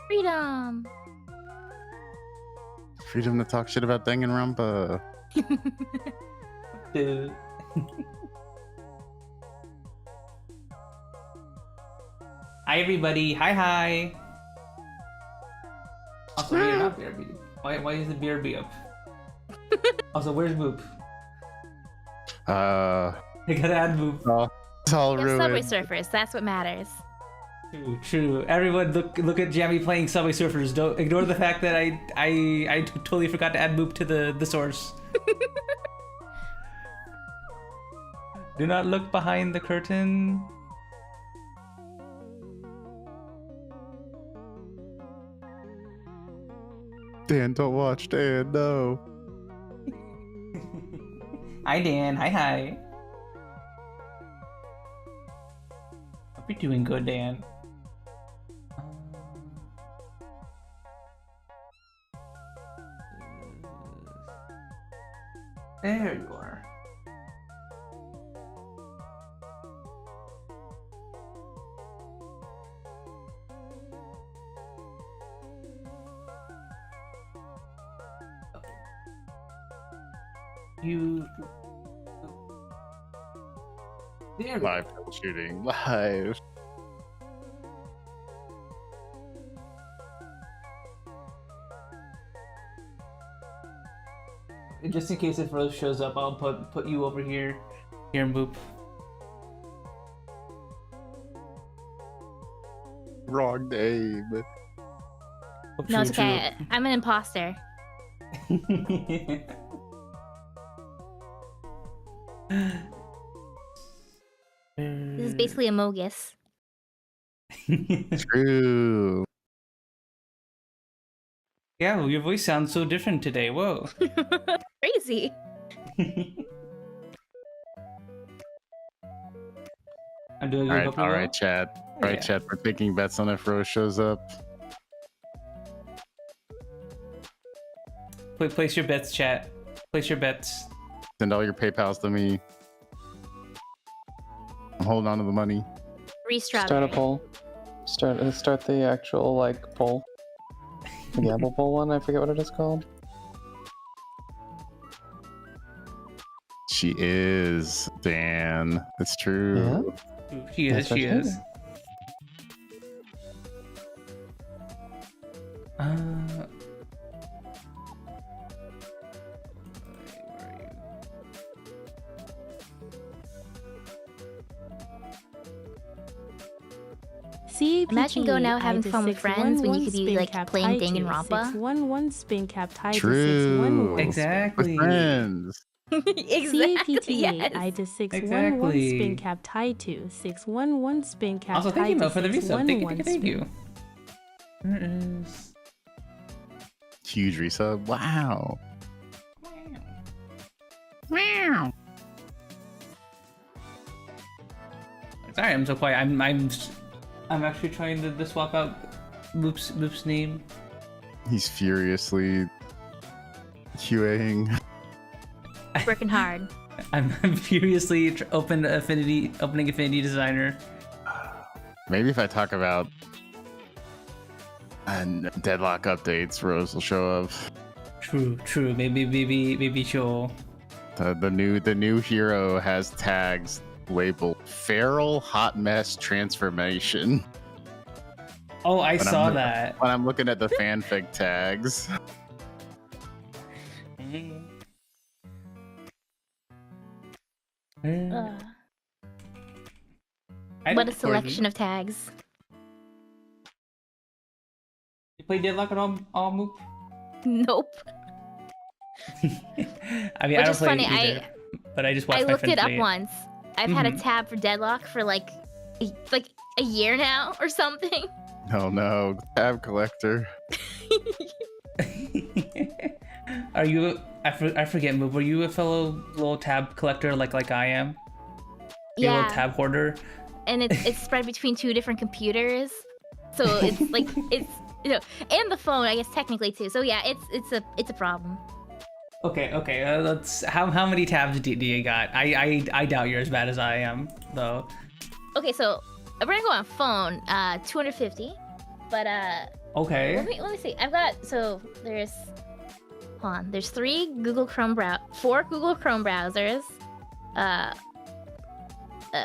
Freedom! Freedom to talk shit about Danganronpa. Dude. Hi everybody, hi. Also, you're not BRB. Why is the BRB up? Also, where's Boop? I gotta add Boop. It's all They're ruined. Subway Surfers, that's what matters. True. Everyone, look at Jammy playing Subway Surfers. Don't ignore the fact that I totally forgot to add Boop to the source. Do not look behind the curtain. Dan, don't watch Dan, no. Hi Dan, hi. Hope you're doing good, Dan. There you are. You. There we Live shooting, live. Just in case if Rose shows up, I'll put you over here in Boop. Wrong name. No, it's okay. I'm an imposter. This is basically a Mogus. True. Yeah, well, your voice sounds so different today. Whoa. Crazy. I'm doing good. All right, Chad. All right, Chad. We're taking bets on if Rose shows up. Place your bets, chat. Place your bets. Send all your PayPals to me. I'm holding on to the money. Start a poll. Start the actual like poll. The gamble poll one. I forget what it is called. She is, Dan. It's true. Yeah? She is. She is. Imagine going out having fun with friends when you could be like playing Danganronpa. 611 spin cap tied True. to 611. Exactly. With friends. Exactly. CAPTA I to 611 spin cap tied to 611 spin cap Also, thank tied you, Mo, to for the resub. 611 Thank you. Huge resub. Wow. Meow. Sorry, I'm so quiet. I'm actually trying to swap out Moop's name. He's furiously QAing. Working hard. I'm furiously opening Affinity Designer. Maybe if I talk about deadlock updates, Rose will show up. True. Maybe she'll. The new hero has tags labeled "Feral Hot Mess Transformation." Oh, I saw that. When I'm looking at the fanfic tags. What a selection of tags. You play Deadlock at all, Moop? Nope. I mean, I don't play it either, but I just watched my looked friend it up play once. I've had a tab for Deadlock for like a year now or something. Oh no, tab collector. Are you? I forget, Moop. Were you a fellow little tab collector like I am? You a Yeah. little tab hoarder. And it's spread between 2 different computers, so it's like it's and the phone, I guess technically too. So yeah, it's a problem. Okay. Let's. How many tabs do you got? I doubt you're as bad as I am, though. Okay, so we're gonna go on phone, 250, but Okay. let me see. I've got there's 4 Google Chrome browsers,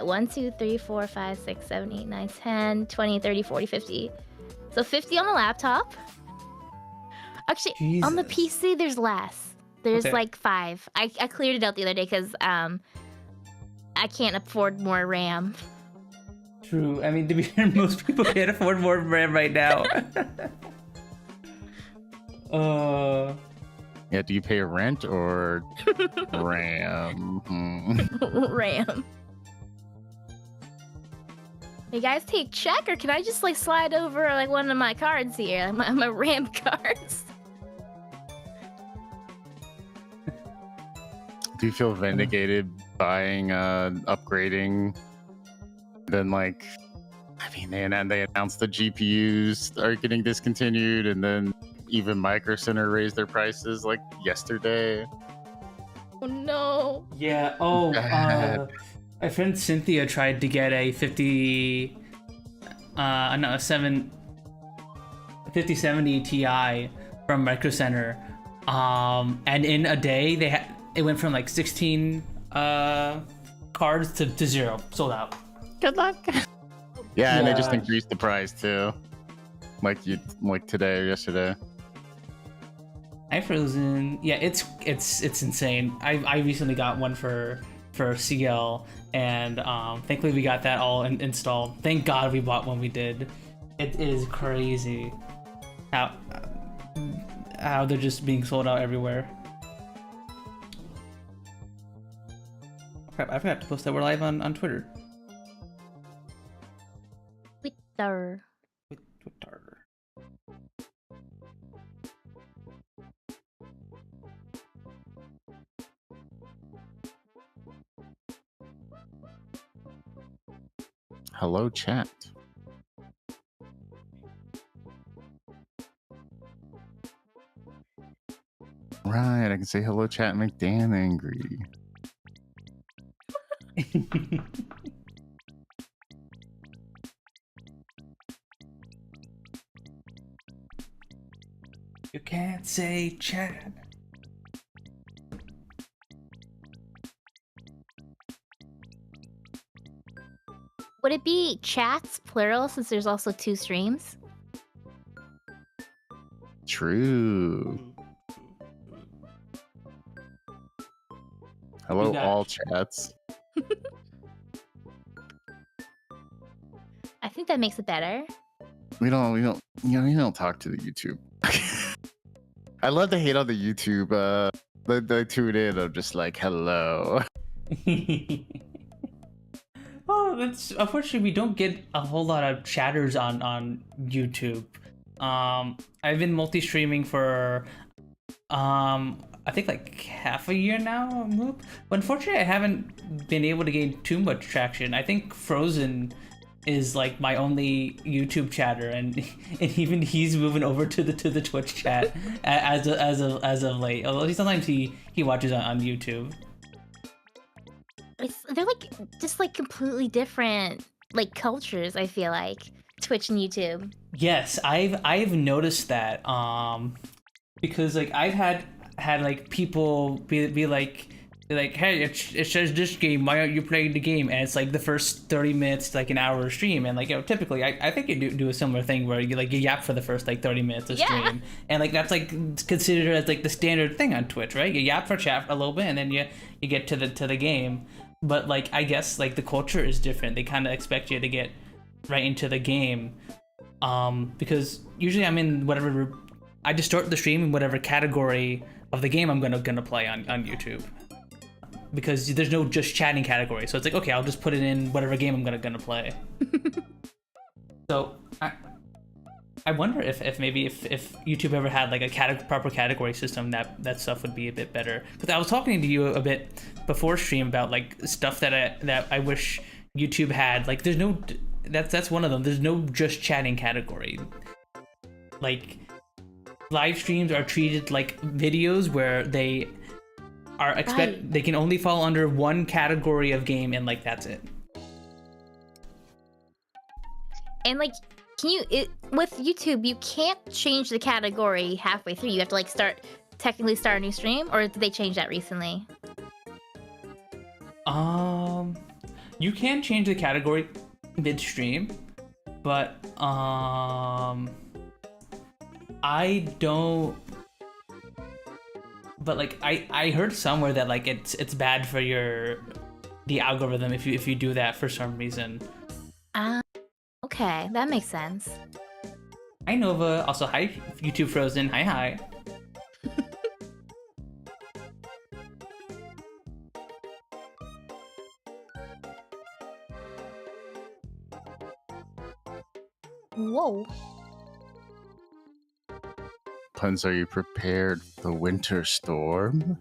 1, 2, 3, 4, 5, 6, 7, 8, 9, 10, 20, 30, 40, 50. So 50 on the laptop. Actually, on the PC, there's less. There's Okay. like 5. I cleared it out the other day because I can't afford more RAM. True. I mean, to be fair, most people can't afford more RAM right now. Yeah, do you pay rent or RAM? RAM. You guys take check, or can I just like slide over like one of my cards here, like my RAM cards? Do you feel vindicated buying, upgrading? Then like, I mean, they announced the GPUs are getting discontinued, and then even Micro Center raised their prices like yesterday. Oh no. Yeah. Oh. My friend Cynthia tried to get a 5070 Ti from Micro Center, and in a day it went from like 16 cards to 0, sold out. Good luck. Yeah, and they just Yeah. increased the price too, like today or yesterday. I frozen. Yeah, it's insane. I recently got one for CL, and thankfully we got that all installed. Thank God we bought when we did. It is crazy how they're just being sold out everywhere. Crap, I forgot to post that we're live on Twitter. Twitter. Twitter. Hello, chat. Right, I can say hello, chat, and make Dan angry. You can't say chat. Would it be chats plural since there's also 2 streams? True. Hello, got- all chats. I think that makes it better. We don't talk to the YouTube. I love to hate on the YouTube. They tune in. I'm just like, hello. Oh, that's unfortunately we don't get a whole lot of chatters on YouTube. I've been multi-streaming for I think like half a year now. But unfortunately, I haven't been able to gain too much traction. I think Frozen is like my only YouTube chatter, and even he's moving over to the Twitch chat as of late. Although sometimes he watches on YouTube. They're like just like completely different like cultures. I feel like Twitch and YouTube. Yes, I've noticed that. Because like I've had like people be like, hey, it says this game, why aren't you playing the game? And it's like the first 30 minutes, like an hour of stream. And like, typically I think you do a similar thing where you yap for the first like 30 minutes of stream. And like that's like considered as like the standard thing on Twitch, right? You yap for chat a little bit and then you get to the game. But like I guess like the culture is different. They kind of expect you to get right into the game. Because usually I'm in whatever, I just start the stream in whatever category of the game I'm gonna play on YouTube. Because there's no just chatting category, so it's like, okay, I'll just put it in whatever game I'm gonna play. So I wonder if maybe if YouTube ever had like a proper category system, that stuff would be a bit better. Because I was talking to you a bit before stream about like stuff that I wish YouTube had. Like there's no, that's one of them. There's no just chatting category. Like live streams are treated like videos where they are they can only fall under one category of game, and like that's it. And like, with YouTube, you can't change the category halfway through. You have to like technically start a new stream, or did they change that recently? You can change the category midstream, but I don't. But like I heard somewhere that like it's bad for the algorithm if you do that for some reason. Okay, that makes sense. Hi Nova, also hi YouTube Frozen, hi. Whoa. Puns, are you prepared for the winter storm?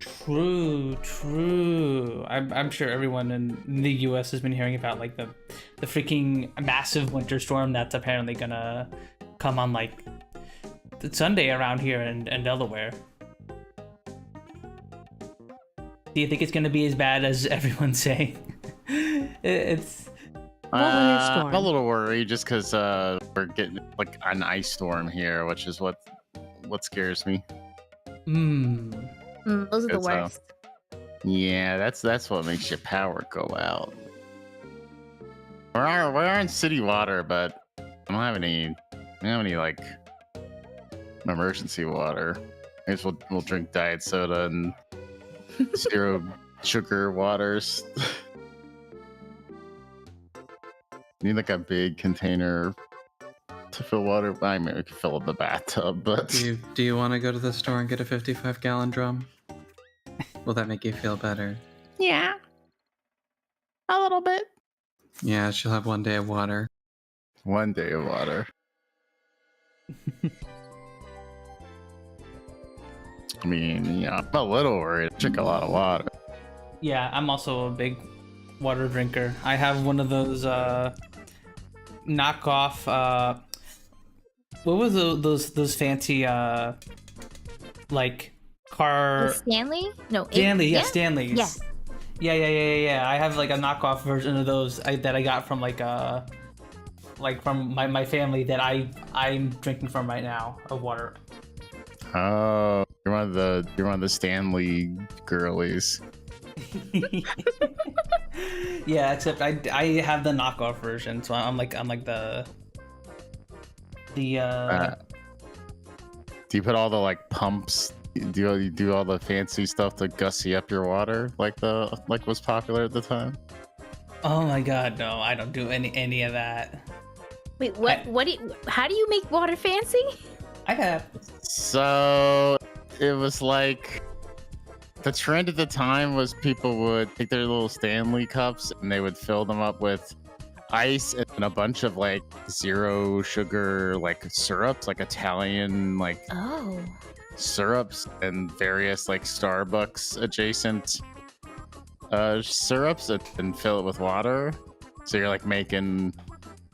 True. I'm sure everyone in the US has been hearing about like the freaking massive winter storm that's apparently gonna come on like Sunday around here in Delaware. Do you think it's gonna be as bad as everyone's saying? It's I'm a little worried just because we're getting like an ice storm here, which is what scares me. Those are the worst. Yeah, that's what makes your power go out. We're in city water, but I don't have any like emergency water. I guess we'll drink diet soda and zero sugar waters. Need like a big container to fill water. I mean, we can fill up the bathtub, but do you want to go to the store and get a 55-gallon drum? Will that make you feel better? Yeah, a little bit. Yeah, she'll have 1 day of water. 1 day of water. I mean, yeah, I'm a little worried. I drink a lot of water. Yeah, I'm also a big water drinker. I have one of those knockoff what was those fancy like car Stanley? No, Stanley, yeah, Stanleys. Yeah. I have like a knockoff version of those that I got from like from my family that I'm drinking from right now of water. Oh, you're one of the Stanley girlies. Yeah, except I have the knockoff version, so I'm like the do you put all the like pumps? Do you do all the fancy stuff to gussy up your water like was popular at the time? Oh my god, no, I don't do any of that. Wait, how do you make water fancy? I have. So it was like the trend at the time was people would take their little Stanley cups and they would fill them up with ice and a bunch of like zero sugar like syrups, like Italian like syrups and various like Starbucks adjacent syrups and fill it with water. So you're like making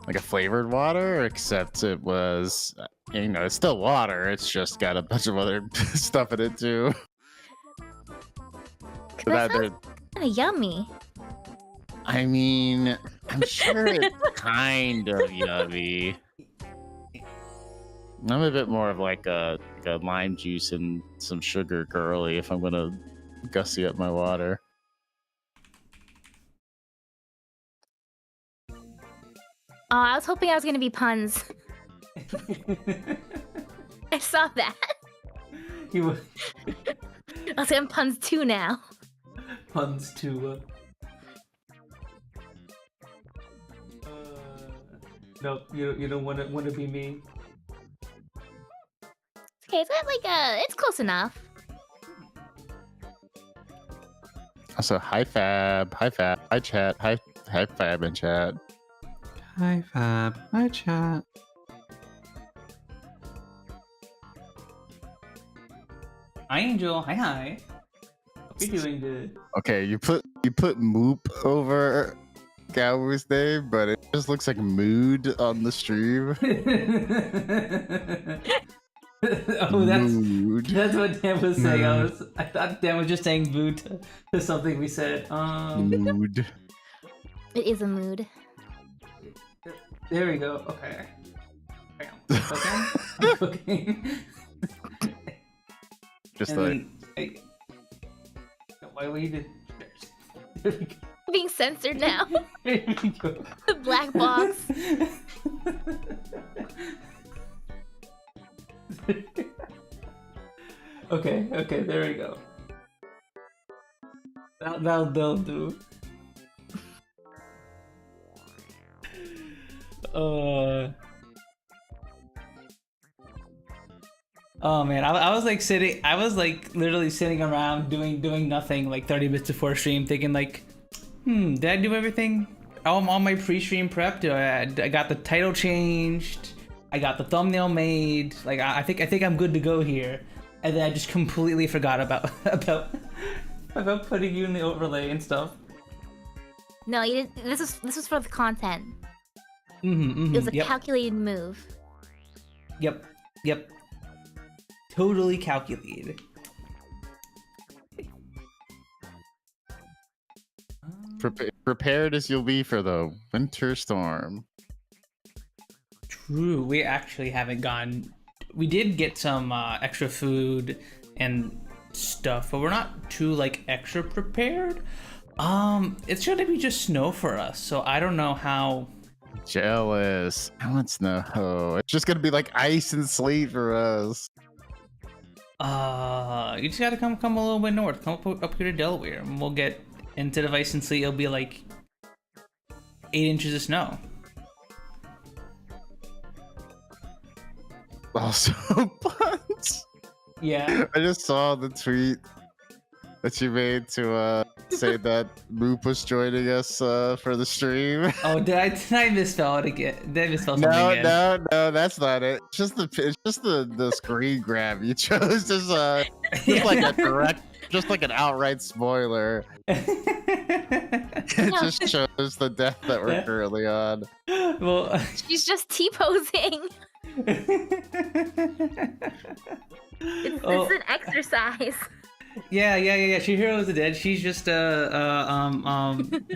like a flavored water, except it was, it's still water. It's just got a bunch of other stuff in it too. So That sounds kind of yummy. I mean, I'm sure it's kind of yummy. I'm a bit more of like a lime juice and some sugar girly if I'm gonna gussy up my water. Oh, I was hoping I was gonna be puns. I saw that. You I was saying puns too now. puns too. No, you don't want to be me. Okay, it's got like it's close enough. Also, hi Fab, hi chat, hi Fab and chat. Hi Fab, hi chat. Hi Angel, hi. Hope you're doing good. Okay, you put Moop over Gowoo's name, but it just looks like Mood on the stream. Oh, Mood. that's what Dan was saying. I thought Dan was just saying boo to something we said. Mood. It is a mood. There we go. Okay. I'm cooking. Just And like then why we did. There we go. Being censored now. There we go. The black box. Okay, there we go. They'll do. Oh man, I was like literally sitting around doing nothing like 30 minutes before stream, thinking like, did I do everything? I'm on my pre-stream prep. I got the title changed. I got the thumbnail made. Like I think I'm good to go here. And then I just completely forgot about putting you in the overlay and stuff. No, you didn't. This was for the content. It was a calculated move. Yep. Totally calculated. prepared as you'll be for the winter storm. True, we actually haven't gone. We did get some extra food and stuff, but we're not too like extra prepared. It's gonna be just snow for us, so I don't know how. Jealous. I want snow. It's just gonna be like ice and sleet for us. You just gotta come a little bit north. Come up here to Delaware, and we'll get, instead of ice and sleet, it'll be like 8 inches of snow. Also, puns. Yeah. I just saw the tweet that you made to say that Moop was joining us for the stream. Oh, did I misspell it again? Did I misspell something again? No, that's not it. It's just the screen grab you chose. Just like a direct, just like an outright spoiler. It just shows the death that we're currently on. Well, she's just T-posing. It's an exercise. Yeah. Chihiro is dead. She's just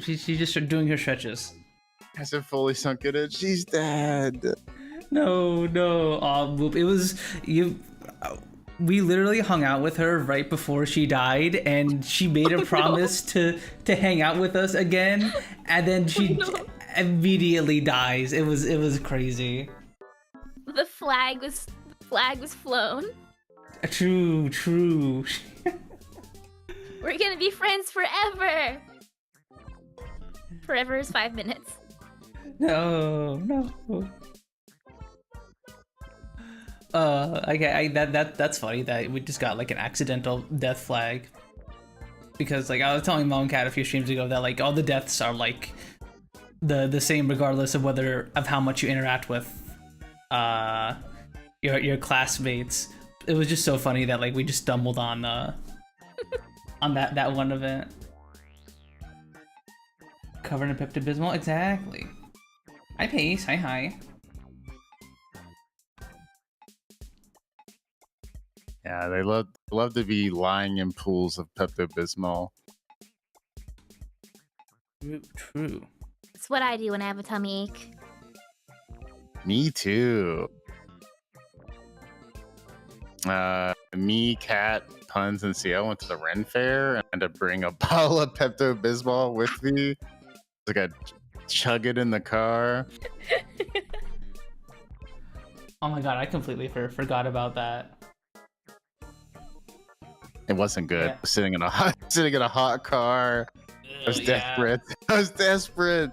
she's just doing her stretches. Hasn't fully sunk in. She's dead. No. It was you. We literally hung out with her right before she died, and she made a promise to hang out with us again, and then she immediately dies. It was crazy. The flag was flown. True. We're gonna be friends forever. Forever is 5 minutes. No. Okay, that's funny that we just got like an accidental death flag. Because like I was telling Mom Cat a few streams ago that like all the deaths are like the same regardless of how much you interact with your classmates. it was just so funny that like we just stumbled on that one event. Covered in Pepto-Bismol, exactly. Hi Pace, hi. Yeah, they love to be lying in pools of Pepto-Bismol. True. It's what I do when I have a tummy ache. Me too. Me, Kat, Puns, and CL went to the Ren Fair and had to bring a bottle of Pepto-Bismol with me. Like I chug it in the car. Oh my god, I completely forgot about that. It wasn't good. Yeah. Sitting in a hot car. I was desperate. I was desperate.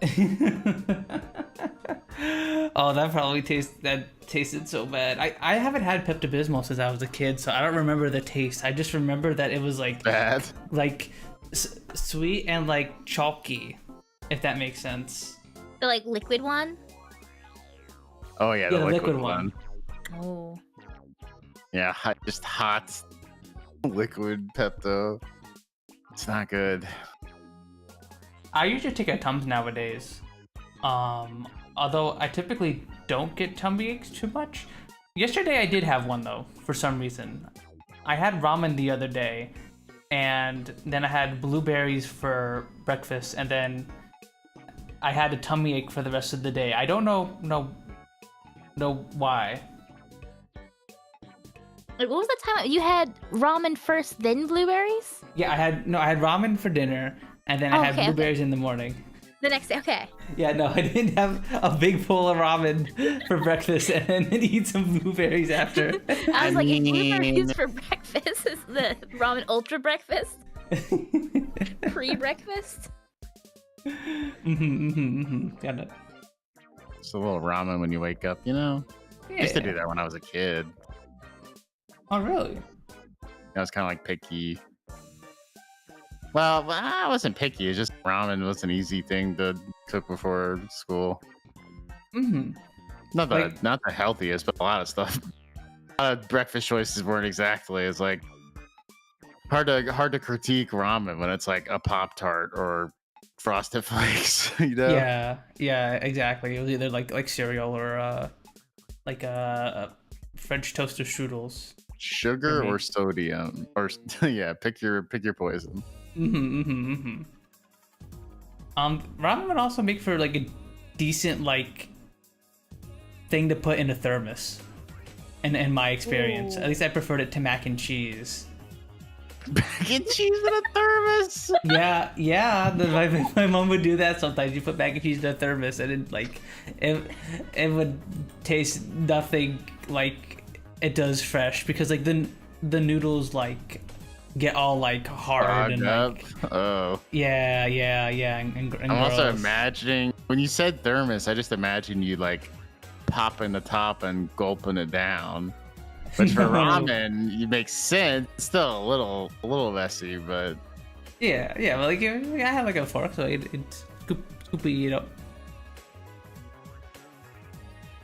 Oh, that probably tasted so bad. I haven't had Pepto-Bismol since I was a kid, so I don't remember the taste. I just remember that it was like bad, like sweet and like chalky, if that makes sense. The like liquid one? Oh yeah, the liquid one. Oh. Yeah, just hot liquid Pepto. It's not good. I usually take a Tums nowadays. Although I typically don't get tummy aches too much. Yesterday I did have one though, for some reason. I had ramen the other day, and then I had blueberries for breakfast, and then I had a tummy ache for the rest of the day. I don't know why. What was the time you had ramen first, then blueberries? Yeah, I had ramen for dinner, and then I had blueberries in the morning. The next day, okay. Yeah, no, I didn't have a big bowl of ramen for breakfast and then eat some blueberries after. I was like, blueberries for breakfast is the ramen ultra breakfast? Pre-breakfast? Got it. Just a little ramen when you wake up, you know? Yeah. I used to do that when I was a kid. Oh, really? I was kind of like picky. Well, I wasn't picky. It's just ramen was an easy thing to cook before school. Not the healthiest, but a lot of stuff. A lot of breakfast choices weren't exactly. It's like hard to critique ramen when it's like a Pop-Tart or Frosted Flakes. You know? Yeah, exactly. It was either like cereal or like French toaster strudels. Sugar or sodium, or yeah, pick your poison. Ramen would also make for like a decent like thing to put in a thermos. In my experience, at least I preferred it to mac and cheese. Mac and cheese in a thermos? Yeah. My mom would do that sometimes. You put mac and cheese in a thermos, and it would taste nothing like it does fresh, because like the noodles like get all like hard and like yeah and I'm also imagining when you said thermos, I just imagined you like popping the top and gulping it down, which for ramen you make sense. It's still a little messy, but yeah but like I have like a fork, so it's scoopy it up.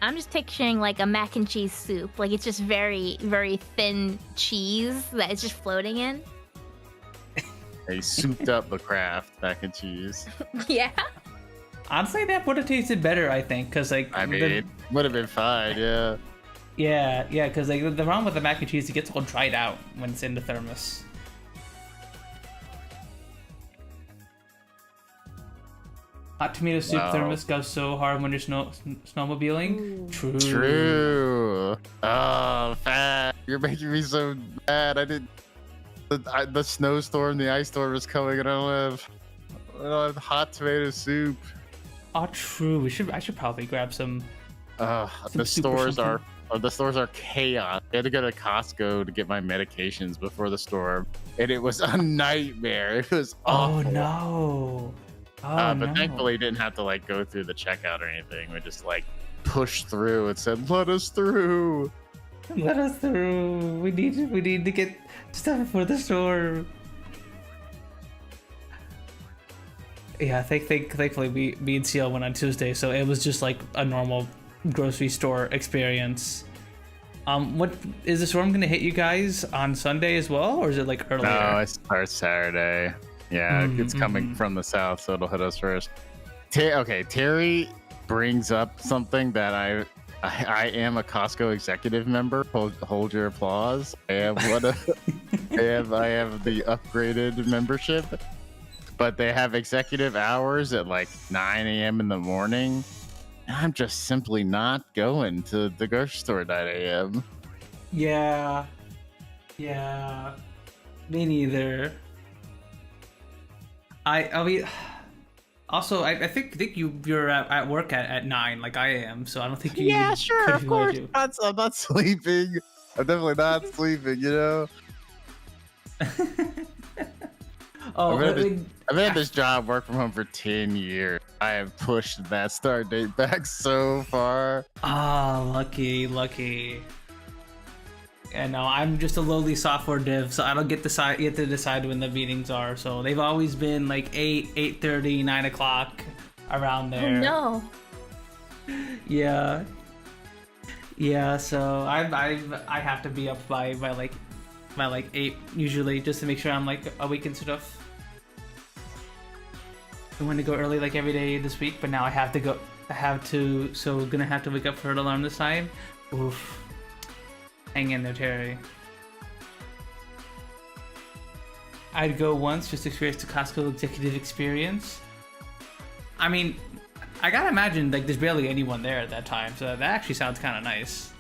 I'm just picturing like a mac and cheese soup. Like it's just very, very thin cheese that is just floating in. They souped up the Kraft mac and cheese. Yeah. Honestly, that would have tasted better, I think, because like it would have been fine. Yeah, because like the problem with the mac and cheese, it gets all dried out when it's in the thermos. Hot tomato soup thermos goes so hard when you're snowmobiling. True. Oh, fat! You're making me so mad. I didn't. The snowstorm, the ice storm is coming, and I don't have hot tomato soup. Oh, true. I should probably grab some. The stores are chaos. I had to go to Costco to get my medications before the storm, and it was a nightmare. It was awful. Oh no. But thankfully didn't have to like go through the checkout or anything. We just like pushed through and said, "Let us through. Let us through. We need to get stuff before the storm." Yeah, thankfully me and CL went on Tuesday, so it was just like a normal grocery store experience. What is the storm gonna hit you guys on Sunday as well, or is it like earlier? No, it starts Saturday. Yeah, it's coming from the south, so it'll hit us first. Okay, Terry brings up something that I am a Costco executive member. Hold your applause. I have I have the upgraded membership, but they have executive hours at like 9 a.m. in the morning. I'm just simply not going to the grocery store at 9 a.m. Yeah, me neither. I mean, also I think you're at work at 9 like I am, so I don't think you. Yeah, sure, of course. I'm not sleeping. I'm definitely not sleeping. You know. I've been at this job, work from home for 10 years. I have pushed that start date back so far. Ah, lucky. And no, I'm just a lowly software dev, so I don't get to decide when the meetings are. So they've always been like 8:30, 9 o'clock, around there. Oh no. Yeah. So I have to be up by like 8 usually, just to make sure I'm like awake and stuff. I want to go early like every day this week, but now I have to go. So gonna have to wake up for an alarm this time. Oof. Hang in there, Terry. I'd go once just to experience the Costco executive experience. I mean, I gotta imagine like there's barely anyone there at that time, so that actually sounds kind of nice.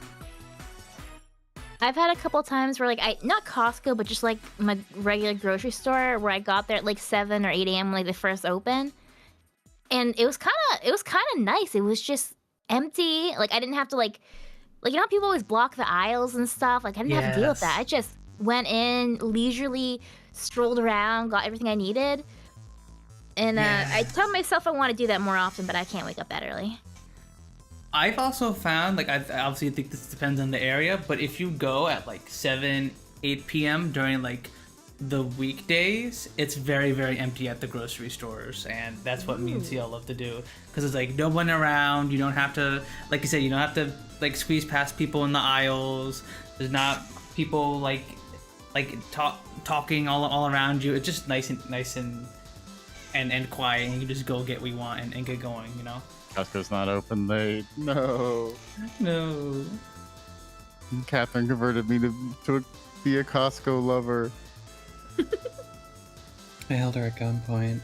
I've had a couple times where like not Costco, but just like my regular grocery store where I got there at like 7 or 8 a.m. like the first open, and it was kind of nice. It was just empty. Like I didn't have to like you know how people always block the aisles and stuff. Like I didn't have to deal with that. I just went in leisurely, strolled around, got everything I needed, and I told myself I want to do that more often, but I can't wake up that early. I've also found, like, I obviously think this depends on the area, but if you go at like 7, 8 p.m. during like the weekdays, it's very, very empty at the grocery stores, and that's what me and CL love to do, because it's like no one around. You don't have to, like you said, you don't have to like squeeze past people in the aisles. There's not people like talking all around you. It's just nice and quiet, and you can just go get what you want and get going, you know. Costco's not open late. No. Catherine converted me to be a Costco lover. I held her at gunpoint.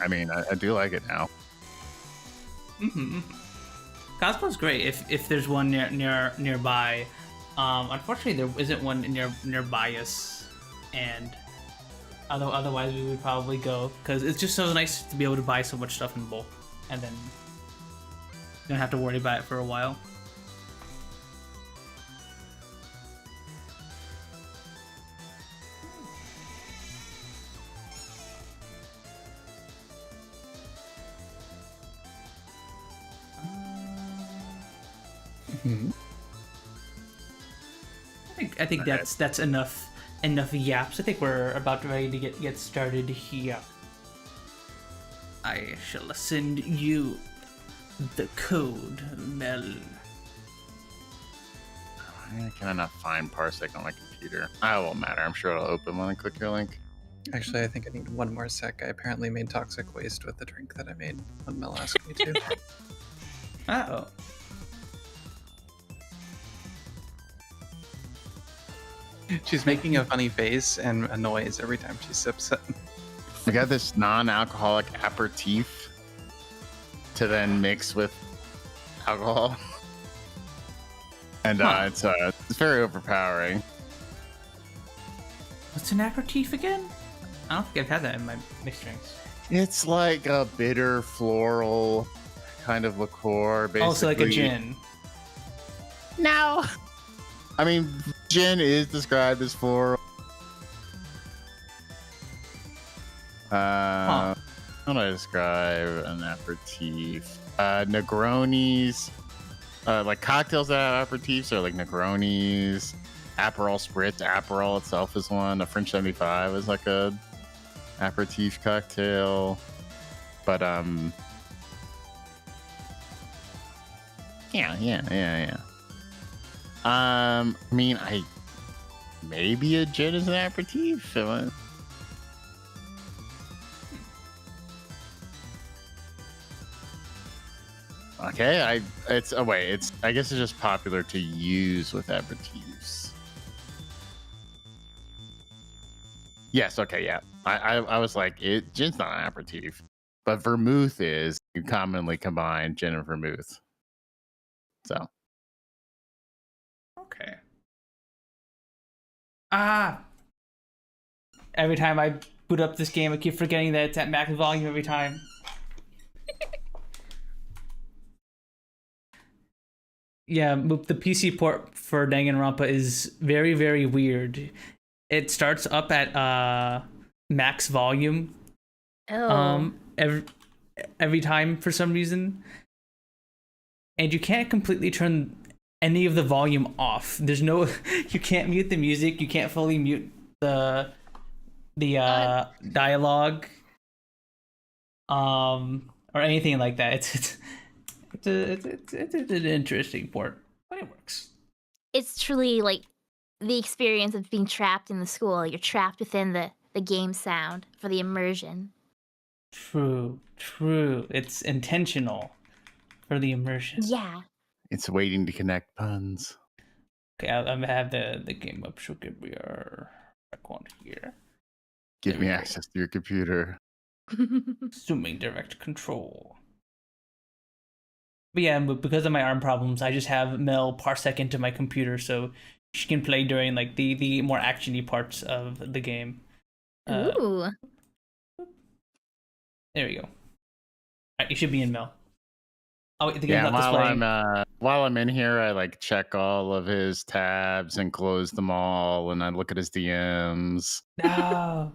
I mean, I do like it now. Mm-hmm. Costco's great if there's one nearby. Unfortunately, there isn't one nearby us, and otherwise we would probably go, because it's just so nice to be able to buy so much stuff in bulk, and then you don't have to worry about it for a while. I think that's enough yaps. I think we're about ready to get started here. I shall send you the code, Mel. Why can I not find Parsec on my computer? It won't matter. I'm sure it'll open when I click your link. Actually, I think I need one more sec. I apparently made toxic waste with the drink that I made when Mel asked me to. Uh-oh. She's making a funny face and a noise every time she sips it. We got this non-alcoholic aperitif to then mix with alcohol, and it's very overpowering. What's an aperitif again? I don't think I've had that in my mixed drinks. It's like a bitter floral kind of liqueur, basically. Also like a gin. No. I mean, gin is described as floral. How do I describe an aperitif? Negronis, like cocktails that have aperitifs are like Negronis, Aperol Spritz. Aperol itself is one. A French 75 is like a aperitif cocktail. But yeah. I mean, maybe a gin is an aperitif. So, okay, I guess it's just popular to use with aperitifs. Yes, okay, yeah. I was like, gin's not an aperitif, but vermouth is. You commonly combine gin and vermouth. So. Okay. Every time I boot up this game, I keep forgetting that it's at max volume every time. Yeah, the PC port for Danganronpa is very, very weird. It starts up at max volume. Oh. Every time for some reason, and you can't completely turn any of the volume off. There's no, you can't mute the music. You can't fully mute the dialogue, or anything like that. It's an interesting port, but it works. It's truly like the experience of being trapped in the school. You're trapped within the game sound for the immersion. True. It's intentional for the immersion. Yeah. It's waiting to connect puns. Okay, I'm gonna have the game up. So give me our account here. Give me access to your computer. Assuming direct control. But yeah, because of my arm problems, I just have Mel parsec into my computer so she can play during like the more actiony parts of the game. Ooh. There we go. Alright, you should be in Mel. Oh, the game's not displaying. While I'm in here, I like check all of his tabs and close them all, and I look at his DMs. No,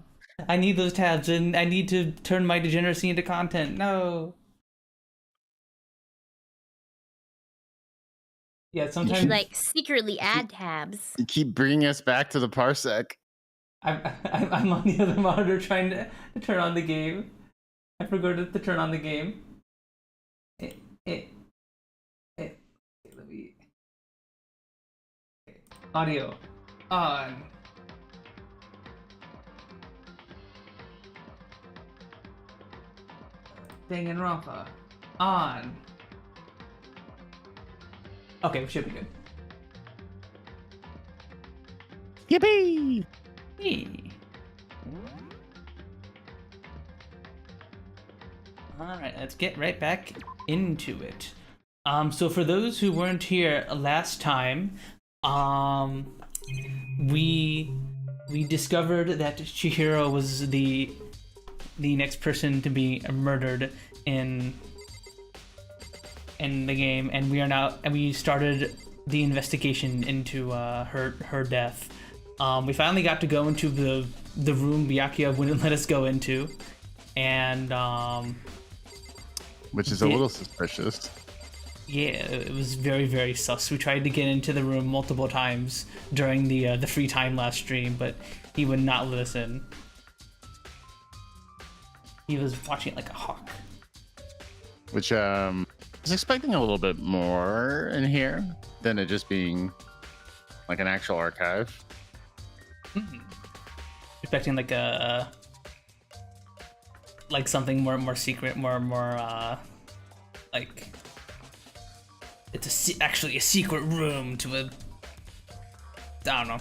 I need those tabs, and I need to turn my degeneracy into content. No. Yeah, sometimes You like secretly add tabs. You keep bringing us back to the parsec. I'm on the other monitor trying to turn on the game. I forgot to turn on the game. Let me. Audio on. Danganronpa on. Okay, we should be good. Yippee! Hey. Alright, let's get right back into it. So for those who weren't here last time, we discovered that Chihiro was the next person to be murdered in the game, and we started the investigation into her death. We finally got to go into the room Byakuya wouldn't let us go into, and which is a little suspicious. Yeah, it was very, very sus. We tried to get into the room multiple times during the free time last stream, but he would not let us in. He was watching it like a hawk. Which I was expecting a little bit more in here than it just being like an actual archive. Mm-hmm. Expecting like like something more secret, more like it's actually a secret room to a, I don't know.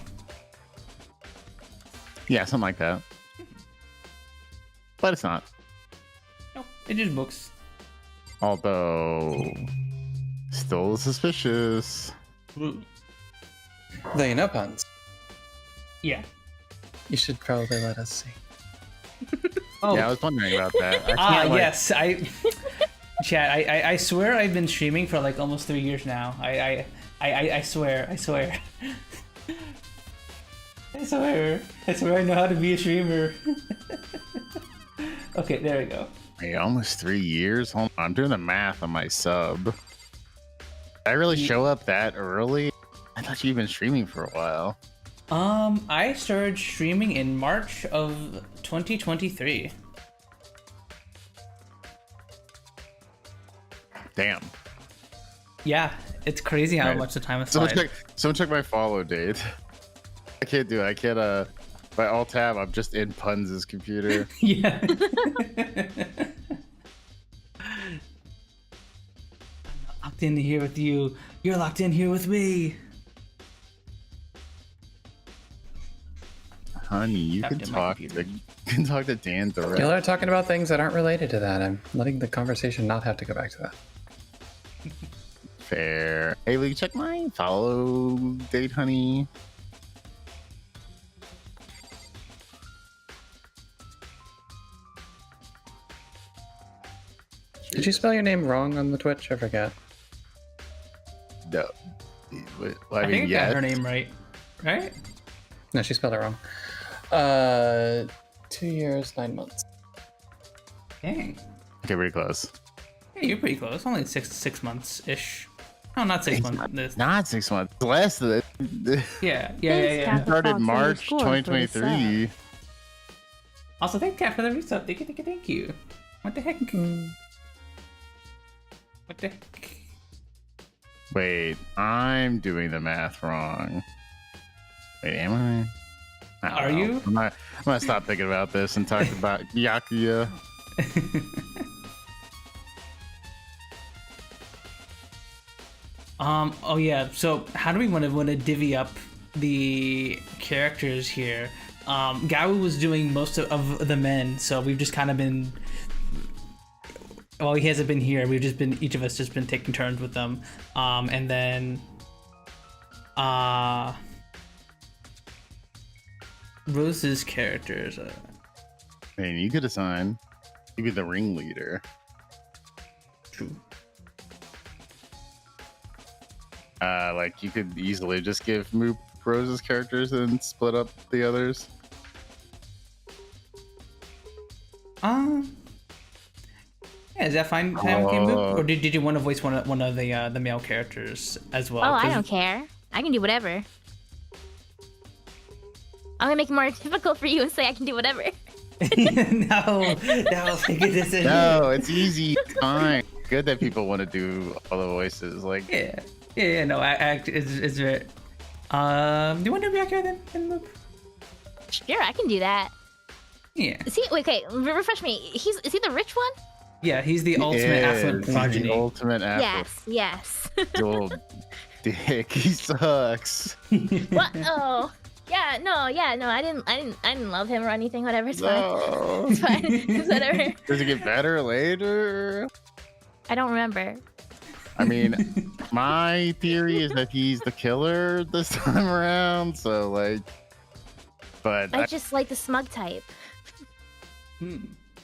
Yeah, something like that. But it's not. Nope, it's just books. Although, still suspicious. Ooh. Though you know puns. Yeah. You should probably let us see. Oh. Yeah, I was wondering about that. Yes, Chat, I swear I've been streaming for like almost 3 years now. I swear. I swear I know how to be a streamer. Okay, there we go. Hey, almost 3 years? Hold on, I'm doing the math on my sub. Did I really show up that early? I thought you've been streaming for a while. I started streaming in March of 2023. Damn. Yeah, it's crazy how Right. much the time has Someone flies. check my follow date. I can't do it. I can't. By alt tab, I'm just in Punz's computer. Yeah. Locked in here with you. You're locked in here with me. Honey, you can Tapped in my talk. computer. You can talk to Dan direct. Y'all are talking about things that aren't related to that. I'm letting the conversation not have to go back to that. Fair. Hey, will you check my follow date, honey? Did you spell your name wrong on the Twitch? I forget. No. Well, I I mean, think I yeah. got her name right. Right? No, she spelled it wrong. 2 years, 9 months. Dang. Okay, pretty close. Hey, you're pretty close. Only six months ish. No, not 6 months. This. Not 6 months. Less than Yeah. Thanks, Kat. started Fox March underscore for the 2023. Also, thank Kat for the resub. Thank you. What the heck? What the heck? Wait, I'm doing the math wrong. Wait, am I? I don't Are know. you? I'm gonna stop thinking about this and talk about Yakuya. Oh yeah. So how do we want to divvy up the characters here? Gawu was doing most of the men, so we've just kind of been. Well, he hasn't been here. We've just been each of us just been taking turns with them, and then, Rose's characters. Man, you could assign. You be the ringleader. True. Like you could easily just give Moop Rose's characters and split up the others. Yeah, is that fine? Or did you want to voice one of the male characters as well? Oh, I 'Cause- don't care. I can do whatever. I'm gonna make it more difficult for you and say I can do whatever. no, make a decision. No, it's easy. It's fine. Good that people want to do all the voices. Like, Yeah, no, act is very. Do you want to be back here then? Sure, I can do that. Yeah. Is he? Wait, okay, refresh me. Is he the rich one? Yeah, he's the ultimate affluent he's progeny. the ultimate affluent. Yes. Old dick. He sucks. What? Oh, yeah. No. I didn't love him or anything. Whatever. It's fine. No. It's fine. It's whatever. Does it get better later? I don't remember. I mean, my theory is that he's the killer this time around. So like, but I just like the smug type.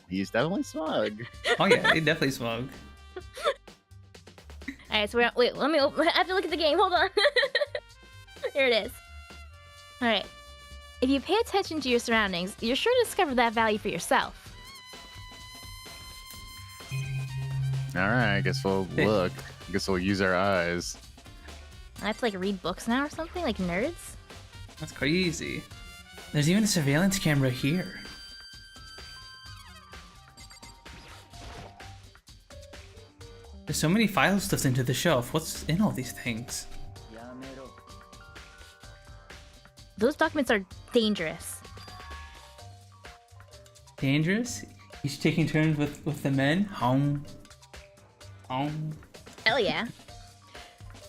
he's definitely smug. Oh yeah, he definitely smug. All right, so wait. Let me. I have to look at the game. Hold on. Here it is. All right. If you pay attention to your surroundings, you're sure to discover that value for yourself. All right, I guess we'll look. I guess we'll use our eyes. I have to like read books now or something, like nerds. That's crazy. There's even a surveillance camera here. There's so many files stuffed into the shelf. What's in all these things? Those documents are dangerous. Dangerous? He's taking turns with the men? Home. Hell yeah.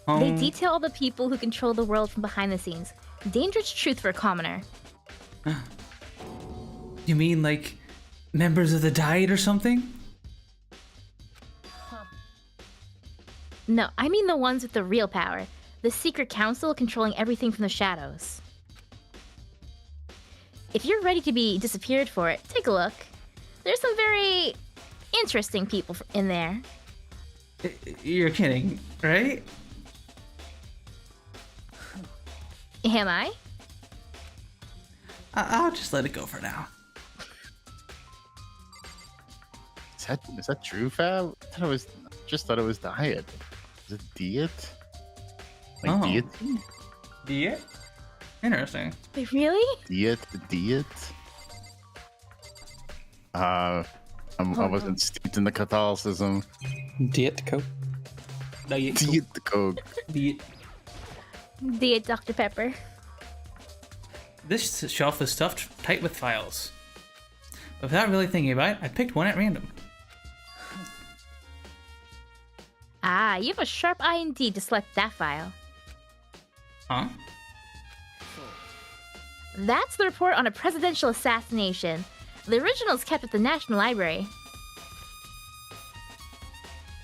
They detail all the people who control the world from behind the scenes. Dangerous truth for a commoner. You mean like members of the Diet or something? No, I mean the ones with the real power. The secret council controlling everything from the shadows. If you're ready to be disappeared for it, take a look. There's some very interesting people in there. You're kidding, right? Am I? I'll just let it go for now. Is that true, Fab? I thought it was diet. Is it diet? Like deity? Diet? Interesting. Wait, really? Diet? I wasn't steeped in the Catholicism. Diet Coke. Eat the Coke. Diet Dr. Pepper. This shelf is stuffed tight with files. But without really thinking about it, I picked one at random. Ah, you have a sharp eye indeed to select that file. Huh? That's the report on a presidential assassination. The original is kept at the National Library.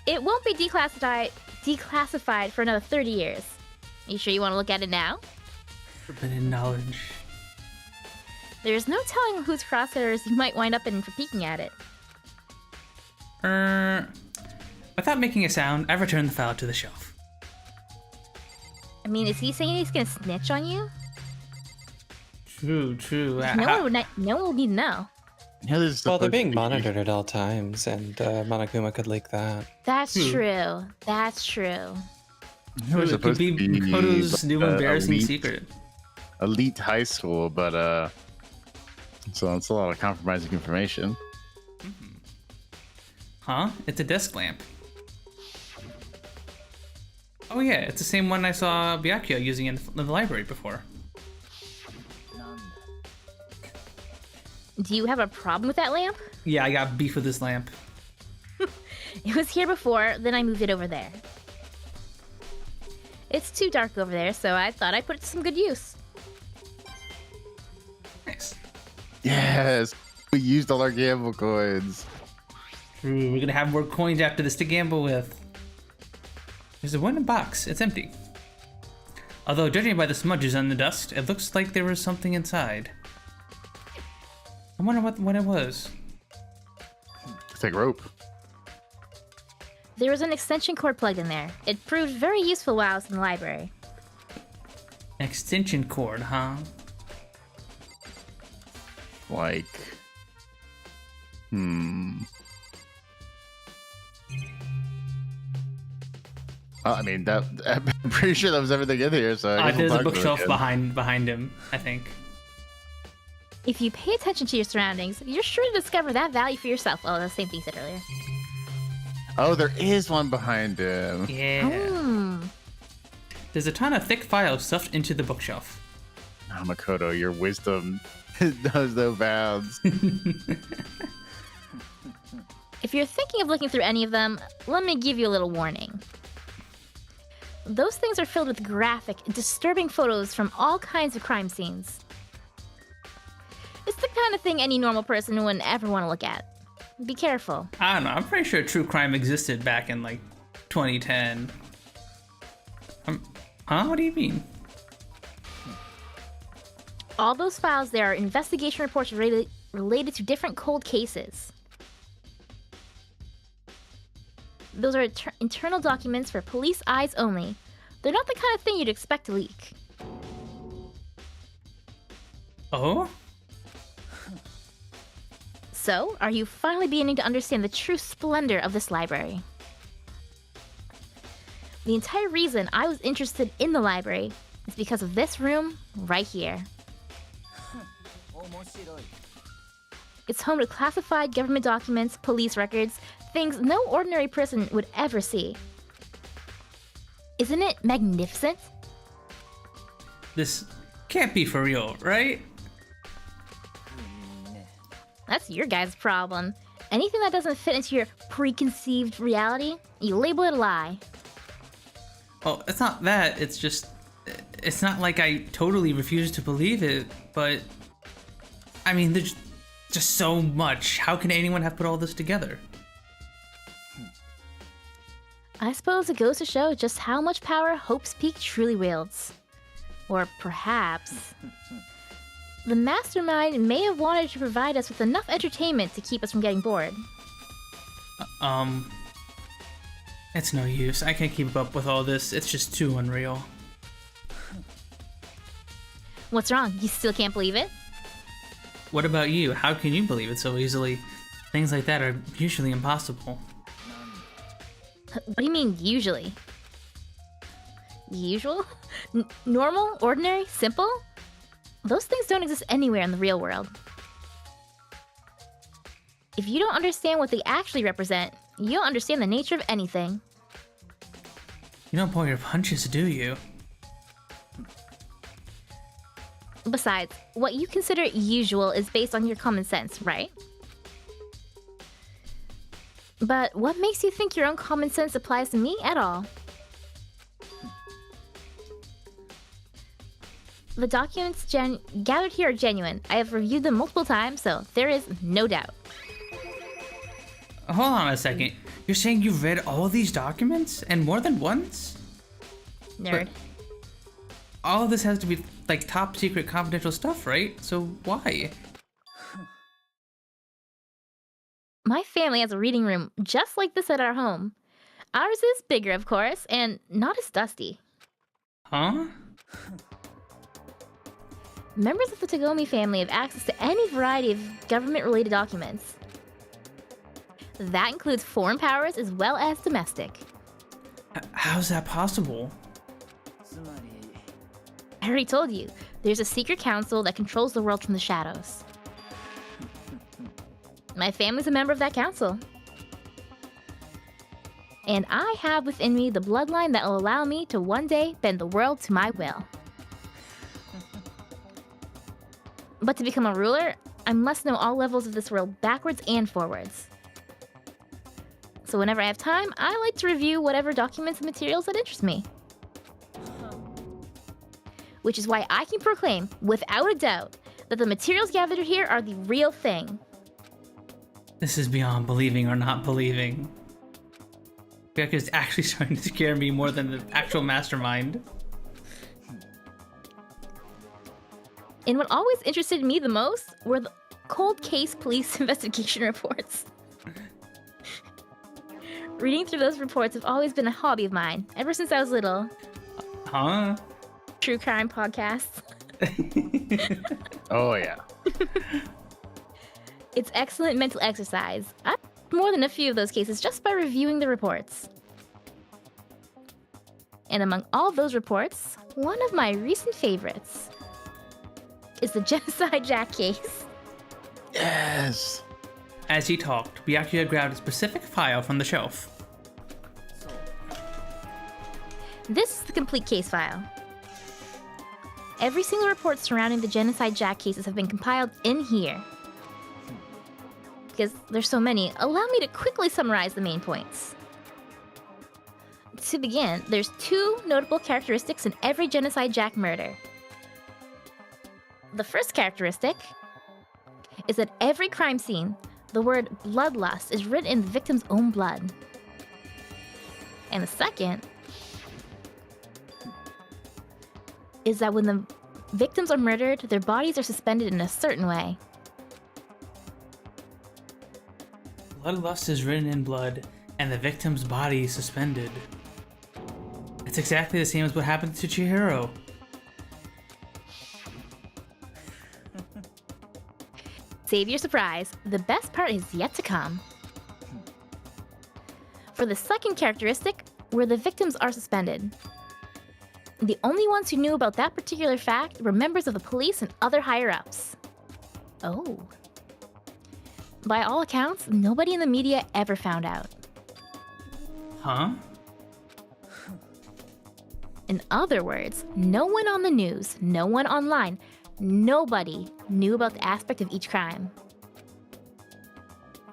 It won't be declassified for another 30 years. You sure you want to look at it now? Forbidden knowledge. There's no telling whose crosshairs you might wind up in for peeking at it. Without making a sound, I returned the file to the shelf. I mean, is he saying he's gonna snitch on you? True. No one will need to know. Yeah, Well, they're being monitored at all times, and Monokuma could leak that. That's true. That's true. It was It could supposed be to be Makoto's new embarrassing secret. elite high school, but so it's a lot of compromising information. Huh? It's a desk lamp. Oh yeah, it's the same one I saw Byakuya using in the library before. Do you have a problem with that lamp? Yeah, I got beef with this lamp. It was here before, then I moved it over there. It's too dark over there, so I thought I'd put it to some good use. Nice. Yes, we used all our gamble coins. True, we're gonna have more coins after this to gamble with. There's a wooden box. It's empty. Although, judging by the smudges on the dust, it looks like there was something inside. I wonder what it was. It's like rope. There was an extension cord plugged in there. It proved very useful while I was in the library. An extension cord, huh? Like, I mean, that I'm pretty sure that was everything in here. So I guess There's we'll a talk about bookshelf it. behind him, I think. If you pay attention to your surroundings, you're sure to discover that value for yourself. Oh, that's the same thing you said earlier. Oh, there is one behind him. Yeah. There's a ton of thick files stuffed into the bookshelf. Oh, Makoto, your wisdom knows no bounds. If you're thinking of looking through any of them, let me give you a little warning. Those things are filled with graphic, disturbing photos from all kinds of crime scenes. It's the kind of thing any normal person wouldn't ever want to look at. Be careful. I don't know. I'm pretty sure true crime existed back in like 2010. Huh? What do you mean? All those files there are investigation reports related to different cold cases. Those are internal documents for police eyes only. They're not the kind of thing you'd expect to leak. Oh? So, are you finally beginning to understand the true splendor of this library? The entire reason I was interested in the library is because of this room right here. It's home to classified government documents, police records, things no ordinary person would ever see. Isn't it magnificent? This can't be for real, right? That's your guys' problem. Anything that doesn't fit into your preconceived reality, you label it a lie. Well, it's not that. It's just... It's not like I totally refuse to believe it, but... I mean, there's just so much. How can anyone have put all this together? I suppose it goes to show just how much power Hope's Peak truly wields. Or perhaps... the mastermind may have wanted to provide us with enough entertainment to keep us from getting bored. It's no use. I can't keep up with all this. It's just too unreal. What's wrong? You still can't believe it? What about you? How can you believe it so easily? Things like that are usually impossible. What do you mean, usually? Usual? Normal? Ordinary? Simple? Those things don't exist anywhere in the real world. If you don't understand what they actually represent, you don't understand the nature of anything. You don't pull your punches, do you? Besides, what you consider usual is based on your common sense, right? But what makes you think your own common sense applies to me at all? The documents gathered here are genuine. I have reviewed them multiple times, so there is no doubt. Hold on a second. You're saying you've read all these documents? And more than once? Nerd. But all of this has to be, like, top secret confidential stuff, right? So why? My family has a reading room just like this at our home. Ours is bigger, of course, and not as dusty. Huh? Members of the Tagomi family have access to any variety of government-related documents. That includes foreign powers as well as domestic. How's that possible? I already told you, there's a secret council that controls the world from the shadows. My family's a member of that council. And I have within me the bloodline that will allow me to one day bend the world to my will. But to become a ruler, I must know all levels of this world backwards and forwards. So whenever I have time, I like to review whatever documents and materials that interest me. Which is why I can proclaim, without a doubt, that the materials gathered here are the real thing. This is beyond believing or not believing. Becca's actually starting to scare me more than the actual mastermind. And what always interested me the most were the cold case police investigation reports. Reading through those reports have always been a hobby of mine, ever since I was little. Huh? True crime podcasts. Oh, yeah. It's excellent mental exercise. I've more than a few of those cases just by reviewing the reports. And among all those reports, one of my recent favorites is the Genocide Jack case. Yes. As he talked, Byakuya grabbed a specific file from the shelf. This is the complete case file. Every single report surrounding the Genocide Jack cases have been compiled in here. Because there's so many, allow me to quickly summarize the main points. To begin, there's two notable characteristics in every Genocide Jack murder. The first characteristic is that every crime scene, the word bloodlust is written in the victim's own blood. And the second is that when the victims are murdered, their bodies are suspended in a certain way. Bloodlust is written in blood, and the victim's body is suspended. It's exactly the same as what happened to Chihiro. Save your surprise, the best part is yet to come. For the second characteristic, where the victims are suspended. The only ones who knew about that particular fact were members of the police and other higher-ups. Oh. By all accounts, nobody in the media ever found out. Huh? In other words, no one on the news, no one online, nobody knew about the aspect of each crime.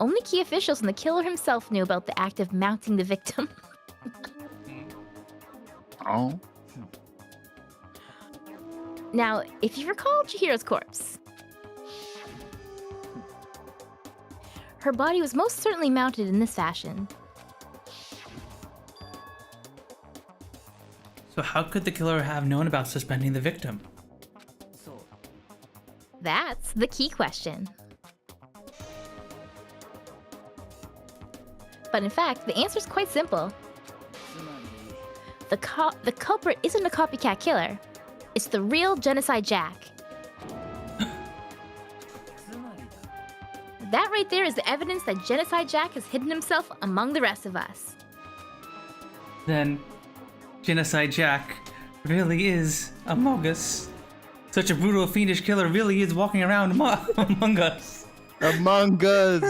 Only key officials and the killer himself knew about the act of mounting the victim. Oh. Now, if you recall Chihiro's corpse, her body was most certainly mounted in this fashion. So how could the killer have known about suspending the victim? That's the key question. But in fact, the answer is quite simple. The culprit isn't a copycat killer. It's the real Genocide Jack. That right there is the evidence that Genocide Jack has hidden himself among the rest of us. Then, Genocide Jack really is among us. Such a brutal, fiendish killer really is walking around among us. Among Us. Among us.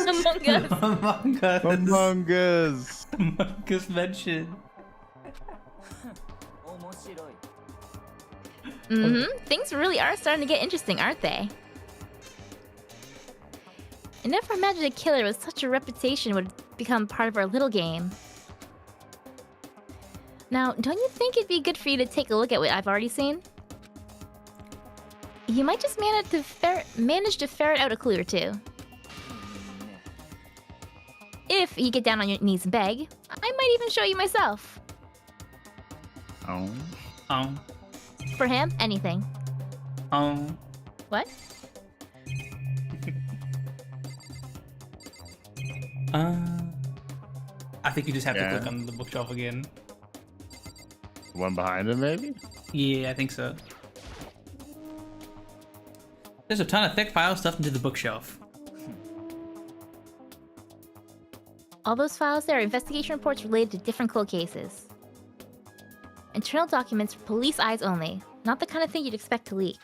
Among us. Among Us. Among us mentioned. Things really are starting to get interesting, aren't they? I never imagined a killer with such a reputation would become part of our little game. Now, don't you think it'd be good for you to take a look at what I've already seen? You might just manage to ferret out a clue or two. If you get down on your knees and beg, I might even show you myself. Oh. For him, anything. What? I think you just have to click on the bookshelf again. One behind him, maybe? Yeah, I think so. There's a ton of thick files stuffed into the bookshelf. All those files there are investigation reports related to different cold cases. Internal documents for police eyes only. Not the kind of thing you'd expect to leak.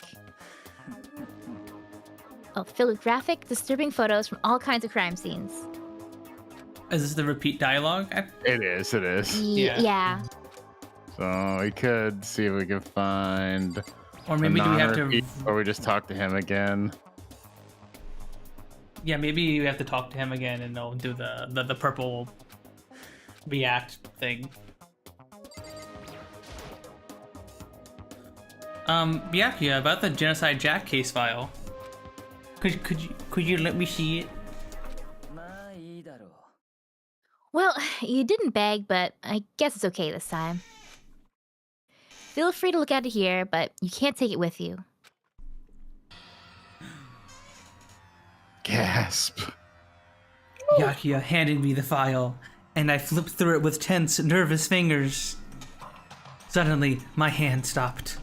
Oh, filled with graphic, disturbing photos from all kinds of crime scenes. Is this the repeat dialogue? It is. Yeah. So we could see if we can find. Or maybe do we have to? Or we just talk to him again. Yeah, maybe we have to talk to him again and they'll do the purple react thing. Byakuya, about the Genocide Jack case file. Could you let me see it? Well, you didn't beg, but I guess it's okay this time. Feel free to look at it here, but you can't take it with you. Gasp. Byakuya handed me the file, and I flipped through it with tense, nervous fingers. Suddenly, my hand stopped.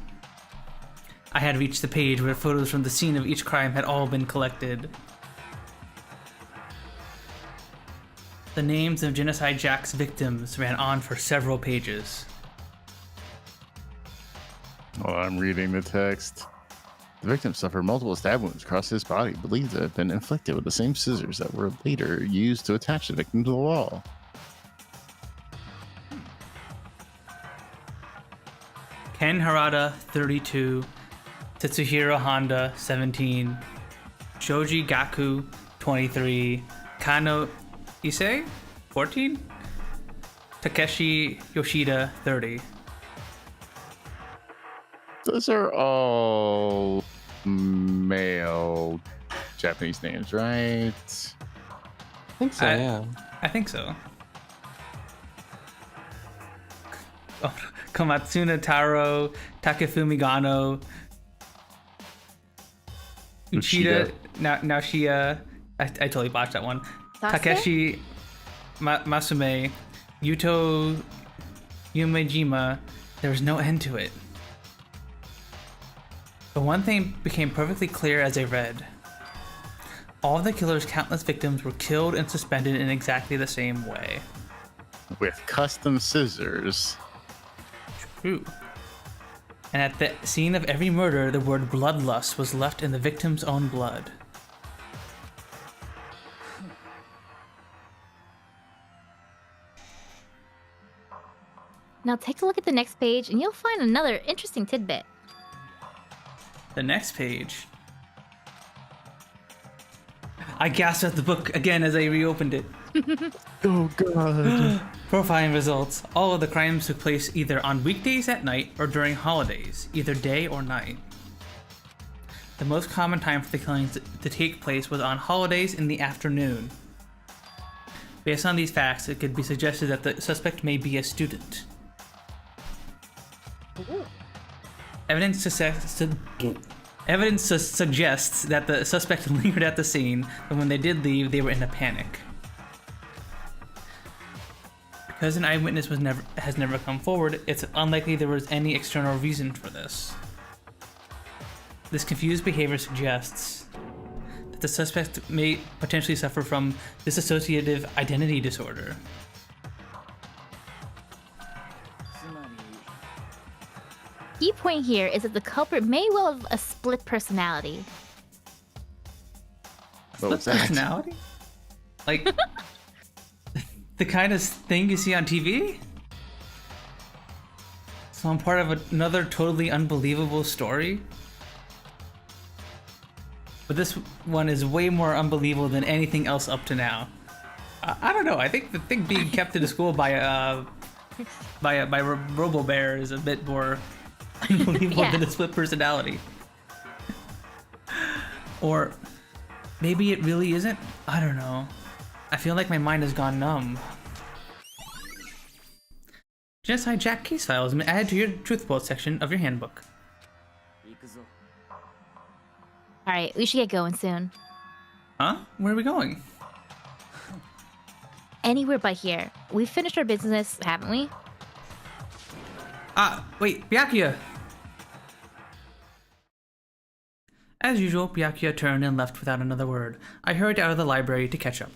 I had reached the page where photos from the scene of each crime had all been collected. The names of Genocide Jack's victims ran on for several pages. Well, I'm reading the text. The victim suffered multiple stab wounds across his body, believed to have been inflicted with the same scissors that were later used to attach the victim to the wall. Ken Harada, 32. Tetsuhiro Honda, 17. Shoji Gaku, 23. Kano Issei, 14. Takeshi Yoshida, 30. Those are all male Japanese names, right? I think so, yeah. I think so. Oh, Komatsuna Taro, Takefumi Gano, Uchida Naoshia. I totally botched that one. Sasuke? Takeshi Masume, Yuto Yumejima. There was no end to it. But one thing became perfectly clear as I read. All of the killer's countless victims were killed and suspended in exactly the same way. With custom scissors. True. And at the scene of every murder, the word bloodlust was left in the victim's own blood. Now take a look at the next page and you'll find another interesting tidbit. The next page. I gasped at the book again as I reopened it. Oh god. Profiling results. All of the crimes took place either on weekdays at night or during holidays, either day or night. The most common time for the killings to take place was on holidays in the afternoon. Based on these facts, it could be suggested that the suspect may be a student. Evidence suggests that the suspect lingered at the scene, but when they did leave, they were in a panic. Because an eyewitness has never come forward, it's unlikely there was any external reason for this. This confused behavior suggests that the suspect may potentially suffer from dissociative identity disorder. Key point here is that the culprit may well have a split personality. What was that? Personality? Like the kind of thing you see on TV? So I'm part of another totally unbelievable story. But this one is way more unbelievable than anything else up to now. I don't know. I think the thing being kept in the school by Robo Bear is a bit more unbelievable than a split personality. Or maybe it really isn't. I don't know. I feel like my mind has gone numb. Genocide Jack case file has been added to your truth bolt section of your handbook. Alright, we should get going soon. Huh? Where are we going? Anywhere but here. We've finished our business, haven't we? Wait, Byakuya! As usual, Byakuya turned and left without another word. I hurried out of the library to catch up.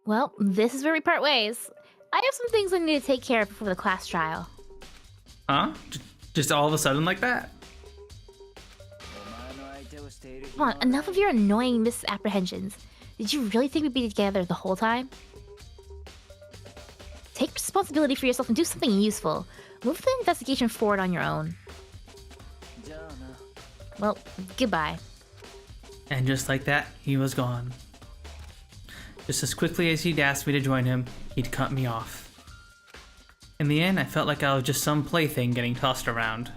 Well, this is where we part ways. I have some things I need to take care of before the class trial. Huh? Just all of a sudden like that? Come on, enough of your annoying misapprehensions. Did you really think we'd be together the whole time? Take responsibility for yourself and do something useful. Move the investigation forward on your own. Well, goodbye. And just like that, he was gone. Just as quickly as he'd asked me to join him, he'd cut me off. In the end, I felt like I was just some plaything getting tossed around.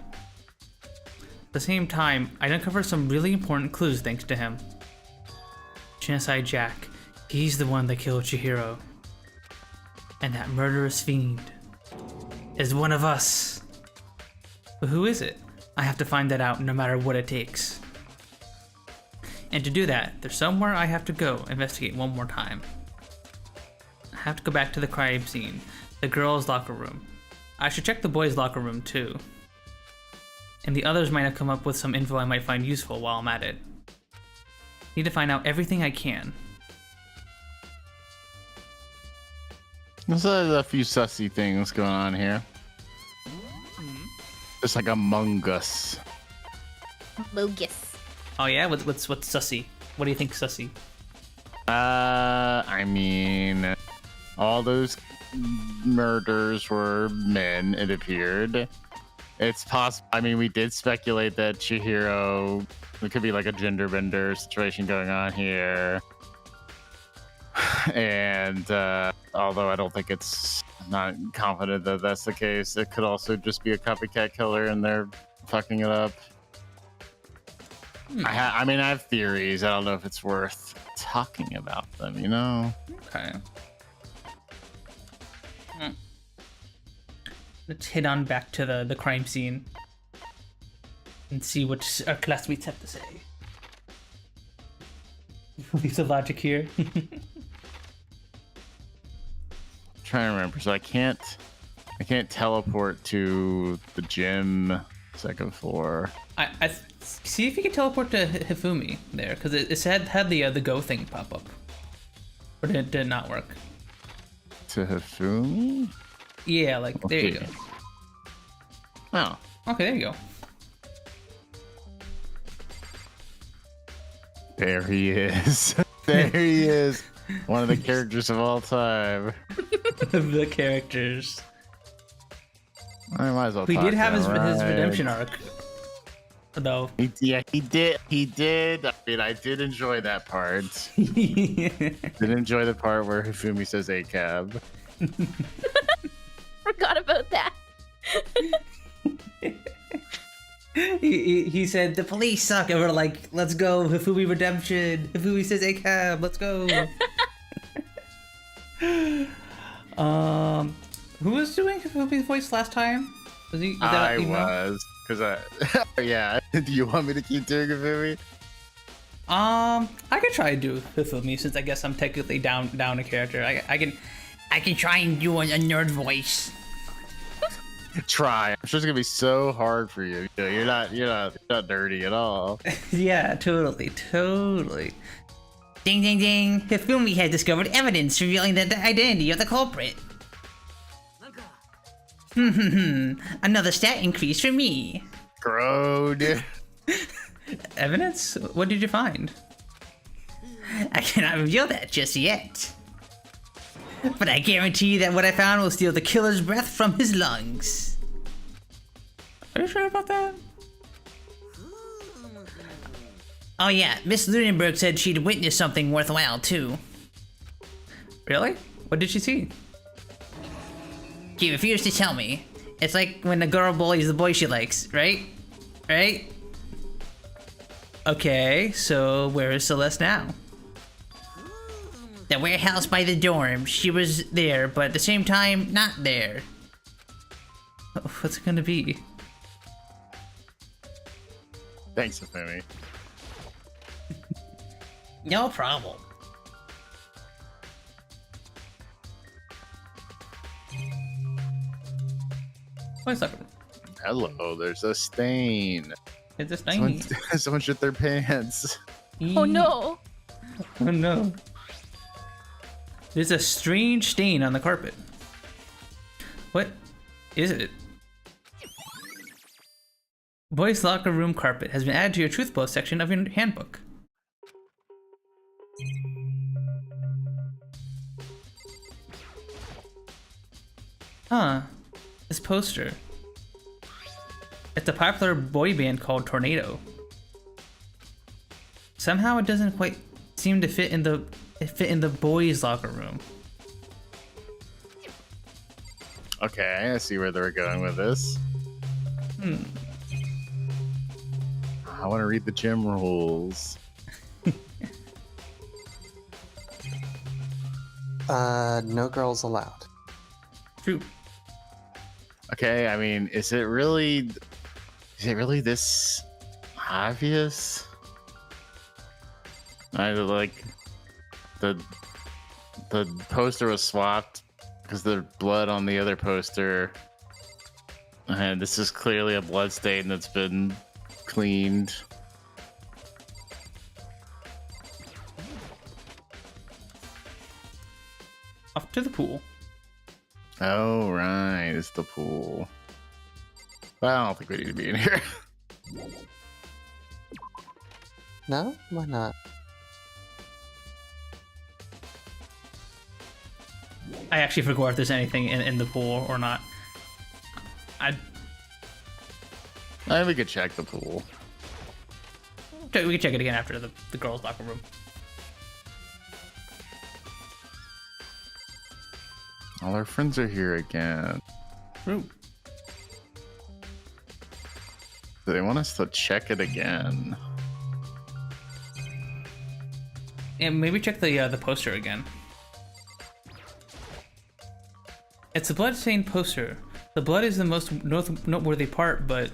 At the same time, I'd uncovered some really important clues thanks to him. Genocide Jack, he's the one that killed Chihiro. And that murderous fiend is one of us. But who is it? I have to find that out no matter what it takes. And to do that, there's somewhere I have to go investigate one more time. I have to go back to the crime scene, the girls' locker room. I should check the boys' locker room too. And the others might have come up with some info I might find useful while I'm at it. Need to find out everything I can. There's a few sussy things going on here. It's like Among Us. Bogus. Oh yeah? What's sussy? What do you think sussy? I mean, all those murders were men, it appeared. It's possible. I mean, we did speculate that Chihiro, it could be like a gender bender situation going on here. And although I don't think I'm not confident that that's the case, it could also just be a copycat killer and they're fucking it up. I mean, I have theories. I don't know if it's worth talking about them, you know? Okay. Let's head on back to the crime scene and see what our classmates have to say. Leave the logic here. Trying to remember, so I can't teleport to the gym second floor. I see if you can teleport to Hifumi there, because it had the go thing pop up, or did it not work? To Hifumi? Yeah, like there you go. Oh, okay, there you go. There he is. There he is. One of the characters of all time. The characters. I might as well. He did have his right. redemption arc, though. He did. I mean, I did enjoy that part. Did enjoy the part where Hifumi says "A cab." Forgot about that. He said the police suck, and we're like, let's go, Hifumi redemption. Hifumi says "A cab," let's go. Who was doing Hifumi's voice last time? Was he? I was, because yeah. Do you want me to keep doing Hifumi? I could try and do Hifumi since I guess I'm technically down a character. I can try and do a nerd voice. Try. I'm sure it's gonna be so hard for you. You're not dirty at all. Yeah, totally. Ding ding ding! Hifumi has discovered evidence revealing the identity of the culprit. Another stat increase for me. Grode. Evidence? What did you find? I cannot reveal that just yet. But I guarantee that what I found will steal the killer's breath from his lungs. Are you sure about that? Oh yeah, Miss Lunenburg said she'd witnessed something worthwhile too. Really? What did she see? She refused to tell me. It's like when the girl bullies the boy she likes, right? Right? Okay, so where is Celeste now? The warehouse by the dorm. She was there, but at the same time, not there. What's it gonna be? Thanks, Afemi. No problem. What's up? Hello, there's a stain. It's a stain. Someone shit their pants. Oh no. Oh no. There's a strange stain on the carpet. What is it? Boys' locker room carpet has been added to your truth post section of your handbook. Huh. This poster. It's a popular boy band called Tornado. Somehow it doesn't quite seem to fit in the boys' locker room. Okay, I see where they're going with this. I want to read the gym rules. No girls allowed. True. Okay, I mean, is it really this obvious? I like the poster was swapped because there's blood on the other poster, and this is clearly a blood stain that's been cleaned. Off to the pool. Oh right, it's the pool. Well, I don't think we need to be in here. No? Why not? I actually forgot if there's anything in the pool or not. We could check the pool. We can check it again after the girls' locker room. All our friends are here again. True. Do they want us to check it again? And maybe check the poster again. It's a blood-stained poster. The blood is the most noteworthy part, but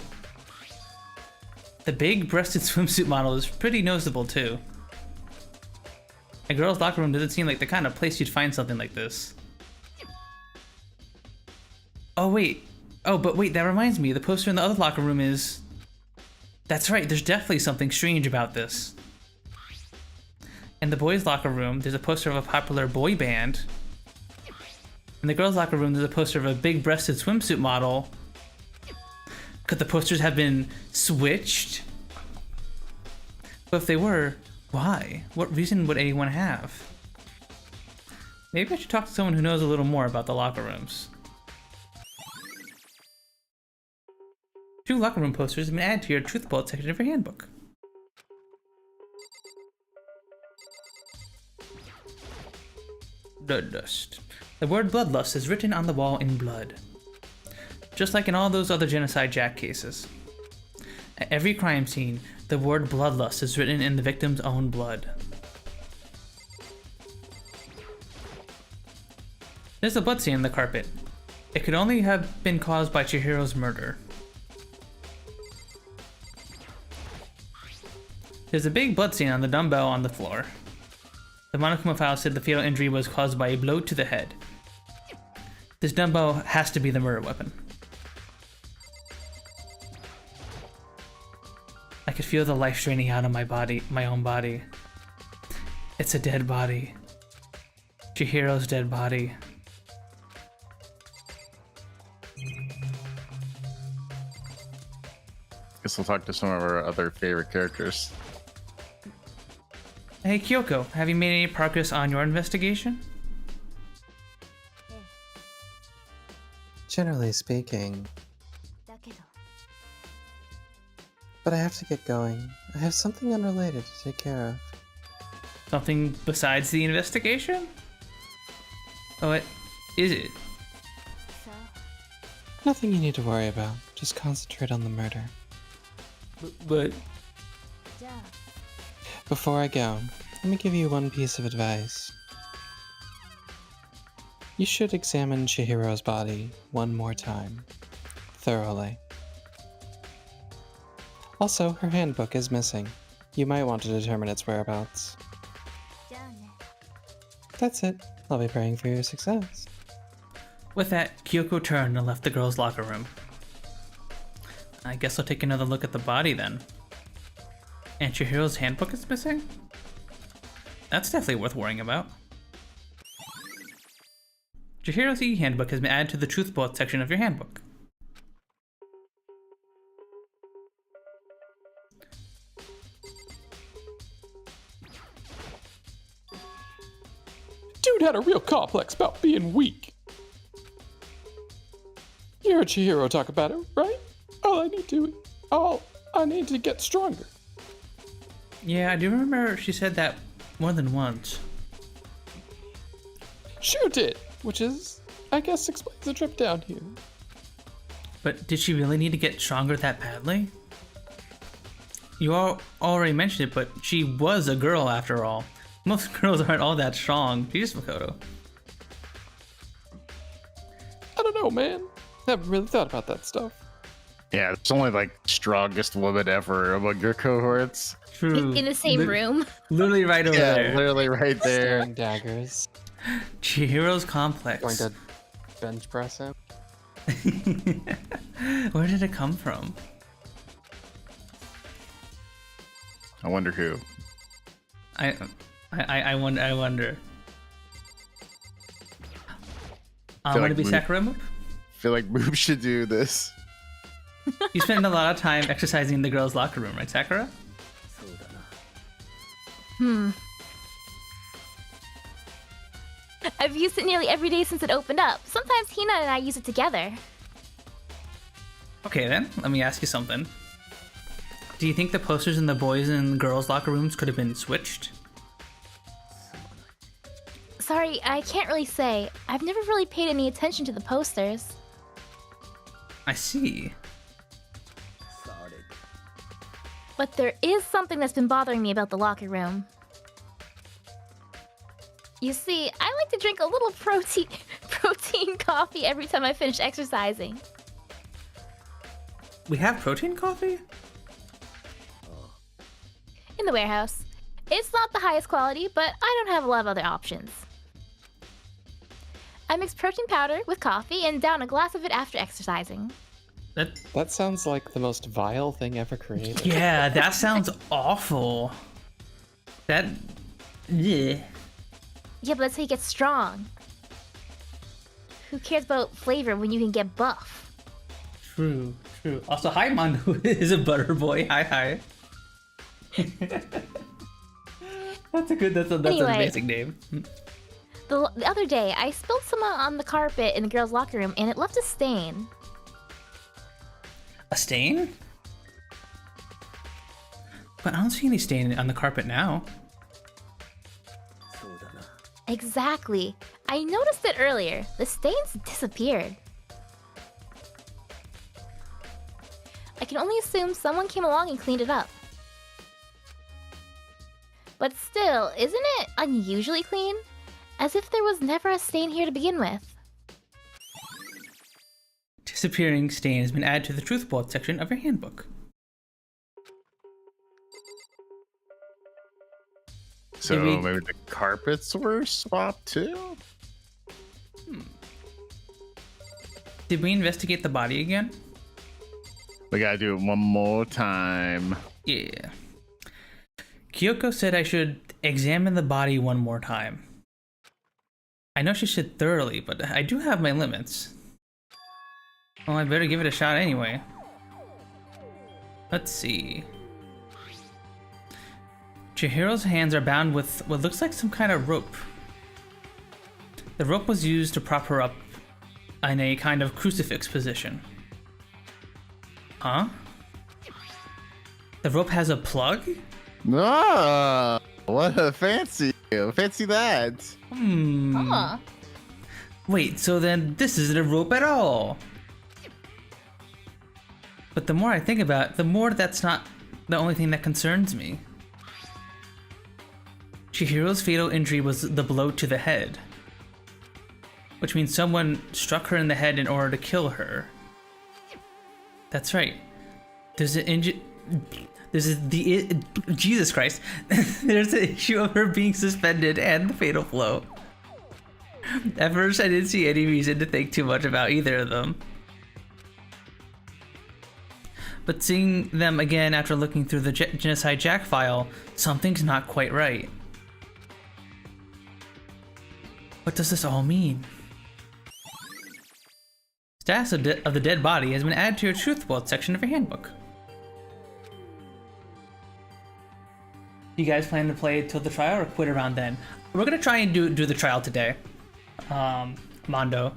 the big-breasted swimsuit model is pretty noticeable too. A girl's locker room doesn't seem like the kind of place you'd find something like this. Oh wait. Oh, but wait, that reminds me. The poster in the other locker room is... That's right, there's definitely something strange about this. In the boys' locker room, there's a poster of a popular boy band. In the girls' locker room, there's a poster of a big-breasted swimsuit model. Could the posters have been switched? But if they were, why? What reason would anyone have? Maybe I should talk to someone who knows a little more about the locker rooms. 2 locker room posters have been added to your truth bullet section of your handbook. Bloodlust. The word bloodlust is written on the wall in blood. Just like in all those other genocide jack cases. At every crime scene, the word bloodlust is written in the victim's own blood. There's a blood stain on the carpet. It could only have been caused by Chihiro's murder. There's a big blood stain on the dumbbell on the floor. The Monokuma file said the fatal injury was caused by a blow to the head. This dumbbell has to be the murder weapon. I could feel the life draining out of my body, my own body. It's a dead body. Chihiro's dead body. Guess we'll talk to some of our other favorite characters. Hey Kyoko, have you made any progress on your investigation? Generally speaking. But I have to get going. I have something unrelated to take care of. Something besides the investigation? What is it? Nothing you need to worry about. Just concentrate on the murder. But Before I go, let me give you one piece of advice. You should examine Chihiro's body one more time. Thoroughly. Also, her handbook is missing. You might want to determine its whereabouts. That's it. I'll be praying for your success. with that, Kyoko turned and left the girls' locker room. I guess I'll take another look at the body then. And Chihiro's handbook is missing? That's definitely worth worrying about. Chihiro's e-handbook has been added to the Truth Bullet section of your handbook. Dude had a real complex about being weak. You heard Chihiro talk about it, right? All I need to get stronger. Yeah, I do remember she said that more than once. Sure did, which is, I guess, explains the trip down here. But did she really need to get stronger that badly? You all already mentioned it, but she was a girl after all. Most girls aren't all that strong. Jeez, Makoto. I don't know, man. Haven't really thought about that stuff. Yeah, it's only like strongest woman ever among your cohorts. True. In the same room. Literally right over there. Literally right there. Staring daggers. Chihiro's complex. Going to bench press him. Where did it come from? I wonder who. I wonder. Feel Would like it be Moop. Sakura Moop? Feel like Moop should do this. You spend a lot of time exercising in the girls' locker room, right, Sakura? I've used it nearly every day since it opened up. Sometimes Hina and I use it together. Okay then, let me ask you something. Do you think the posters in the boys' and girls' locker rooms could have been switched? Sorry, I can't really say. I've never really paid any attention to the posters. I see. But there is something that's been bothering me about the locker room. You see, I like to drink a little protein coffee every time I finish exercising. We have protein coffee? In the warehouse. It's not the highest quality, but I don't have a lot of other options. I mix protein powder with coffee and down a glass of it after exercising. That sounds like the most vile thing ever created. Yeah, that sounds awful. Yeah. Yeah, but that's how you get strong. Who cares about flavor when you can get buff? True. Also, hi Manu is a butter boy. Hi. That's an amazing name. The other day, I spilled some on the carpet in the girls' locker room, and it left a stain. A stain? But I don't see any stain on the carpet now. Exactly. I noticed it earlier. The stains disappeared. I can only assume someone came along and cleaned it up. But still, isn't it unusually clean? As if there was never a stain here to begin with. Disappearing stain has been added to the Truth Bullet section of your handbook. So Did we- maybe the carpets were swapped too? Did we investigate the body again? We gotta do it one more time. Yeah. Kyoko said I should examine the body one more time. I know she said thoroughly, but I do have my limits. Well, I better give it a shot anyway. Let's see. Chihiro's hands are bound with what looks like some kind of rope. The rope was used to prop her up in a kind of crucifix position. Huh? The rope has a plug? Ah, what a fancy that. Huh. Wait, so then this isn't a rope at all. But the more I think about it, the more that's not the only thing that concerns me. Chihiro's fatal injury was the blow to the head, which means someone struck her in the head in order to kill her. That's right. Jesus Christ. There's the issue of her being suspended and the fatal blow. At first, I didn't see any reason to think too much about either of them. But seeing them again after looking through the Genocide Jack file, something's not quite right. What does this all mean? Status of the dead body has been added to your Truth World section of your handbook. You guys plan to play till the trial or quit around then? We're gonna try and do the trial today. Mondo.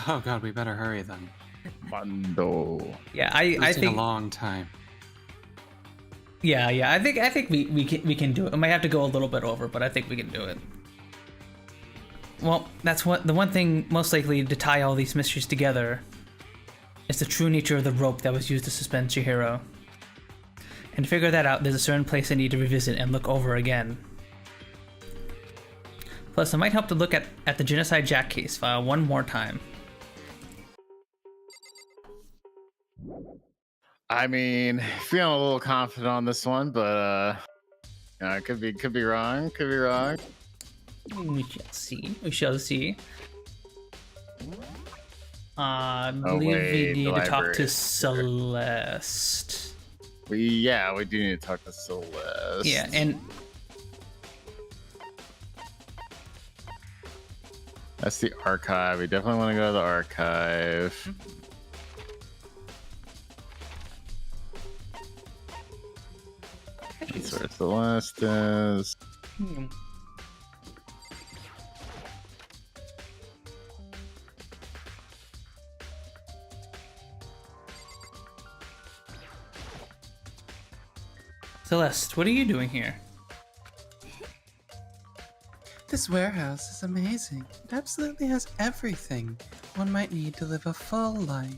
Oh god, we better hurry then. Mondo. Yeah, I think a long time. Yeah, I think we can do it. I might have to go a little bit over, but I think we can do it. Well, that's the one thing most likely to tie all these mysteries together is the true nature of the rope that was used to suspend Chihiro. And to figure that out, there's a certain place I need to revisit and look over again. Plus, it might help to look at the Genocide Jack case file one more time. I mean, feeling a little confident on this one, but could be wrong. Could be wrong. We shall see. We shall see. I believe we need to talk to Celeste. We do need to talk to Celeste. Yeah, and that's the archive. We definitely want to go to the archive. That's where Celeste is. Celeste, what are you doing here? This warehouse is amazing. It absolutely has everything one might need to live a full life.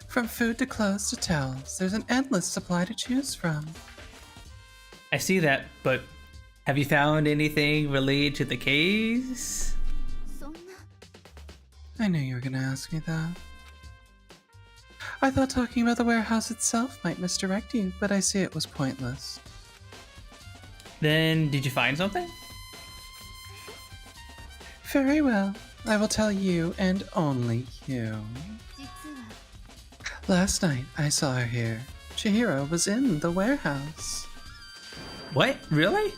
From food to clothes to towels, there's an endless supply to choose from. I see that, but have you found anything related to the case? I knew you were gonna ask me that. I thought talking about the warehouse itself might misdirect you, but I see it was pointless. Then, did you find something? Very well. I will tell you and only you. Last night, I saw her here. Chihiro was in the warehouse. What? Really?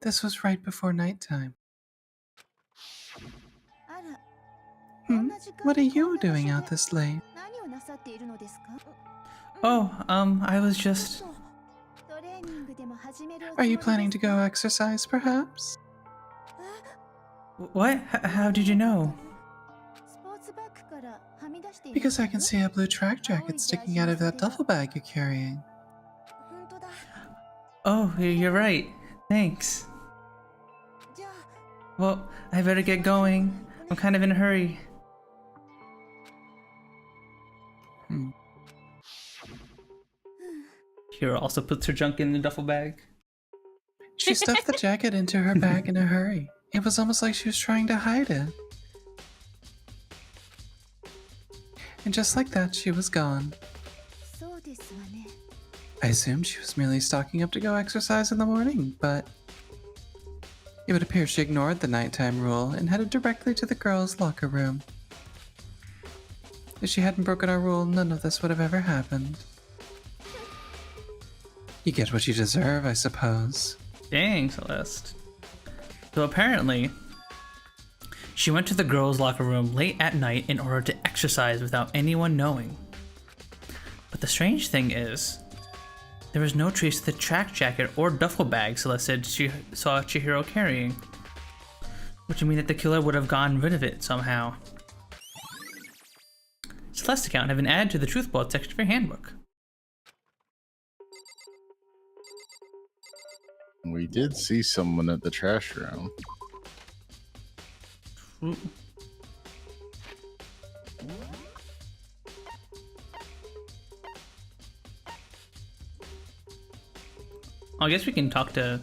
This was right before nighttime. What are you doing out this late? Oh, I was just... Are you planning to go exercise, perhaps? What? How did you know? Because I can see a blue track jacket sticking out of that duffel bag you're carrying. Oh, you're right. Thanks. Well, I better get going. I'm kind of in a hurry. Chihiro also puts her junk in the duffel bag. She stuffed the jacket into her bag in a hurry. It was almost like she was trying to hide it. And just like that, she was gone. I assumed she was merely stocking up to go exercise in the morning, but it would appear she ignored the nighttime rule and headed directly to the girls' locker room. If she hadn't broken our rule, none of this would have ever happened. You get what you deserve, I suppose. Dang, Celeste. So apparently, she went to the girls' locker room late at night in order to exercise without anyone knowing. But the strange thing is, there was no trace of the track jacket or duffel bag Celeste said she saw Chihiro carrying. Which would mean that the killer would have gotten rid of it somehow. Celeste's account have been added to the truth bullet section of your handbook. We did see someone at the trash room. I guess we can talk to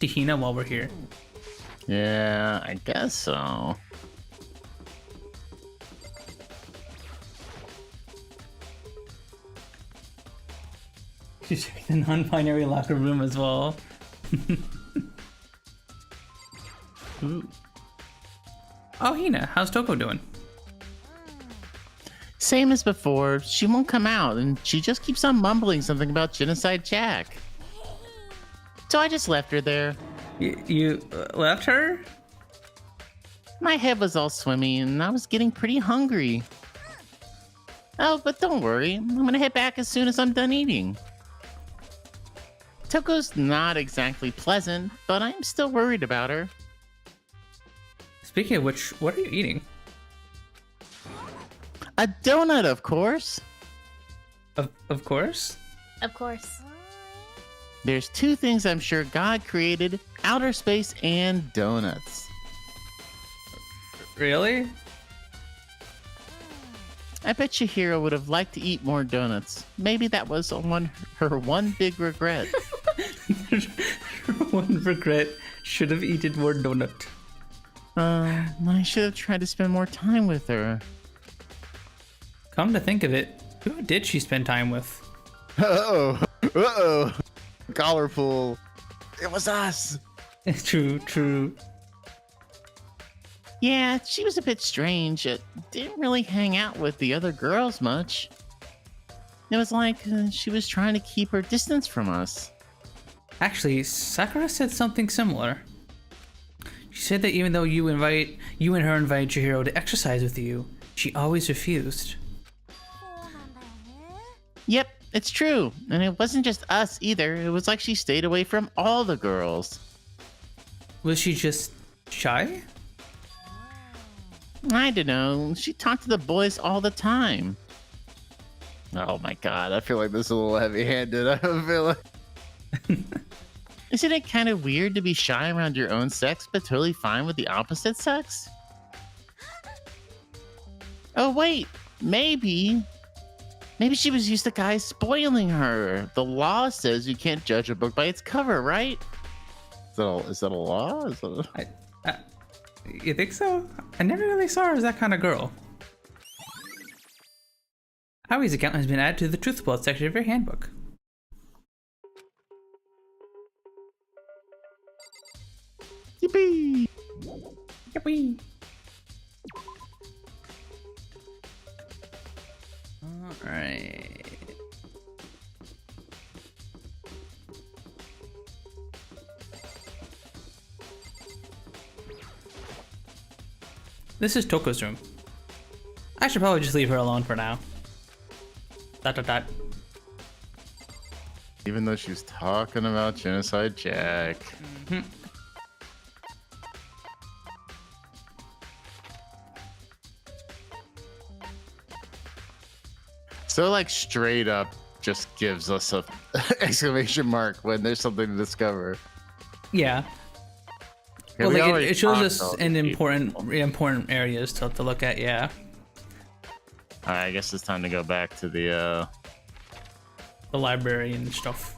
Hina while we're here. Yeah, I guess so. She's checking the non-binary locker room as well. Ooh. Oh, Hina, how's Toko doing? Same as before. She won't come out, and she just keeps on mumbling something about Genocide Jack. So I just left her there. You left her? My head was all swimmy, and I was getting pretty hungry. Oh, but don't worry. I'm gonna head back as soon as I'm done eating. Toko's not exactly pleasant, but I'm still worried about her. Speaking of which, what are you eating? A donut, of course. Of course? Of course. There's two things I'm sure God created: outer space and donuts. Really? I bet Chihiro would have liked to eat more donuts. Maybe that was her one big regret. One regret, should have eaten more donut. I should have tried to spend more time with her. Come to think of it, who did she spend time with? Uh-oh. Collar pull. It was us. True. Yeah, she was a bit strange. Didn't really hang out with the other girls much. It was like she was trying to keep her distance from us. Actually, Sakura said something similar. She said that even though you and her invited Chihiro to exercise with you, she always refused. Yep, it's true. And it wasn't just us either. It was like she stayed away from all the girls. Was she just shy? I don't know. She talked to the boys all the time. Oh my god, I feel like this is a little heavy-handed. I feel like... Isn't it kind of weird to be shy around your own sex, but totally fine with the opposite sex? Oh wait, maybe she was used to guys spoiling her. The law says you can't judge a book by its cover, right? Is that a law? You think so? I never really saw her as that kind of girl. Howie's account has been added to the truth bullet section of your handbook. Yippee! Yippee! Alright. This is Toko's room. I should probably just leave her alone for now. ... Even though she was talking about Genocide Jack. Mm-hmm. So like straight up just gives us a exclamation mark when there's something to discover. Yeah. Yeah, Well, like it shows us in important areas to look at, yeah. Alright, I guess it's time to go back to the library and stuff.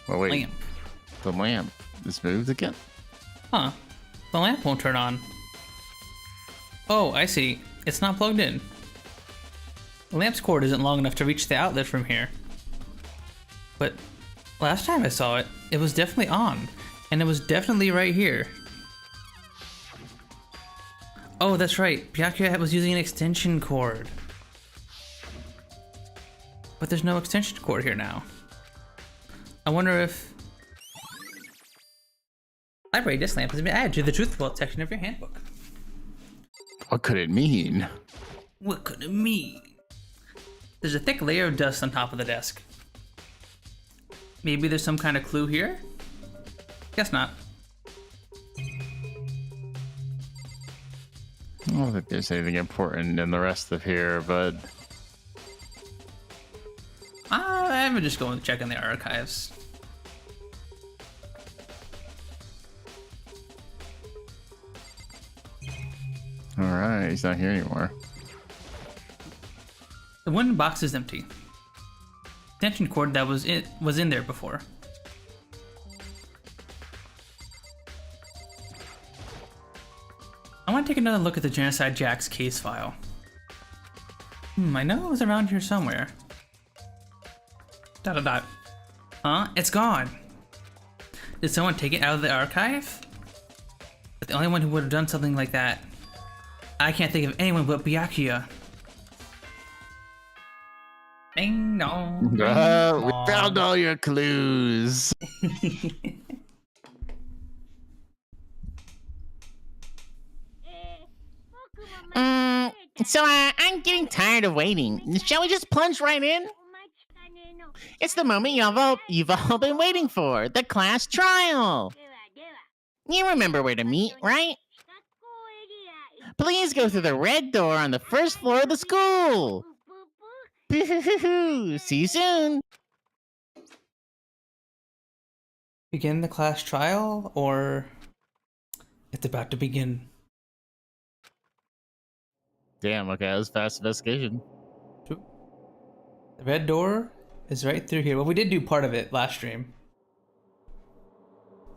Oh wait, Lamp. the lamp is moved again? Huh. The lamp won't turn on. Oh, I see. It's not plugged in. The lamp's cord isn't long enough to reach the outlet from here. But last time I saw it, it was definitely on. And it was definitely right here. Oh, that's right. Byakuya was using an extension cord. But there's no extension cord here now. I wonder if... Library disc lamp has been added to the truthful section of your handbook. What could it mean? What could it mean? There's a thick layer of dust on top of the desk. Maybe there's some kind of clue here? Guess not. I don't think there's anything important in the rest of here, but I'm just going to check in the archives. alright, he's not here anymore. The wooden box is empty. Extension cord that was in there before. I want to take another look at the Genocide Jack's case file. I know it was around here somewhere. ... Huh? It's gone. Did someone take it out of the archive? But the only one who would have done something like that. I can't think of anyone but Byakuya. Ding dong. We found all your clues. So I'm getting tired of waiting. Shall we just plunge right in? It's the moment you've all been waiting for, the class trial. You remember where to meet, right? Please go through the red door on the first floor of the school. See you soon. Begin the class trial, or it's about to begin? Damn, okay, that was fast investigation. The red door is right through here. Well, we did do part of it last stream.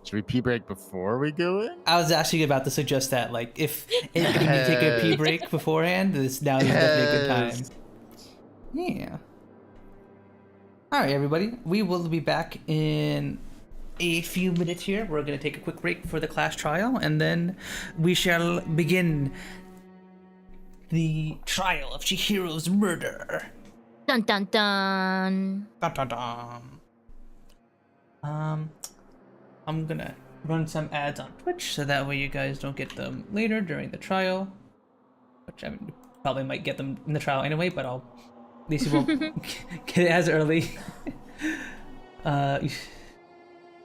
Should we pee break before we go in? I was actually about to suggest that, like, if you need to take a pee break beforehand, now is definitely a good time. Yeah. Alright, everybody. We will be back in a few minutes here. We're going to take a quick break for the class trial, and then we shall begin the trial of Chihiro's murder. Dun dun dun. Dun, dun, dun. I'm gonna run some ads on Twitch so that way you guys don't get them later during the trial. Which I mean, probably might get them in the trial anyway, but at least you won't get it as early. There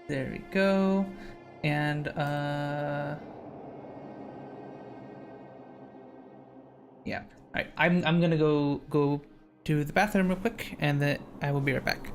we go. And yeah. Alright, I'm gonna go to the bathroom real quick, and then I will be right back.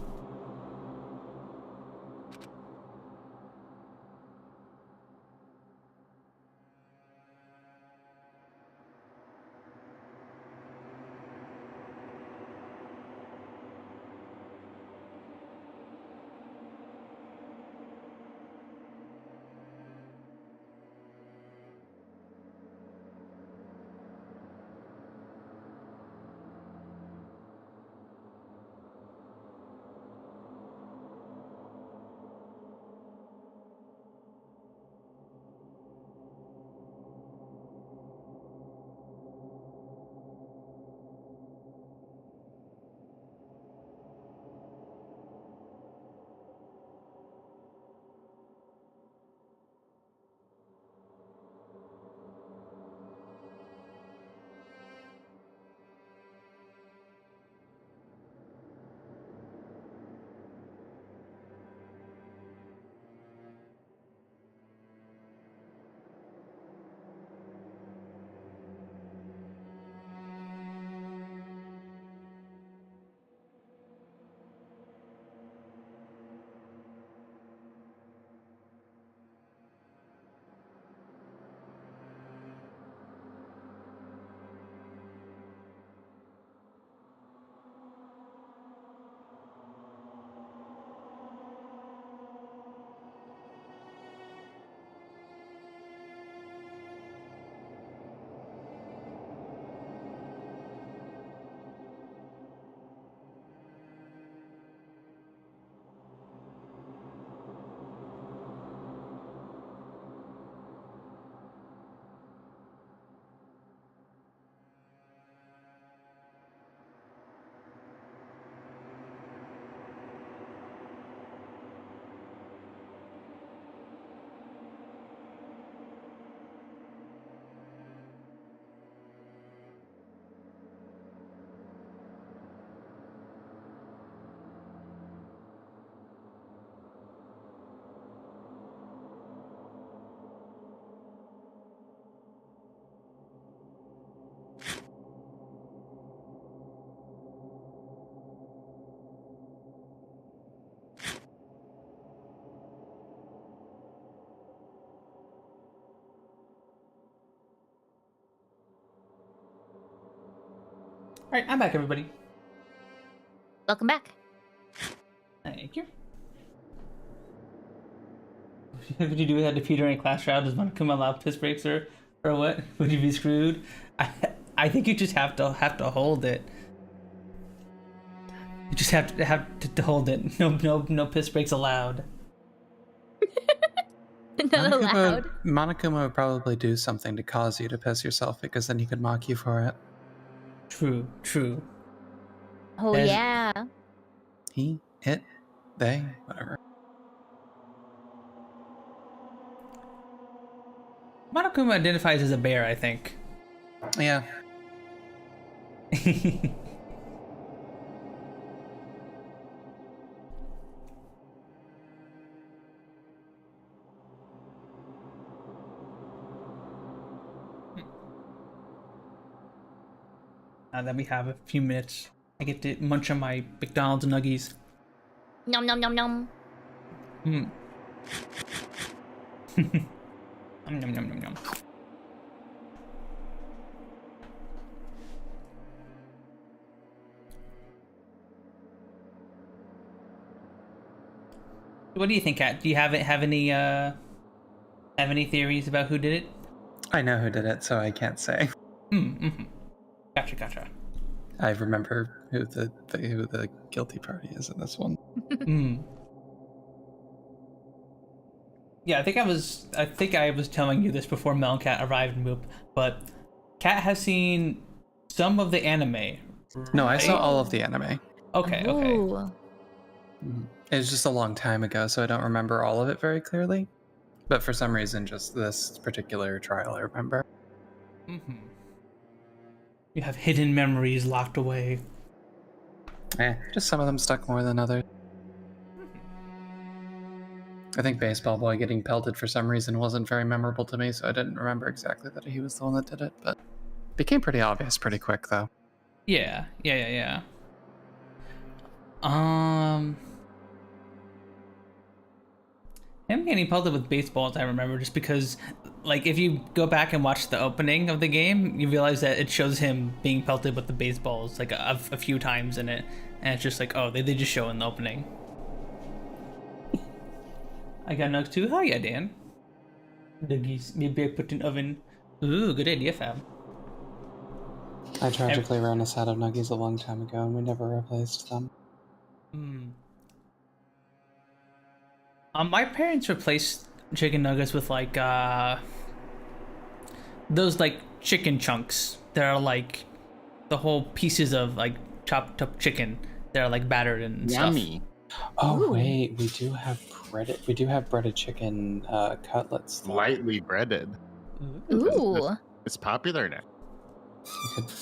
Alright, I'm back, everybody. Welcome back. Thank you. Would you do that to Peter in class trial? Does Monokuma allow piss breaks or what? Would you be screwed? I think you just have to hold it. You just have to hold it. No piss breaks allowed. Not allowed. Monokuma would probably do something to cause you to piss yourself because then he could mock you for it. True. Oh, yeah. He, it, they, whatever. Monokuma identifies as a bear, I think. Yeah. Now that we have a few minutes, I get to munch on my McDonald's nuggies. Nom nom nom nom. Nom nom nom nom nom. What do you think, Kat? Do you have any theories about who did it? I know who did it, so I can't say. Gotcha. I remember who the guilty party is in this one. Yeah, I think I was telling you this before Mel and Kat arrived in Moop, but Kat has seen some of the anime. Right? No, I saw all of the anime. Okay. Ooh. It was just a long time ago, so I don't remember all of it very clearly. But for some reason, just this particular trial I remember. You have hidden memories locked away. Just some of them stuck more than others. I think Baseball Boy getting pelted for some reason wasn't very memorable to me, so I didn't remember exactly that he was the one that did it, but it became pretty obvious pretty quick, though. Yeah. Him getting pelted with baseballs, I remember, just because, like, if you go back and watch the opening of the game, you realize that it shows him being pelted with the baseballs, like, a few times in it, and it's just like, oh, they just show in the opening. I got nugs too? Oh yeah, Dan. Nuggies. Maybe I put in oven. Ooh, good idea, fam. I tragically ran us out of nuggies a long time ago, and we never replaced them. My parents replaced chicken nuggets with like those like chicken chunks that are like the whole pieces of like chopped up chicken that are like battered and Yummy. stuff. Oh Ooh. wait, we do have breaded chicken cutlets. Though. Lightly breaded. Ooh. It's popular now.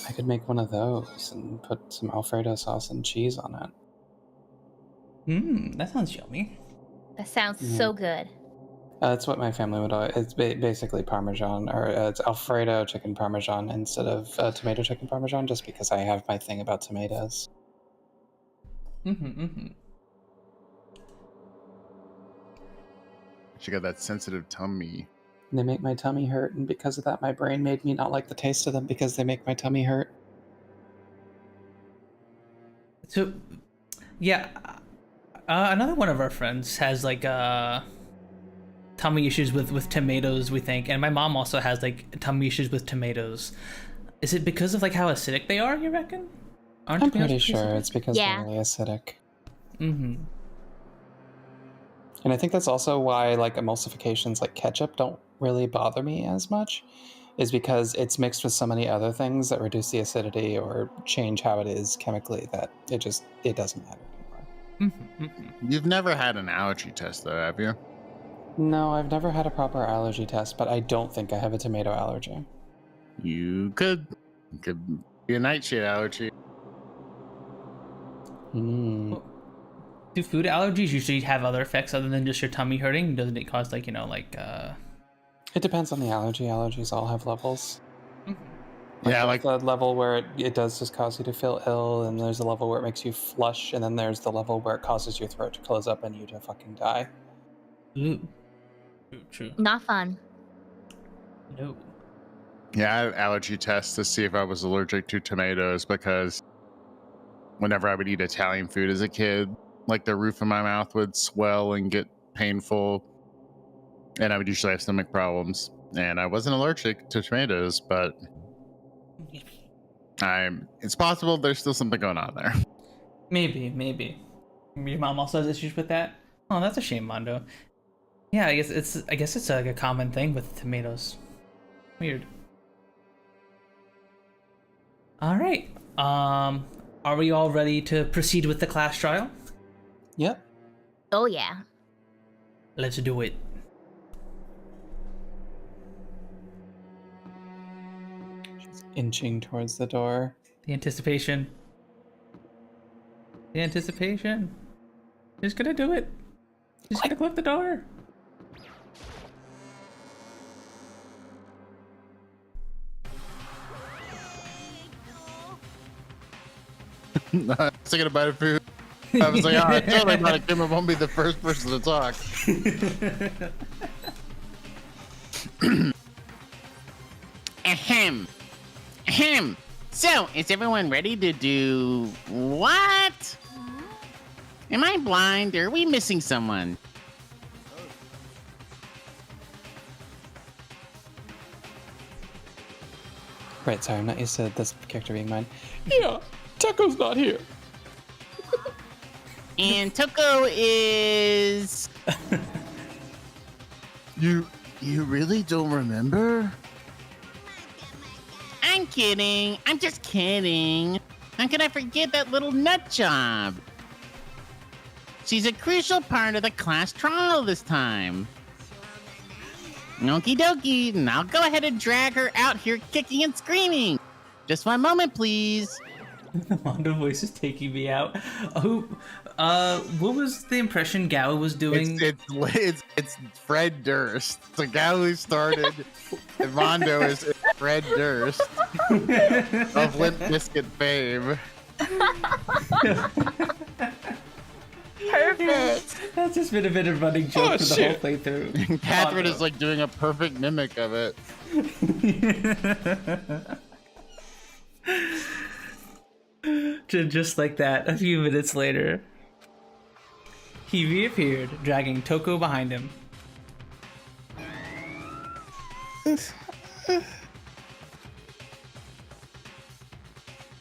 I could make one of those and put some Alfredo sauce and cheese on it. That sounds yummy. That sounds so good. That's what my family would always. It's basically Parmesan, or it's Alfredo chicken Parmesan instead of tomato chicken Parmesan, just because I have my thing about tomatoes. She got that sensitive tummy. They make my tummy hurt, and because of that, my brain made me not like the taste of them because they make my tummy hurt. So, yeah, another one of our friends has like tummy issues with tomatoes, we think, and my mom also has like tummy issues with tomatoes. Is it because of like how acidic they are, you reckon? I'm pretty sure it's because they're really acidic. And I think that's also why like emulsifications like ketchup don't really bother me as much, is because it's mixed with so many other things that reduce the acidity or change how it is chemically that it doesn't matter anymore. You've never had an allergy test though, have you? No, I've never had a proper allergy test, but I don't think I have a tomato allergy. You could be a nightshade allergy. Do food allergies usually have other effects other than just your tummy hurting? Doesn't it cause like, It depends on the allergy. Allergies all have levels. Yeah, like the level where it does just cause you to feel ill, and there's a level where it makes you flush, and then there's the level where it causes your throat to close up and you to fucking die. Ooh. True. Not fun. No. Yeah, I had allergy tests to see if I was allergic to tomatoes because whenever I would eat Italian food as a kid, like the roof of my mouth would swell and get painful, and I would usually have stomach problems. And I wasn't allergic to tomatoes, but it's possible there's still something going on there. Maybe. Your mom also has issues with that? Oh, that's a shame, Mondo. Yeah, I guess it's like a common thing with tomatoes. Weird. All right. Are we all ready to proceed with the class trial? Yep. Oh yeah. Let's do it. She's inching towards the door. The anticipation. She's gonna do it. She's gonna click the door. Taking a bite of food. I was like, I totally not a Kim. I won't be the first person to talk. Ahem. Ahem. So, is everyone ready to do what? Am I blind or are we missing someone? Right, sorry, I'm not used to this character being mine. Yeah, Taco's not here. And Toko is... You really don't remember? I'm kidding. I'm just kidding. How could I forget that little nut job? She's a crucial part of the class trial this time. Okie dokie, and I'll go ahead and drag her out here kicking and screaming. Just one moment, please. The Mondo voice is taking me out. What was the impression Gao was doing? It's Fred Durst. The guy who started Mondo is Fred Durst of Limp Bizkit fame. Perfect. That's just been a bit of running joke for the whole playthrough. Catherine is like doing a perfect mimic of it. Just like that, a few minutes later, he reappeared, dragging Toko behind him.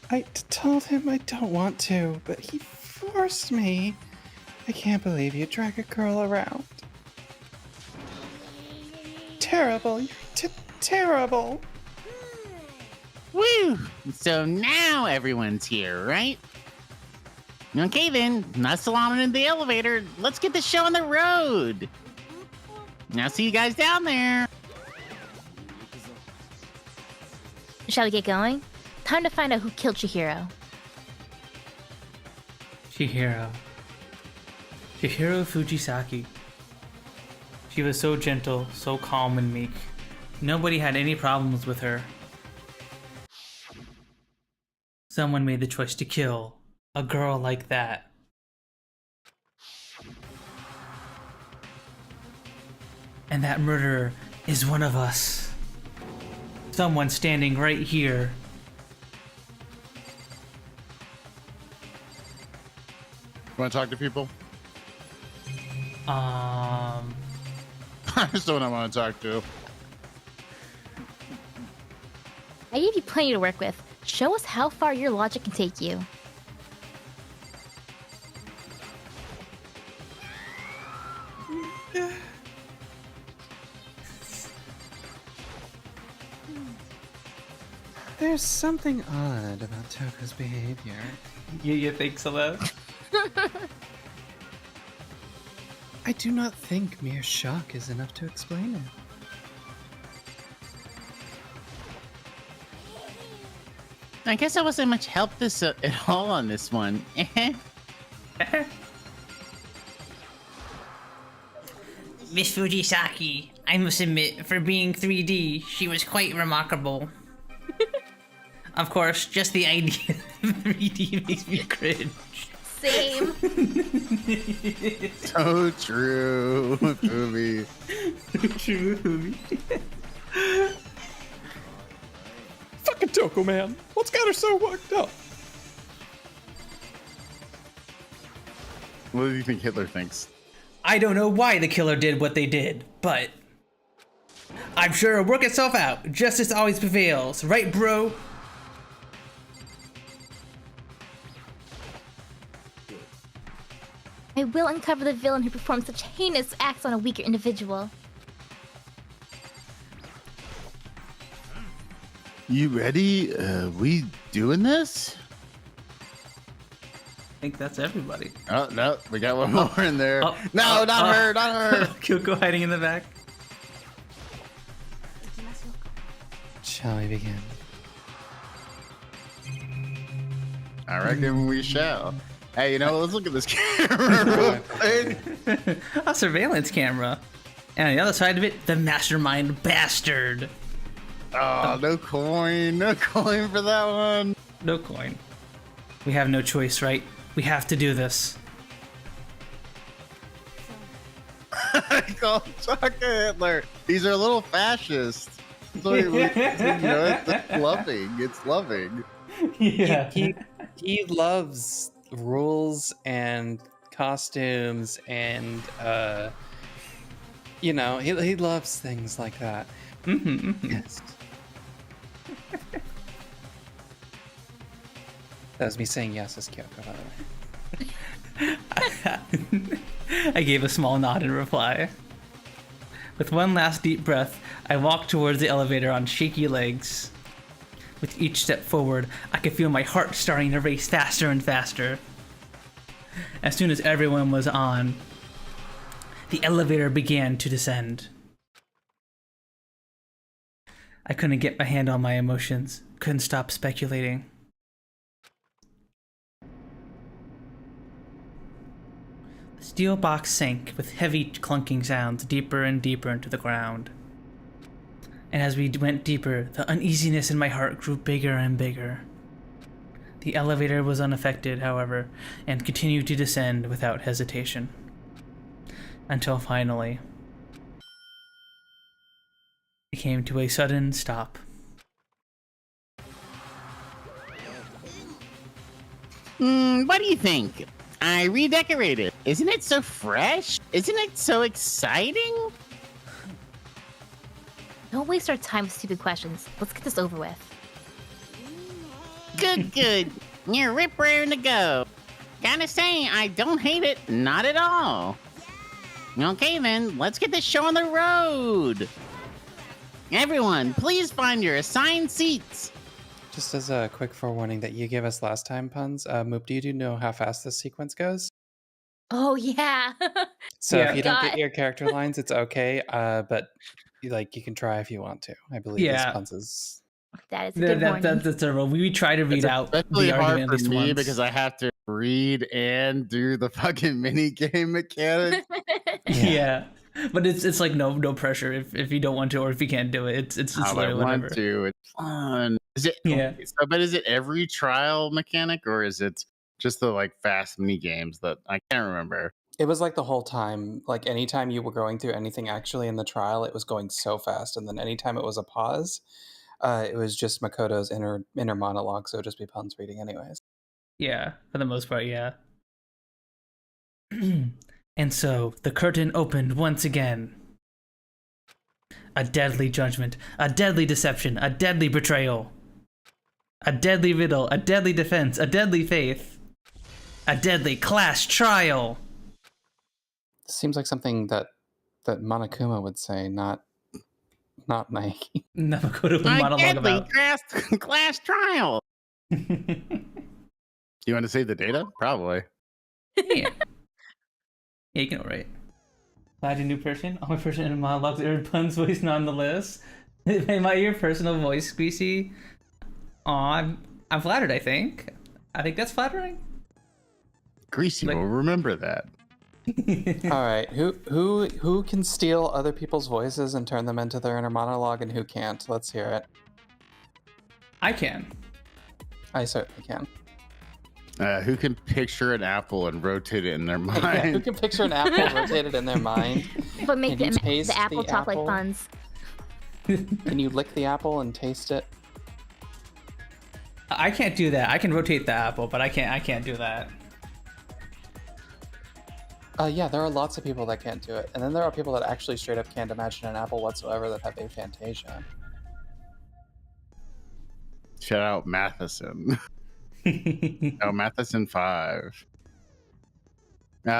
I told him I don't want to, but he forced me. I can't believe you drag a girl around. Terrible, you're terrible. Woo! So now everyone's here, right? Okay then, hustle on in the elevator. Let's get the show on the road. Now see you guys down there. Shall we get going? Time to find out who killed Chihiro. Chihiro Fujisaki. She was so gentle, so calm and meek. Nobody had any problems with her. Someone made the choice to kill a girl like that. And that murderer is one of us. Someone standing right here. Want to talk to people? I just don't want to talk to. I gave you plenty to work with. Show us how far your logic can take you. There's something odd about Toko's behavior. You think so? I do not think mere shock is enough to explain it. I guess I wasn't much help at all on this one. Miss Fujisaki, I must admit, for being 3D, she was quite remarkable. Of course, just the idea of 3D makes me cringe. Same. So true, movie. True movie. Toko man? What's got her so worked up? What do you think Hitler thinks? I don't know why the killer did what they did, but I'm sure it'll work itself out. Justice always prevails, right, bro? I will uncover the villain who performed such heinous acts on a weaker individual. You ready? We doing this? I think that's everybody. Oh, no, we got one more in there. Oh, no, not her, not her. Kyoko hiding in the back. Shall we begin? I reckon we shall. Hey, you know, let's look at this camera real quick. A surveillance camera. And on the other side of it, the mastermind bastard. Oh, no coin for that one. No coin. We have no choice, right? We have to do this. I call Chaka Hitler. He's a little fascist. So you know, it's loving. It's loving. Yeah. He loves rules and costumes and you know, he loves things like that. Yes. That was me saying yes as Kyoko, by the way. I gave a small nod in reply. With one last deep breath, I walked towards the elevator on shaky legs. With each step forward, I could feel my heart starting to race faster and faster. As soon as everyone was on, the elevator began to descend. I couldn't get my hand on my emotions, couldn't stop speculating. The steel box sank with heavy clunking sounds deeper and deeper into the ground. And as we went deeper, the uneasiness in my heart grew bigger and bigger. The elevator was unaffected, however, and continued to descend without hesitation. Until finally, it came to a sudden stop. What do you think? I redecorated. Isn't it so fresh? Isn't it so exciting? Don't waste our time with stupid questions. Let's get this over with. Good. You're rip raring to go. Gotta say, I don't hate it. Not at all. Okay then, let's get this show on the road. Everyone, please find your assigned seats. Just as a quick forewarning that you gave us last time, Puns, Moop, do you know how fast this sequence goes? Oh, yeah. So Yeah. if you don't get your character lines, it's okay, but you can try if you want to. I believe this Puns is... That is a good warning. That's a rule. We try to read It's out especially the hard argument for at least me once. because I have to read and do the fucking mini game mechanic. Yeah. But it's like no pressure if you don't want to or if you can't do it. It's I literally want whatever. to. It's fun. Is it? Yeah. So, but is it every trial mechanic or is it just the like fast mini games that I can't remember? It was like the whole time, like anytime you were going through anything actually in the trial, it was going so fast. And then anytime it was a pause, it was just Makoto's inner monologue. So it would just be Puns reading anyways. Yeah, for the most part, yeah. And so the curtain opened once again. A deadly judgment, a deadly deception, a deadly betrayal. A deadly riddle, a deadly defense, a deadly faith. A deadly class trial. Seems like something that Monokuma would say, not Nike. Namakoto would A monologue deadly about. class trial. You want to save the data? Probably. Yeah. Yeah, you can write. Glad a new person. All my person in monologues are Pun's voice nonetheless. Am I your personal voice, Squeezy? Aw, I'm flattered, I think. I think that's flattering. Greasy Like- will remember that. All right, who can steal other people's voices and turn them into their inner monologue, and who can't? Let's hear it. I can. I certainly can. Who can picture an apple and rotate it in their mind? Yeah, who can picture an apple rotated in their mind? But make Can you taste the apple the talk like apple? Puns. Can you lick the apple and taste it? I can't do that. I can rotate the apple, but I can't do that. Yeah, there are lots of people that can't do it. And then there are people that actually straight up can't imagine an apple whatsoever that have aphantasia. Shout out Matheson. Oh, Matheson 5. Do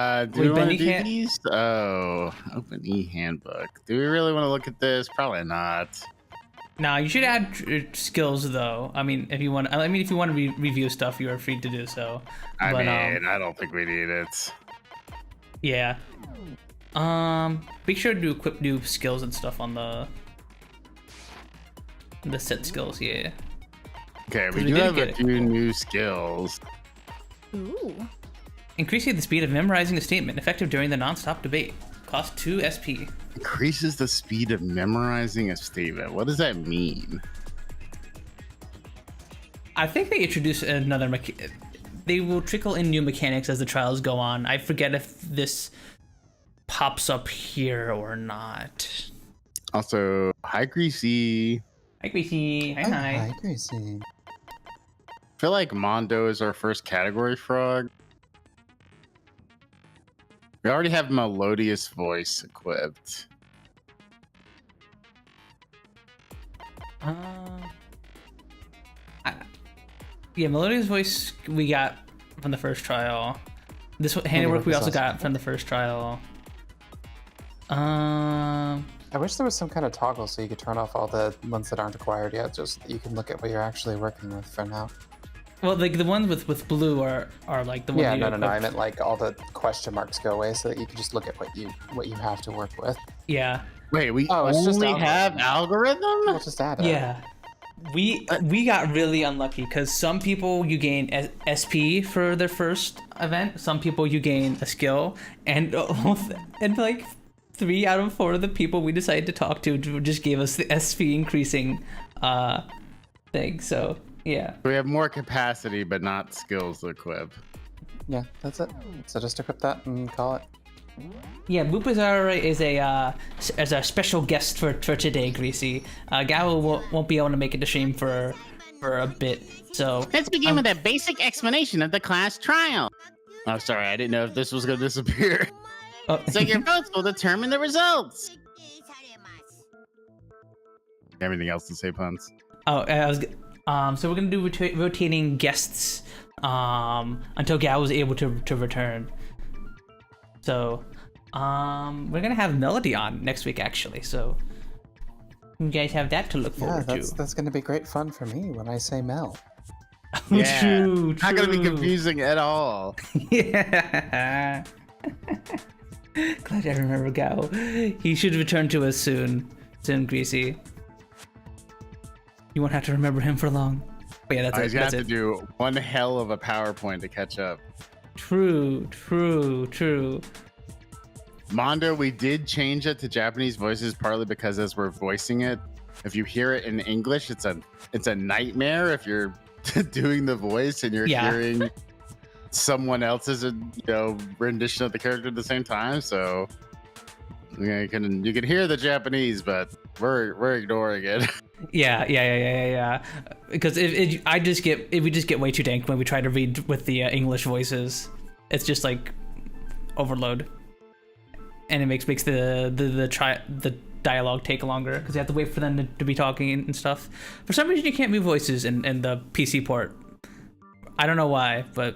we want to do these? Oh, open e-handbook. Do we really want to look at this? Probably not. Nah, you should add skills though. I mean, if you want to review stuff, you are free to do so. I I don't think we need it. Yeah. Be sure to equip new skills and stuff on the set skills. Yeah. Okay, we do have a few new skills. Ooh. Increasing the speed of memorizing a statement, effective during the non-stop debate. Cost 2 SP. Increases the speed of memorizing a statement. What does that mean? I think they introduce another they will trickle in new mechanics as the trials go on. I forget if this pops up here or not. Also, hi Greasy. Hi Greasy. Hi. Hi Greasy. I feel like Mondo is our first category frog. We already have Melodious Voice equipped. Yeah, Melodious Voice we got from the first trial. This handiwork we also got from the first trial. I wish there was some kind of toggle so you could turn off all the ones that aren't acquired yet, just so that you can look at what you're actually working with for now. Well, like the ones with blue are like the ones. Yeah, no. I meant like all the question marks go away so that you can just look at what you have to work with. Yeah. Wait, we only have algorithm? We'll just add it. Yeah. We got really unlucky because some people you gain SP for their first event, some people you gain a skill, and like 3 out of 4 of the people we decided to talk to just gave us the SP increasing thing. So yeah, we have more capacity but not skills to equip. Yeah, that's it. So just equip that and call it. Yeah, Boopazar is a special guest for today, Greasy. Gao won't be able to make it to stream for a bit, so... Let's begin with a basic explanation of the class trial. Oh, sorry, I didn't know if this was going to disappear. Oh. So your votes will determine the results. Anything else to say, Puns? Oh, so we're gonna do rotating guests until Gao is able to return. So, we're gonna have Melody on next week, actually. So, you guys have that to look forward to. That's gonna be great fun for me when I say Mel. Yeah. True. Not gonna be confusing at all. Yeah. Glad I remember Gao. He should return to us soon, Greasy. You won't have to remember him for long. But yeah, that's it. He's gonna have to do one hell of a PowerPoint to catch up. True. Mondo, we did change it to Japanese voices partly because as we're voicing it, if you hear it in English, it's a nightmare if you're doing the voice and you're hearing someone else's rendition of the character at the same time. So you can hear the Japanese, but we're ignoring it. Yeah. Because if we just get way too dank when we try to read with the English voices. It's just like overload, and it makes the dialogue take longer because you have to wait for them to be talking and stuff. For some reason, you can't move voices in the PC port. I don't know why, but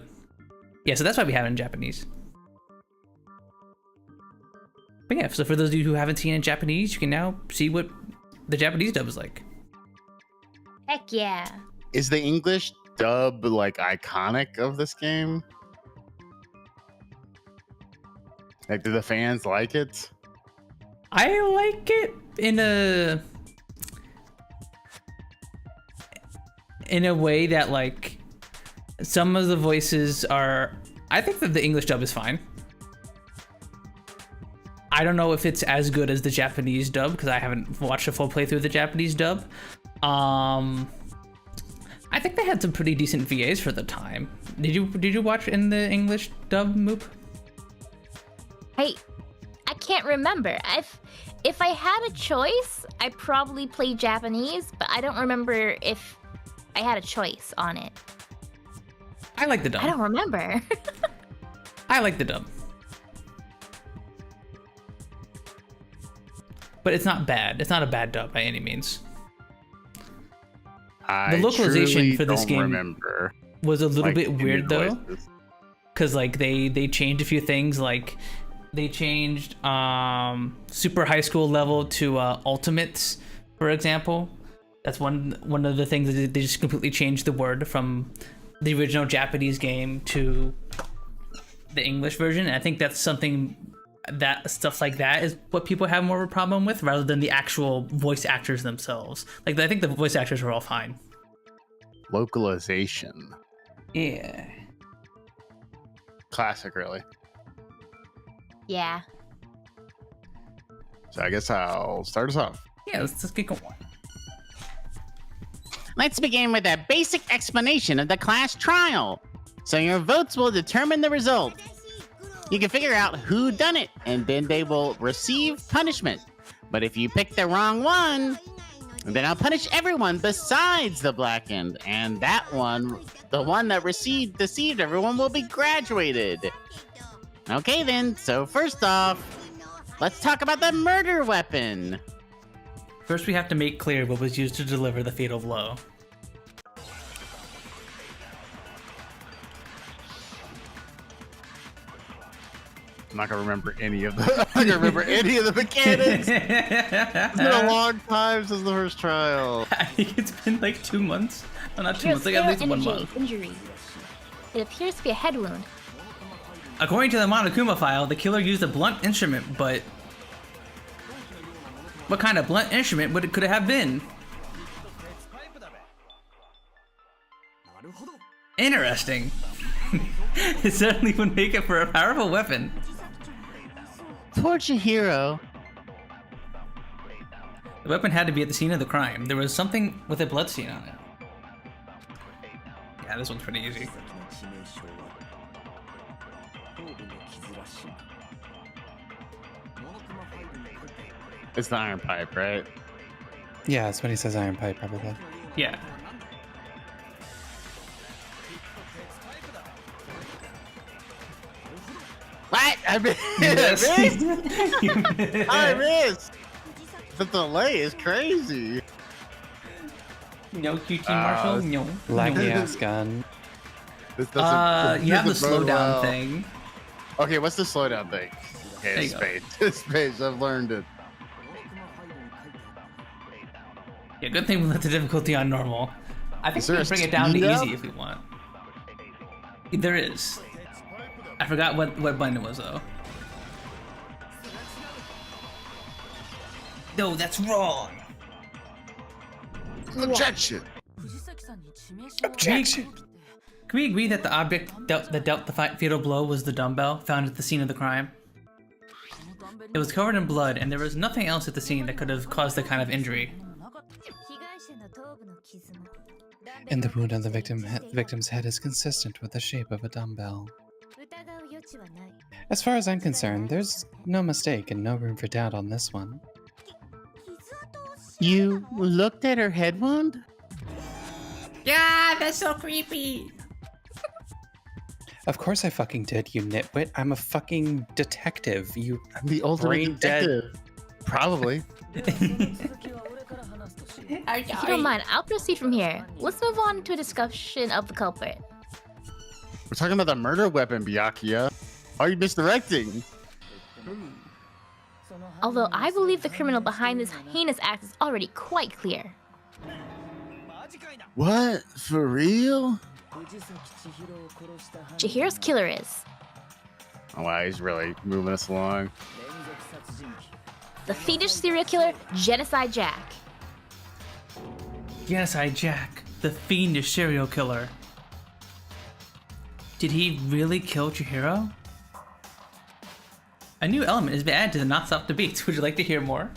yeah. So that's why we have it in Japanese. But yeah, so for those of you who haven't seen it in Japanese, you can now see what the Japanese dub is like. Heck yeah. Is the English dub like iconic of this game? Like, do the fans like it? I like it in a way that like some of the voices are. I think that the English dub is fine. I don't know if it's as good as the Japanese dub because I haven't watched a full playthrough of the Japanese dub. I think they had some pretty decent VAs for the time. Did you watch in the English dub, Moop? I can't remember. If I had a choice, I'd probably play Japanese, but I don't remember if I had a choice on it. I like the dub. I don't remember. I like the dub. But it's not bad. It's not a bad dub by any means. The localization for this game was a little bit weird though, because like they changed a few things. Like they changed super high school level to ultimates, for example. That's one of the things that they just completely changed the word from the original Japanese game to the English version. And I think that's something that stuff like that is what people have more of a problem with, rather than the actual voice actors themselves. Like I think the voice actors were all fine. Localization. Yeah. Classic, really. Yeah. So I guess I'll start us off. Yeah, let's get going. Let's begin with a basic explanation of the class trial. So your votes will determine the result. You can figure out who done it, and then they will receive punishment. But if you pick the wrong one, then I'll punish everyone besides the blackened, and that one, the one that deceived everyone, will be graduated. Okay then, so first off, let's talk about the murder weapon. First, we have to make clear what was used to deliver the fatal blow. I'm not gonna remember any of the. I'm not gonna remember any of the mechanics. It's been a long time since the first trial. I think it's been like 2 months. No, not 2 Here's months. Like at least 1 month. Injury. It appears to be a head wound. According to the Monokuma file, the killer used a blunt instrument, but what kind of blunt instrument could it have been? Interesting. It certainly would make it for a powerful weapon. Poor Chihiro. The weapon had to be at the scene of the crime. There was something with a blood stain on it. Yeah, this one's pretty easy. It's the iron pipe, right? Yeah, that's what he says, iron pipe, probably. Yeah. What? I missed. I missed. The delay is crazy. No QT Marshall. No. Laggy ass gun. This You have the bode slowdown well. thing. Okay, what's the slowdown thing? There Okay, you go. space. Space. I've learned it. Yeah, good thing we left the difficulty on normal. I think Is we there can a bring it down to speed up? easy if we want. There is. I forgot what button it was though. No, that's wrong. Objection. Objection! Can we agree that the object that dealt the fatal blow was the dumbbell found at the scene of the crime? It was covered in blood, and there was nothing else at the scene that could have caused the kind of injury. And the wound on the victim's head is consistent with the shape of a dumbbell. As far as I'm concerned, there's no mistake and no room for doubt on this one. You looked at her head wound? Yeah, that's so creepy. Of course I fucking did, you nitwit. I'm a fucking detective. You I'm the ultimate brain dead. detective. Probably. If you don't mind, I'll proceed from here. Let's move on to a discussion of the culprit. We're talking about the murder weapon, Byakuya. Why are you misdirecting? Although I believe the criminal behind this heinous act is already quite clear. What? For real? Chihiro's killer is Oh wow, he's really moving us along. the fiendish serial killer, Genocide Jack. Genocide Jack, the fiendish serial killer. Did he really kill Chihiro? A new element has been added to the Not Stop debates. Would you like to hear more?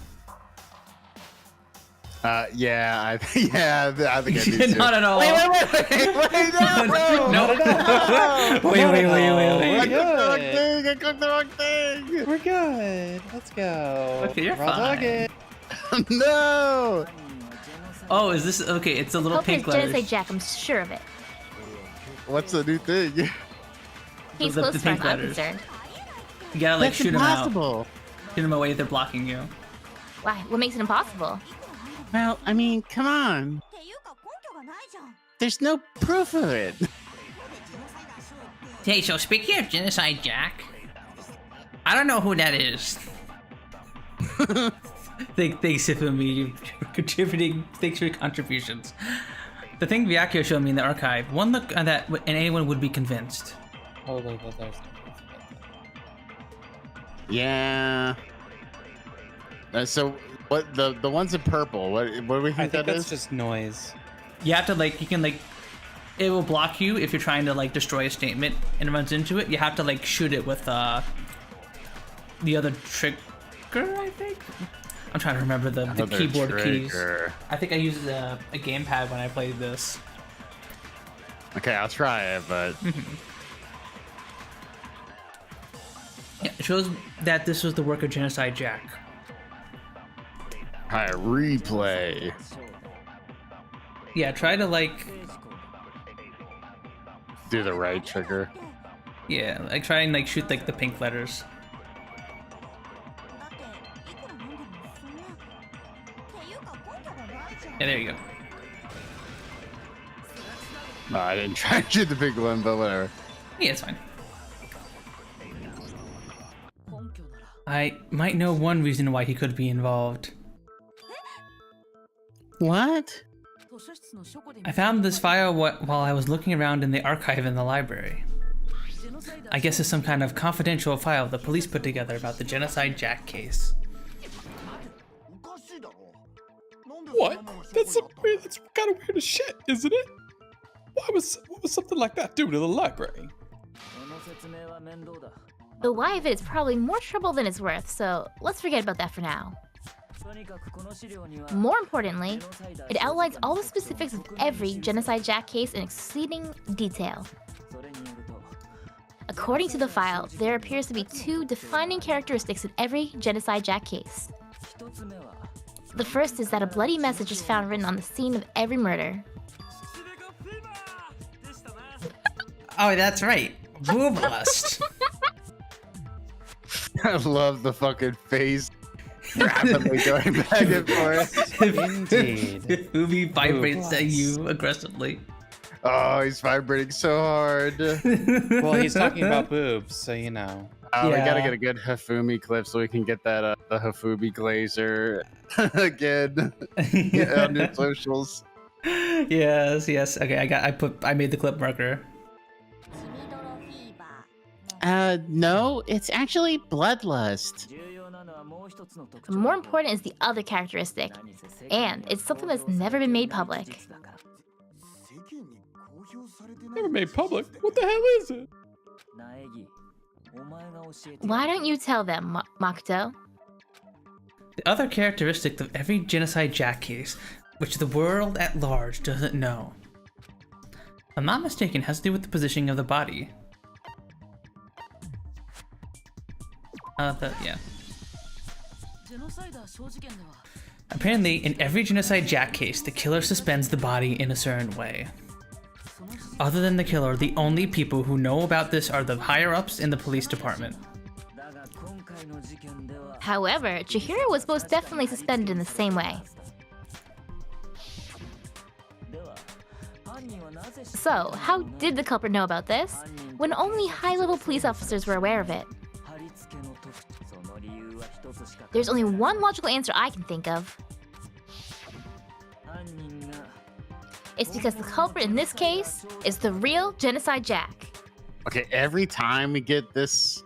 Yeah, I think I do too. Not at all. Wait, no, bro. No. Wait. I cooked the wrong thing. We're good. Let's go. Okay, you're We're all fine. talking. No. Oh, is this okay? It's a little Culprit pink is letters. Genocide Jack. I'm sure of it. What's the new thing? He's The close as far as pink I'm letters. concerned. You gotta like That's shoot him out. impossible. Shoot him away if they're blocking you. Why? What makes it impossible? Well, I mean, come on. There's no proof of it. Hey, so speaking of Genocide Jack, I don't know who that is. Thanks for me contributing. Thanks for your contributions. The thing Vyakio showed me in the archive, one look at that and anyone would be convinced. Yeah. So what the ones in purple? What do we think I think that that's is? just noise. You have to like, you can like, it will block you if you're trying to like destroy a statement and it runs into it. You have to like shoot it with the other trigger, I think. I'm trying to remember the Another keyboard keys. trigger. I think I used a gamepad when I played this. Okay, I'll try it, but Yeah, it shows that this was the work of Genocide Jack. I replay. Yeah, try to like, Do the right trigger. yeah, like try and like shoot like the pink letters. Yeah, there you go. No, I didn't try to shoot the big one, but whatever. Yeah, it's fine. I might know one reason why he could be involved. What? I found this file while I was looking around in the archive in the library. I guess it's some kind of confidential file the police put together about the Genocide Jack case. What? That's kind of weird as shit, isn't it? What was something like that do to the library? The why of it is probably more trouble than it's worth, so let's forget about that for now. More importantly, it outlines all the specifics of every Genocide Jack case in exceeding detail. According to the file, there appears to be two defining characteristics in every Genocide Jack case. The first is that a bloody message is found written on the scene of every murder. Oh, that's right. Boob lust. I love the fucking face rapidly going back and forth. Indeed. Ubi vibrates at you aggressively. Oh, he's vibrating so hard. Well, he's talking about boobs, so you know. We gotta Yeah. get a good Hifumi clip so we can get that the Hifumi glazer again on your socials. Yes. Okay, I made the clip marker. No, it's actually bloodlust. More important is the other characteristic, and it's something that's never been made public. Never made public. What the hell is it? Why don't you tell them, Makoto? The other characteristic of every Genocide Jack case, which the world at large doesn't know. If I'm not mistaken, has to do with the positioning of the body. Yeah. Apparently, in every Genocide Jack case, the killer suspends the body in a certain way. Other than the killer, the only people who know about this are the higher-ups in the police department. However, Chihiro was most definitely suspended in the same way. So, how did the culprit know about this, when only high-level police officers were aware of it? There's only one logical answer I can think of. It's because the culprit in this case is the real Genocide Jack. Okay, every time we get this,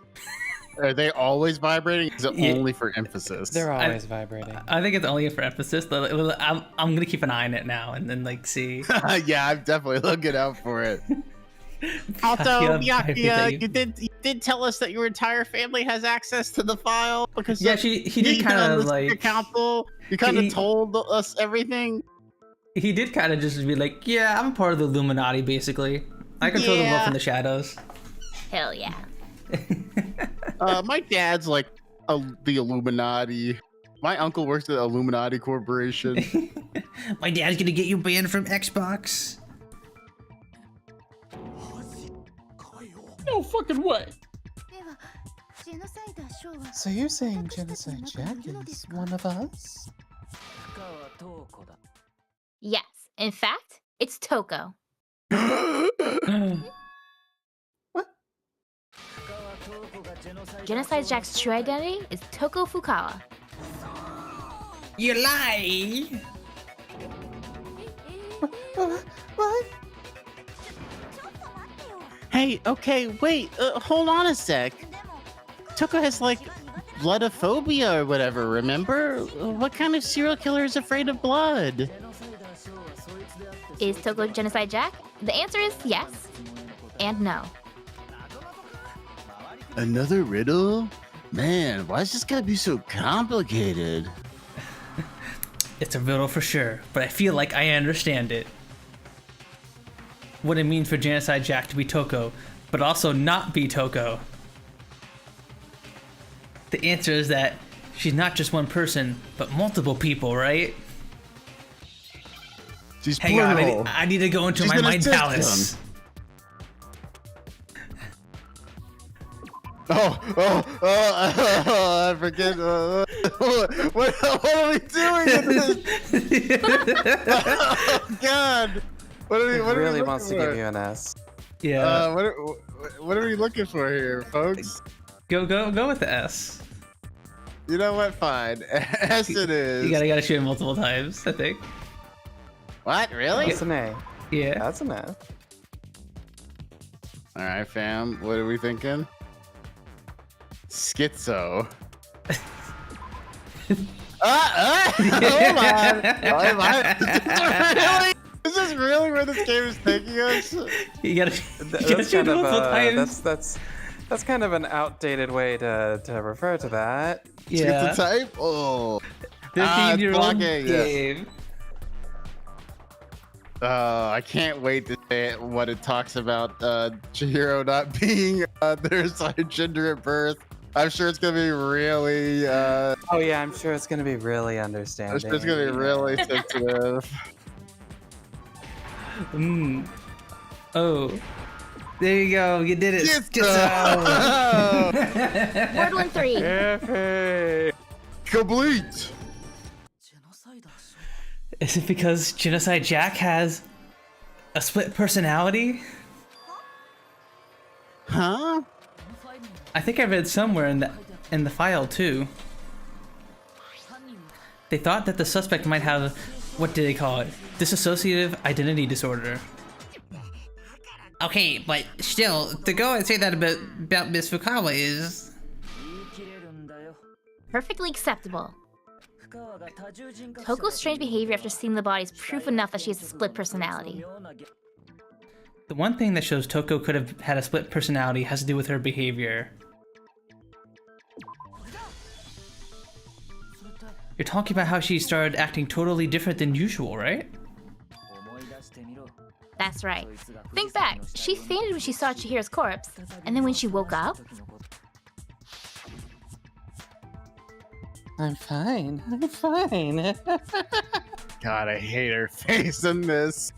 are they always vibrating? Is it only for emphasis? They're always vibrating. I think it's only for emphasis. I'm gonna keep an eye on it now and then like see. Yeah, I'm definitely looking out for it. Also, Yeah, Byakuya, you did tell us that your entire family has access to the file because Yeah, he did kind on of the like council. You kind he- of told us everything. he did kind of just be like, yeah, I'm a part of the Illuminati basically. I control the world from the shadows. Hell yeah. My dad's like the Illuminati. My uncle works at the Illuminati Corporation. My dad's gonna get you banned from Xbox. No fucking way. So you're saying Genocide Jack is one of us? Yes. In fact, it's Toko. Genocide Jack's true identity is Toko Fukawa. You lie! What? Hey, okay, wait, hold on a sec. Toko has like bloodophobia or whatever, remember? What kind of serial killer is afraid of blood? Is Toko Genocide Jack? The answer is yes and no. Another riddle? Man, why is this gotta be so complicated? It's a riddle for sure, but I feel like I understand it. What it means for Genocide Jack to be Toko, but also not be Toko. The answer is that she's not just one person, but multiple people, right? She's Hang on, I need to go into my mind palace. I forget. What are we doing in this? Oh, God. What are we? What really are we wants to give you an S. Yeah. What are we looking for here, folks? Go with the S. You know what? Fine. S it is. You gotta shoot it multiple times, I think. What? Really? That's an A. Yeah. That's an S. All right, fam. What are we thinking? Schizo. Hold on. Really? Is this really where this game is taking us? You gotta That's shoot kind it of multiple times. that's kind of an outdated way to refer to that. Yeah. Schizo type? Oh. 15-year-old blocking, yes. game. I can't wait to say what it talks about Chihiro not being their assigned gender at birth. I'm sure it's gonna be really. Oh yeah, I'm sure it's gonna be really understanding. I'm sure it's gonna be really sensitive. Oh, there you go. You did it. Wordland 3. Hey. Complete. Is it because Genocide Jack has a split personality? Huh? I think I read somewhere in the file too. They thought that the suspect might have, what did they call it? Dissociative identity disorder. Okay, but still, to go and say that about Miss Fukawa is... Perfectly acceptable. Toko's strange behavior after seeing the body is proof enough that she has a split personality. The one thing that shows Toko could have had a split personality has to do with her behavior. You're talking about how she started acting totally different than usual, right? That's right. Think back. She fainted when she saw Chihiro's corpse, and then when she woke up... I'm fine. I'm fine. God, I hate her face in this.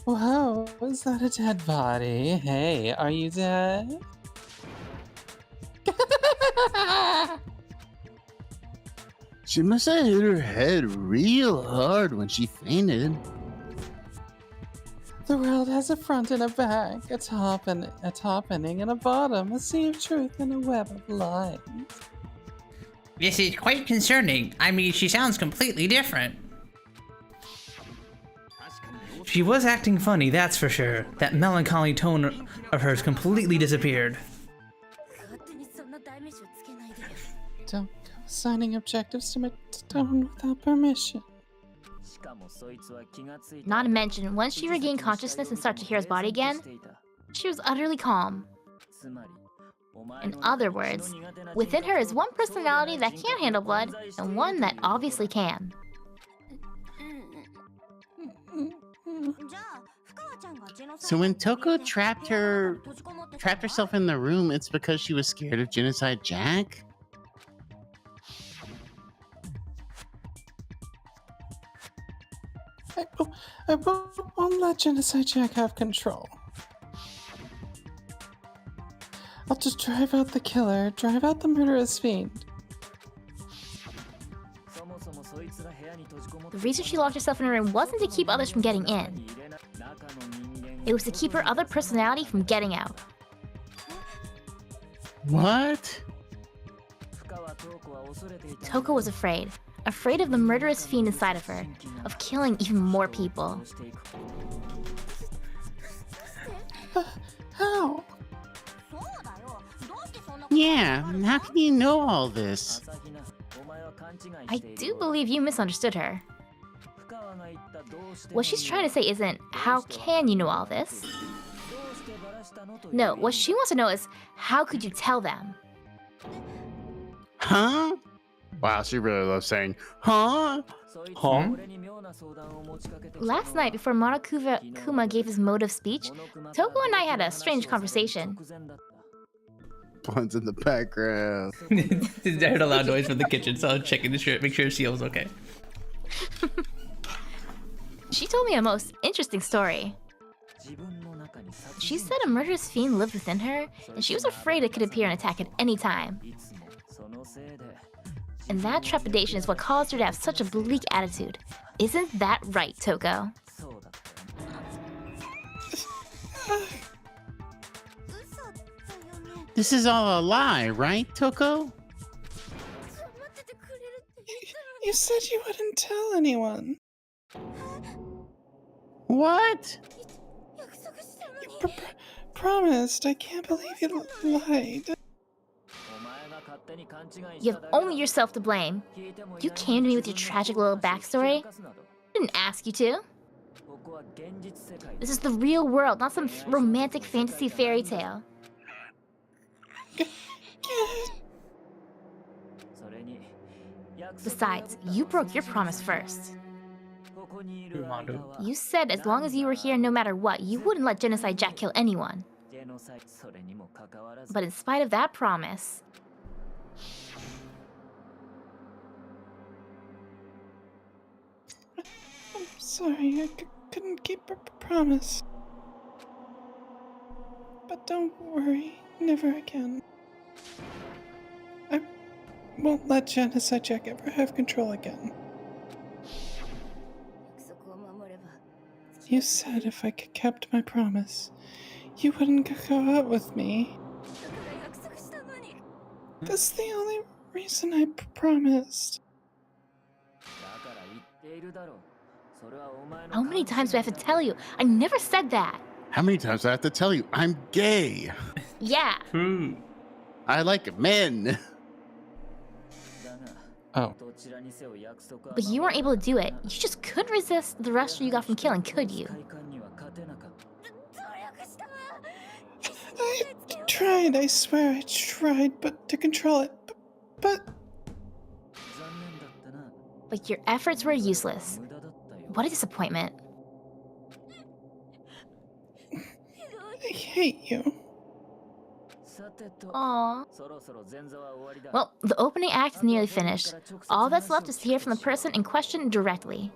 Whoa, is that a dead body? Hey, are you dead? She must have hit her head real hard when she fainted. The world has a front and a back, a top ending and a bottom, a sea of truth and a web of lies. This is quite concerning. I mean, she sounds completely different. She was acting funny, that's for sure. That melancholy tone of hers completely disappeared. Don't go assigning objectives to my tone without permission. Not to mention, once she regained consciousness and saw Chihiro's body again, she was utterly calm. In other words, within her is one personality that can't handle blood, and one that obviously can. So when Toko trapped herself in the room, it's because she was scared of Genocide Jack? I won't let Genocide Jack have control. I'll just drive out the killer, drive out the murderous fiend. The reason she locked herself in a room wasn't to keep others from getting in. It was to keep her other personality from getting out. What? Toko was afraid. Afraid of the murderous fiend inside of her. Of killing even more people. How? Yeah, how can you know all this? I do believe you misunderstood her. What she's trying to say isn't, how can you know all this? No, what she wants to know is, how could you tell them? Huh? Wow, she really loves saying, huh? Huh? Last night, before Monokuma gave his mode of speech, Toko and I had a strange conversation. Puns in the background. I heard a loud noise from the kitchen, so I was checking the shirt, make sure she was okay. She told me a most interesting story. She said a murderous fiend lived within her, and she was afraid it could appear and attack at any time. And that trepidation is what caused her to have such a bleak attitude. Isn't that right, Toko? This is all a lie, right, Toko? You said you wouldn't tell anyone. What? You promised. I can't believe you lied. You have only yourself to blame. You came to me with your tragic little backstory. I didn't ask you to. This is the real world, not some romantic fantasy fairy tale. Besides, you broke your promise first. You said as long as you were here, no matter what, you wouldn't let Genocide Jack kill anyone. But in spite of that promise... I'm sorry, I couldn't keep a promise. But don't worry, never again. I won't let Genocide Jack ever have control again. You said if I kept my promise, you wouldn't go out with me. That's the only reason I promised. How many times do I have to tell you? I never said that. How many times do I have to tell you? I'm gay. Yeah. I like men. Oh. But you weren't able to do it. You just couldn't resist the rush you got from killing, could you? I tried, I swear I tried, but to control it. But your efforts were useless. What a disappointment. I hate you. Aww. Well, the opening act is nearly finished. All that's left is to hear from the person in question directly.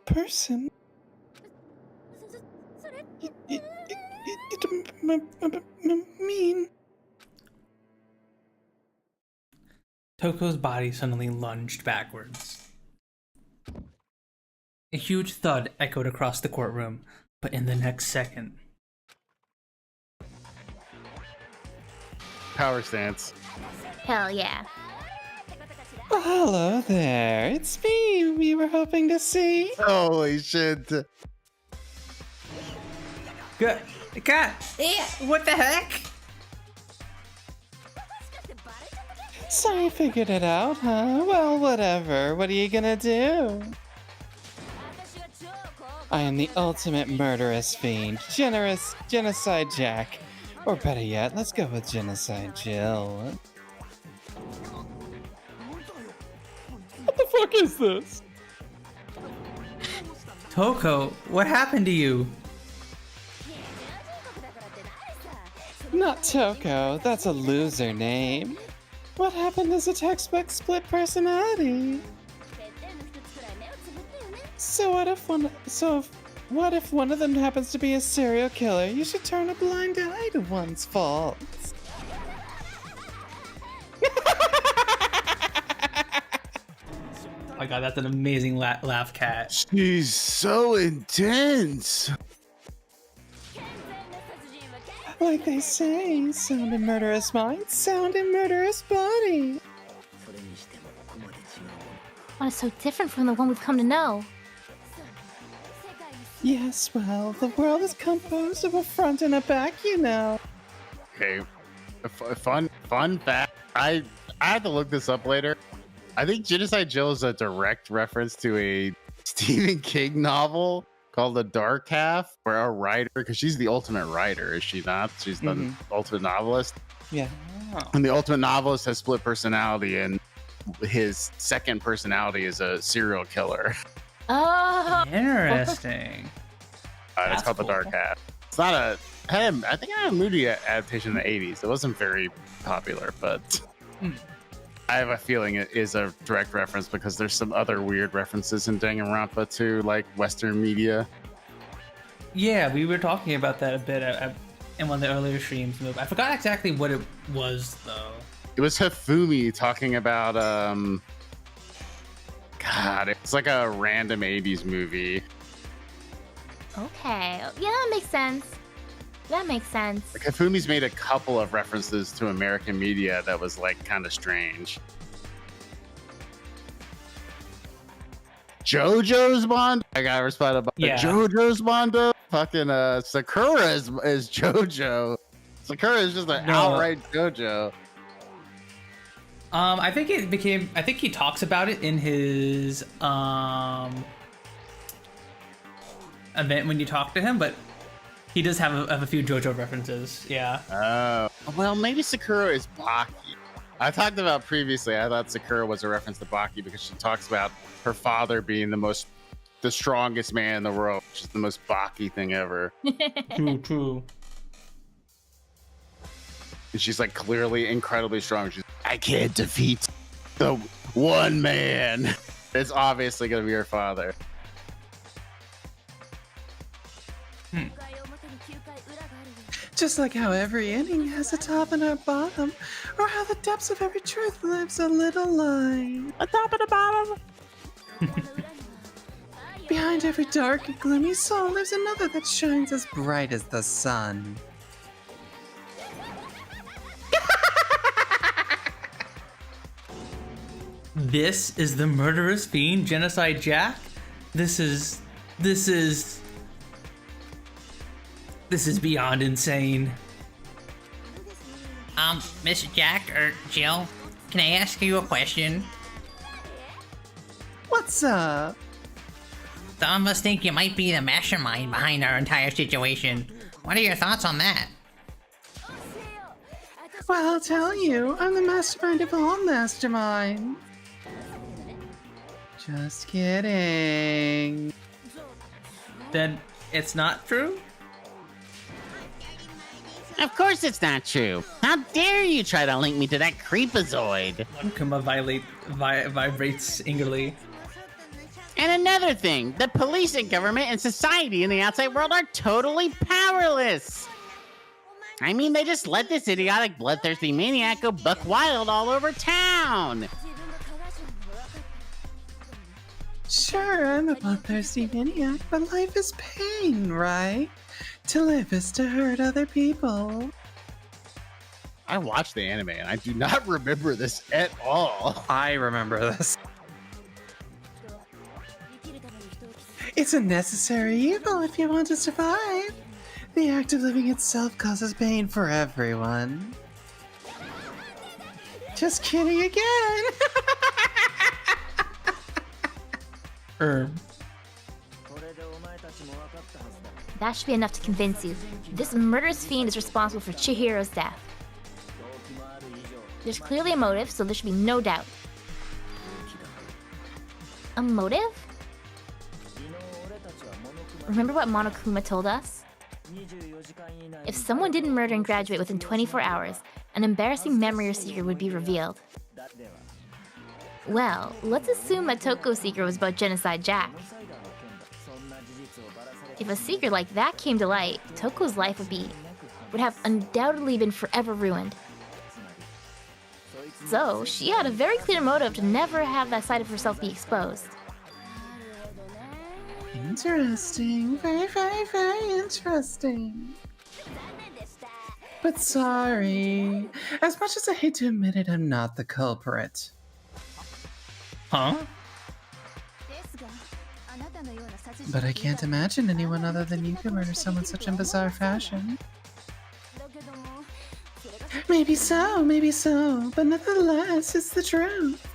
Person? Mean. Toko's body suddenly lunged backwards. A huge thud echoed across the courtroom, but in the next second... Power stance. Hell yeah. Oh, hello there. It's me we were hoping to see. Holy shit. God, what the heck? So you figured it out, huh? Well, whatever. What are you gonna do? I am the ultimate murderous fiend, Genocide Jack. Or better yet, let's go with Genocide Jill. What the fuck is this? Toko, what happened to you? Not Toko, that's a loser name. What happened is a textbook split personality. So what if one of them happens to be a serial killer? You should turn a blind eye to one's faults. Oh my god, that's an amazing laugh, Cat. She's so intense. Like they say, sound in murderous mind, sound in murderous body. What is so different from the one we've come to know? Yes, well, the world is composed of a front and a back, you know. Okay, fun fact. I had to look this up later. I think Genocide Jill is a direct reference to a Stephen King novel called The Dark Half, where a writer, because she's the ultimate writer, is she not? She's the ultimate novelist. Yeah. And the ultimate novelist has split personality, and his second personality is a serial killer. Oh, interesting. It's called cool. The Dark Half. It's not a. I think I had a movie adaptation in the 80s. It wasn't very popular, but I have a feeling it is a direct reference because there's some other weird references in Danganronpa to like Western media. Yeah, we were talking about that a bit in one of the earlier streams. I forgot exactly what it was though. It was Hifumi talking about God, it's like a random 80s movie. okay. Yeah, that makes sense. That makes sense. Like Hifumi's made a couple of references to American media that was like kind of strange. JoJo's Mondo. I got responded about JoJo's Mondo. Fucking Sakura is JoJo. Sakura is just an outright JoJo. I think he talks about it in his event when you talk to him, but he does have a few JoJo references. Yeah. Oh. Well, maybe Sakura is Baki. I talked about previously, I thought Sakura was a reference to Baki because she talks about her father being the strongest man in the world, which is the most Baki thing ever. True. And she's like clearly incredibly strong. She's like, I can't defeat the one man. It's obviously going to be her father. Just like how every inning has a top and a bottom, or how the depths of every truth lives a little line. A top and a bottom. Behind every dark and gloomy soul lives another that shines as bright as the sun. This is the murderous fiend, Genocide Jack. This is beyond insane. Miss Jack or Jill, can I ask you a question? What's up? Some of us think you might be the mastermind behind our entire situation. What are your thoughts on that? Well, I'll tell you, I'm the mastermind of all masterminds. Just kidding. Then it's not true? Of course it's not true. How dare you try to link me to that creepazoid? Kuma vibrates angrily. And another thing, the police and government and society in the outside world are totally powerless. I mean, they just let this idiotic, bloodthirsty maniac go buck wild all over town. Sure, I'm a bloodthirsty maniac, but life is pain, right? To live is to hurt other people. I watched the anime and I do not remember this at all. I remember this. It's a necessary evil if you want to survive. The act of living itself causes pain for everyone. Just kidding again. That should be enough to convince you. This murderous fiend is responsible for Chihiro's death. There's clearly a motive, so there should be no doubt. A motive? Remember what Monokuma told us? If someone didn't murder and graduate within 24 hours, an embarrassing memory or secret would be revealed. Well, let's assume Matoko's secret was about Genocide Jack. If a secret like that came to light, Toko's life would have undoubtedly been forever ruined. So, she had a very clear motive to never have that side of herself be exposed. Interesting. Very, very, very interesting. But sorry. As much as I hate to admit it, I'm not the culprit. Huh? But I can't imagine anyone other than you could murder someone such in bizarre fashion. Maybe so, but nevertheless, it's the truth.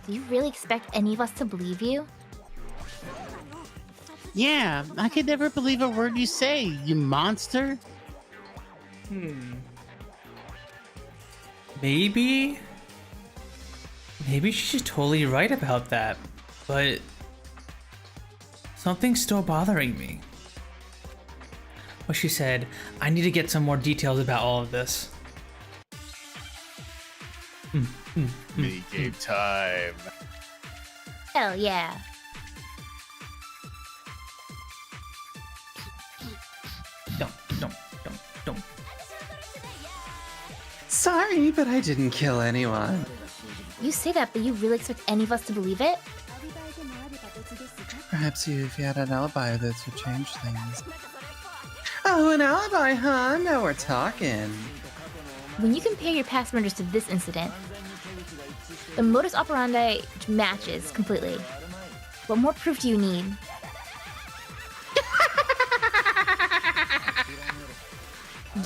Do you really expect any of us to believe you? Yeah, I could never believe a word you say, you monster. Maybe she's totally right about that, but something's still bothering me. Well, she said, I need to get some more details about all of this. Make it time. Hell yeah. Don't. Sorry, but I didn't kill anyone. You say that, but you really expect any of us to believe it? Perhaps if you had an alibi, this would change things. Oh, an alibi, huh? Now we're talking. When you compare your past murders to this incident, the modus operandi matches completely. What more proof do you need?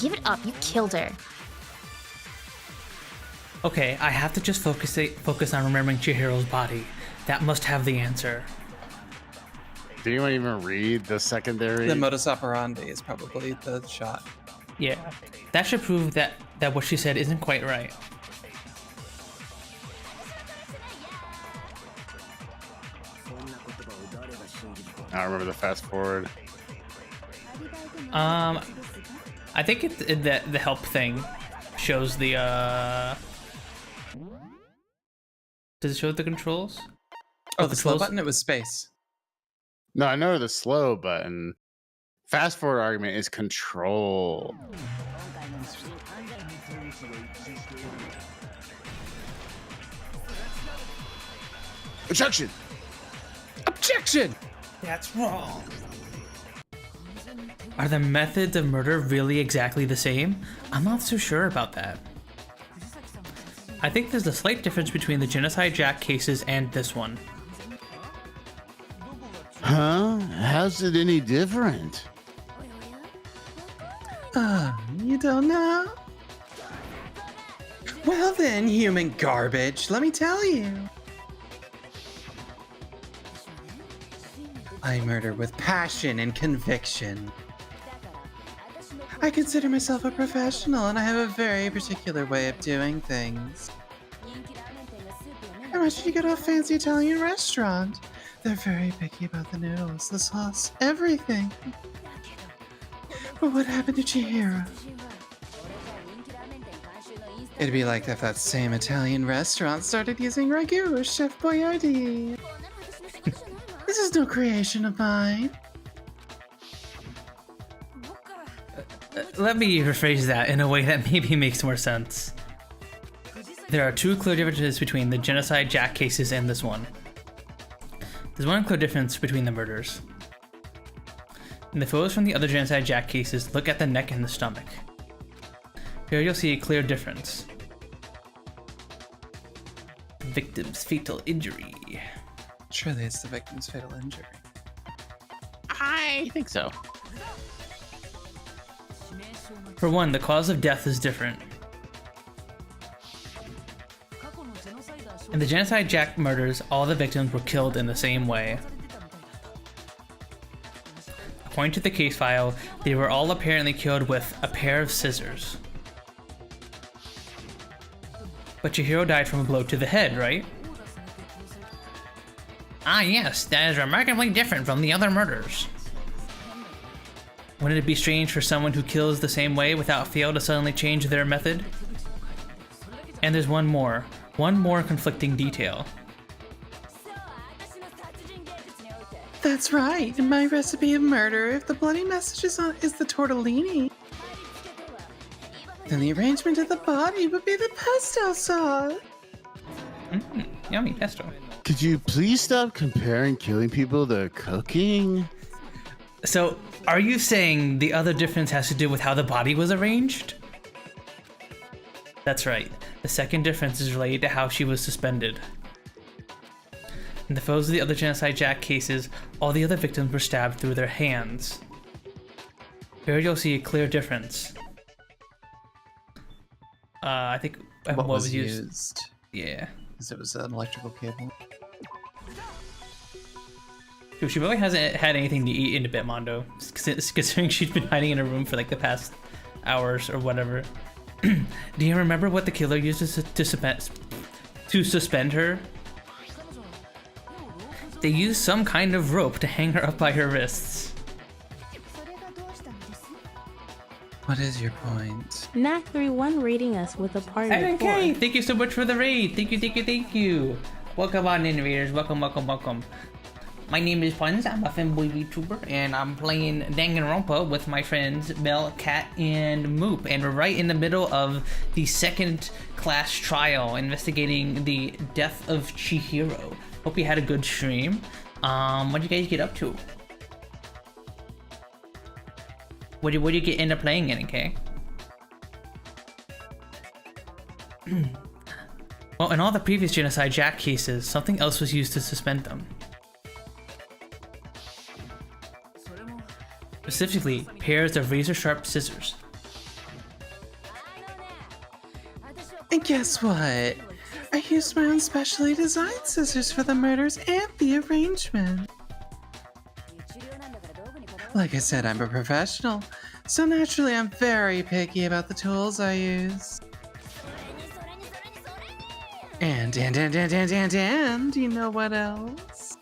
Give it up, you killed her. Okay, I have to just focus on remembering Chihiro's body. That must have the answer. Did anyone even read the secondary? The modus operandi is probably the shot. Yeah, that should prove that what she said isn't quite right. I don't remember the fast forward. I think the help thing shows the Does it show the controls? Oh, the slow button? It was space. No, I know the slow button. Fast forward argument is control. Objection! Objection! That's wrong. Are the methods of murder really exactly the same? I'm not so sure about that. I think there's a slight difference between the Genocide Jack cases and this one. Huh? How's it any different? You don't know? Well then, human garbage, let me tell you. I murder with passion and conviction. I consider myself a professional and I have a very particular way of doing things. Imagine you go to a fancy Italian restaurant. They're very picky about the noodles, the sauce, everything. But what happened to Chihiro? It'd be like if that same Italian restaurant started using ragu, Chef Boyardee. This is no creation of mine. Let me rephrase that in a way that maybe makes more sense. There are two clear differences between the Genocide Jack cases and this one. There's one clear difference between the murders. In the photos from the other Genocide Jack cases, look at the neck and the stomach. Here you'll see a clear difference. Victim's fatal injury. Surely it's the victim's fatal injury. I think so. For one, the cause of death is different. In the Genocide Jack murders, all the victims were killed in the same way. According to the case file, they were all apparently killed with a pair of scissors. But Chihiro died from a blow to the head, right? Ah yes, that is remarkably different from the other murders. Wouldn't it be strange for someone who kills the same way without fail to suddenly change their method? And there's one more conflicting detail. That's right. In my recipe of murder, if the bloody message is the tortellini, then the arrangement of the body would be the pesto sauce. Yummy pesto. Could you please stop comparing killing people to cooking? So, are you saying the other difference has to do with how the body was arranged? That's right. The second difference is related to how she was suspended. In the photos of the other Genocide Jack cases, all the other victims were stabbed through their hands. Here you'll see a clear difference. I think What was used? Yeah. Because it was an electrical cable. Dude, she really hasn't had anything to eat in a bit, Mondo. Considering she's been hiding in her room for like the past hours or whatever. Do you remember what the killer uses to suspend her? They used some kind of rope to hang her up by her wrists. What is your point? Knack31 rating us with a party of 4. Okay, thank you so much for the raid. Thank you. Welcome on in, raiders. Welcome. My name is Puns. I'm a femboy vtuber, and I'm playing Danganronpa with my friends Mel, Cat, and Moop. And we're right in the middle of the second class trial, investigating the death of Chihiro. Hope you had a good stream. What'd you guys get up to? What do you end up playing in, okay? Well, in all the previous Genocide Jack cases, something else was used to suspend them. Specifically, pairs of razor-sharp scissors. And guess what? I used my own specially designed scissors for the murders and the arrangement. Like I said, I'm a professional, so naturally I'm very picky about the tools I use. And, you know what else?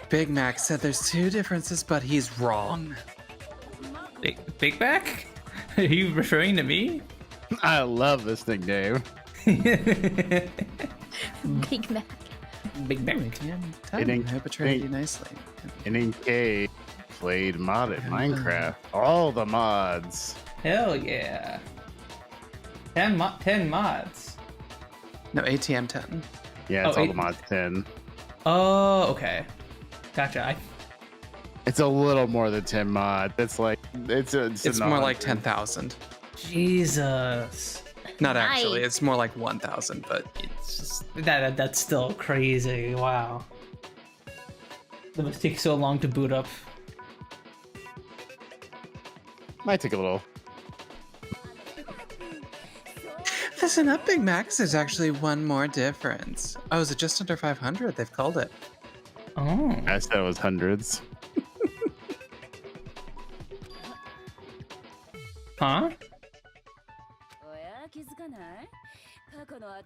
Big Mac said there's 2 differences, but he's wrong. Big Mac? Are you referring to me? I love this nickname. Big Mac. Big Mac. I betrayed you nicely. NK played modded Minecraft. All the mods. Hell yeah. 10 mods. No, ATM 10. Yeah, it's all the mods 10. Oh, okay. Gotcha. It's a little more than 10 mod. It's like it's more like 10,000. Jesus. Not actually. It's more like 1,000, but it's just that's still crazy. Wow. That must take so long to boot up. Might take a little. Listen up, Big Max. There's actually one more difference. Oh, is it just under 500? They've called it. Oh. I said it was hundreds. Huh?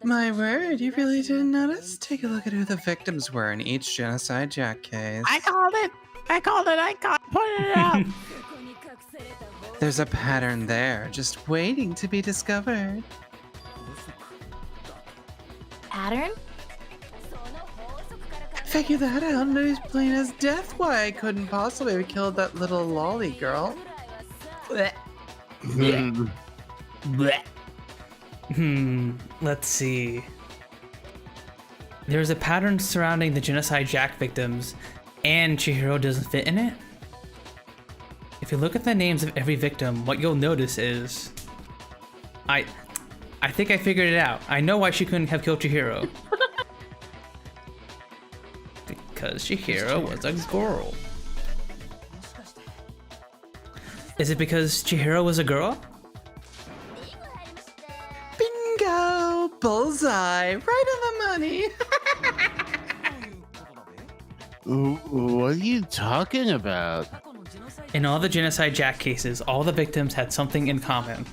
My word, you really didn't notice? Take a look at who the victims were in each Genocide Jack case. I called it. Pointed it out. There's a pattern there, just waiting to be discovered. Pattern? Figure that out, and he's plain as death why I couldn't possibly have killed that little lolly girl. Let's see. There's a pattern surrounding the Genocide Jack victims, and Chihiro doesn't fit in it. If you look at the names of every victim, what you'll notice is... I think I figured it out. I know why she couldn't have killed Chihiro. Because Chihiro was a girl. Is it because Chihiro was a girl? Bingo! Bullseye! Right on the money! What are you talking about? In all the Genocide Jack cases, all the victims had something in common.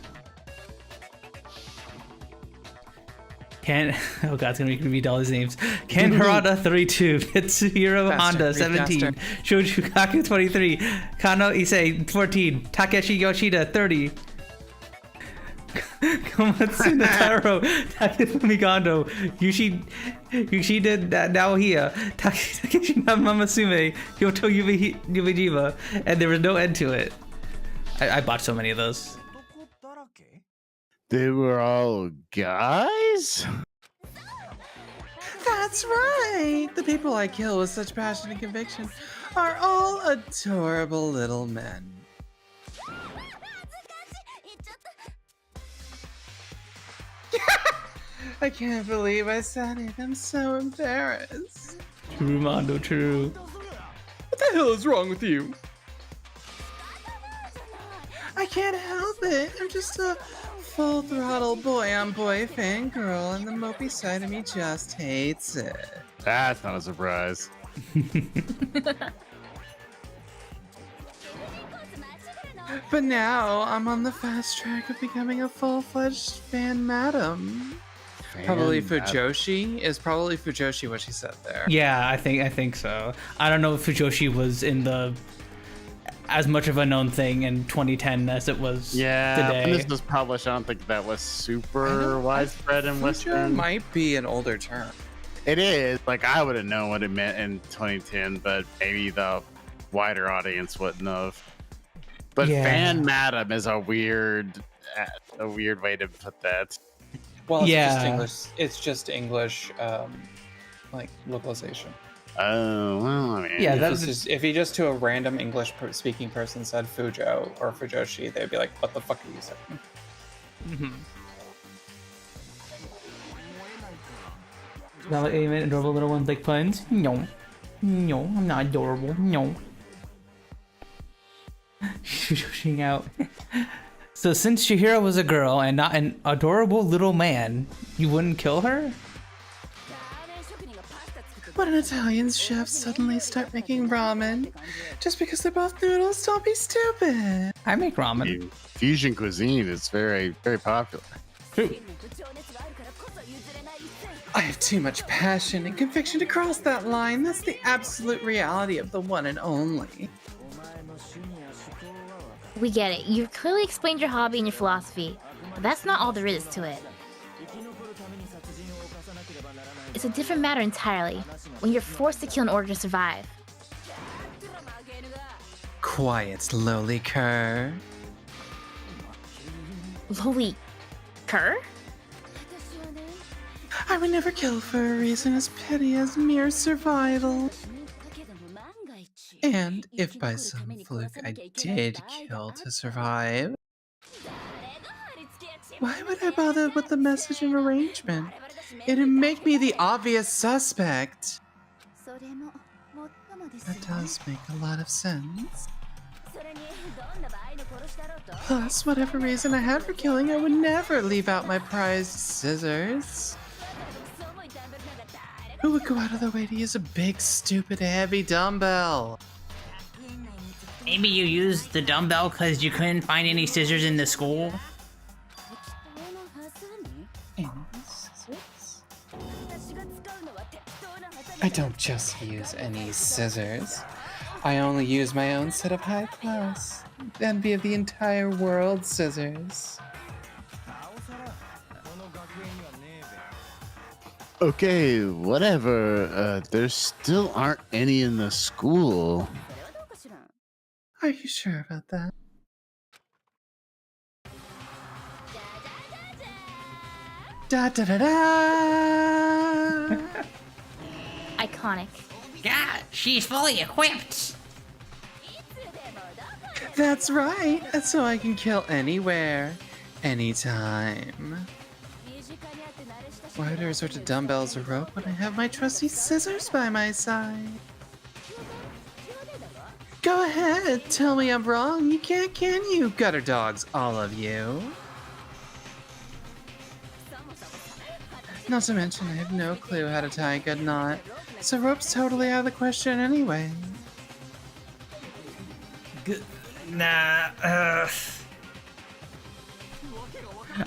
Oh god, it's gonna make me read all these names. Ken Harada 32, Mitsuhiro Honda 17, Shoju Kaku 23, Kano Issei 14, Takeshi Yoshida 30, Komatsu Nataro, Takefumi Gondo, She did that now here. Takeshi Mamasume, Hyoto Yubijiba, and there was no end to it. I bought so many of those. They were all guys? That's right! The people I kill with such passion and conviction are all adorable little men. I can't believe I said it. I'm so embarrassed. True, Mondo, true. What the hell is wrong with you? I can't help it. I'm just a full throttle boy-on-boy fangirl, and the mopey side of me just hates it. That's not a surprise. But now I'm on the fast track of becoming a full-fledged fan madam. Probably Fujoshi. Is probably Fujoshi what she said there. Yeah, I think so. I don't know if Fujoshi was in the as much of a known thing in 2010 as it was today. When this was published, I don't think that was super widespread in Western. Might be an older term. It is. Like, I would have known what it meant in 2010, but maybe the wider audience wouldn't have. But fan madam is a weird way to put that. Well, it's just English, like localization. Oh, well, I mean, if he just to a random English speaking person said Fujo or Fujoshi, they'd be like, "What the fuck are you saying?" Mm-hmm. Now, like, amen, adorable little ones like puns. No, I'm not adorable. No. Fujoshing out. So since Chihiro was a girl and not an adorable little man, you wouldn't kill her? When Italian chefs suddenly start making ramen, just because they're both noodles, don't be stupid. I make ramen. Fusion cuisine is very, very popular. True. I have too much passion and conviction to cross that line. That's the absolute reality of the one and only. We get it. You've clearly explained your hobby and your philosophy, but that's not all there is to it. It's a different matter entirely, when you're forced to kill in order to survive. Quiet, lowly cur. Lowly cur? I would never kill for a reason as petty as mere survival. And if by some fluke I did kill to survive, why would I bother with the message and arrangement? It'd make me the obvious suspect. That does make a lot of sense. Plus, whatever reason I had for killing, I would never leave out my prized scissors. Who would go out of their way to use a big, stupid, heavy dumbbell? Maybe you used the dumbbell because you couldn't find any scissors in the school? I don't just use any scissors. I only use my own set of high-class, envy of the entire world scissors. Okay, whatever. There still aren't any in the school. Are you sure about that? Da da da da! Iconic. God, she's fully equipped! That's right! That's so I can kill anywhere, anytime. Why would I resort to dumbbells or rope when I have my trusty scissors by my side? Go ahead, tell me I'm wrong. You can't, can you, gutter dogs, all of you? Not to mention, I have no clue how to tie a good knot, so rope's totally out of the question anyway.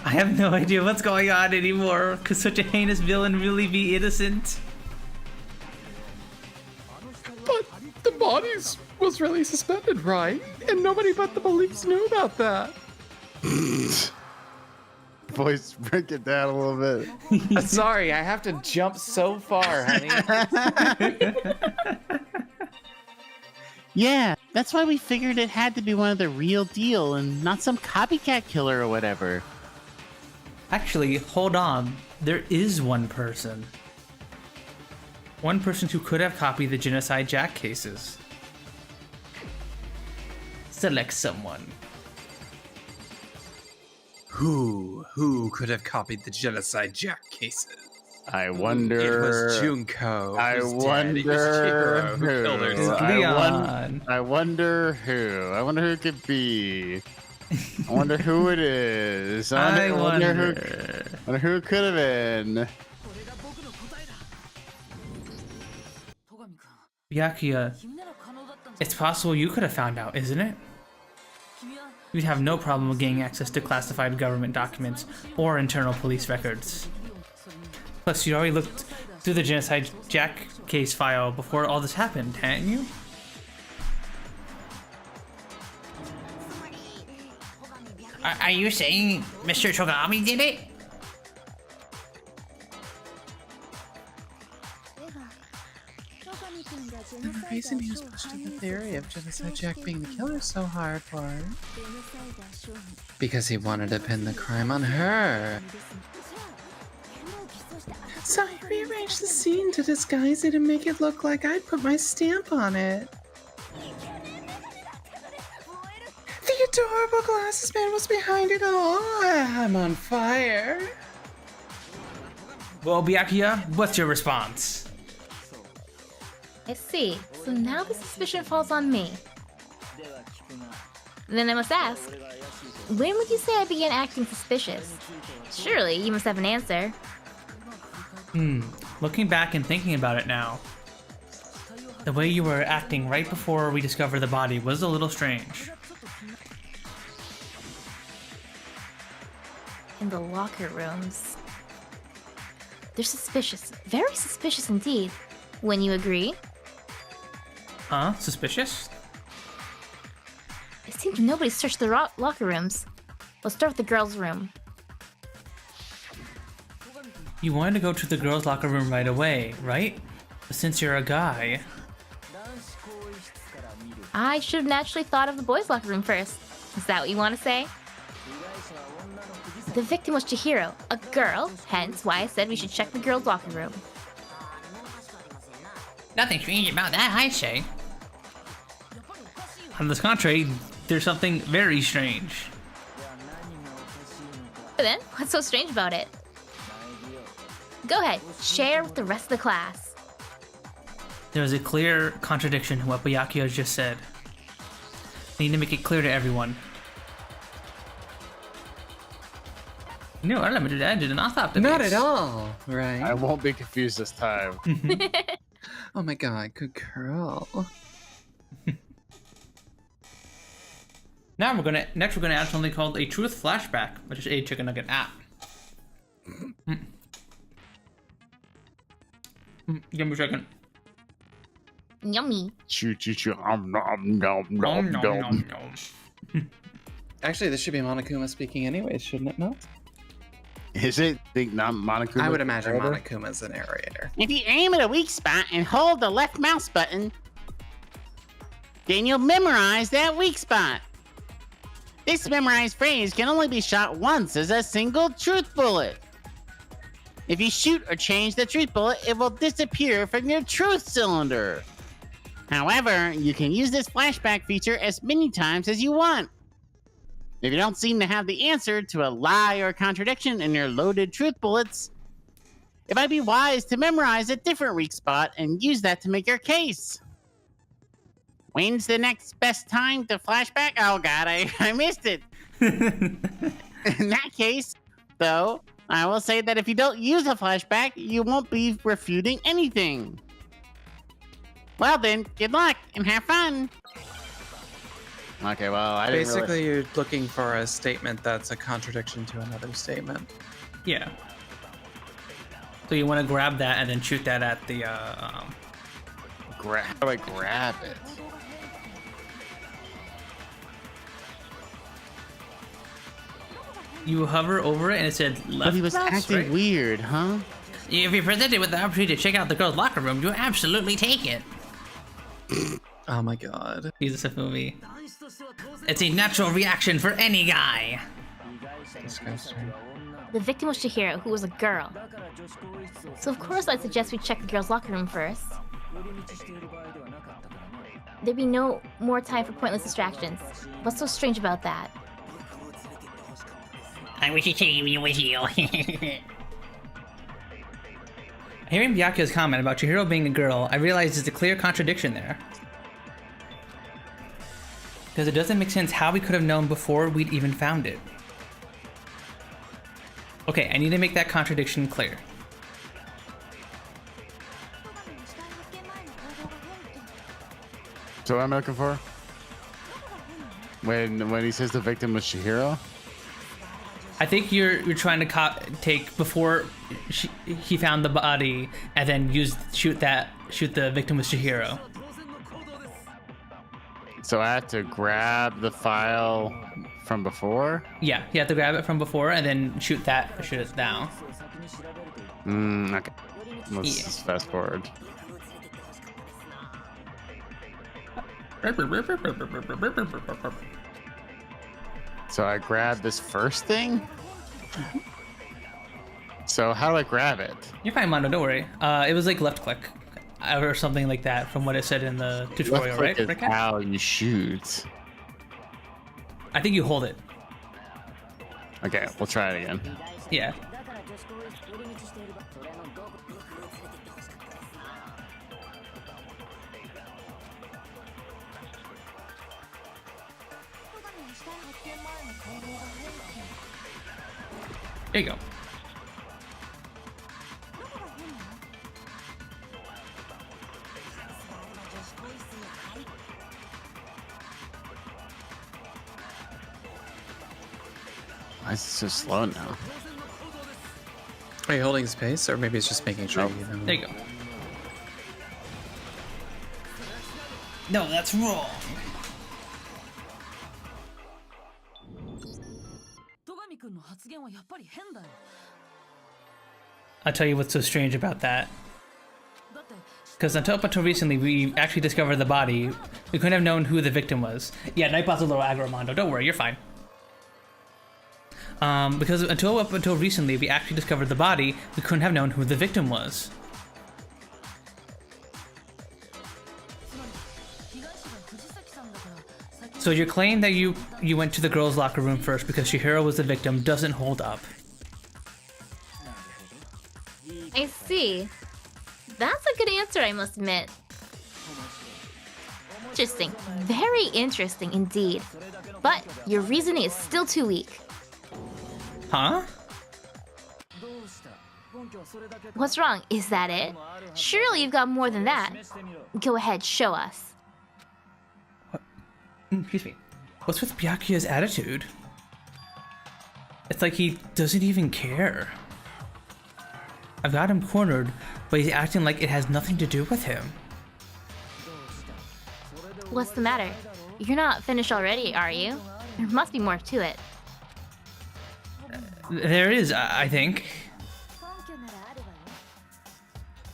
I have no idea what's going on anymore. Could such a heinous villain really be innocent? But the bodies was really suspended, right? And nobody but the police knew about that. voice break it down a little bit. Sorry, I have to jump so far, honey. Yeah, that's why we figured it had to be one of the real deal and not some copycat killer or whatever. Actually, hold on. There is one person. One person who could have copied the Genocide Jack cases. Select someone. Who could have copied the Genocide Jack cases? I wonder. It was Junko. I who's wonder dead. It was Chihiro who killed herself. I wonder who. I wonder who it could be. I wonder who it is. I wonder who it could have been. Byakuya, it's possible you could have found out, isn't it? You'd have no problem with gaining access to classified government documents or internal police records. Plus, you already looked through the Genocide Jack case file before all this happened, hadn't you? Are you saying Mr. Togami did it? And the reason he was pushed to the theory of Genocide Jack being the killer so hard was because he wanted to pin the crime on her. So he rearranged the scene to disguise it and make it look like I'd put my stamp on it. The adorable glasses man was behind it all. I'm on fire. Well, Byakuya, what's your response? I see. So now the suspicion falls on me. Then I must ask, when would you say I began acting suspicious? Surely you must have an answer. Looking back and thinking about it now, the way you were acting right before we discovered the body was a little strange. In the locker rooms. They're suspicious. Very suspicious indeed. When you agree? Huh? Suspicious? It seems nobody searched the locker rooms. Let's start with the girls' room. You wanted to go to the girls' locker room right away, right? But since you're a guy... I should have naturally thought of the boys' locker room first. Is that what you want to say? The victim was Chihiro, a girl, hence why I said we should check the girls' locker room. Nothing strange about that, I say. On the contrary, there's something very strange. But then, what's so strange about it? Go ahead, share with the rest of the class. There is a clear contradiction in what Byakuya just said. I need to make it clear to everyone. No, I did not stop the Not base. at all, right? I won't be confused this time. Oh my god, good girl. Now we're gonna add something called a truth flashback, which is a chicken nugget app. Give me a second. Yummy. Choo choo choo. Nom nom nom nom. Actually, this should be Monokuma speaking anyways, shouldn't it, Mel? Is it? Think not Monokuma? I would imagine Monokuma's the narrator. If you aim at a weak spot and hold the left mouse button, then you'll memorize that weak spot. This memorized phrase can only be shot once as a single truth bullet. If you shoot or change the truth bullet, it will disappear from your truth cylinder. However, you can use this flashback feature as many times as you want. If you don't seem to have the answer to a lie or contradiction in your loaded truth bullets, it might be wise to memorize a different weak spot and use that to make your case. When's the next best time to flashback? Oh god, I missed it. In that case, though, I will say that if you don't use a flashback, you won't be refuting anything. Well then, good luck and have fun. Okay, well, I didn't Basically, you're looking for a statement that's a contradiction to another statement. Yeah. So you want to grab that and then shoot that at the How do I grab it? You hover over it and it said left. But he was mouse, acting right? weird, huh? If you're presented with the opportunity to check out the girls' locker room, you absolutely take it. Oh my god. Jesus, a movie. It's a natural reaction for any guy. Disgusting. The victim was Chihiro, who was a girl. So of course I'd suggest we check the girls' locker room first. There'd be no more time for pointless distractions. What's so strange about that? I wish you take me with you. Hearing Byakuya's comment about Chihiro being a girl, I realized there's a clear contradiction there. Because it doesn't make sense how we could have known before we'd even found it. Okay, I need to make that contradiction clear. So what I'm looking for? When he says the victim was Chihiro? I think you're trying to take before he found the body and then shoot the victim with Chihiro. So I have to grab the file from before? Yeah, you have to grab it from before and then shoot it down. Okay. Let's just fast forward. So I grab this first thing? So how do I grab it? You're fine, Mondo, don't worry. It was like left click or something like that from what it said in the tutorial, Left click right? is how you shoot. I think you hold it. Okay, we'll try it again. Yeah. There you go. Why is it so slow now? Are you holding space, or maybe it's just making sure you know? There you go. No, that's wrong. I'll tell you what's so strange about that. Because until up until recently, we actually discovered the body. We couldn't have known who the victim was. Yeah, Nightbot's a little aggro, Mondo. Don't worry, you're fine. Because up until recently, we actually discovered the body. We couldn't have known who the victim was. So your claim that you went to the girls' locker room first because Chihiro was the victim doesn't hold up. I see. That's a good answer, I must admit. Interesting. Very interesting indeed. But your reasoning is still too weak. Huh? What's wrong? Is that it? Surely you've got more than that. Go ahead, show us. Excuse me. What's with Byakuya's attitude? It's like he doesn't even care. I've got him cornered, but he's acting like it has nothing to do with him. What's the matter? You're not finished already, are you? There must be more to it. There is, I think.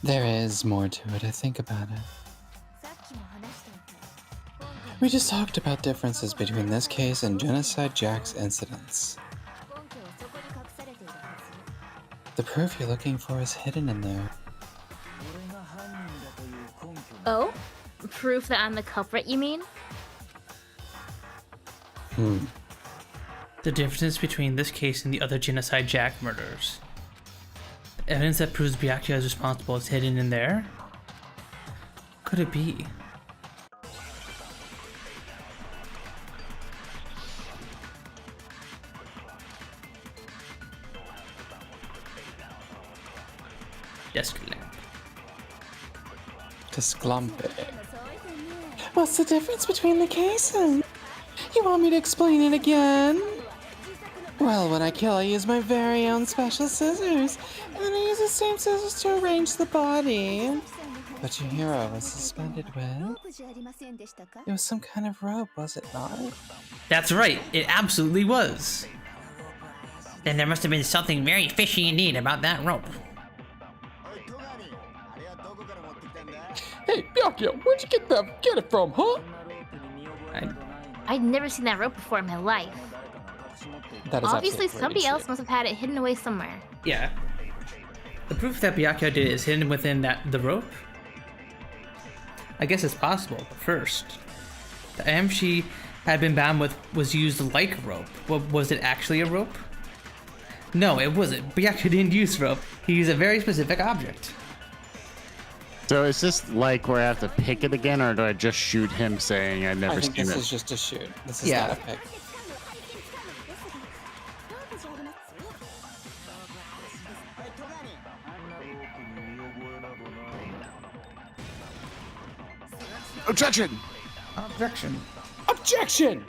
There is more to it, I think about it. We just talked about differences between this case and Genocide Jack's incidents. The proof you're looking for is hidden in there. Oh? Proof that I'm the culprit, you mean? The difference between this case and the other Genocide Jack murders. The evidence that proves Byakuya is responsible is hidden in there? What could it be? Desk lamp. Desclumpe. What's the difference between the cases? You want me to explain it again? Well, when I kill, I use my very own special scissors, and then I use the same scissors to arrange the body. But Chihiro was suspended with? It was some kind of rope, was it not? That's right, it absolutely was. Then there must have been something very fishy indeed about that rope. Hey, Byakuya, where'd you get it from, huh? I'd never seen that rope before in my life. That is Obviously, somebody else must have had it hidden away somewhere. Yeah. The proof that Byakuya did is hidden within the rope? I guess it's possible, but first, the item she had been bound with was used like rope. Was it actually a rope? No, it wasn't. Byakuya didn't use rope. He used a very specific object. So is this like where I have to pick it again, or do I just shoot him saying I've never seen it? This is just a shoot. This is not a pick. Objection! Objection. Objection!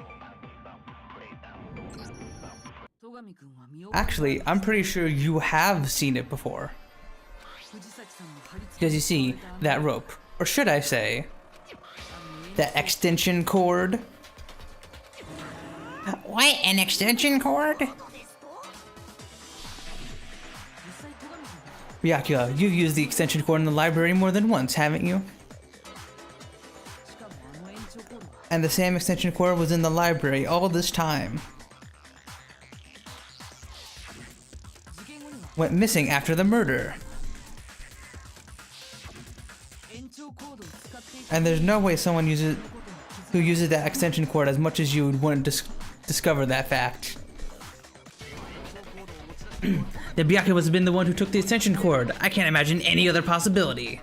Actually, I'm pretty sure you have seen it before. Because you see, that rope, or should I say, that extension cord. What? An extension cord? Byakuya, you've used the extension cord in the library more than once, haven't you? And the same extension cord was in the library all this time. Went missing after the murder. And there's no way someone who uses that extension cord as much as you wouldn't discover that fact. The Byakuya must have been the one who took the extension cord. I can't imagine any other possibility.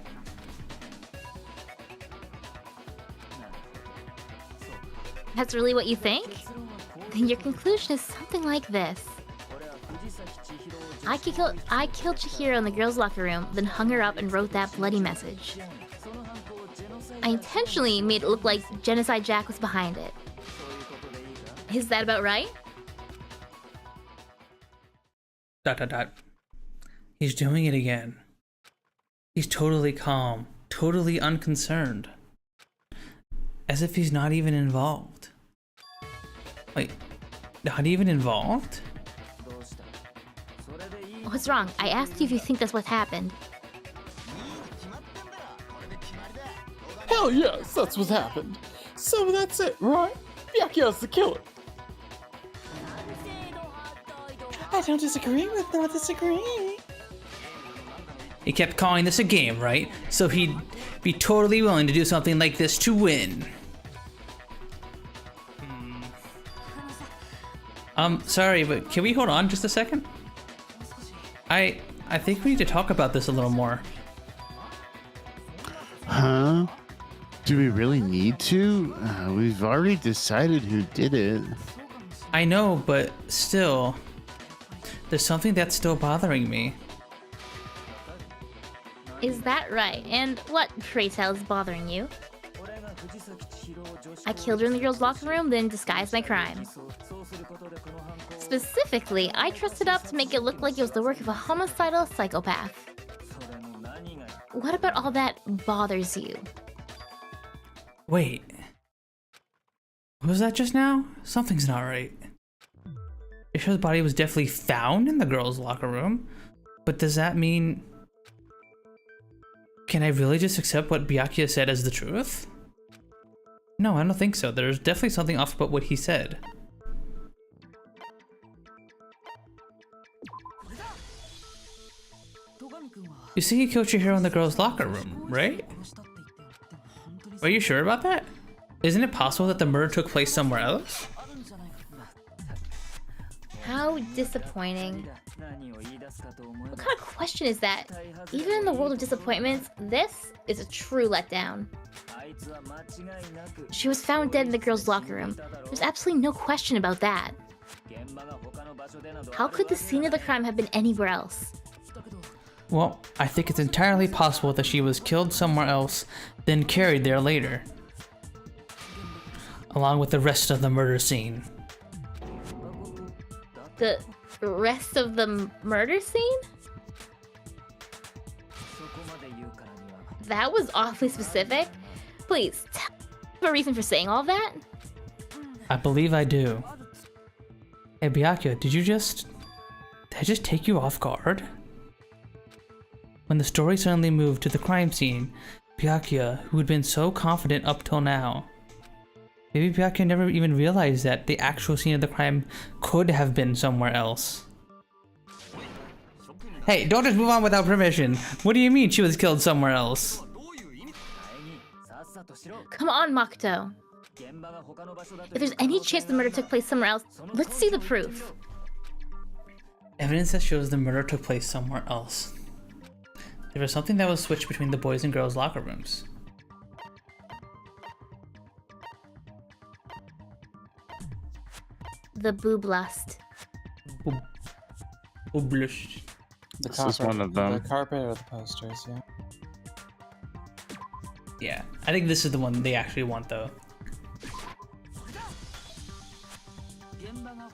That's really what you think? Then your conclusion is something like this. I killed Chihiro in the girls' locker room, then hung her up and wrote that bloody message. I intentionally made it look like Genocide Jack was behind it. Is that about right? ... He's doing it again. He's totally calm, totally unconcerned. As if he's not even involved. Wait, not even involved? What's wrong? I asked you if you think that's what happened. Hell yes, that's what happened. So that's it, right? Byakuya's the killer. I don't disagree with not disagreeing. He kept calling this a game, right? So he'd be totally willing to do something like this to win. Sorry, but can we hold on just a second? I think we need to talk about this a little more. Huh? Do we really need to? We've already decided who did it. I know, but still, there's something that's still bothering me. Is that right? And what, pray tell, is bothering you? I killed her in the girls' locker room, then disguised my crime. Specifically, I dressed it up to make it look like it was the work of a homicidal psychopath. What about all that bothers you? Wait. What was that just now? Something's not right. Isha's body was definitely found in the girls' locker room, but does that mean... Can I really just accept what Byakuya said as the truth? No, I don't think so. There's definitely something off about what he said. You see, he killed Chihiro in the girls' locker room, right? Are you sure about that? Isn't it possible that the murder took place somewhere else? How disappointing. What kind of question is that? Even in the world of disappointments, this is a true letdown. She was found dead in the girls' locker room. There's absolutely no question about that. How could the scene of the crime have been anywhere else? Well, I think it's entirely possible that she was killed somewhere else, then carried there later. Along with the rest of the murder scene. The rest of the murder scene? That was awfully specific. Please, tell me a reason for saying all that? I believe I do. Hey Byakuya, did you just... Did I just take you off guard? When the story suddenly moved to the crime scene, Byakuya, who had been so confident up till now. Maybe Byakuya never even realized that the actual scene of the crime could have been somewhere else. Hey, don't just move on without permission. What do you mean she was killed somewhere else? Come on, Makoto. If there's any chance the murder took place somewhere else, let's see the proof. Evidence that shows the murder took place somewhere else. There was something that was switched between the boys and girls' locker rooms. The booblast. Oblust. This is one of them. The carpet or the posters, yeah. Yeah, I think this is the one they actually want, though.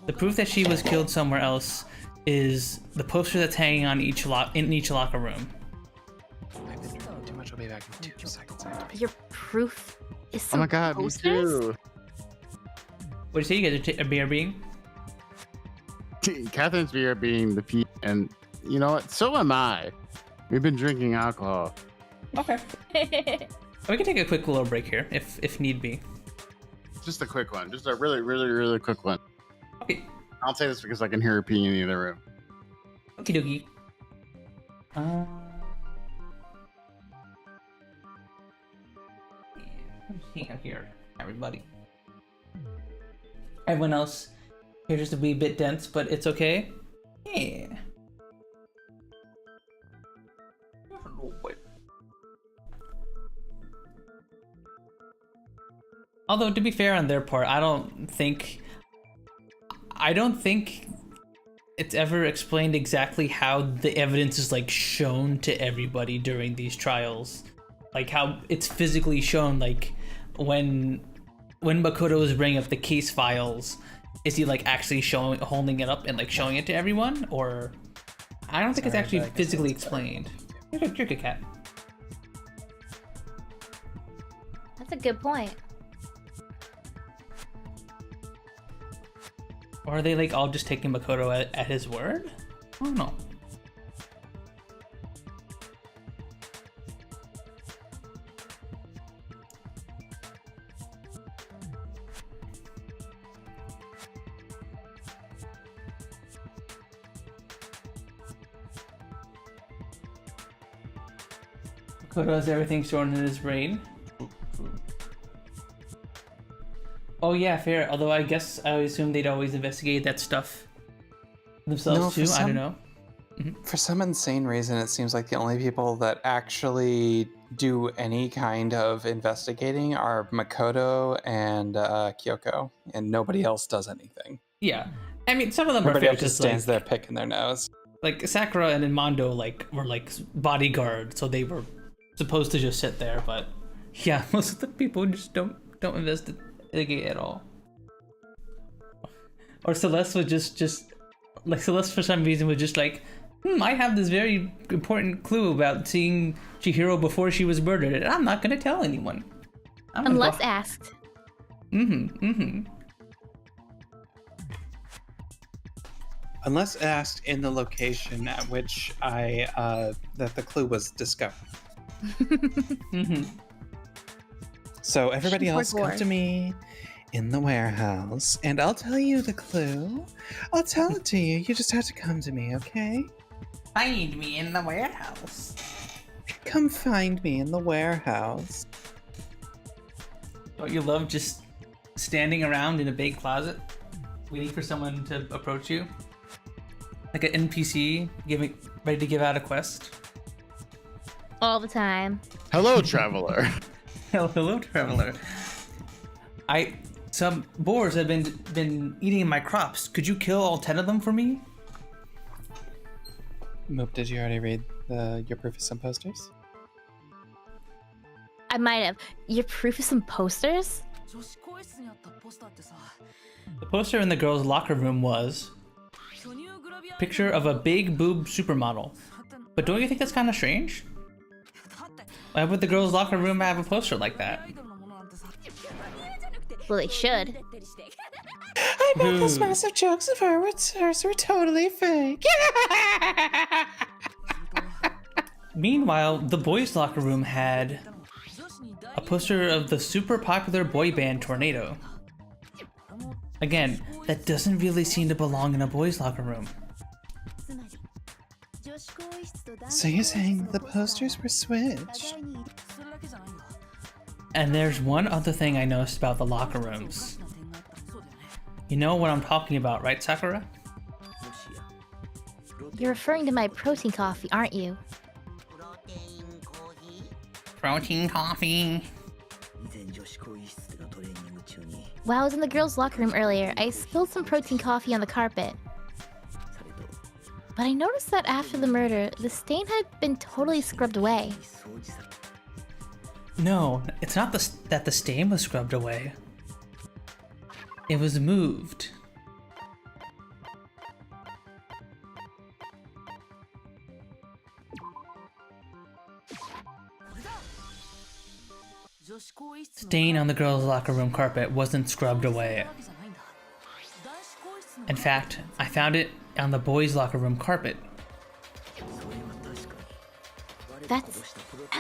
The proof that she was killed somewhere else is the poster that's hanging on each locker room. I've been drinking too much. I'll be back in 2 seconds. Your proof is Oh some my god, me posters? too. What do you say? You guys are a BRB? Catherine's beer being the P, and you know what? So am I. We've been drinking alcohol. Okay. We can take a quick little break here, if need be. Just a quick one. Just a really, really, really quick one. Okay. I'll say this because I can hear her peeing in the other room. Okie dokie. Hang out here, everybody. Everyone else here just a wee bit dense, but it's okay. Yeah. Although to be fair on their part, I don't think it's ever explained exactly how the evidence is like shown to everybody during these trials. Like how it's physically shown, like when Makoto is bringing up the case files, is he like actually holding it up and like showing it to everyone? Or I don't think it's actually physically explained. You're good, cat. That's a good point. Or are they like all just taking Makoto at his word? I don't know. Makoto has everything stored in his brain. Oh yeah, fair. Although I guess I would assume they'd always investigate that stuff themselves too. I don't know. For some insane reason, it seems like the only people that actually do any kind of investigating are Makoto and Kyoko, and nobody else does anything. Yeah, I mean, some of them Everybody are else just stands there picking their nose. Like Sakura and then Mondo, were bodyguards, so they were supposed to just sit there. But yeah, most of the people just don't investigate at all. Or Celeste would just Celeste for some reason would just like, I have this very important clue about seeing Chihiro before she was murdered, and I'm not gonna tell anyone. Unless asked. Unless asked in the location at which that the clue was discovered. So everybody else come to me in the warehouse, and I'll tell you the clue. I'll tell it to you. You just have to come to me, okay? Find me in the warehouse. Come find me in the warehouse. Don't you love just standing around in a big closet, waiting for someone to approach you? Like an NPC ready to give out a quest? All the time. Hello, traveler. Hello, traveler. Some boars have been eating my crops. Could you kill all 10 of them for me? Moop, did you already read your proof of some posters? I might have. Your proof of some posters? The poster in the girls' locker room was a picture of a big boob supermodel. But don't you think that's kind of strange? Why would the girls' locker room have a poster like that? Well, they should. I I bet those massive jokes of hers were totally fake. Meanwhile, the boys' locker room had a poster of the super popular boy band Tornado. Again, that doesn't really seem to belong in a boys' locker room. So you're saying the posters were switched? And there's one other thing I noticed about the locker rooms. You know what I'm talking about, right, Sakura? You're referring to my protein coffee, aren't you? Protein coffee. While I was in the girls' locker room earlier, I spilled some protein coffee on the carpet. But I noticed that after the murder, the stain had been totally scrubbed away. No, it's not that the stain was scrubbed away. It was moved. Stain on the girls' locker room carpet wasn't scrubbed away. In fact, I found it on the boys' locker room carpet. That's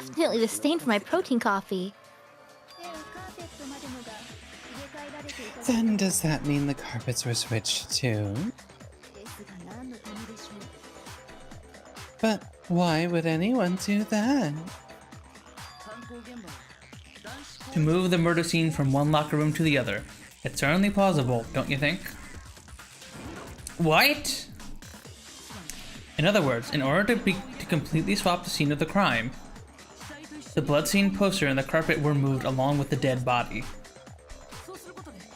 definitely the stain from my protein coffee. Then does that mean the carpets were switched too? But why would anyone do that? To move the murder scene from one locker room to the other. It's certainly plausible, don't you think? What? In other words, in order to completely swap the scene of the crime, the blood-stained poster and the carpet were moved along with the dead body.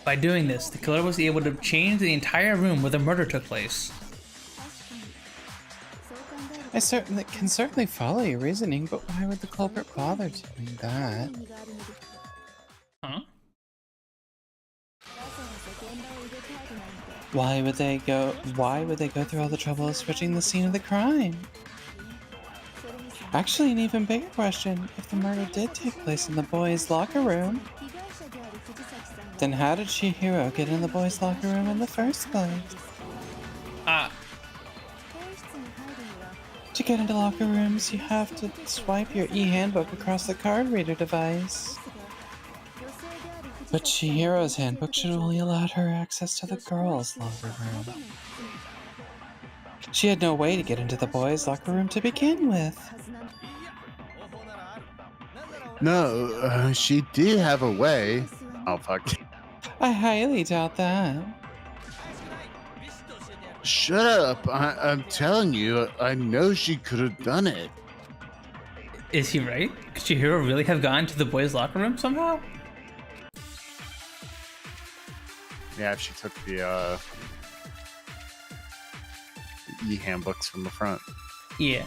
By doing this, the killer was able to change the entire room where the murder took place. I can certainly follow your reasoning, but why would the culprit bother doing that? Huh? Why would they go through all the trouble of switching the scene of the crime? Actually, an even bigger question, if the murder did take place in the boys' locker room, then how did Chihiro get in the boys' locker room in the first place? To get into locker rooms, you have to swipe your e-handbook across the card reader device. But Chihiro's handbook should have only allowed her access to the girls' locker room. She had no way to get into the boys' locker room to begin with. No, she did have a way. Oh, fuck. I highly doubt that. Shut up. I'm telling you, I know she could have done it. Is he right? Could Chihiro really have gone to the boys' locker room somehow? Yeah, if she took the e-handbooks from the front. Yeah.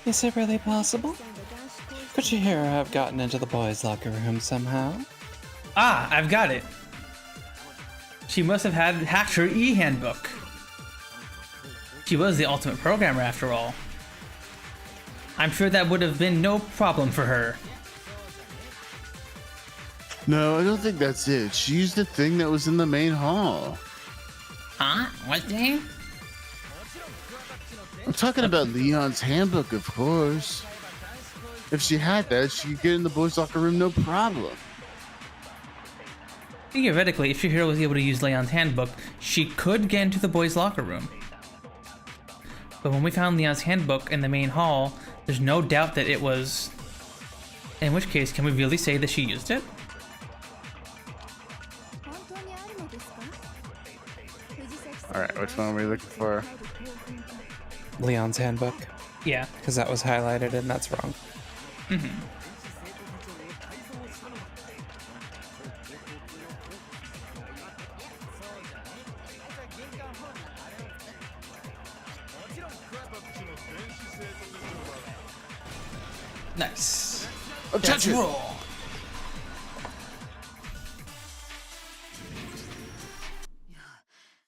Is it really possible? Could Chihiro have gotten into the boys' locker room somehow? Ah, I've got it. She must have hacked her e-handbook. She was the ultimate programmer after all. I'm sure that would have been no problem for her. No, I don't think that's it. She used the thing that was in the main hall. Huh? What thing? I'm talking about Leon's handbook, of course. If she had that, she could get in the boys' locker room no problem. Theoretically, if Chihiro was able to use Leon's handbook, she could get into the boys' locker room. But when we found Leon's handbook in the main hall, there's no doubt that it was... In which case, can we really say that she used it? Alright, which one are we looking for? Leon's handbook. Yeah. Because that was highlighted and that's wrong. Mm-hmm. Nice. Attention! Let's roll.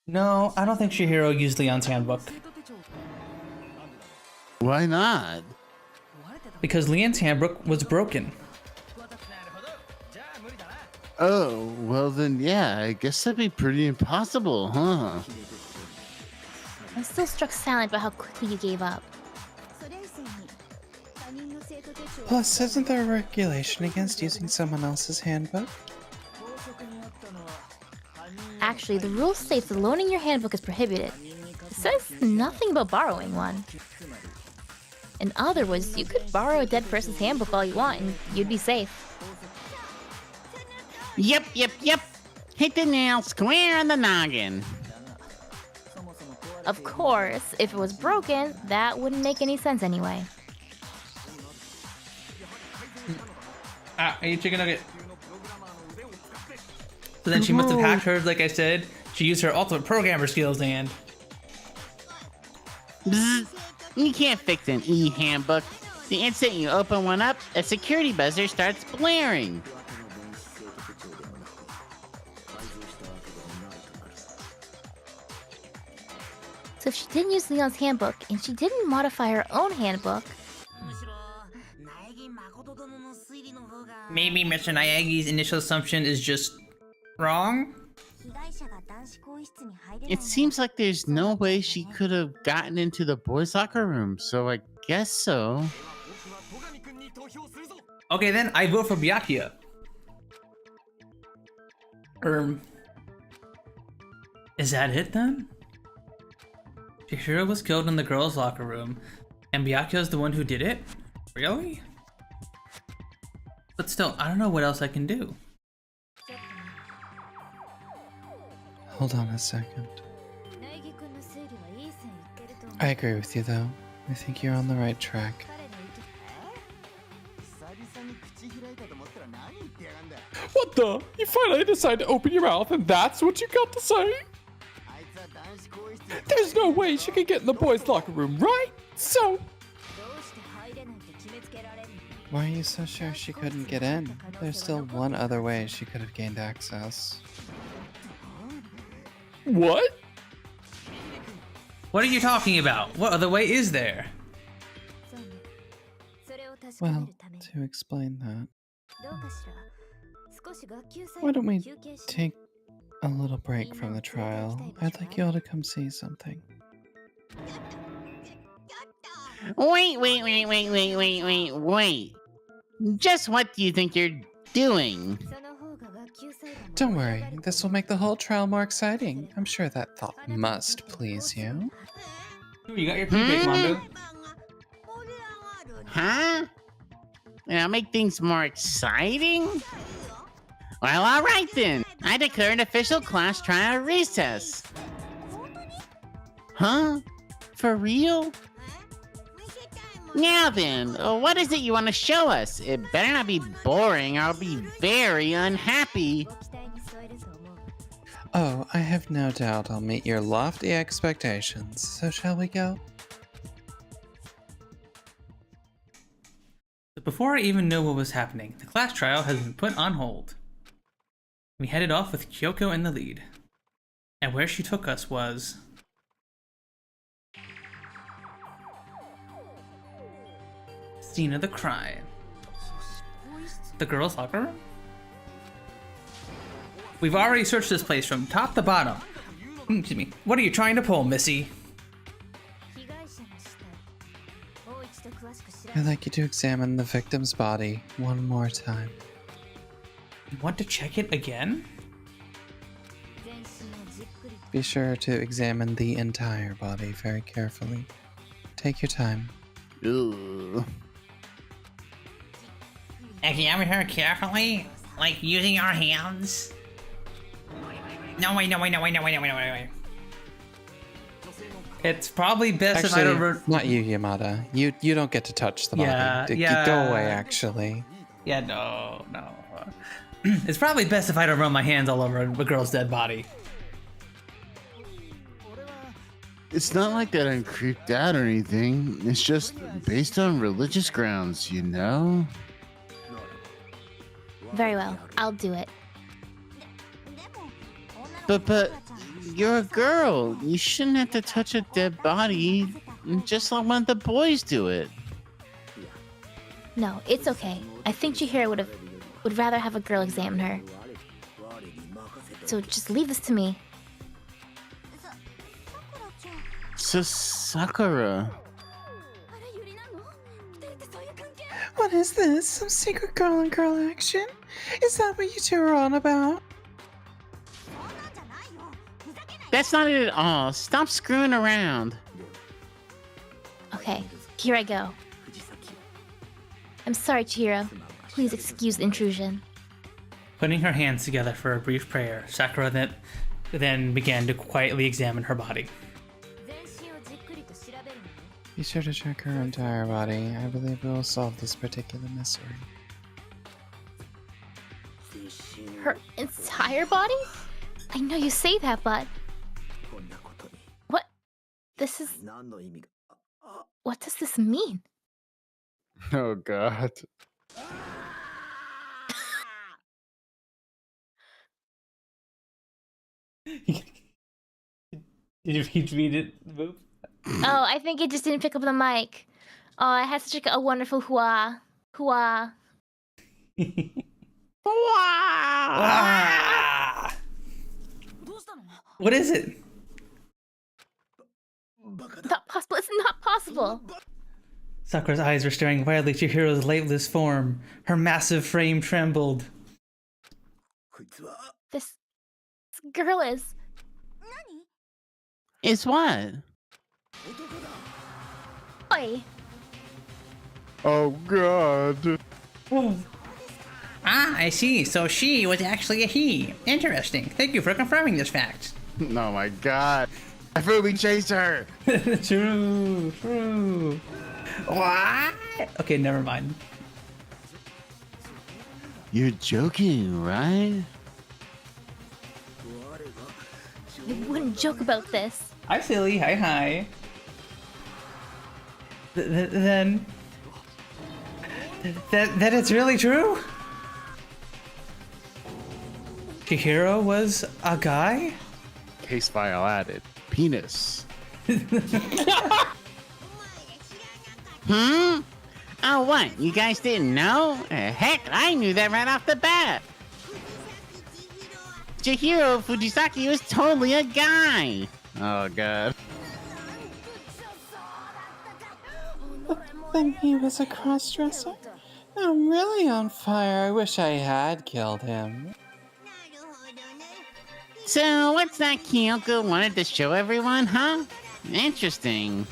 No, I don't think Chihiro used Leon's handbook. Why not? Because Leon's handbook was broken. Oh, well then, yeah, I guess that'd be pretty impossible, huh? I'm still struck silent by how quickly you gave up. Plus, isn't there a regulation against using someone else's handbook? Actually, the rule states that loaning your handbook is prohibited. It says nothing about borrowing one. In other words, you could borrow a dead person's handbook all you want and you'd be safe. Yep. Hit the nail square on the noggin. Of course, if it was broken, that wouldn't make any sense anyway. I ate chicken nugget. So then she must have hacked hers, like I said. She used her ultimate programmer skills and... Bzz. You can't fix an e-handbook. The instant you open one up, a security buzzer starts blaring. So if she didn't use Leon's handbook and she didn't modify her own handbook... Maybe Mr. Nayagi's initial assumption is just wrong? It seems like there's no way she could have gotten into the boys' locker room, so I guess so. Okay, then I vote for Byakuya. Is that it then? Chihiro was killed in the girls' locker room, and Byakuya's the one who did it? Really? But still, I don't know what else I can do. Hold on a second. I agree with you, though. I think you're on the right track. What the? You finally decided to open your mouth and that's what you got to say? There's no way she could get in the boys' locker room, right? So... Why are you so sure she couldn't get in? There's still one other way she could have gained access. What? What are you talking about? What other way is there? Well, to explain that, why don't we take a little break from the trial? I'd like you all to come see something. Wait. Just what do you think you're doing? Don't worry, this will make the whole trial more exciting. I'm sure that thought must please you. You got your feedback, Mondo. Huh? I'll make things more exciting? Well, alright then. I declare an official class trial recess. Huh? For real? Now then, what is it you want to show us? It better not be boring or I'll be very unhappy. Oh, I have no doubt I'll meet your lofty expectations. So shall we go? But before I even knew what was happening, the class trial has been put on hold. We headed off with Kyoko in the lead. And where she took us was... scene of the crime. The girls' locker room? We've already searched this place from top to bottom. Excuse me. What are you trying to pull, Missy? I'd like you to examine the victim's body one more time. You want to check it again? Be sure to examine the entire body very carefully. Take your time. Ooh. Examine her carefully? Like using our hands? No, wait. It's probably best if I Actually, don't... not you, Yamada. You don't get to touch the body. Yeah. Go away, actually. Yeah, no. It's probably best if I don't run my hands all over a girl's dead body. It's not like that I'm creeped out or anything. It's just based on religious grounds, you know? Very well, I'll do it. But you're a girl. You shouldn't have to touch a dead body. Just let one of the boys do it. No, it's okay. I think Chihiro would rather have a girl examine her. so just leave this to me. Sakura. What is this? Some secret girl on girl action? Is that what you two are on about? That's not it at all. Stop screwing around. Okay, here I go. I'm sorry, Chihiro. Please excuse the intrusion. Putting her hands together for a brief prayer, Sakura then began to quietly examine her body. Be sure to check her entire body. I believe we will solve this particular mystery. Her entire body? I know you say that, but... What? This is... What does this mean? Oh god. Did you read it, Boop? Oh, I think it just didn't pick up the mic. Oh, I had such a wonderful hua. Hua. What is it? Not possible. It's not possible. Sakura's eyes were staring wildly at Chihiro's lifeless form. Her massive frame trembled. This girl is... Is what? Boy. Oh god. Ah, I see. So she was actually a he. Interesting. Thank you for confirming this fact. Oh my god. I fully chased her. True. What? Okay, never mind. You're joking, right? I wouldn't joke about this. Hi, silly. Hi. Then that it's really true? Chihiro was a guy? Case file added. Penis. Hmm? Oh, what? You guys didn't know? Heck, I knew that right off the bat. Chihiro Fujisaki was totally a guy. Oh god. Then he was a cross-dresser? I'm really on fire. I wish I had killed him. So, what's that Kyoko wanted to show everyone, huh? Interesting.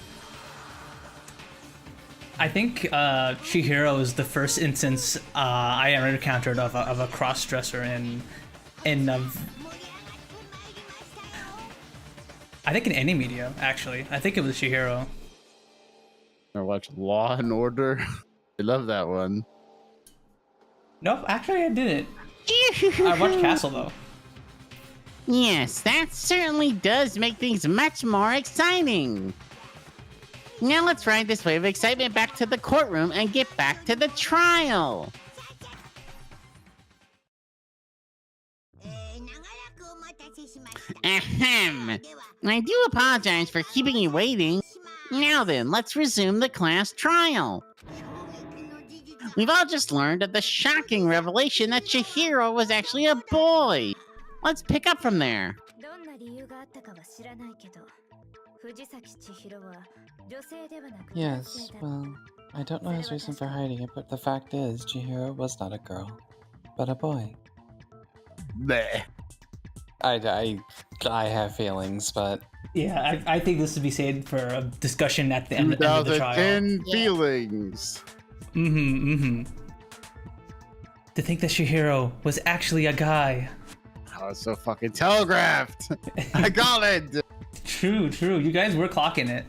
I think Chihiro is the first instance I ever encountered of a cross-dresser in I think in any media, actually. I think it was Chihiro. I watched Law and Order. I love that one. Nope, actually I didn't. I watched Castle though. Yes, that certainly does make things much more exciting. Now let's ride this wave of excitement back to the courtroom and get back to the trial. Ahem. I do apologize for keeping you waiting. Now then, let's resume the class trial. We've all just learned of the shocking revelation that Chihiro was actually a boy. Let's pick up from there. Yes, well, I don't know his reason for hiding it, but the fact is, Chihiro was not a girl, but a boy. Bleh. I have feelings, but... Yeah, I think this would be saved for a discussion at the end of the trial. 2010 feelings. To think that Chihiro was actually a guy. Oh, it's so fucking telegraphed. I got it. True. You guys were clocking it.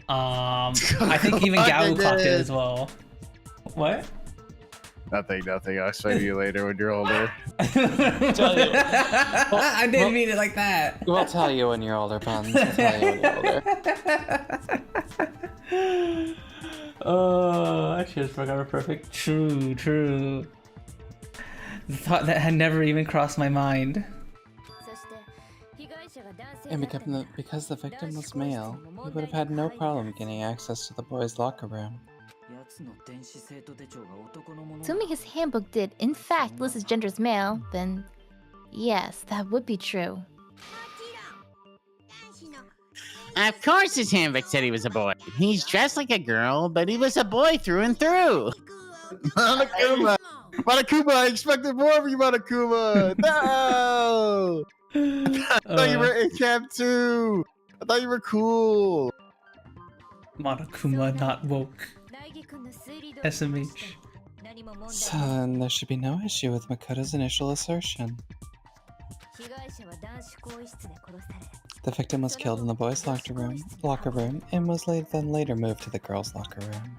I think even Gao clocked it as well. What? Nothing. I'll show you later when you're older. I didn't mean it like that. We'll tell you when you're older, Puns. We'll tell you when you're older. Oh, I should have forgot her perfect. True. The thought that had never even crossed my mind. And because the victim was male, he would have had no problem getting access to the boys' locker room. Assuming his handbook did, in fact, list his gender as male, then Yes, that would be true. Of course his handbook said he was a boy. He's dressed like a girl, but he was a boy through and through. Monokuma! Monokuma, I expected more of you, Monokuma! No! I thought you were in camp too! I thought you were cool! Monokuma not woke. SMH. So then there should be no issue with Makoto's initial assertion. The victim was killed in the boys' locker room and was then later moved to the girls' locker room.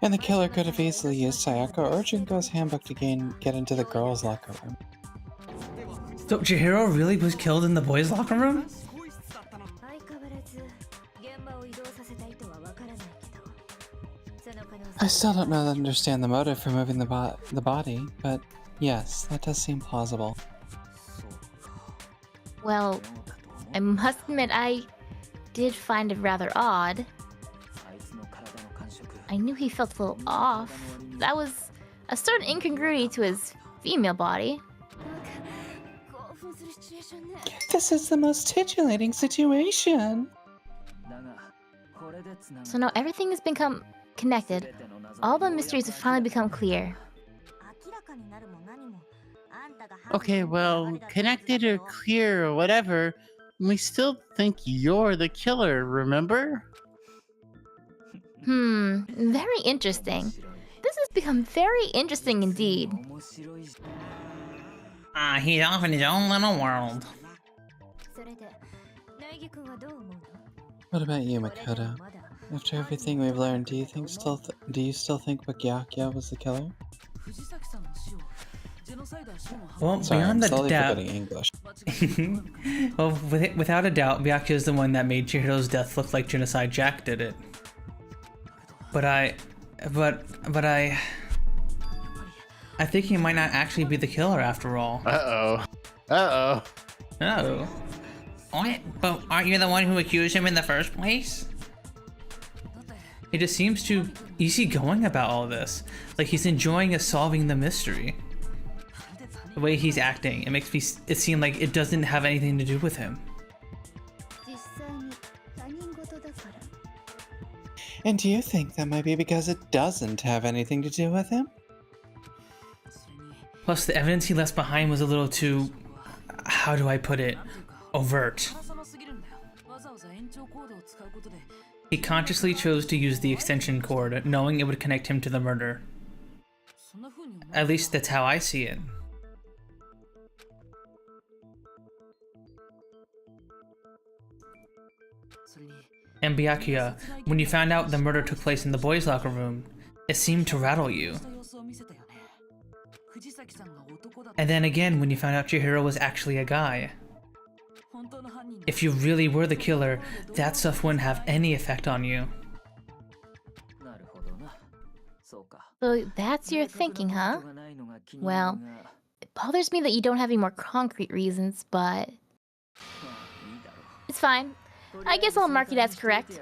And the killer could have easily used Sayaka or Junko's handbook to get into the girls' locker room. So Chihiro really was killed in the boys' locker room? I still don't understand the motive for moving the body, but yes, that does seem plausible. Well, I must admit I did find it rather odd. I knew he felt a little off. That was a certain incongruity to his female body. This is the most titillating situation. So now everything has become connected. All the mysteries have finally become clear. Okay, well, connected or clear or whatever, we still think you're the killer, remember? Very interesting. This has become very interesting indeed. He's off in his own little world. What about you, Makoto? After everything we've learned, do you still think Bigotry was the killer? Well, Sorry, beyond I'm the slowly doubt. forgetting English. Well, without a doubt, Byakuya is the one that made Chihiro's death look like Genocide Jack did it. But I think he might not actually be the killer after all. Uh-oh. Oh. What? But aren't you the one who accused him in the first place? He just seems too easygoing about all this. Like he's enjoying solving the mystery. The way he's acting, it makes it seem like it doesn't have anything to do with him. And do you think that might be because it doesn't have anything to do with him? Plus, the evidence he left behind was a little too, how do I put it, overt. He consciously chose to use the extension cord, knowing it would connect him to the murder. At least that's how I see it. And Byakuya, when you found out the murder took place in the boys' locker room, it seemed to rattle you. And then again, when you found out Chihiro was actually a guy. If you really were the killer, that stuff wouldn't have any effect on you. So that's your thinking, huh? Well, it bothers me that you don't have any more concrete reasons, but it's fine. I guess I'll mark it as correct.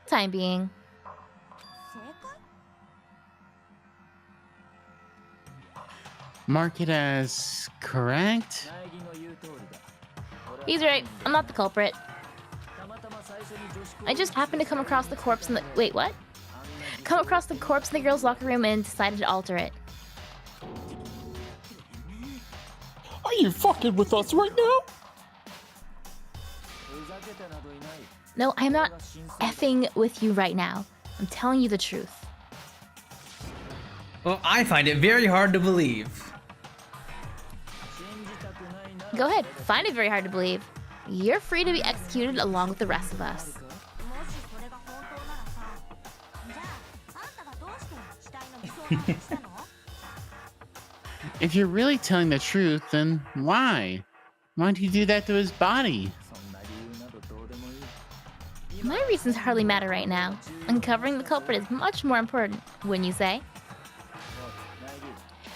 Time being. Mark it as correct? He's right. I'm not the culprit. I just happened to come across the corpse in the... Wait, what? Come across the corpse in the girls' locker room and decided to alter it. Are you fucking with us right now? No, I'm not effing with you right now. I'm telling you the truth. Well, I find it very hard to believe. Go ahead, find it very hard to believe. You're free to be executed along with the rest of us. If you're really telling the truth, then why? Why'd you do that to his body? My reasons hardly matter right now. Uncovering the culprit is much more important, wouldn't you say?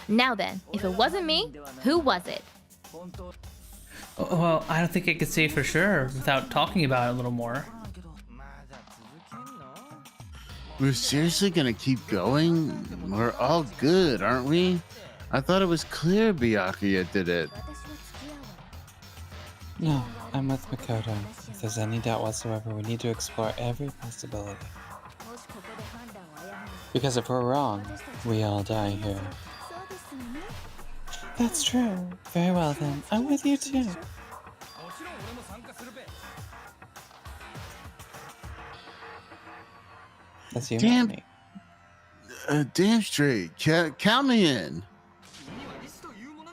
Now then, if it wasn't me, who was it? Well, I don't think I could say for sure without talking about it a little more. We're seriously gonna keep going? We're all good, aren't we? I thought it was clear Byakuya did it. No, I'm with Makoto. If there's any doubt whatsoever, we need to explore every possibility. Because if we're wrong, we all die here. That's true. Very well then, I'm with you too. That's you, Damn. me. Damn straight. Count me in.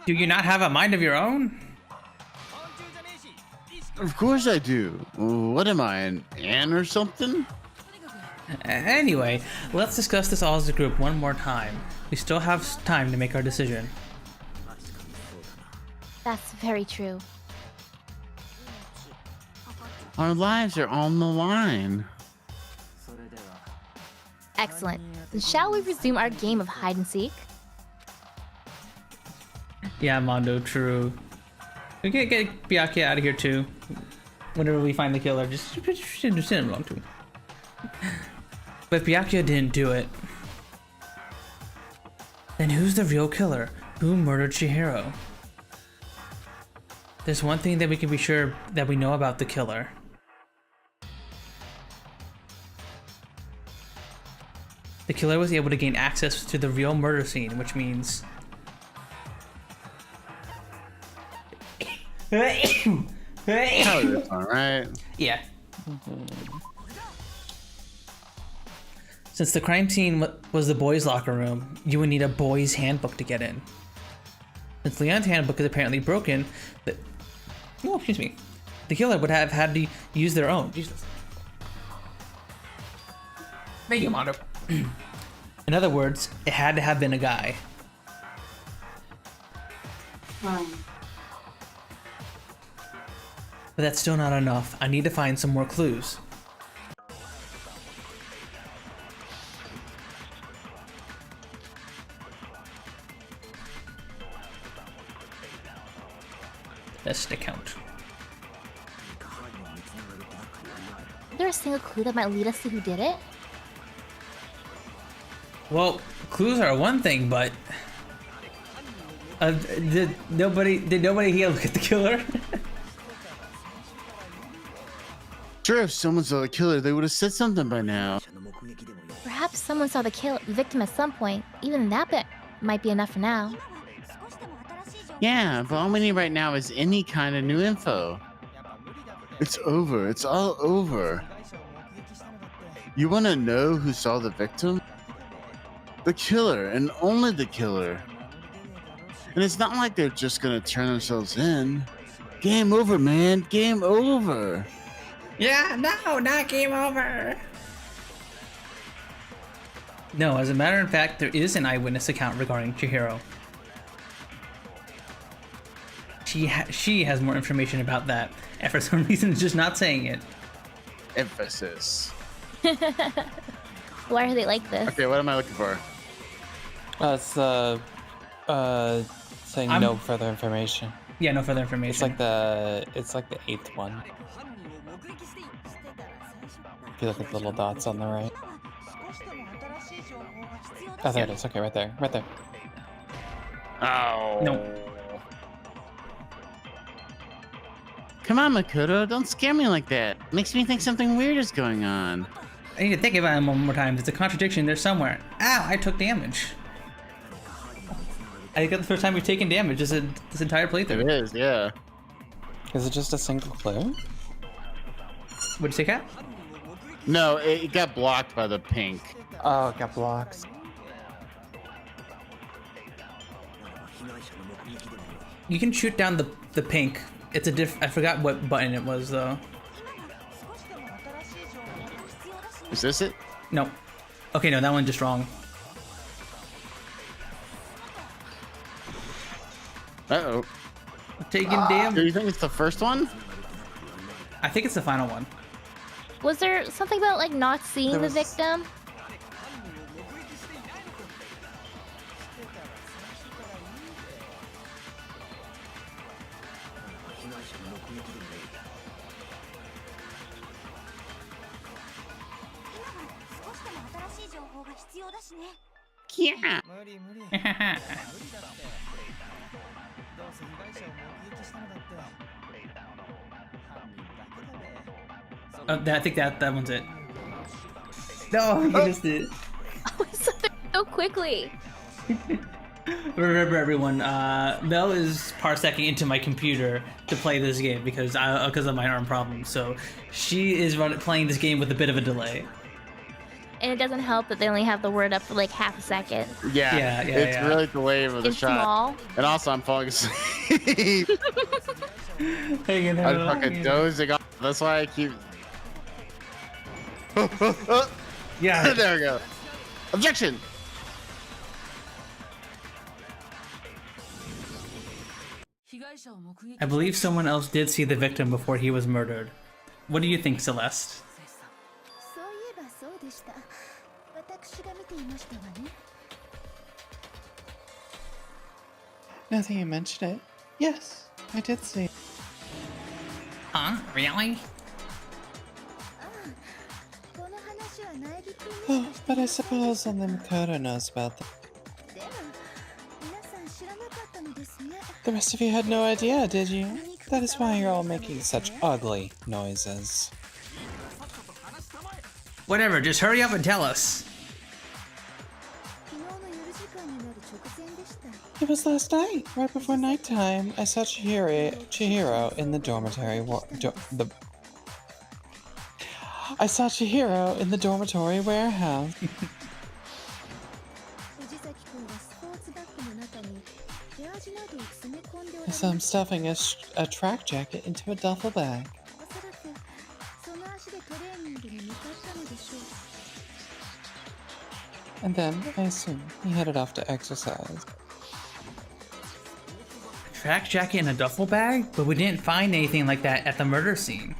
Do you not have a mind of your own? Of course I do. What am I, an ant or something? Anyway, let's discuss this all as a group one more time. We still have time to make our decision. That's very true. Our lives are on the line. Excellent. Then shall we resume our game of hide and seek? Yeah, Mondo, true. We can get Byakuya out of here too. Whenever we find the killer, just send him along too. But Byakuya didn't do it. Then who's the real killer? Who murdered Chihiro? There's one thing that we can be sure that we know about the killer. The killer was able to gain access to the real murder scene, which means... Alright. Yeah. Since the crime scene was the boys' locker room, you would need a boys' handbook to get in. Since Leon's handbook is apparently broken, the killer would have had to use their own. Jesus. Thank you, Mondo. In other words, it had to have been a guy. But that's still not enough. I need to find some more clues. Best account. Is there a single clue that might lead us to who did it? Well, clues are one thing, but did nobody here look at the killer? Sure, if someone saw the killer, they would have said something by now. Perhaps someone saw the victim at some point. Even that bit might be enough for now. Yeah, but all we need right now is any kind of new info. It's over. It's all over. You want to know who saw the victim? The killer, and only the killer. And it's not like they're just gonna turn themselves in. Game over, man. Game over. Yeah, no, not game over. No, as a matter of fact, there is an eyewitness account regarding Chihiro. She has more information about that, and for some reason is just not saying it. Emphasis. Why are they like this? Okay, what am I looking for? It's saying no further information. Yeah, no further information. It's like the 8th one. If you look at the little dots on the right. Oh, there it is. Okay, right there. Right there. Oh. No. Come on, Makoto. Don't scare me like that. Makes me think something weird is going on. I need to think about it one more time. There's a contradiction there somewhere. Ow, I took damage. I think that's the first time we've taken damage this entire playthrough. It is, yeah. Is it just a single clue? What'd you say, Kat? No, it got blocked by the pink. Oh, it got blocked. You can shoot down the pink. It's a I forgot what button it was though. Is this it? No. Okay, no, that one's just wrong. Uh-oh. Taking damage. Do you think it's the first one? I think it's the final one. Was there something about like not seeing the victim? Yeah. I think that one's it. No, you missed it. Oh, so quickly. Remember, everyone, Mel is parsecing into my computer to play this game because of my arm problem. So she is playing this game with a bit of a delay. And it doesn't help that they only have the word up for like half a second. Yeah, it's really delayed with the It's shot. small. And also, I'm falling asleep. Hanging out. I'm fucking dozing off. That's why I keep. Yeah. There we go. Objection. I believe someone else did see the victim before he was murdered. What do you think, Celeste? Now that you mention it, yes, I did see. Huh? Really? Oh, but I suppose only Makoto knows about them. The rest of you had no idea, did you? That is why you're all making such ugly noises. Whatever, just hurry up and tell us. It was last night, right before nighttime. I saw Chihiro in the dormitory I saw Chihiro in the dormitory warehouse. I saw him stuffing a track jacket into a duffel bag. And then, I assume, he headed off to exercise. Track jacket in a duffel bag? But we didn't find anything like that at the murder scene.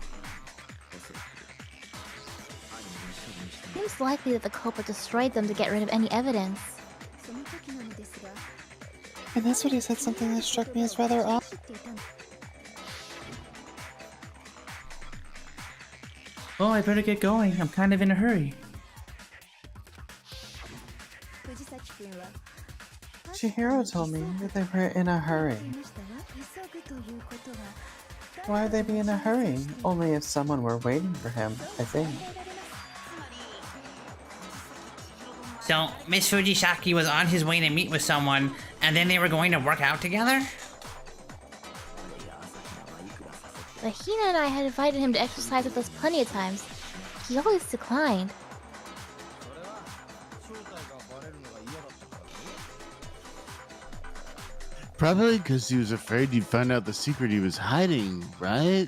Seems likely that the culprit destroyed them to get rid of any evidence. And that's what he said, something that struck me as rather odd. Oh, I better get going. I'm kind of in a hurry. Chihiro told me that they were in a hurry. Why would they be in a hurry? Only if someone were waiting for him, I think. So, Miss Fujisaki was on his way to meet with someone, and then they were going to work out together? But Hina and I had invited him to exercise with us plenty of times. He always declined. Probably because he was afraid you'd find out the secret he was hiding, right?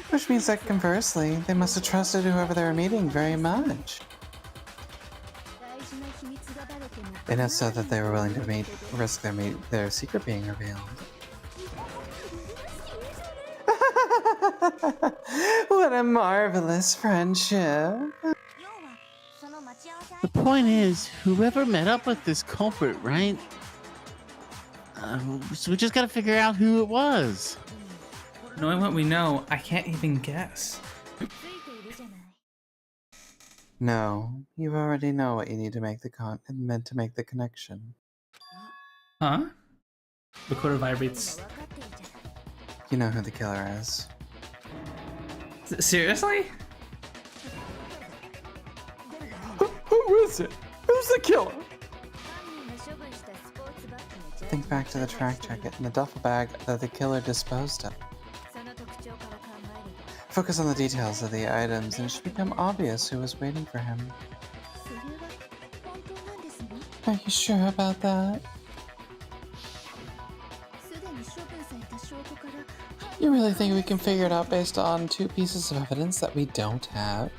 Which means that conversely, they must have trusted whoever they were meeting very much. Enough so that they were willing to risk their secret being revealed. What a marvelous friendship. The point is, whoever met up with this culprit, right? So we just gotta figure out who it was. Knowing what we know, I can't even guess. No, you already know what you need to make meant to make the connection. Huh? Recorder vibrates. You know who the killer is. Seriously? Who is it? Who's the killer? Think back to the track jacket and the duffel bag that the killer disposed of. Focus on the details of the items and it should become obvious who was waiting for him. Are you sure about that? You really think we can figure it out based on 2 pieces of evidence that we don't have?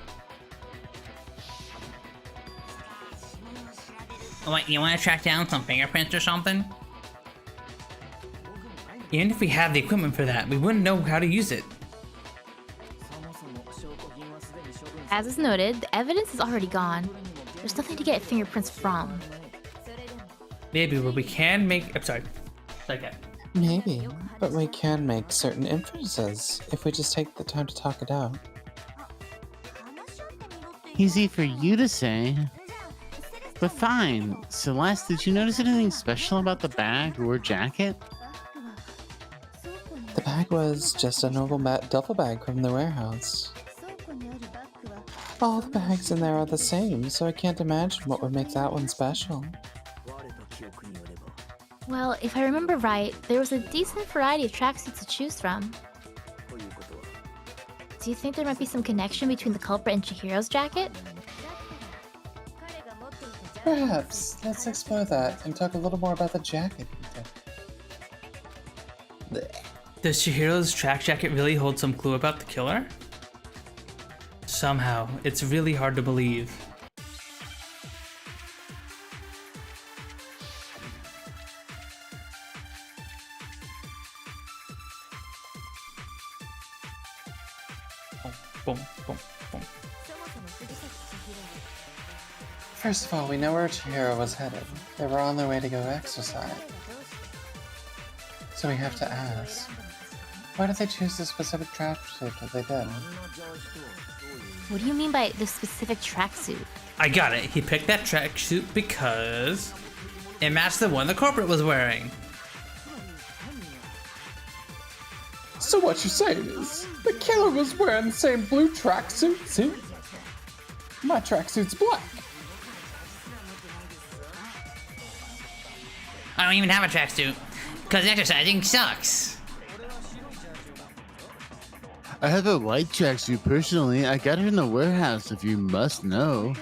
What, you want to track down some fingerprints or something? Even if we had the equipment for that, we wouldn't know how to use it. As is noted, the evidence is already gone. There's nothing to get fingerprints from. Maybe, but we can make... I'm sorry. Again. Maybe, but we can make certain inferences if we just take the time to talk it out. Easy for you to say. But fine. Celeste, did you notice anything special about the bag or jacket? The bag was just a normal duffel bag from the warehouse. All the bags in there are the same, so I can't imagine what would make that one special. Well, if I remember right, there was a decent variety of tracksuits to choose from. Do you think there might be some connection between the culprit and Chihiro's jacket? Perhaps. Let's explore that and talk a little more about the jacket. Does Chihiro's track jacket really hold some clue about the killer? Somehow, it's really hard to believe. Boom, boom, boom. First of all, we know where Chihiro was headed. They were on their way to go exercise. So we have to ask, why did they choose the specific tracksuit that they did? What do you mean by the specific tracksuit? I got it. He picked that tracksuit because it matched the one the corporate was wearing. So what you're saying is, the killer was wearing the same blue tracksuit, see? My tracksuit's black. I don't even have a tracksuit, because exercising sucks. I have a white tracksuit personally. I got it in the warehouse, if you must know.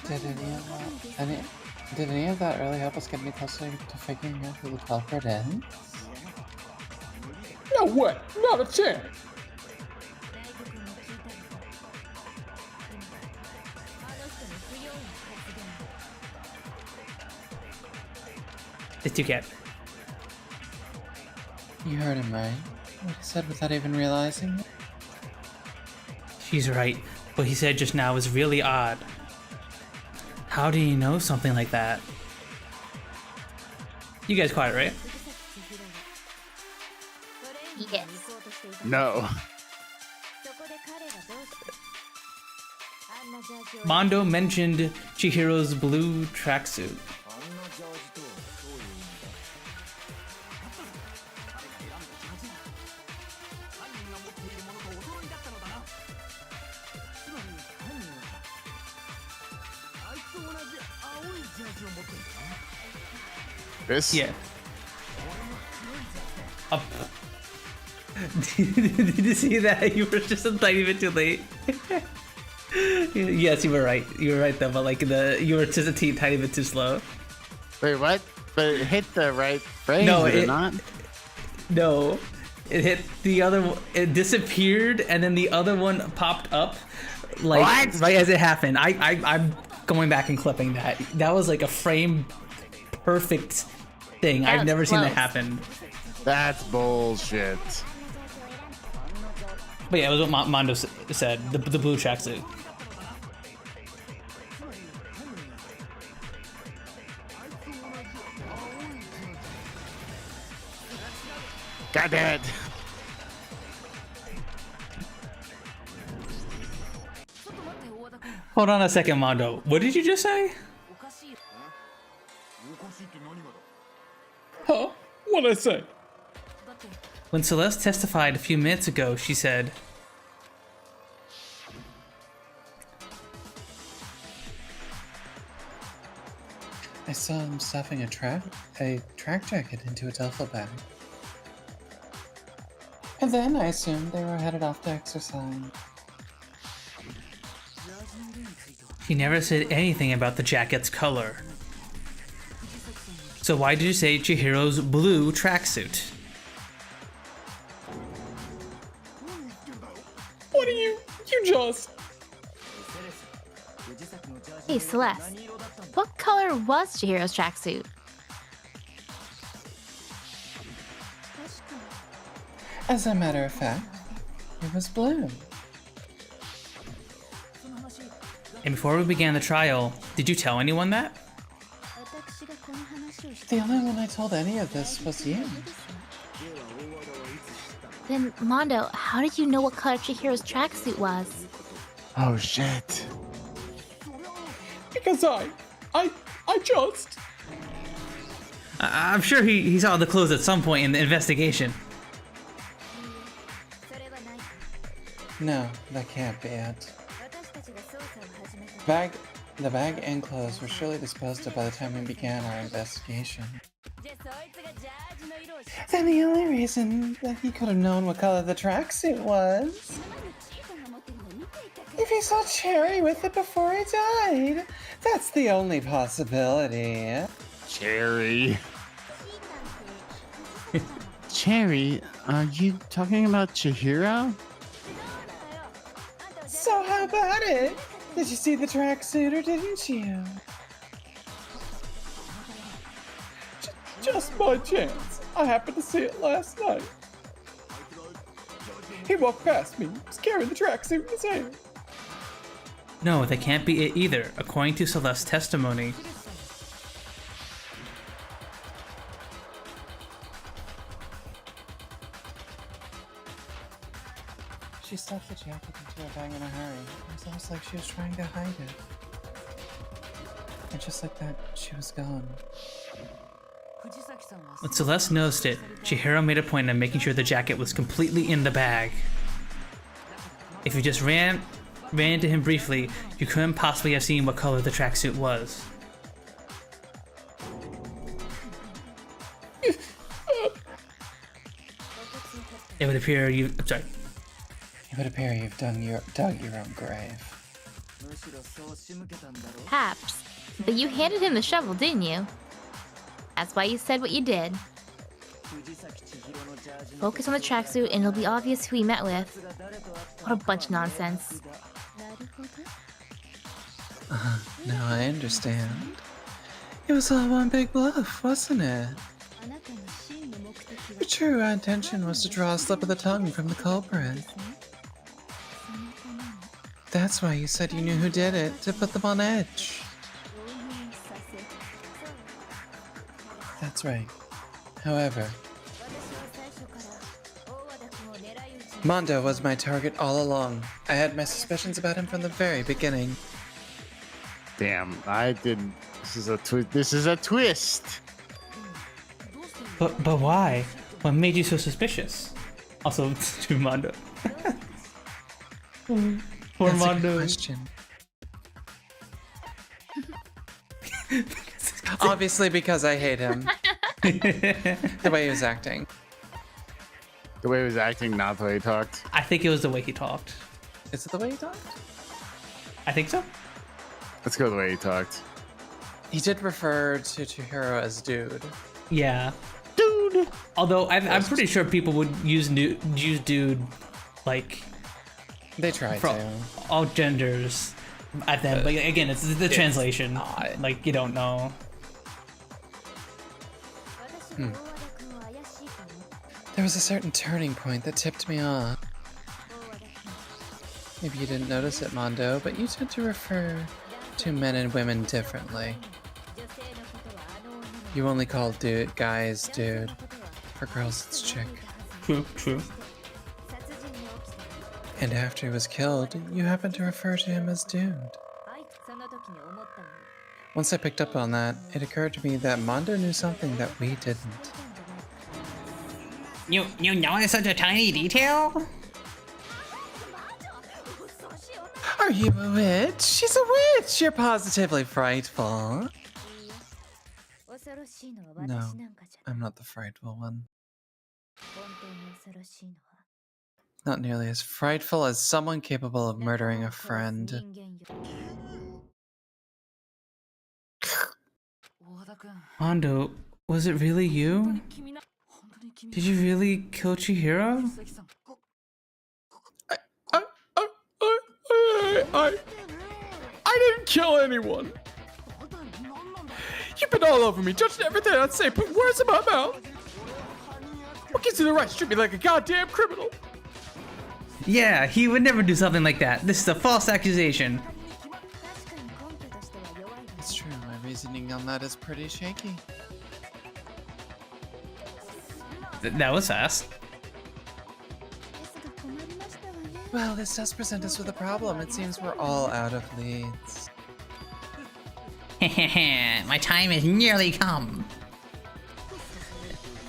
Did any of that really help us get any closer to figuring out who the culprit is? No way, not a chance. Did you get? You heard him right. What he said without even realizing it? She's right. What he said just now was really odd. How do you know something like that? You guys caught it, right? Yes. No. Mondo mentioned Chihiro's blue tracksuit. This? Yeah. Did you see that? You were just a tiny bit too late. Yes, you were right. You were right though, but like you were just a tiny bit too slow. Wait, what? But it hit the right frame, No, did it not? No, it hit the other one. It disappeared, and then the other one popped up, like What? right as it happened. I'm going back and clipping that. That was like a frame perfect thing. That I've was never seen that close. happen. That's bullshit. But yeah, it was what Mondo said. The blue tracksuit. God damn it. Hold on a second, Mondo. What did you just say? Huh? What'd I say? When Celeste testified a few minutes ago, she said, I saw him stuffing a track jacket into a duffel bag. And then I assumed they were headed off to exercise. she never said anything about the jacket's color. So why did you say Chihiro's blue tracksuit? What do you just... Hey, Celeste. What color was Chihiro's tracksuit? As a matter of fact, it was blue. And before we began the trial, did you tell anyone that? The only one I told any of this was you. Then, Mondo, how did you know what color Chihiro's tracksuit was? Oh shit. Because I just... I'm sure he saw the clothes at some point in the investigation. No, that can't be it. The bag and clothes were surely disposed of by the time we began our investigation. Then the only reason that he could have known what color the tracksuit was, if he saw Cherry with it before he died. That's the only possibility. Cherry. Cherry, are you talking about Chihiro? So how about it? Did you see the tracksuit or didn't you? Just by chance. I happened to see it last night. He walked past me, just carrying the tracksuit in his hand. No, that can't be it either, according to Celeste's testimony. She stuffed the jacket into her bag in a hurry. It was almost like she was trying to hide it. And just like that, she was gone. When Celeste noticed it, Chihiro made a point of making sure the jacket was completely in the bag. If you just ran into him briefly, you couldn't possibly have seen what color the tracksuit was. It would appear you... I'm sorry. It would appear you've dug your own grave. Perhaps. But you handed him the shovel, didn't you? That's why you said what you did. Focus on the tracksuit and it'll be obvious who he met with. What a bunch of nonsense. Now I understand. It was all one big bluff, wasn't it? Your true intention was to draw a slip of the tongue from the culprit. That's why you said you knew who did it, to put them on edge. That's right. However, Mondo was my target all along. I had my suspicions about him from the very beginning. Damn, I didn't. This is a twist. But why? What made you so suspicious? Also, to Mondo. Poor That's Mondo. a good question. Obviously because I hate him. The way he was acting. The way he was acting, not the way he talked. I think it was the way he talked. Is it the way he talked? I think so. Let's go the way he talked. He did refer to Chihiro as dude. Yeah. Dude! Although I'm pretty sure people would use dude like... They try to. All genders at them, but again, it's the translation. Like, you don't know. There was a certain turning point that tipped me off. Maybe you didn't notice it, Mondo, but you tend to refer to men and women differently. You only call guys dude. For girls, it's chick. True. And after he was killed, you happened to refer to him as dude. Once I picked up on that, it occurred to me that Mondo knew something that we didn't. You noticed such a tiny detail? Are you a witch? She's a witch! You're positively frightful. No, I'm not the frightful one. Not nearly as frightful as someone capable of murdering a friend. Mondo, was it really you? Did you really kill Chihiro? I didn't kill anyone. You've been all over me, judging everything I'd say, put words in my mouth. What gives you the right to treat me like a goddamn criminal? Yeah, he would never do something like that. This is a false accusation. It's true, my reasoning on that is pretty shaky. That was fast. Well, this does present us with a problem. It seems we're all out of leads. My time has nearly come.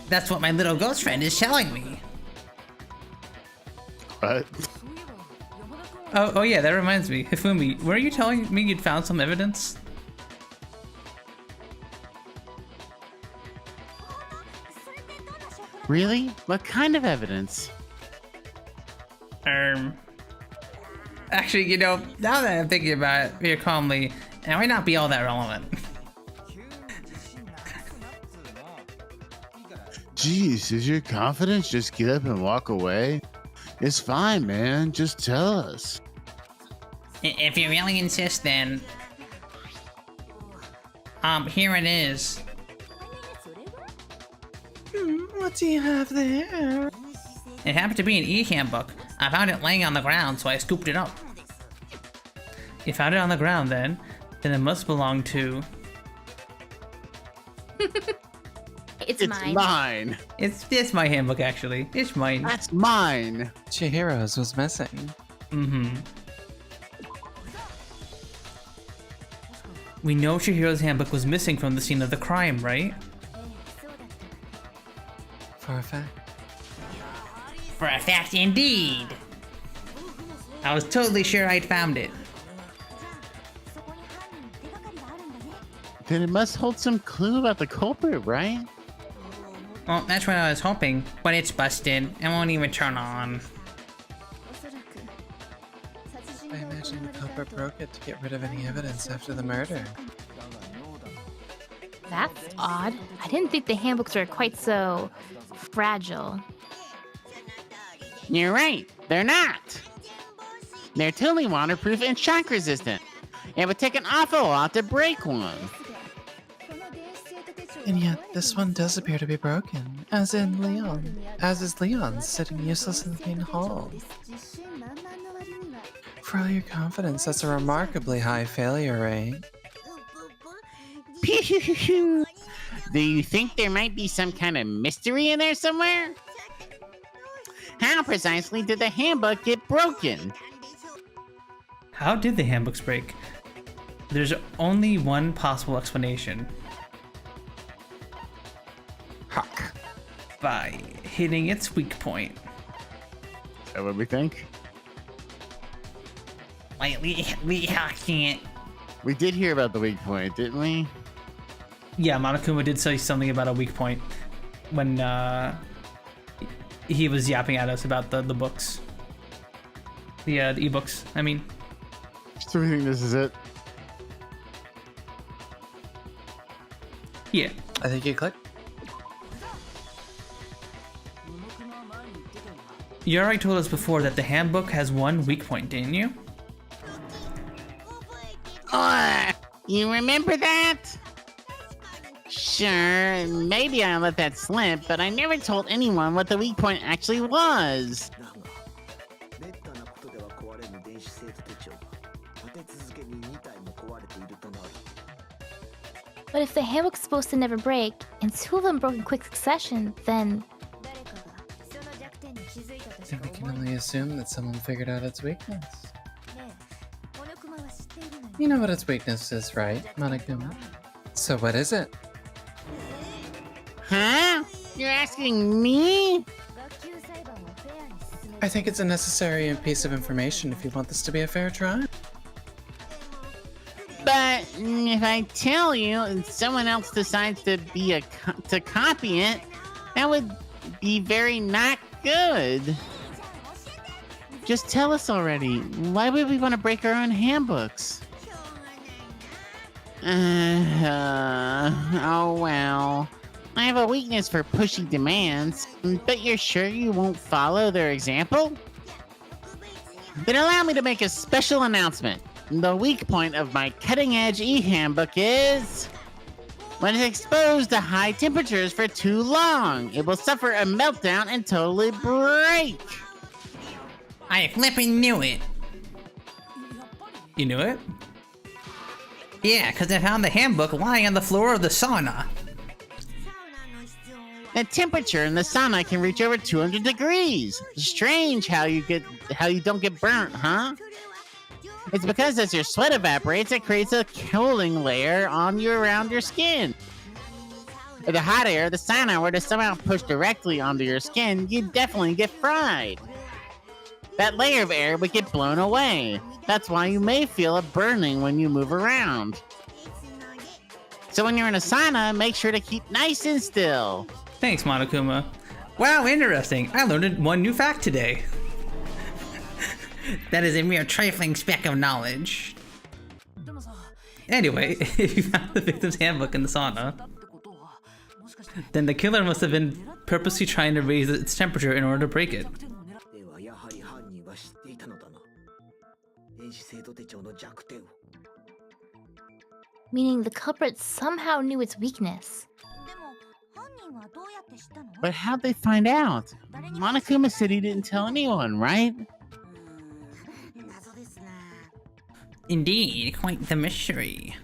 That's what my little ghost friend is telling me. What? Oh yeah, that reminds me. Hifumi, were you telling me you'd found some evidence? Really? What kind of evidence? Actually, you know, now that I'm thinking about it here calmly, it might not be all that relevant. Jeez, is your confidence just get up and walk away? It's fine, man. Just tell us. If you really insist, then... here it is. What do you have there? It happened to be an e-handbook. I found it laying on the ground, so I scooped it up. You found it on the ground then it must belong to... It's mine. It's my handbook, actually. It's mine. That's mine. Chihiro's was missing. Mm-hmm. We know Chihiro's handbook was missing from the scene of the crime, right? For a fact. For a fact, indeed. I was totally sure I'd found it. Then it must hold some clue about the culprit, right? Well, that's what I was hoping, but it's busted. It won't even turn on. I imagine the culprit broke it to get rid of any evidence after the murder. That's odd. I didn't think the handbooks were quite so fragile. You're right. They're not. They're totally waterproof and shock resistant. It would take an awful lot to break one. And yet, this one does appear to be broken, as in Leon. As is Leon's, sitting useless in the main hall. For all your confidence, that's a remarkably high failure rate. Do you think there might be some kind of mystery in there somewhere? How precisely did the handbook get broken? How did the handbooks break? There's only one possible explanation. Huck. By hitting its weak point. Is that what we think? Wait, we can't. We did hear about the weak point, didn't we? Yeah, Monokuma did say something about a weak point when he was yapping at us about the books. The ebooks, I mean. So we think this is it? Yeah. I think you click. You already told us before that the handbook has one weak point, didn't you? You remember that? Sure, maybe I let that slip, but I never told anyone what the weak point actually was. But if the handbook's supposed to never break, and two of them broke in quick succession, then... Then we can only assume that someone figured out its weakness. You know what its weakness is, right, Monokuma? So what is it? Huh? You're asking me? I think it's a necessary piece of information if you want this to be a fair trial. But if I tell you and someone else decides to to copy it, that would be very not good. Just tell us already. Why would we want to break our own handbooks? Oh well. I have a weakness for pushy demands, but you're sure you won't follow their example? Then allow me to make a special announcement. The weak point of my cutting-edge e-handbook is... when it's exposed to high temperatures for too long, it will suffer a meltdown and totally break. I flipping knew it. You knew it? Yeah, because I found the handbook lying on the floor of the sauna. The temperature in the sauna can reach over 200 degrees. Strange how you don't get burnt, huh? It's because as your sweat evaporates, it creates a cooling layer around your skin. If the hot air, the sauna, were to somehow push directly onto your skin, you'd definitely get fried. That layer of air would get blown away. That's why you may feel a burning when you move around. So when you're in a sauna, make sure to keep nice and still. Thanks, Monokuma. Wow, interesting. I learned one new fact today. That is a mere trifling speck of knowledge. Anyway, if you found the victim's handbook in the sauna, then the killer must have been purposely trying to raise its temperature in order to break it. Meaning the culprit somehow knew its weakness. But how'd they find out? Monokuma said he didn't tell anyone, right? Indeed, quite the mystery.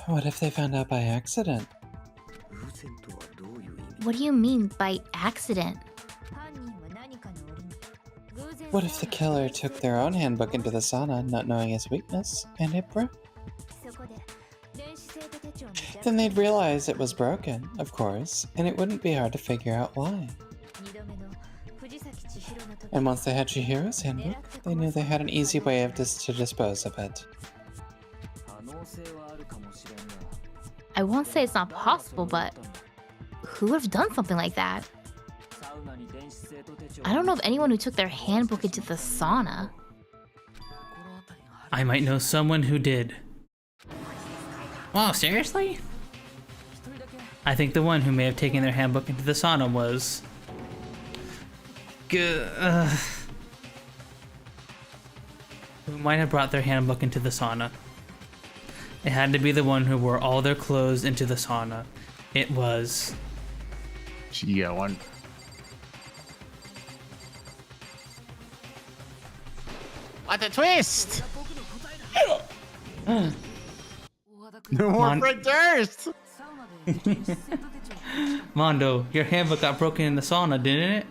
What if they found out by accident? What do you mean by accident? What if the killer took their own handbook into the sauna, not knowing his weakness, and it broke? Then they'd realize it was broken, of course, and it wouldn't be hard to figure out why. And once they had Chihiro's handbook, they knew they had an easy way to dispose of it. I won't say it's not possible, but who would have done something like that? I don't know of anyone who took their handbook into the sauna. I might know someone who did. Whoa, seriously? I think the one who may have taken their handbook into the sauna was... who might have brought their handbook into the sauna. It had to be the one who wore all their clothes into the sauna. It was... Yeah, one. What a twist! No more Fred Durst! Mondo, your handbook got broken in the sauna, didn't it?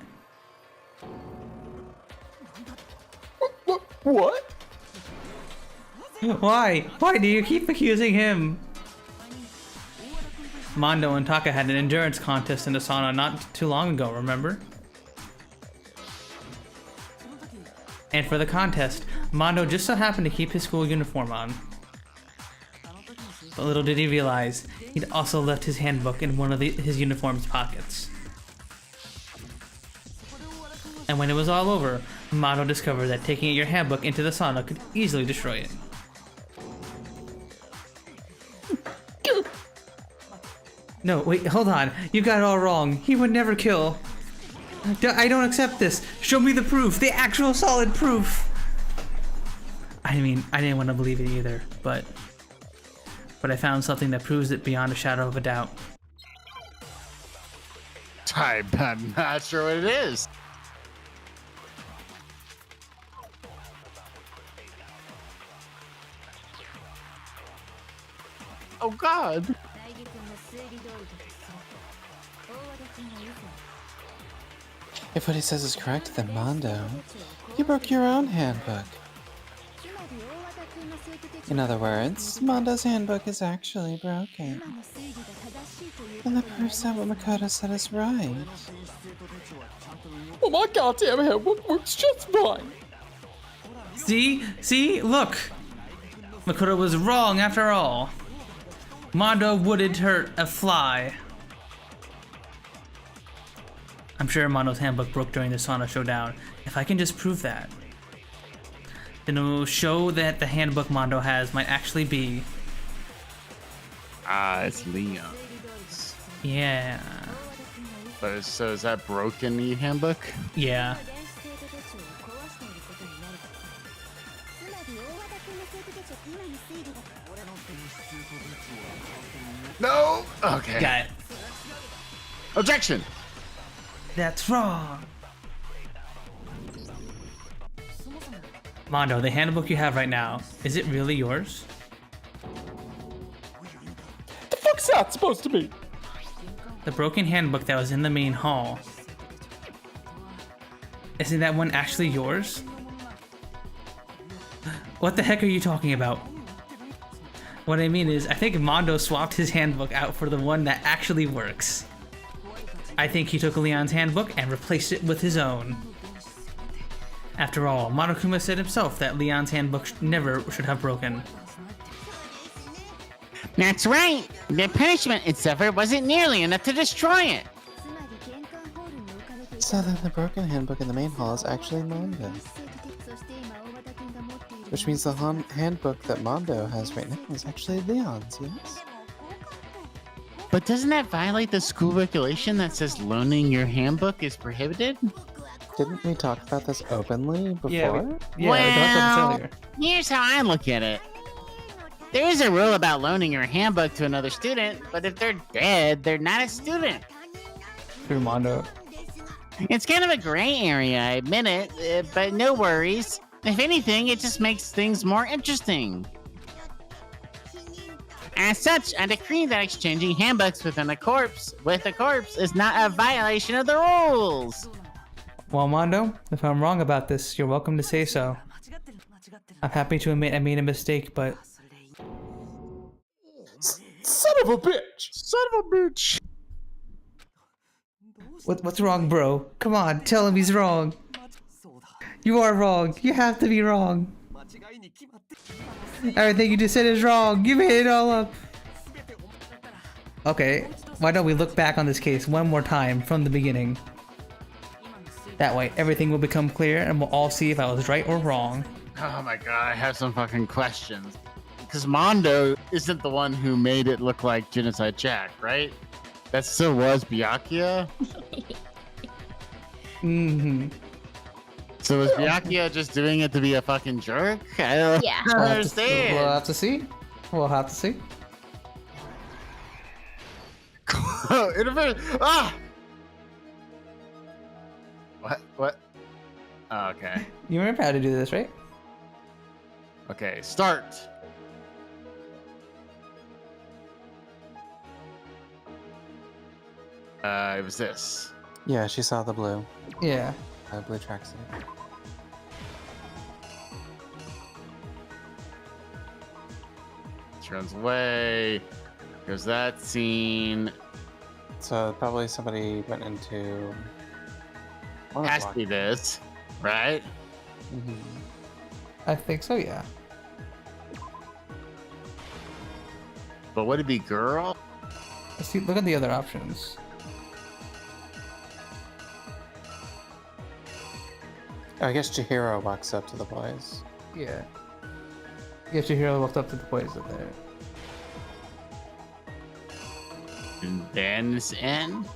What? Why? Why do you keep accusing him? Mondo and Taka had an endurance contest in the sauna not too long ago, remember? And for the contest, Mondo just so happened to keep his school uniform on. But little did he realize, he'd also left his handbook in one of his uniform's pockets. And when it was all over, Mondo discovered that taking your handbook into the sauna could easily destroy it. No, wait, hold on. You got it all wrong. He would never kill. I don't accept this. Show me the proof. The actual solid proof. I mean, I didn't want to believe it either, but I found something that proves it beyond a shadow of a doubt. I'm not sure what it is. Oh God. If what he says is correct, then Mondo, you broke your own handbook. In other words, Mondo's handbook is actually broken. And that proves that what Makoto said is right. Well, my goddamn handbook works just fine. See? Look! Makoto was wrong after all. Mondo wouldn't hurt a fly. I'm sure Mondo's handbook broke during the sauna showdown. If I can just prove that, then it will show that the handbook Mondo has might actually be... It's Leon's. Yeah. But so is that broken the handbook? Yeah. No! Okay. Got it. Objection! That's wrong. Mondo, the handbook you have right now, is it really yours? The fuck's that supposed to be? The broken handbook that was in the main hall. Isn't that one actually yours? What the heck are you talking about? What I mean is, I think Mondo swapped his handbook out for the one that actually works. I think he took Leon's handbook and replaced it with his own. After all, Monokuma said himself that Leon's handbook never should have broken. That's right. The punishment it suffered wasn't nearly enough to destroy it. So then the broken handbook in the main hall is actually Mondo. Which means the handbook that Mondo has right now is actually Leon's, yes? But doesn't that violate the school regulation that says loaning your handbook is prohibited? Didn't we talk about this openly before? Well, here's how I look at it. There is a rule about loaning your handbook to another student, but if they're dead, they're not a student. True, Mondo. It's kind of a gray area, I admit it, but no worries. If anything, it just makes things more interesting. As such, I decree that exchanging handbooks with a corpse is not a violation of the rules. Well, Mondo, if I'm wrong about this, you're welcome to say so. I'm happy to admit I made a mistake, but... Son of a bitch! Son of a bitch! What's wrong, bro? Come on, tell him he's wrong. You are wrong. You have to be wrong. Everything you just said is wrong. You made it all up. Okay, why don't we look back on this case one more time from the beginning? That way, everything will become clear and we'll all see if I was right or wrong. Oh my god, I have some fucking questions. Because Mondo isn't the one who made it look like Genocide Jack, right? That still was Byakuya? Mm-hmm. So was Byakuya just doing it to be a fucking jerk? I don't understand. We'll have to see. We'll have to see. Ah! What? Oh, okay. You remember how to do this, right? Okay, start. It was this. Yeah, she saw the blue. Yeah. Blue tracksuit. Turns away. There's that scene. So probably somebody went into... Has to be this, right? Mm-hmm. I think so, yeah. But would it be girl? Let's see, look at the other options. I guess Chihiro walks up to the boys. Yeah. Yeah, Chihiro walked up to the boys up there. And then this end?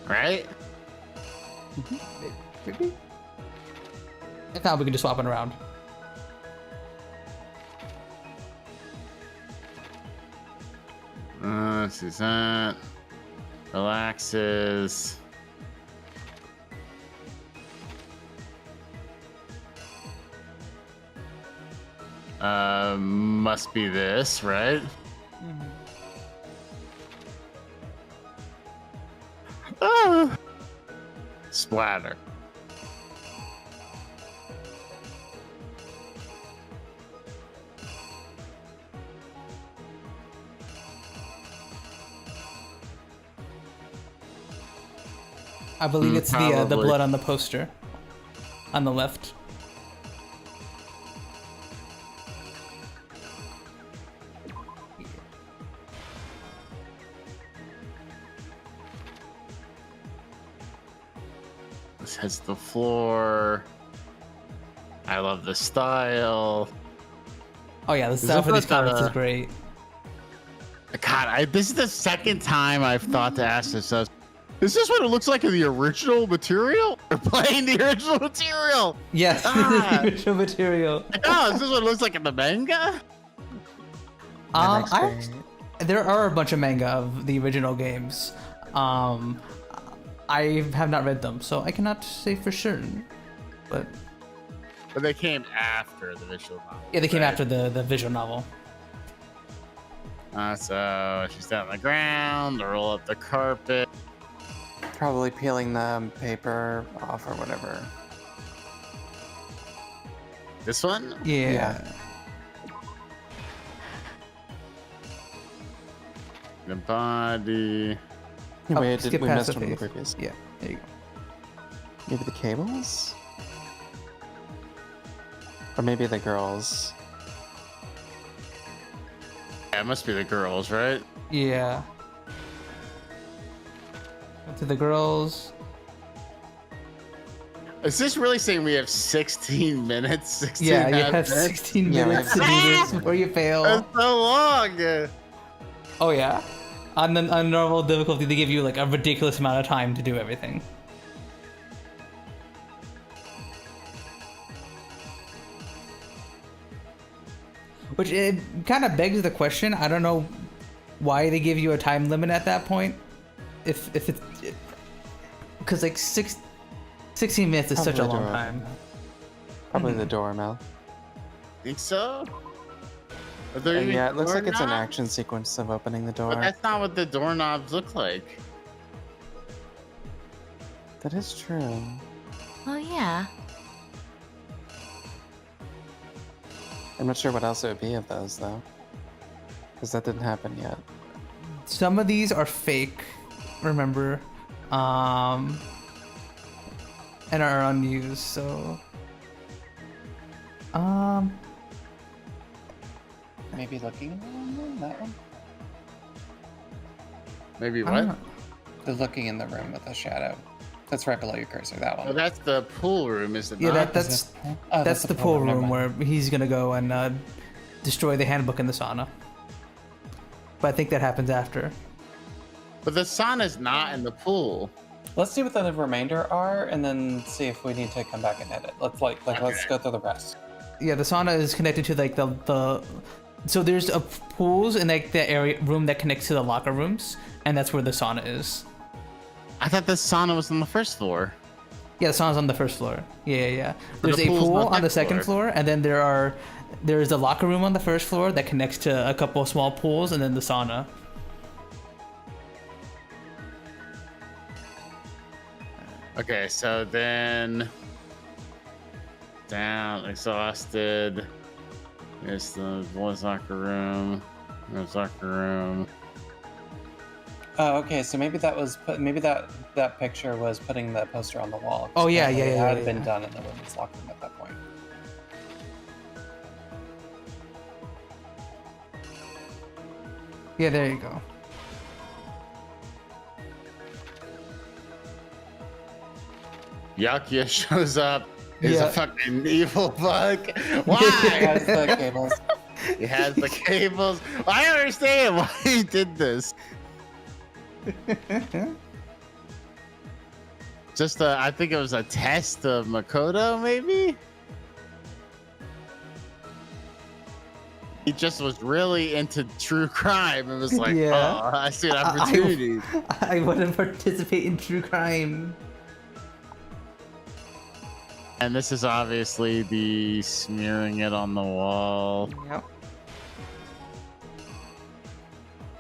Right? Maybe? If not, we can just swap it around. This is that. Relaxes. Must be this, right? Mm-hmm. Ah! Splatter. I believe it's the Probably. blood on the poster on the left. This hits the floor. I love the style. Oh yeah, the style for these comics is great. God, this is the second time I've thought to ask this. Is this what it looks like in the original material? Or playing the original material? Yes, the original material. Oh, is this what it looks like in the manga? There are a bunch of manga of the original games. I have not read them, so I cannot say for certain. But they came after the visual novel. Yeah, they came after the visual novel. So she's down on the ground, they roll up the carpet. probably peeling the paper off or whatever. This one? Yeah. The body. Yeah, we skip we past missed the one of the face. previous. Yeah, there you go. Maybe the cables? Or maybe the girls. Yeah, it must be the girls, right? Yeah. To the girls. Is this really saying we have 16 minutes? 16 Yeah, you half have minutes? 16 minutes to do this before you fail. That's so long. Oh yeah? On normal difficulty, they give you like a ridiculous amount of time to do everything. Which it kind of begs the question. I don't know why they give you a time limit at that point. If it's because like 16 minutes is such a long time. Probably the doorbell. Think so? Yeah, it looks like it's an action sequence of opening the door. But that's not what the doorknobs look like. That is true. Oh yeah. I'm not sure what else it would be of those though, because that didn't happen yet. Some of these are fake, remember, and are unused. So, maybe looking in the room, that one. Maybe what? The looking in the room with the shadow. That's right below your cursor. That one. Oh, that's the pool room, is it yeah, not? that's the pool room where he's gonna go and destroy the handbook in the sauna. But I think that happens after. But the sauna's not in the pool. Let's see what the remainder are, and then see if we need to come back and edit. Let's let's go through the rest. Yeah, the sauna is connected to like the so there's a pools in like the area room that connects to the locker rooms, and that's where the sauna is. I thought the sauna was on the first floor. Yeah, the sauna's on the first floor. Yeah. There's the a pool's pool on the on the second second floor, and then there's a locker room on the first floor that connects to a couple of small pools, and then the sauna. Okay, so then down, exhausted. There's the boys' locker room. Girls' locker room. Oh, okay. So maybe that was maybe that picture was putting the poster on the wall. Oh yeah. It had been done in the women's locker room at that point. Yeah, there you go. Yakuya shows up. He's a fucking evil bug. Why? He has the cables. He has the cables. I don't understand why he did this. Just I think it was a test of Makoto, maybe? He just was really into true crime and was like, oh, I see an opportunity. I wouldn't participate in true crime. And this is obviously the smearing it on the wall. Yep.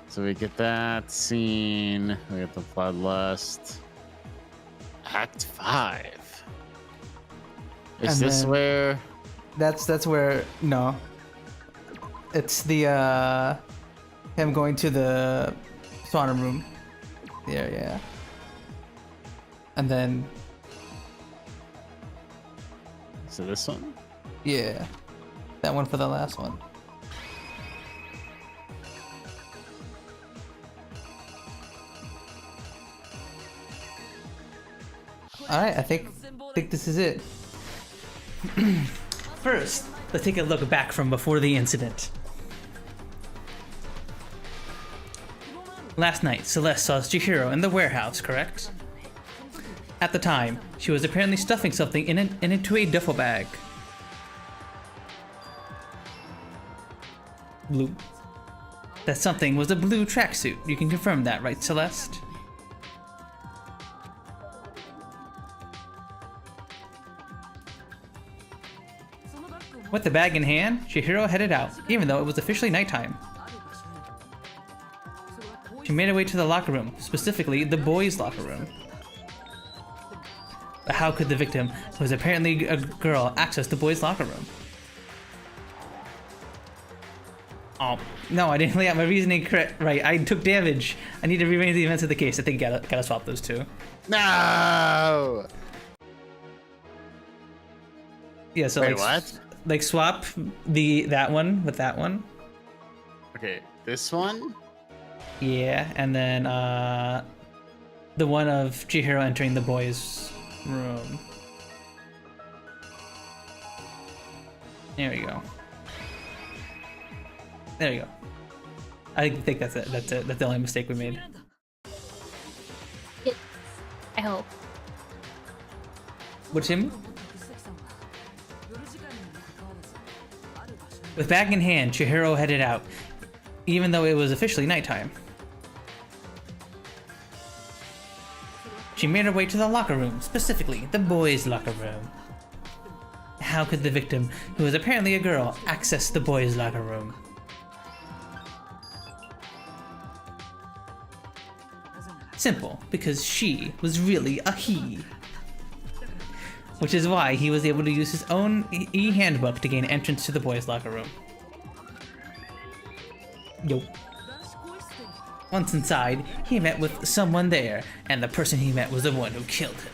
So we get that scene. We get the bloodlust. Act 5. Is And this then- where? That's where no. It's the him going to the sauna room. Yeah. And then So this one? yeah, that one for the last one. All right, I think this is it. First, let's take a look back from before the incident. Last night, Celeste saw Chihiro in the warehouse, correct? At the time, she was apparently stuffing something into a duffel bag. Blue. That something was a blue tracksuit. You can confirm that, right, Celeste? With the bag in hand, Chihiro headed out, even though it was officially nighttime. She made her way to the locker room, specifically the boys' locker room. But how could the victim, who was apparently a girl, access the boys' locker room? Oh, no, I didn't lay out my reasoning correct. Right, I took damage. I need to rearrange the events of the case. I think gotta swap those two. No! Yeah, so Wait, like, what? Like swap that one with that one. Okay, this one? Yeah, and then the one of Chihiro entering the boys' room. There we go. There you go. I think that's it. That's it. That's the only mistake we made. I hope. What's him? With bag in hand, Chihiro headed out, even though it was officially nighttime. She made her way to the locker room, specifically the boys' locker room. How could the victim, who was apparently a girl, access the boys' locker room? Simple, because she was really a he. Which is why he was able to use his own e-handbook to gain entrance to the boys' locker room. Yo. Once inside, he met with someone there, and the person he met was the one who killed him.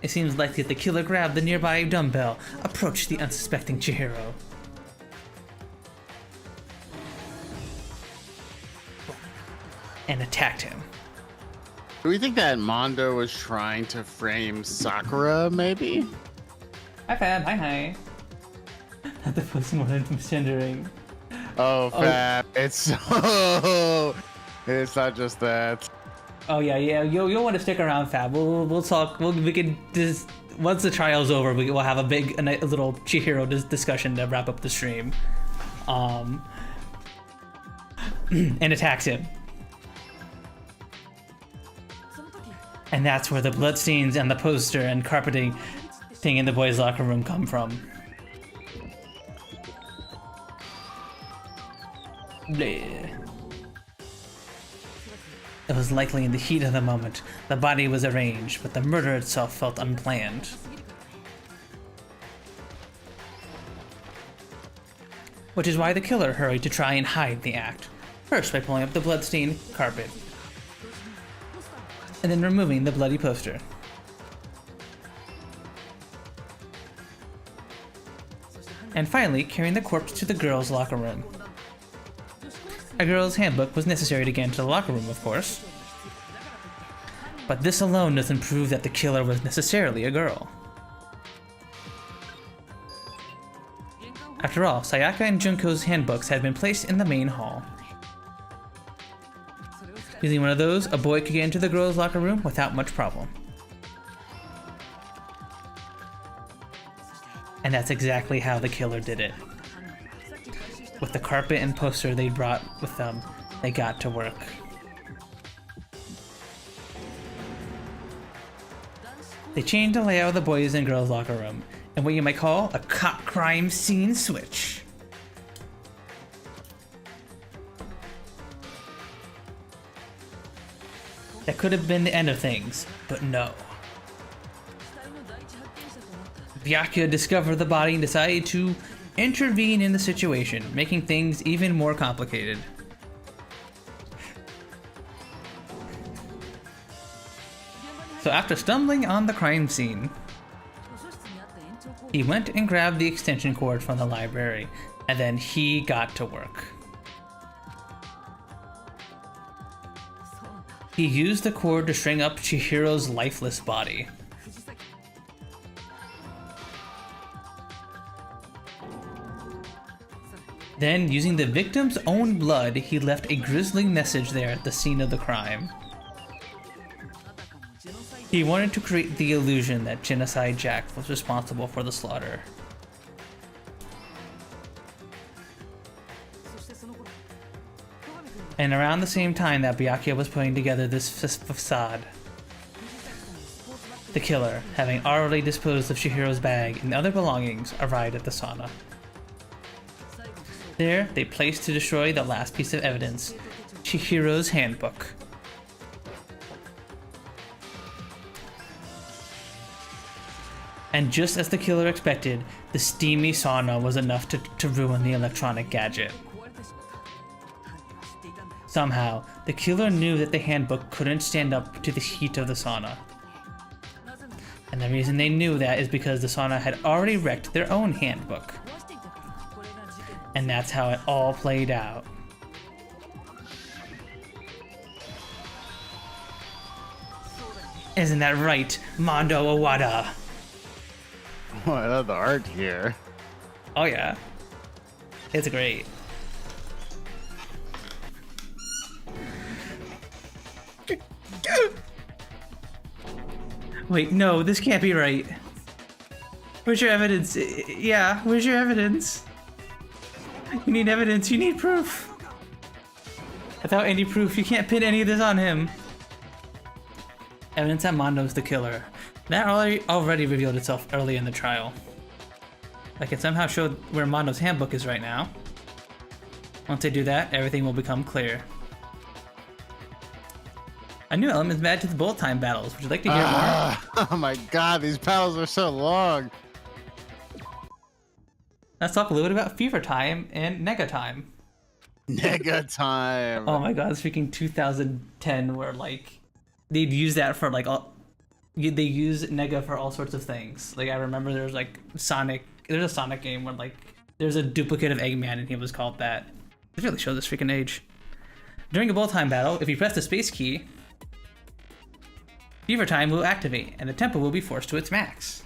It seems likely that the killer grabbed the nearby dumbbell, approached the unsuspecting Chihiro. And attacked him. Do we think that Mondo was trying to frame Sakura, maybe? Hi Fab, hi. Not the postmortem misgendering. Oh, Fab, it's so... It's not just that. Oh yeah, you'll want to stick around, Fab. We'll talk. We can just once the trial's over, we'll have a little Chihiro discussion to wrap up the stream. And attacks him. And that's where the bloodstains and the poster and carpeting thing in the boys' locker room come from. Bleh. It was likely in the heat of the moment. The body was arranged, but the murder itself felt unplanned. Which is why the killer hurried to try and hide the act. First by pulling up the bloodstained carpet, and then removing the bloody poster. And finally, carrying the corpse to the girls' locker room. A girl's handbook was necessary to get into the locker room, of course. But this alone doesn't prove that the killer was necessarily a girl. After all, Sayaka and Junko's handbooks had been placed in the main hall. Using one of those, a boy could get into the girls' locker room without much problem. And that's exactly how the killer did it. With the carpet and poster they brought with them, they got to work. They changed the layout of the boys' and girls' locker room, in what you might call a cop crime scene switch. That could have been the end of things, but no. Byakuya discovered the body and decided to intervene in the situation, making things even more complicated. So after stumbling on the crime scene, he went and grabbed the extension cord from the library, and then he got to work. He used the cord to string up Chihiro's lifeless body. Then, using the victim's own blood, he left a grisly message there at the scene of the crime. He wanted to create the illusion that Genocide Jack was responsible for the slaughter. And around the same time that Byakuya was putting together this facade, the killer, having already disposed of Chihiro's bag and other belongings, arrived at the sauna. There, they placed to destroy the last piece of evidence, Chihiro's handbook. And just as the killer expected, the steamy sauna was enough to ruin the electronic gadget. Somehow, the killer knew that the handbook couldn't stand up to the heat of the sauna. And the reason they knew that is because the sauna had already wrecked their own handbook. And that's how it all played out. Isn't that right, Mondo Owada? Oh, I love the art here. Oh yeah. It's great. Wait, no, this can't be right. Where's your evidence? Yeah, where's your evidence? You need evidence, you need proof. Without any proof, you can't pin any of this on him. Evidence that Mondo's the killer. That already revealed itself early in the trial. Like it somehow showed where Mondo's handbook is right now. Once they do that, everything will become clear. A new element is added to the bullet time battles. Would you like to hear more? Oh my god, these battles are so long. Let's talk a little bit about Fever Time and Nega Time. Nega Time. Oh my god, it's freaking 2010 where like they'd use that for like all. They use Nega for all sorts of things. Like I remember there was like Sonic. There's a Sonic game where like there's a duplicate of Eggman and he was called that. It really shows this freaking age. During a bullet time battle, if you press the space key, Fever Time will activate and the tempo will be forced to its max.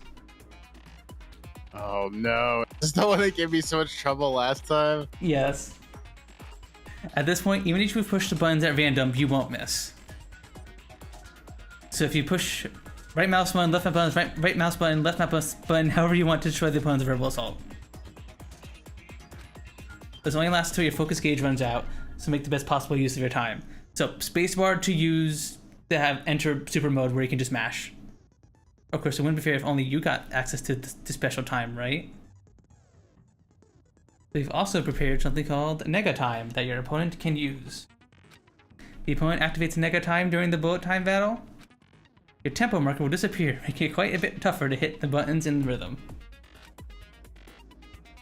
Oh no! Is that one that gave me so much trouble last time? Yes. At this point, even if you push the buttons at random, you won't miss. So if you push right mouse button, left mouse button, right mouse button, left mouse button, however you want to destroy the opponent's verbal assault. This only lasts until your focus gauge runs out, so make the best possible use of your time. So spacebar to have enter super mode where you can just mash. Of course, it wouldn't be fair if only you got access to special time, right? We've also prepared something called Nega Time that your opponent can use. The opponent activates Nega Time during the bullet time battle. Your tempo marker will disappear, making it quite a bit tougher to hit the buttons in rhythm.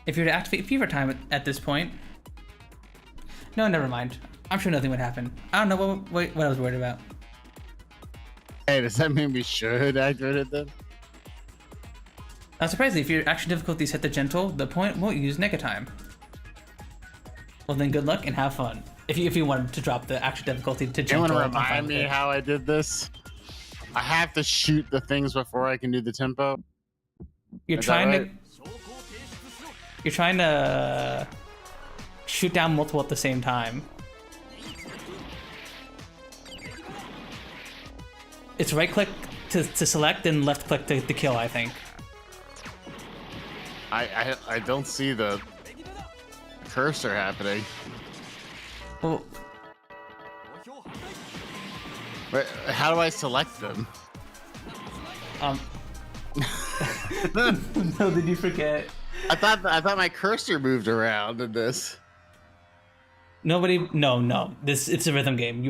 If you were to activate Fever Time at this point... No, never mind. I'm sure nothing would happen. I don't know what I was worried about. Hey, does that mean we should activate it then? Not surprisingly, if your action difficulty is set to gentle, the opponent won't use Nega Time. Well then, good luck and have fun. If you wanted to drop the action difficulty to gentle, you want to remind me how I did this? I have to shoot the things before I can do the tempo. You're trying to shoot down multiple at the same time. It's right click to select and left click to kill, I think. I don't see the cursor happening. Well, but how do I select them? No, did you forget? I thought my cursor moved around in this. Nobody. No. It's a rhythm game.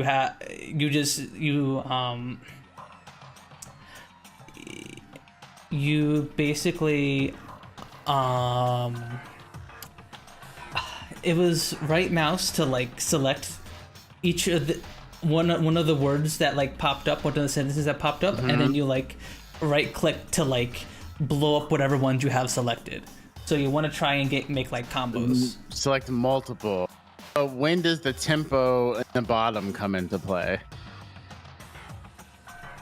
You basically it was right mouse to like select each of the one of the words that like popped up, one of the sentences that popped up, and then you like right click to like blow up whatever ones you have selected. So you want to try and make like combos. Select multiple. So when does the tempo in the bottom come into play?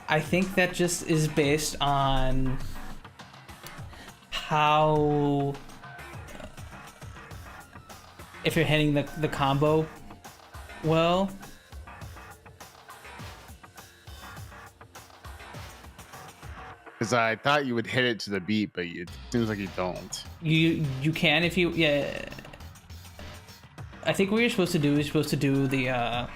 I think that just is based on how if you're hitting the combo well. Because I thought you would hit it to the beat, but it seems like you don't. You can if you I think what you're supposed to do is the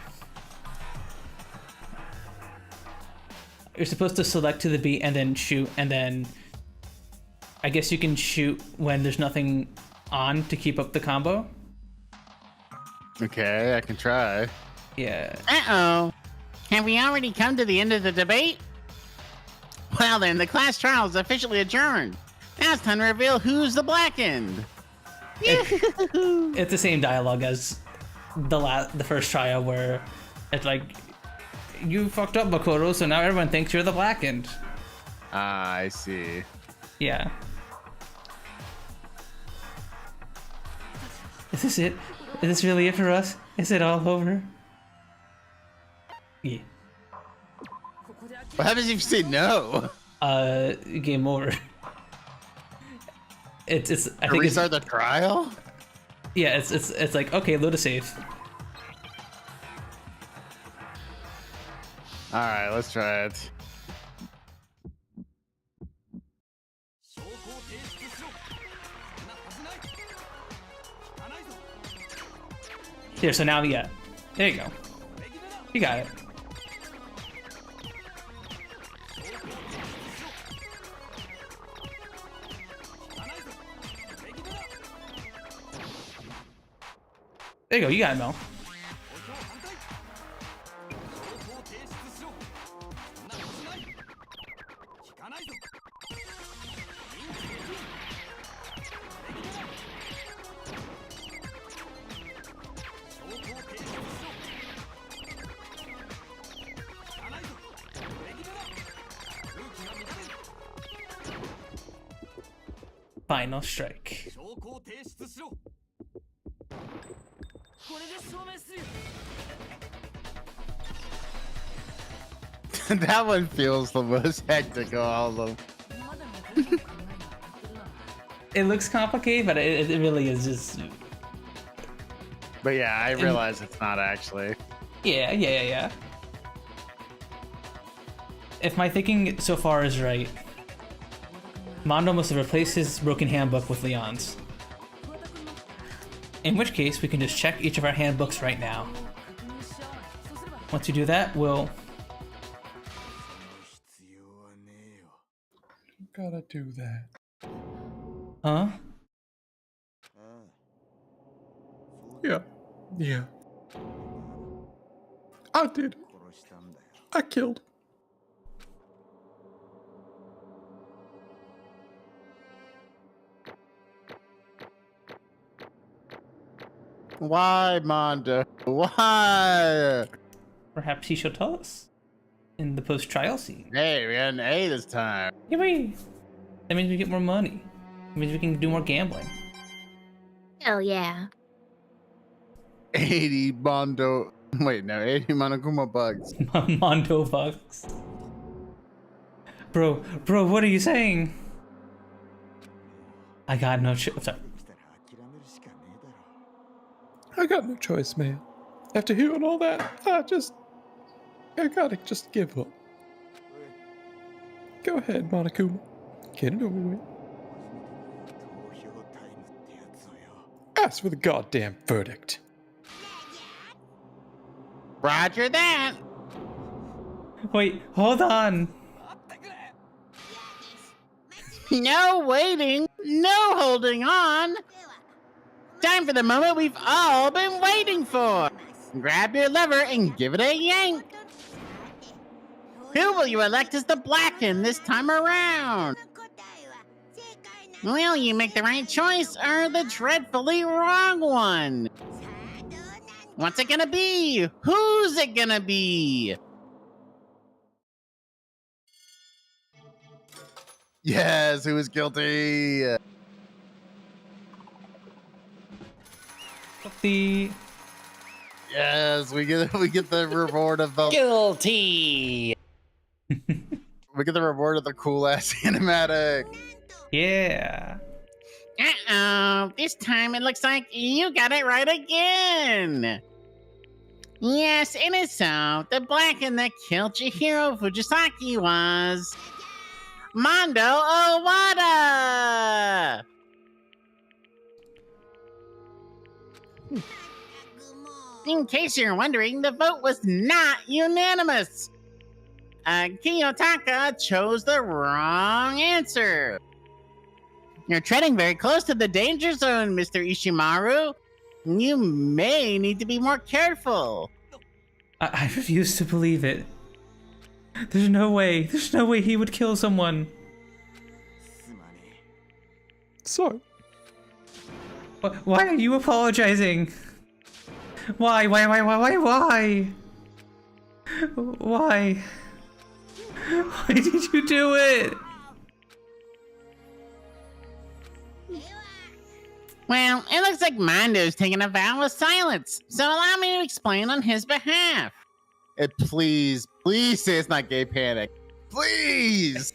you're supposed to select to the beat and then shoot, and then I guess you can shoot when there's nothing on to keep up the combo. Okay, I can try. Yeah. Uh-oh. Have we already come to the end of the debate? Well then, the class trial is officially adjourned. Now it's time to reveal who's the blackened. It's the same dialogue as the first trial where it's like, you fucked up, Makoto, so now everyone thinks you're the blackened. Ah, I see. Yeah. Is this it? Is this really it for us? Is it all over? Yeah. What happens if you say no? Game over. It's. I think restart the trial. Yeah, it's like, okay, load a save. All right, let's try it. Here, so now, yeah. There you go. You got it. There you go, you got it, Mel. Final strike. That one feels the most hectic of all of them. It looks complicated, but it really is just... But yeah, I realize it's not actually. Yeah. If my thinking so far is right, Mondo must have replaced his broken handbook with Leon's. In which case, we can just check each of our handbooks right now. Once we do that, we'll... Gotta do that. Huh? Yeah. I did it. I killed him. Why, Mondo? Why? Perhaps he shall tell us in the post-trial scene. Hey, we got an A this time. Yippee! That means we get more money. That means we can do more gambling. Hell yeah. 80 Mondo. Wait, no, 80 Monokuma bugs. Mondo bucks. Bro, what are you saying? I got no sorry. I got no choice, man. After hearing all that, I gotta just give up. Go ahead, Monokuma. Get it over with. Ask for the goddamn verdict. Roger that. Wait, hold on. No waiting, no holding on. Time for the moment we've all been waiting for. Grab your lever and give it a yank. Who will you elect as the blackened this time around? Will you make the right choice or the dreadfully wrong one? What's it gonna be? Who's it gonna be? Yes, who is guilty? The Yes, we get the reward of the Guilty. we get the reward of the cool ass cinematic. yeah. Uh-oh, this time it looks like you got it right again. Yes, it is so. The blackened that killed Chihiro Fujisaki was Mondo Owada. In case you're wondering, the vote was not unanimous. Kiyotaka chose the wrong answer. You're treading very close to the danger zone, Mr. Ishimaru. You may need to be more careful. I refuse to believe it. There's no way he would kill someone. So? Why are you apologizing? Why? Why did you do it? Well, it looks like Mondo's taking a vow of silence, so allow me to explain on his behalf. Please say it's not gay panic. Please!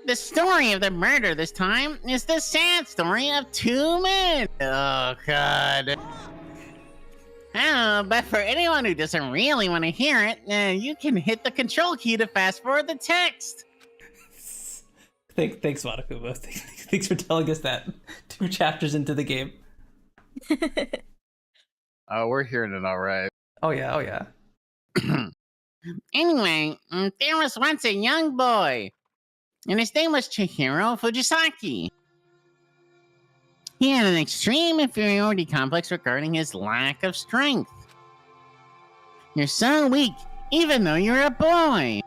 The story of the murder this time is the sad story of two men. Oh, God. Oh, but for anyone who doesn't really want to hear it, you can hit the control key to fast forward the text. Thanks, Monokuma. Thanks for telling us that 2 chapters into the game. We're hearing it all right. Oh yeah. Anyway, there was once a young boy, and his name was Chihiro Fujisaki. He had an extreme inferiority complex regarding his lack of strength. You're so weak, even though you're a boy.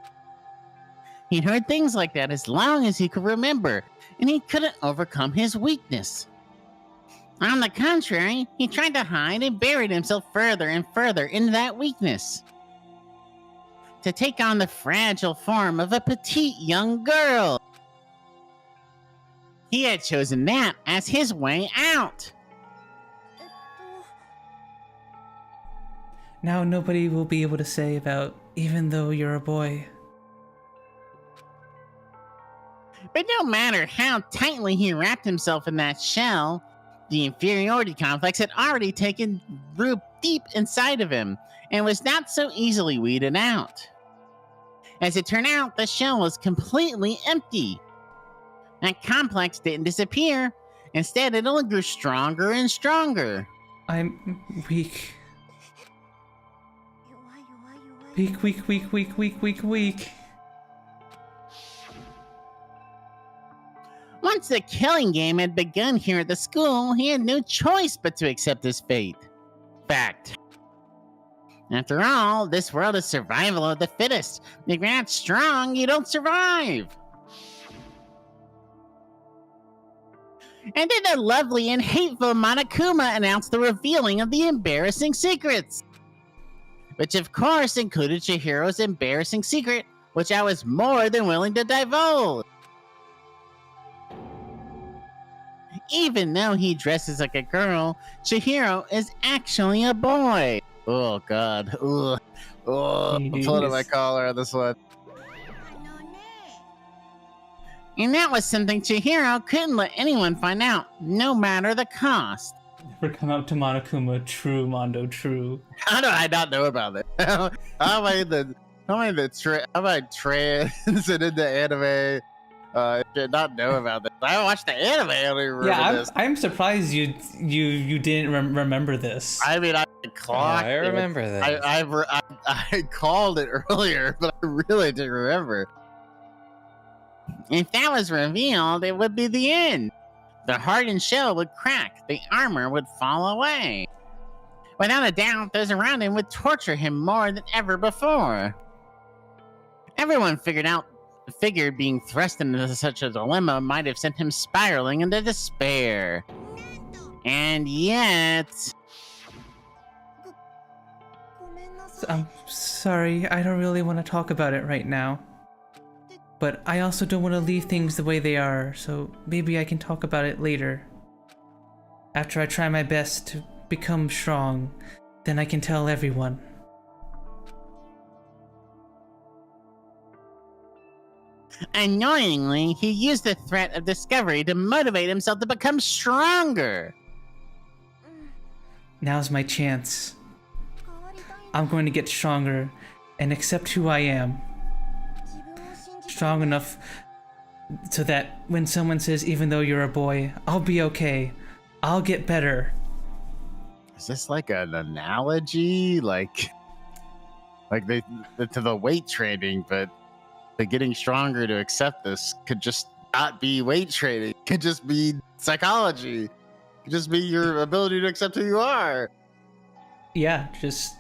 He'd heard things like that as long as he could remember, and he couldn't overcome his weakness. On the contrary, he tried to hide and buried himself further and further into that weakness, to take on the fragile form of a petite young girl. He had chosen that as his way out. Now nobody will be able to say about even though you're a boy. But no matter how tightly he wrapped himself in that shell, the inferiority complex had already taken root deep inside of him and was not so easily weeded out. As it turned out, the shell was completely empty. That complex didn't disappear. Instead, it only grew stronger and stronger. I'm weak. Weak. Once the killing game had begun here at the school, he had no choice but to accept his fate. Fact. After all, this world is survival of the fittest. If you're not strong, you don't survive. And then the lovely and hateful Monokuma announced the revealing of the embarrassing secrets. Which of course included Chihiro's embarrassing secret, which I was more than willing to divulge. Even though he dresses like a girl, Chihiro is actually a boy. Oh, God. Ugh. Oh, I'm pulling my collar on this one. And that was something Chihiro couldn't let anyone find out, no matter the cost. Never come out to Monokuma, true, Mondo, true. How do I not know about it? How am I transited into anime? Did not know about this. I watched the anime. I don't even remember this. I'm surprised you didn't remember this. I mean, I clocked. I remember this. I called it earlier, but I really didn't remember. If that was revealed, it would be the end. The hardened shell would crack, the armor would fall away. Without a doubt, those around him would torture him more than ever before. Everyone figured being thrust into such a dilemma might have sent him spiraling into despair. And yet... I'm sorry, I don't really want to talk about it right now. But I also don't want to leave things the way they are, so maybe I can talk about it later. After I try my best to become strong, then I can tell everyone. Annoyingly, he used the threat of discovery to motivate himself to become stronger. Now's my chance. I'm going to get stronger and accept who I am. Strong enough so that when someone says, even though you're a boy, I'll be okay. I'll get better. Is this like an analogy? Like they to the weight training, but the getting stronger to accept this could just not be weight training. Could just be psychology. Could just be your ability to accept who you are. Yeah, just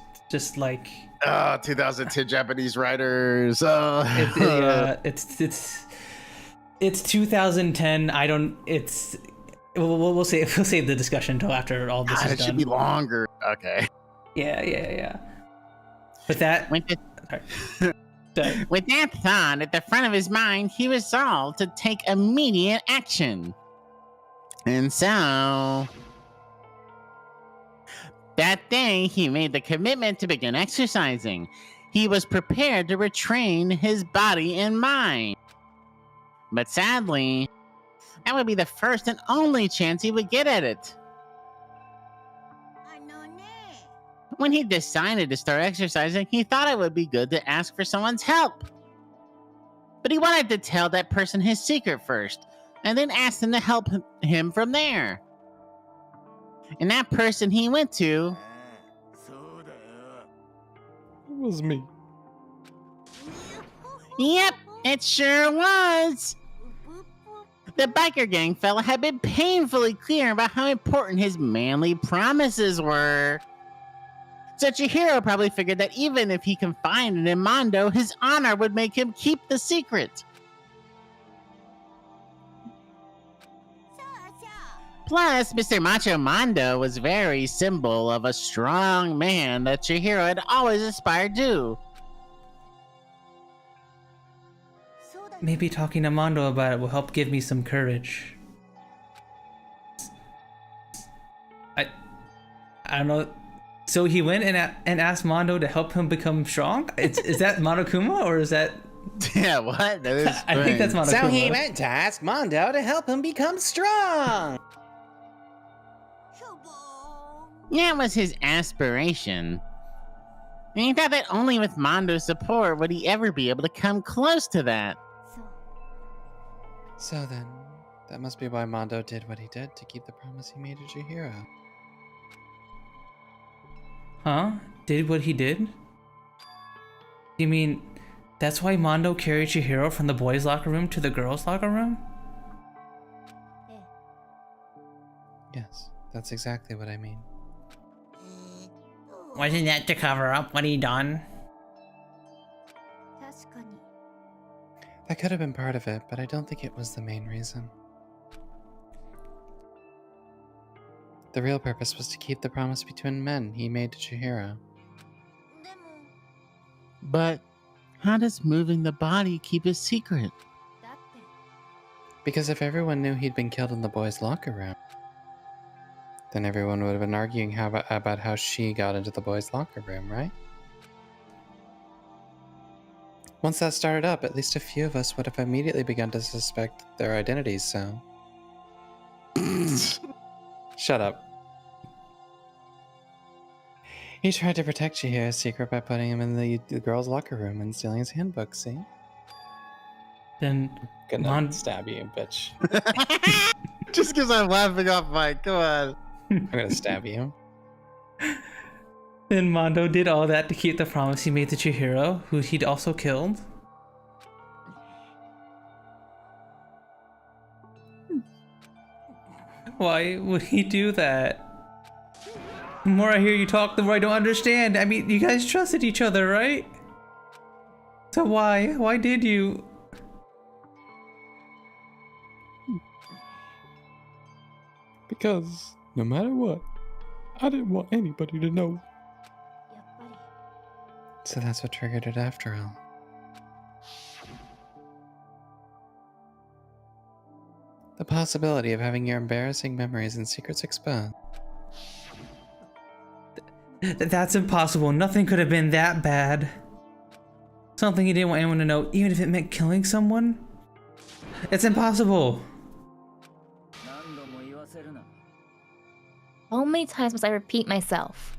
like 2010 Japanese writers. It's 2010. I don't. It's we'll save the discussion until after all this is it done. should be longer. Okay. Yeah. With that, With that thought at the front of his mind, he resolved to take immediate action. And so, that day, he made the commitment to begin exercising. He was prepared to retrain his body and mind. But sadly, that would be the first and only chance he would get at it. When he decided to start exercising, he thought it would be good to ask for someone's help. But he wanted to tell that person his secret first, and then ask them to help him from there. And that person he went to... It was me. Yep, it sure was! The biker gang fella had been painfully clear about how important his manly promises were. So Chihiro probably figured that even if he confided in Mondo, his honor would make him keep the secret. Plus, Mr. Macho Mondo was very symbol of a strong man that Chihiro had always aspired to. maybe talking to Mondo about it will help give me some courage. I don't know. So he went and asked Mondo to help him become strong? Is that Monokuma or is that... Yeah, what? That is I think that's Monokuma. So he went to ask Mondo to help him become strong. That was his aspiration. And he thought that only with Mondo's support would he ever be able to come close to that. So then, that must be why Mondo did what he did to keep the promise he made to Chihiro. Huh? Did what he did? You mean that's why Mondo carried Chihiro from the boys' locker room to the girls' locker room? Yes, that's exactly what I mean. Wasn't that to cover up what he done? That could have been part of it, but I don't think it was the main reason. The real purpose was to keep the promise between men he made to Chihiro. But how does moving the body keep a secret? Because if everyone knew he'd been killed in the boys' locker room, then everyone would have been arguing about how she got into the boys' locker room, right? Once that started up, at least a few of us would have immediately begun to suspect their identities, so... Shut up. He tried to protect Chihiro's secret by putting him in the girls' locker room and stealing his handbook, see? Then... Gonna stab you, bitch. Just because I'm laughing off mic, come on. I'm gonna stab you. Then Mondo did all that to keep the promise he made to Chihiro, who he'd also killed? Why would he do that? The more I hear you talk, the more I don't understand. I mean, you guys trusted each other, right? So why? Why did you? Because no matter what, I didn't want anybody to know. So that's what triggered it after all. The possibility of having your embarrassing memories and secrets exposed. That's impossible. Nothing could have been that bad. Something he didn't want anyone to know, even if it meant killing someone? It's impossible. How many times must I repeat myself?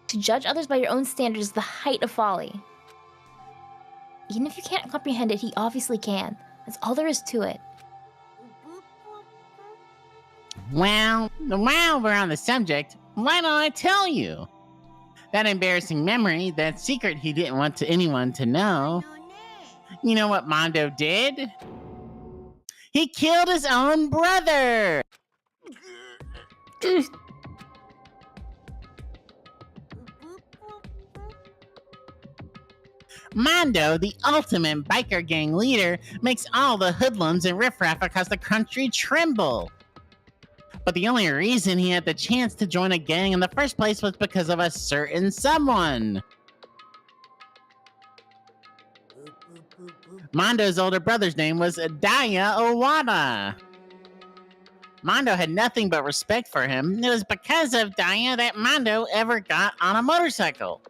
To judge others by your own standards is the height of folly. Even if you can't comprehend it, he obviously can. That's all there is to it. Well, while we're on the subject, why don't I tell you? That embarrassing memory, that secret he didn't want anyone to know. You know what Mondo did? He killed his own brother! Mondo, the ultimate biker gang leader, makes all the hoodlums and riffraff across the country tremble. But the only reason he had the chance to join a gang in the first place was because of a certain someone. Mondo's older brother's name was Daya Owada. Mondo had nothing but respect for him. It was because of Daya that Mondo ever got on a motorcycle.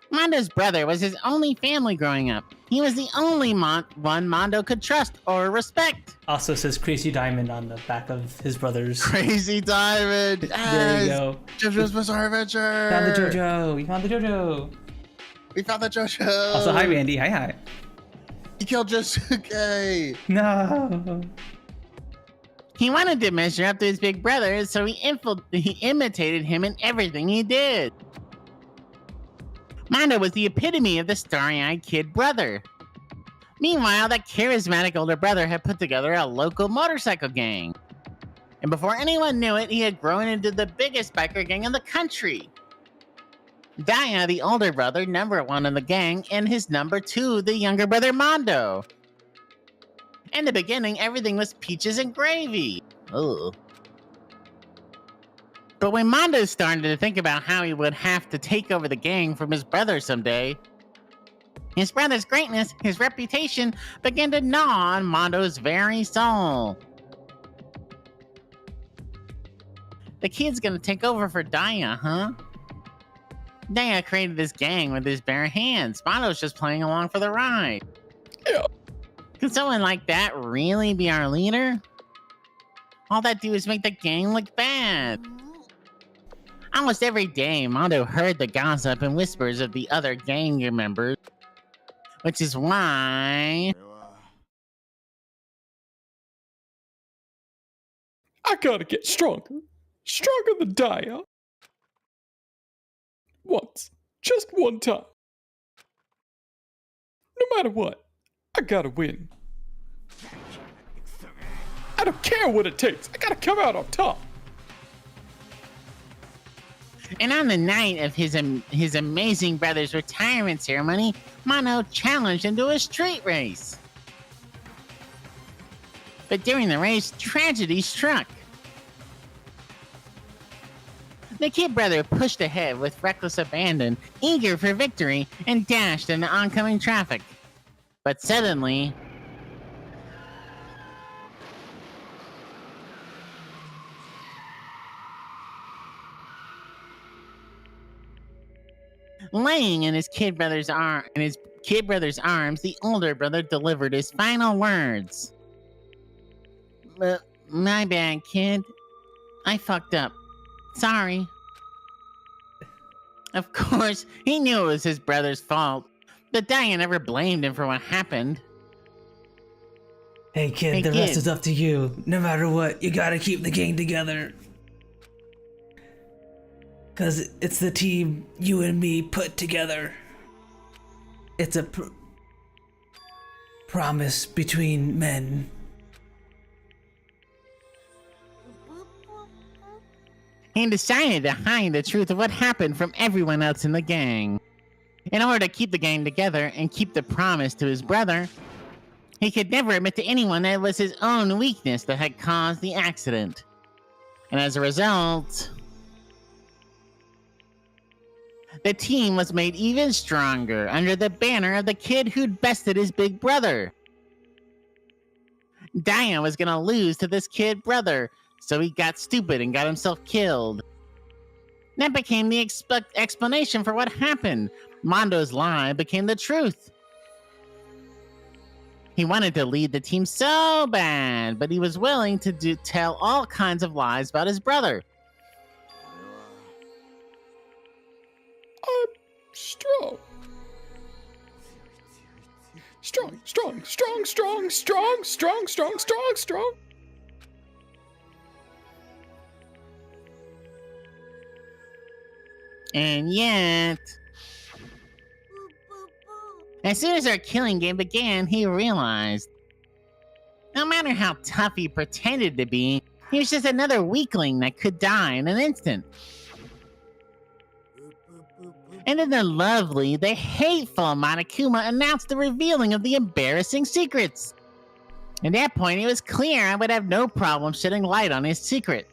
Mondo's brother was his only family growing up. He was the only one Mondo could trust or respect. Also says Crazy Diamond on the back of his brother's. Crazy Diamond! Yes! There you go. JoJo's Bizarre Adventure! Found the JoJo! We found the JoJo! We found the JoJo! Also, hi Randy, hi. He killed Josuke! No! He wanted to measure up to his big brother, so he imitated him in everything he did. Mondo was the epitome of the starry-eyed kid brother. Meanwhile, that charismatic older brother had put together a local motorcycle gang. And before anyone knew it, he had grown into the biggest biker gang in the country. Daya, the older brother, number 1 in the gang, and his number 2, the younger brother Mondo. In the beginning, everything was peaches and gravy. Ugh. But when Mondo started to think about how he would have to take over the gang from his brother someday, his brother's greatness, his reputation, began to gnaw on Mondo's very soul. The kid's gonna take over for Daya, huh? Daya created this gang with his bare hands. Mondo's just playing along for the ride. Yeah. Could someone like that really be our leader? All that do is make the gang look bad. Almost every day, Mondo heard the gossip and whispers of the other gang members, which is why... I gotta get stronger. Stronger than Daya. Once. Just one time. No matter what, I gotta win. I don't care what it takes. I gotta come out on top. And on the night of his amazing brother's retirement ceremony, Mondo challenged him to a street race. But during the race, tragedy struck. The kid brother pushed ahead with reckless abandon, eager for victory, and dashed into oncoming traffic. But suddenly... laying in his kid brother's arms, the older brother delivered his final words. My bad, kid. I fucked up. Sorry. Of course, he knew it was his brother's fault, but Daya never blamed him for what happened. Hey kid, the rest is up to you. No matter what, you gotta keep the gang together. Cause it's the team you and me put together. It's a promise between men. He decided to hide the truth of what happened from everyone else in the gang. In order to keep the gang together and keep the promise to his brother, he could never admit to anyone that it was his own weakness that had caused the accident. And as a result... the team was made even stronger under the banner of the kid who'd bested his big brother. Daya was gonna lose to this kid brother, so he got stupid and got himself killed. That became the explanation for what happened. Mondo's lie became the truth. He wanted to lead the team so bad, but he was willing to tell all kinds of lies about his brother. I'm strong. Strong. And yet... as soon as our killing game began, he realized... no matter how tough he pretended to be, he was just another weakling that could die in an instant. And then the lovely, the hateful Monokuma announced the revealing of the embarrassing secrets. At that point, it was clear I would have no problem shedding light on his secret.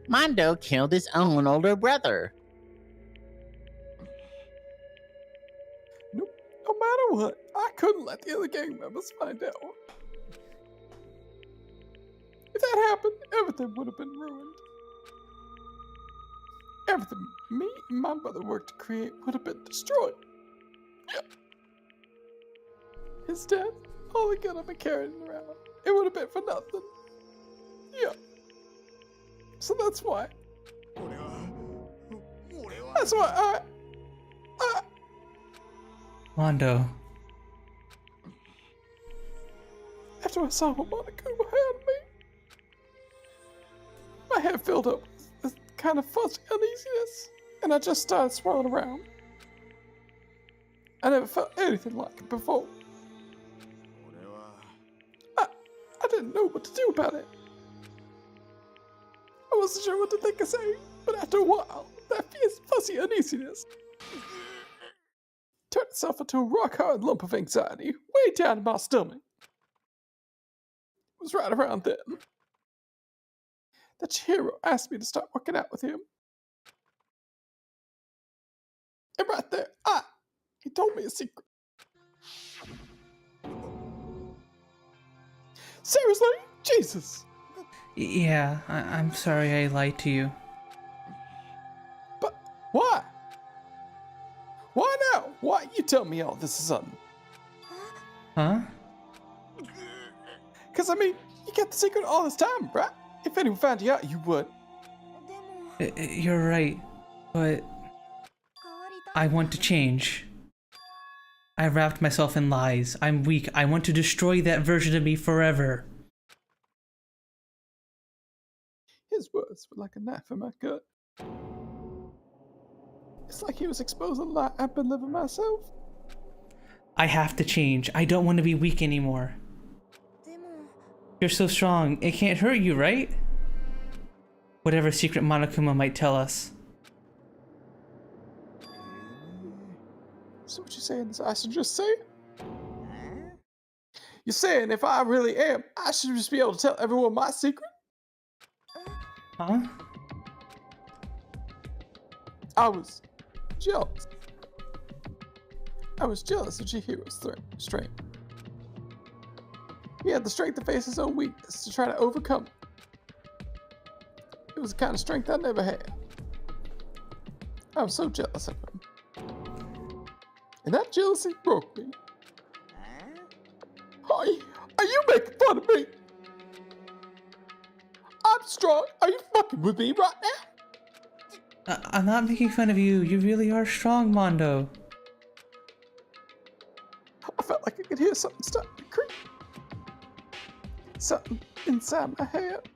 Mondo killed his own older brother. No matter what, I couldn't let the other gang members find out. If that happened, everything would have been ruined. Everything me and my brother worked to create would have been destroyed. Yep. His death, all the guilt I've been carrying around, it would have been for nothing. Yeah. So that's why I Mondo. After I saw what Monokuma had me, my head filled up with kind of fuzzy uneasiness, and I just started swirling around. I never felt anything like it before. I didn't know what to do about it. I wasn't sure what to think or say, but after a while, that fuzzy uneasiness turned itself into a rock-hard lump of anxiety way down in my stomach. It was right around then that Chihiro asked me to start working out with him. And right there, he told me a secret. Seriously? Jesus! Yeah, I'm sorry I lied to you. But why? Why now? Why you tell me all this is sudden? Huh? Cause I mean, you kept the secret all this time, right? If anyone found you out, you would. You're right, but I want to change. I wrapped myself in lies. I'm weak. I want to destroy that version of me forever. His words were like a knife in my gut. It's like he was exposing a lie I've been living myself. I have to change. I don't want to be weak anymore. You're so strong. It can't hurt you, right? Whatever secret Monokuma might tell us. So what you're saying is I should just say? You're saying if I really am, I should just be able to tell everyone my secret? Huh? I was jealous. I was jealous of Chihiro's strength. He had the strength to face his own weakness, to try to overcome it. It was the kind of strength I never had. I was so jealous of him. And that jealousy broke me. Are you making fun of me? I'm strong. Are you fucking with me right now? I'm not making fun of you. You really are strong, Mondo. I felt like I could hear something starting to creep. Something inside my head.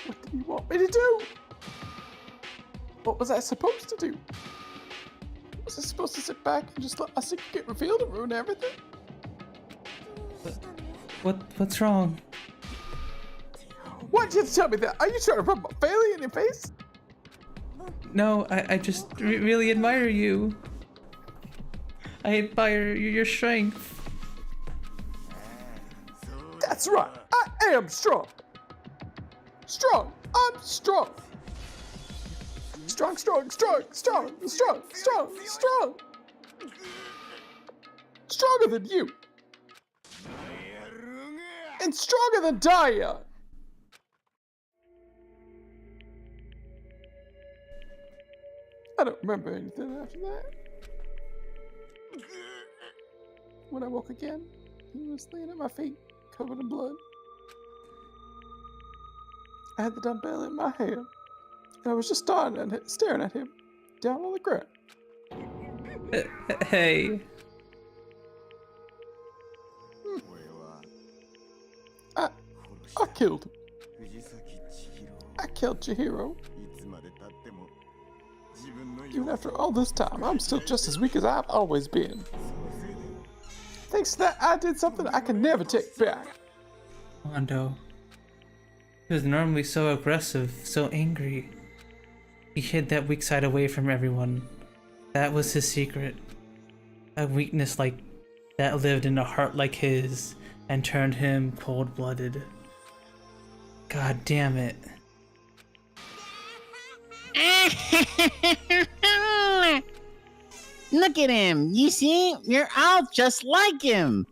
What did you want me to do? What was I supposed to do? Was I supposed to sit back and just let my secret get revealed and ruin everything? What's wrong? Why'd you have to tell me that? Are you trying to rub my failure in your face? No, I just really admire you. I admire your strength. That's right. I am strong. Strong. I'm strong. Strong. Stronger than you. And stronger than Daya. I don't remember anything after that. When I woke again, he was laying at my feet, covered in blood. I had the dumbbell in my hand, and I was just staring at him, down on the ground. Hey. I killed him. I killed Chihiro. Even after all this time, I'm still just as weak as I've always been. Thanks to that, I did something I can never take back. Mondo. He was normally so aggressive, so angry. He hid that weak side away from everyone. That was his secret. A weakness like that lived in a heart like his and turned him cold-blooded. God damn it. Look at him. You see? You're all just like him.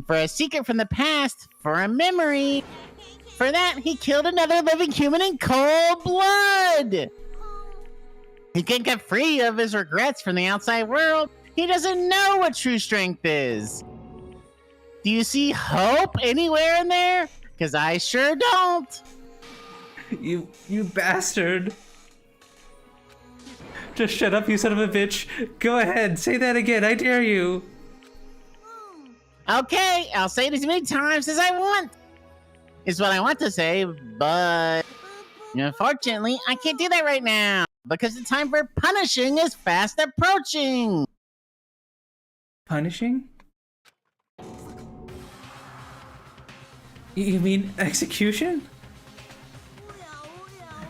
For a secret from the past, for a memory. For that, he killed another living human in cold blood. He can't get free of his regrets from the outside world. He doesn't know what true strength is. Do you see hope anywhere in there? Because I sure don't. You bastard. Just shut up, you son of a bitch. Go ahead, say that again, I dare you. Okay, I'll say it as many times as I want. Is what I want to say, but unfortunately, I can't do that right now because the time for punishing is fast approaching. Punishing? You mean execution?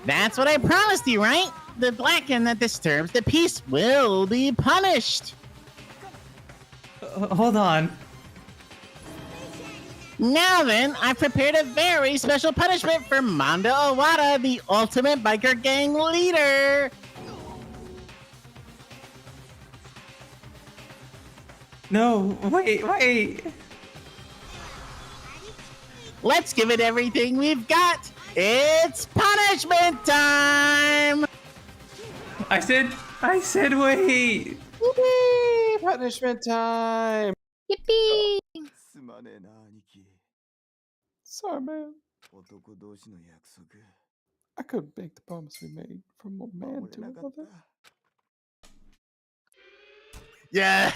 That's what I promised you, right? The Blacken that disturbs the peace will be punished. Hold on. Now then, I've prepared a very special punishment for Manda Owada, the ultimate biker gang leader. No, wait. Let's give it everything we've got. It's punishment time. I said wait. Yippee! Punishment time. Yippee! Sorry, man. I couldn't break the promise we made from one man to another. Yes!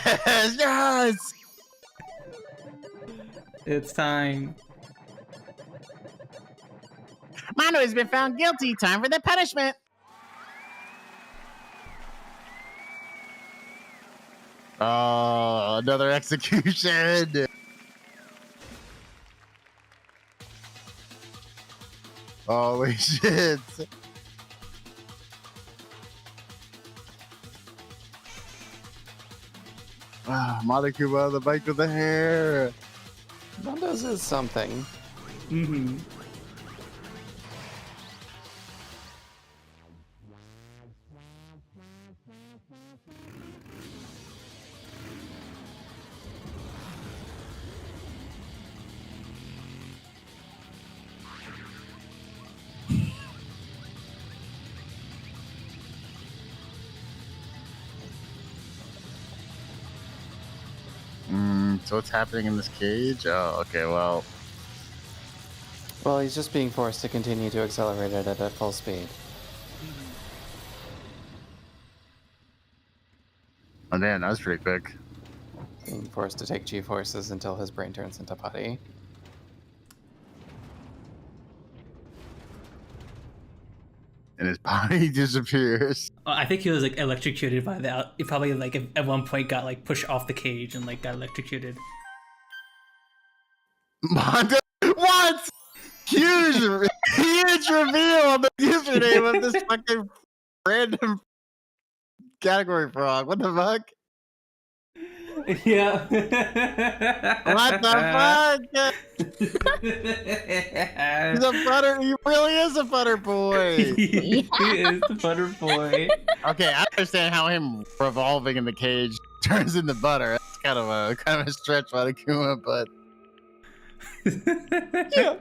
It's time. Mano has been found guilty. Time for the punishment. Oh, another execution. Holy shit. Monokuma, the bike with the hair. Nando's is something. Mm-hmm. So what's happening in this cage? Oh, okay, well. Well, he's just being forced to continue to accelerate it at full speed. Oh man, that was pretty quick. Being forced to take G-forces until his brain turns into putty. And his body disappears. I think he was like electrocuted by that. He probably like at one point got like pushed off the cage and like got electrocuted. Manda, what? Huge reveal on the username of this fucking random category frog. What the fuck? Yeah. What the fuck? He's a butter. He really is a butter boy. He is the butter boy. Okay, I understand how him revolving in the cage turns into butter. That's kind of a stretch by the Kuma, but Yeah.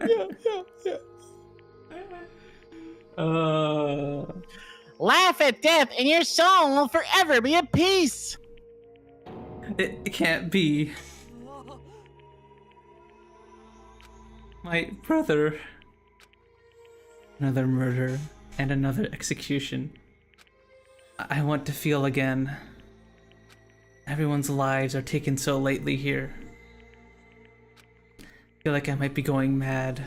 Laugh at death, and your soul will forever be at peace. It can't be. My brother. Another murder and another execution. I want to feel again. Everyone's lives are taken so lightly here. I feel like I might be going mad.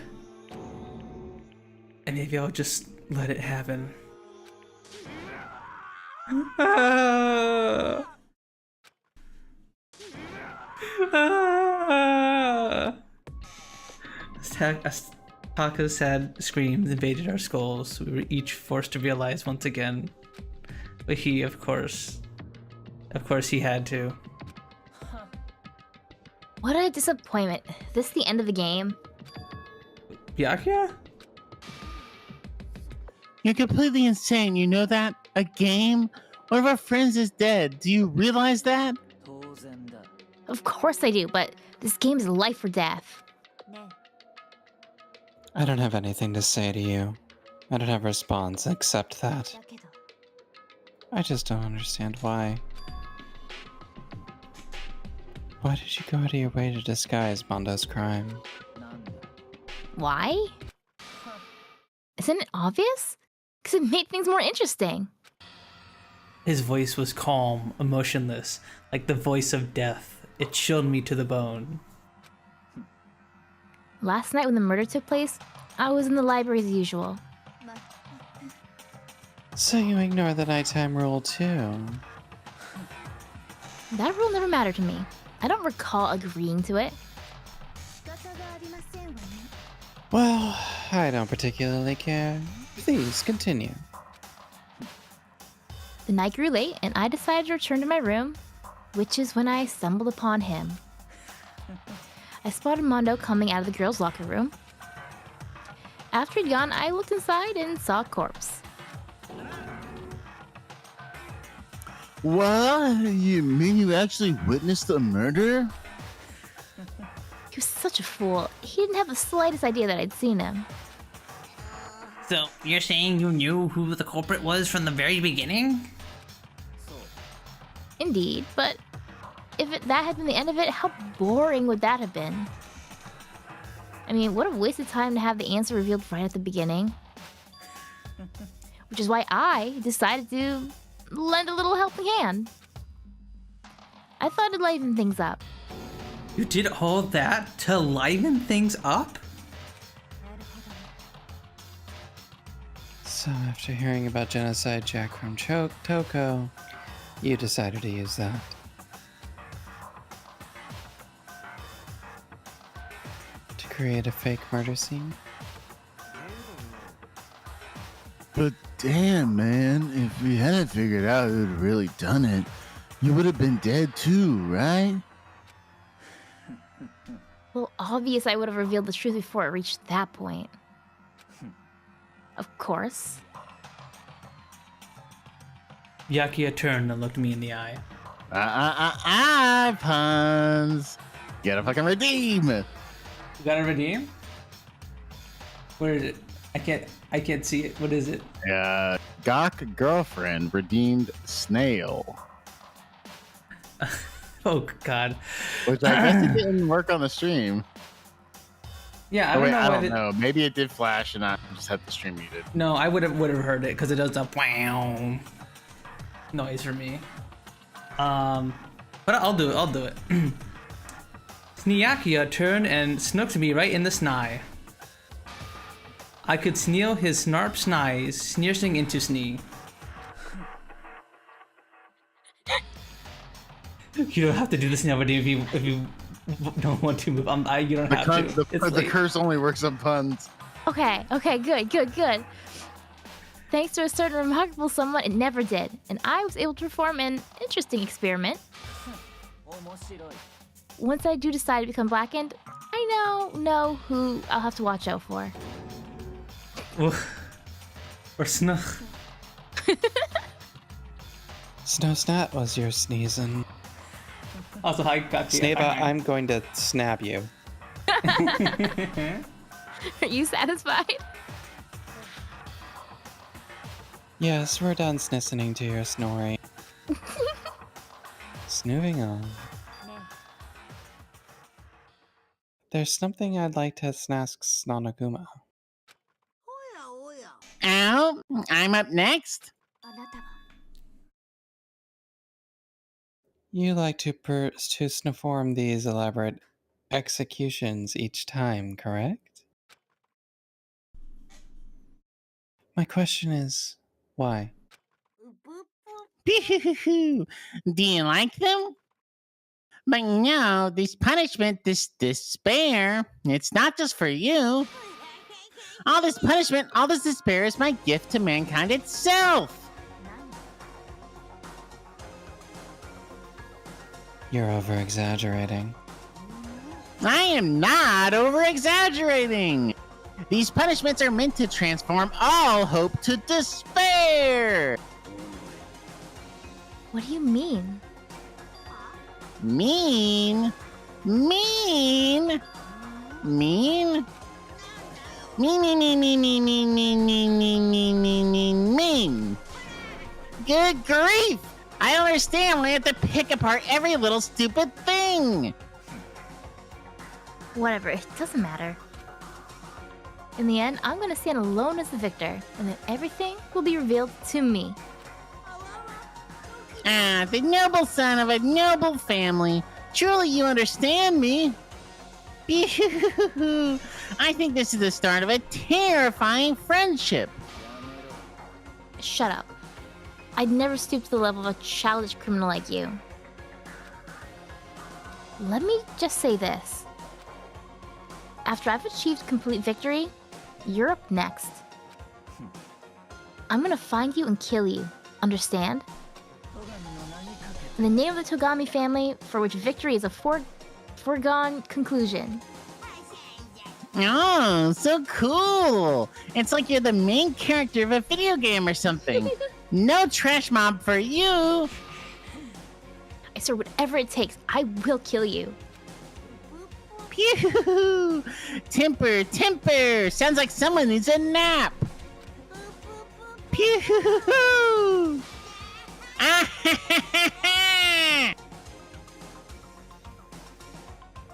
And maybe I'll just let it happen. Taka's sad screams invaded our skulls. We were each forced to realize once again. But he, of course he had to. What a disappointment. This the end of the game? Byakuya? You're completely insane, you know that? A game? One of our friends is dead. Do you realize that? Of course I do, but this game is life or death. I don't have anything to say to you. I don't have a response except that. I just don't understand why. Why did you go out of your way to disguise Mondo's crime? Why? Isn't it obvious? Because it made things more interesting. His voice was calm, emotionless, like the voice of death. It chilled me to the bone. Last night when the murder took place, I was in the library as usual. So you ignore the nighttime rule too? That rule never mattered to me. I don't recall agreeing to it. Well, I don't particularly care. Please continue. The night grew late and I decided to return to my room, which is when I stumbled upon him. I spotted Mondo coming out of the girls' locker room. After he'd gone, I looked inside and saw a corpse. What? You mean you actually witnessed the murder? He was such a fool. He didn't have the slightest idea that I'd seen him. So, you're saying you knew who the culprit was from the very beginning? Indeed, but if that had been the end of it, how boring would that have been? I mean, what a waste of time to have the answer revealed right at the beginning. Which is why I decided to lend a little helping hand. I thought it'd liven things up. You did all that to liven things up? So after hearing about Genocide Jack from Toko, you decided to use that. To create a fake murder scene? But damn, man, if we hadn't figured out who'd really done it, you would have been dead too, right? Well, obvious I would have revealed the truth before it reached that point. Of course. Byakuya turned and looked me in the eye. Puns. You gotta fucking redeem. You gotta redeem? Where is it? I can't see it. What is it? Gawk girlfriend redeemed snail. Oh god. Which I guess it didn't work on the stream. Yeah, I don't know. Maybe it did flash and I just had the stream muted. No, I would have heard it because it does a wow noise for me. But I'll do it. Sneakia turned and snooked me right in the snye. I could sneal his snarp snies, sneersing into snee. You don't have to do this now, but if you don't want to move, you don't have to. The curse only works on puns. Okay, good. Thanks to a certain remarkable someone, it never did, and I was able to perform an interesting experiment. Once I do decide to become blackened, I know who I'll have to watch out for. Or Snuch. Snowsnat was your sneezing. Also, hi, Gaki. Snaba, I'm going to snap you. Are you satisfied? Yes, we're done listening to your snoring. Moving on. There's something I'd like to ask Snonaguma. Oh, I'm up next. You like to perform these elaborate executions each time, correct? My question is, why? Do you like them? But no, this punishment, this despair, it's not just for you. All this punishment, all this despair is my gift to mankind itself. You're over-exaggerating. I am not over-exaggerating. These punishments are meant to transform all hope to despair. What do you mean? Mean? Mean? Mean? Mean. Good grief! I don't understand why I have to pick apart every little stupid thing. Whatever, it doesn't matter. In the end, I'm gonna stand alone as the victor, and then everything will be revealed to me. Ah, the noble son of a noble family. Truly, you understand me. I think this is the start of a terrifying friendship. Shut up. I'd never stoop to the level of a childish criminal like you. Let me just say this. After I've achieved complete victory, you're up next. I'm gonna find you and kill you. Understand? In the name of the Togami family, for which victory is a foregone conclusion. Oh, so cool! It's like you're the main character of a video game or something. No trash mob for you! I swear, whatever it takes, I will kill you. Pew! Temper, temper! Sounds like someone needs a nap! Pew!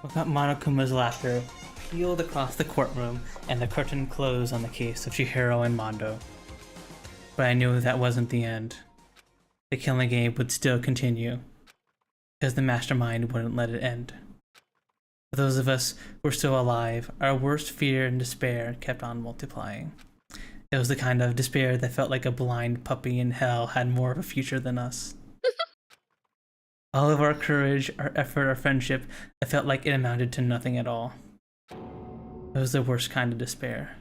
Without Monokuma's laughter peeled across the courtroom and the curtain closed on the case of Chihiro and Mondo. But I knew that wasn't the end. The killing game would still continue, because the mastermind wouldn't let it end. For those of us who were still alive, our worst fear and despair kept on multiplying. It was the kind of despair that felt like a blind puppy in hell had more of a future than us. All of our courage, our effort, our friendship, I felt like it amounted to nothing at all. It was the worst kind of despair.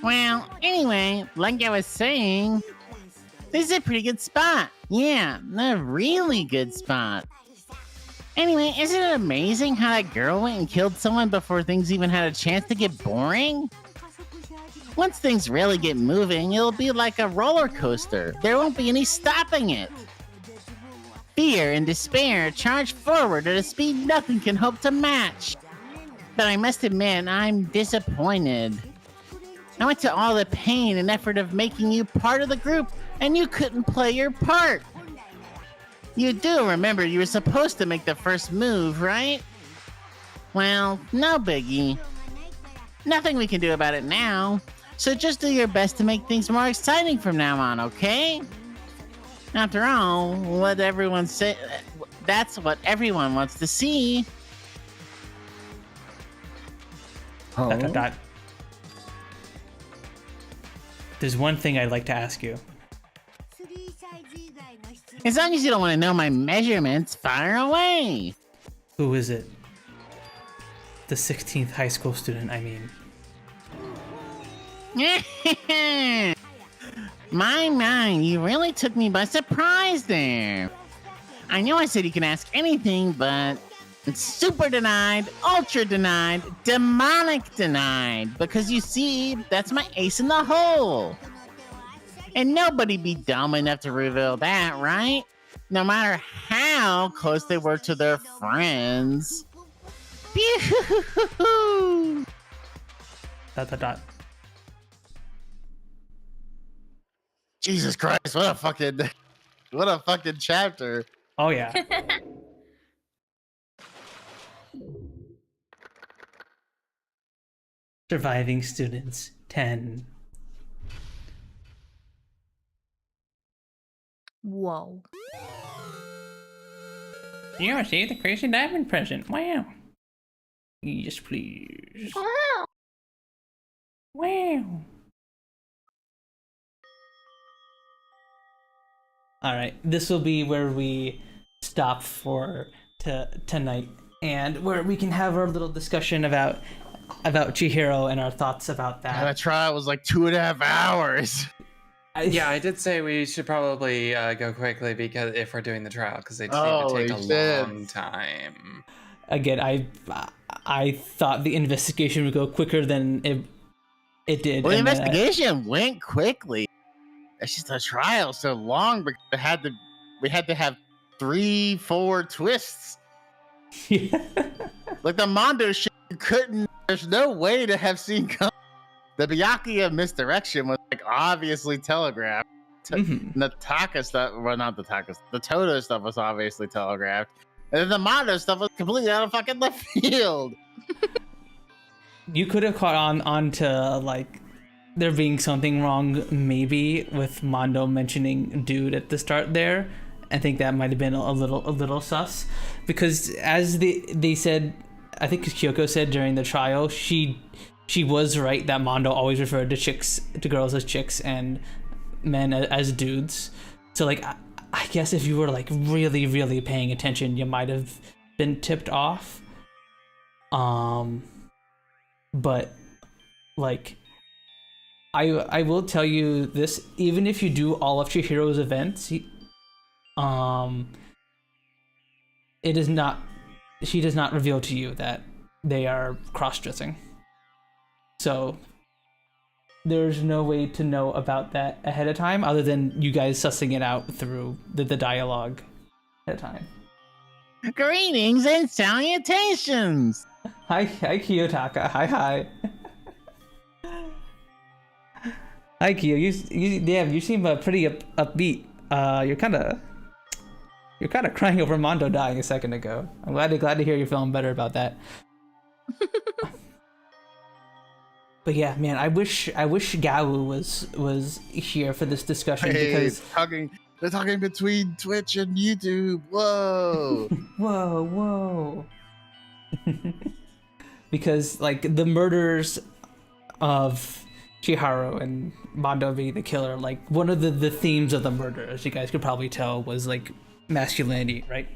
Well, anyway, like I was saying, this is a pretty good spot. Yeah, a really good spot. Anyway, isn't it amazing how that girl went and killed someone before things even had a chance to get boring? Once things really get moving, it'll be like a roller coaster. There won't be any stopping it. Fear and despair charge forward at a speed nothing can hope to match. But I must admit, I'm disappointed. I went to all the pain and effort of making you part of the group, and you couldn't play your part. You do remember you were supposed to make the first move, right? Well, no biggie. Nothing we can do about it now. So just do your best to make things more exciting from now on, okay? After all, what everyone say, that's what everyone wants to see. Oh. There's one thing I'd like to ask you. As long as you don't want to know my measurements, fire away. Who is it? The 16th high school student, I mean. My, you really took me by surprise there. I know I said you can ask anything, but it's super denied, ultra denied, demonic denied. Because you see, that's my ace in the hole. And nobody be dumb enough to reveal that, right? No matter how close they were to their friends. Pew! ... Jesus Christ, what a fucking chapter. Oh yeah. Surviving students 10. Whoa. You received the crazy diamond present. Wow. Yes, please. Wow. Wow. All right, this will be where we stop for tonight. and where we can have our little discussion about Chihiro and our thoughts about that. That trial was like 2.5 hours. Yeah, I did say we should probably go quickly because if we're doing the trial, because they seem to take a long time. Again, I thought the investigation would go quicker than it did. Well, the investigation went quickly. It's just the trial so long because we had to have 3-4 twists. Yeah. Like the Mondo shit, you couldn't. There's no way to have seen come. The Byakuya misdirection was like obviously telegraphed. The Taka stuff, well, not the Taka, the Toto stuff was obviously telegraphed, and then the Mondo stuff was completely out of fucking left field. You could have caught on to like there being something wrong, maybe with Mondo mentioning dude at the start there. I think that might have been a little sus, because as they said, I think Kyoko said during the trial, she was right that Mondo always referred to girls as chicks and men as dudes. So like I guess if you were like really really paying attention, you might have been tipped off. But like I will tell you this, even if you do all of Chihiro's events, she does not reveal to you that they are cross-dressing. So there's no way to know about that ahead of time other than you guys sussing it out through the dialogue ahead of time. Greetings and salutations! Hi Kiyotaka. Hi. Hi Kiyo, you seem pretty upbeat. You're kind of crying over Mondo dying a second ago. I'm glad to hear you're feeling better about that. But yeah, man, I wish Gawu was here for this discussion because they're talking between Twitch and YouTube. Whoa. Whoa. Because like the murders of Chihiro and Mondo being the killer, like one of the themes of the murder, as you guys could probably tell, was like masculinity, right?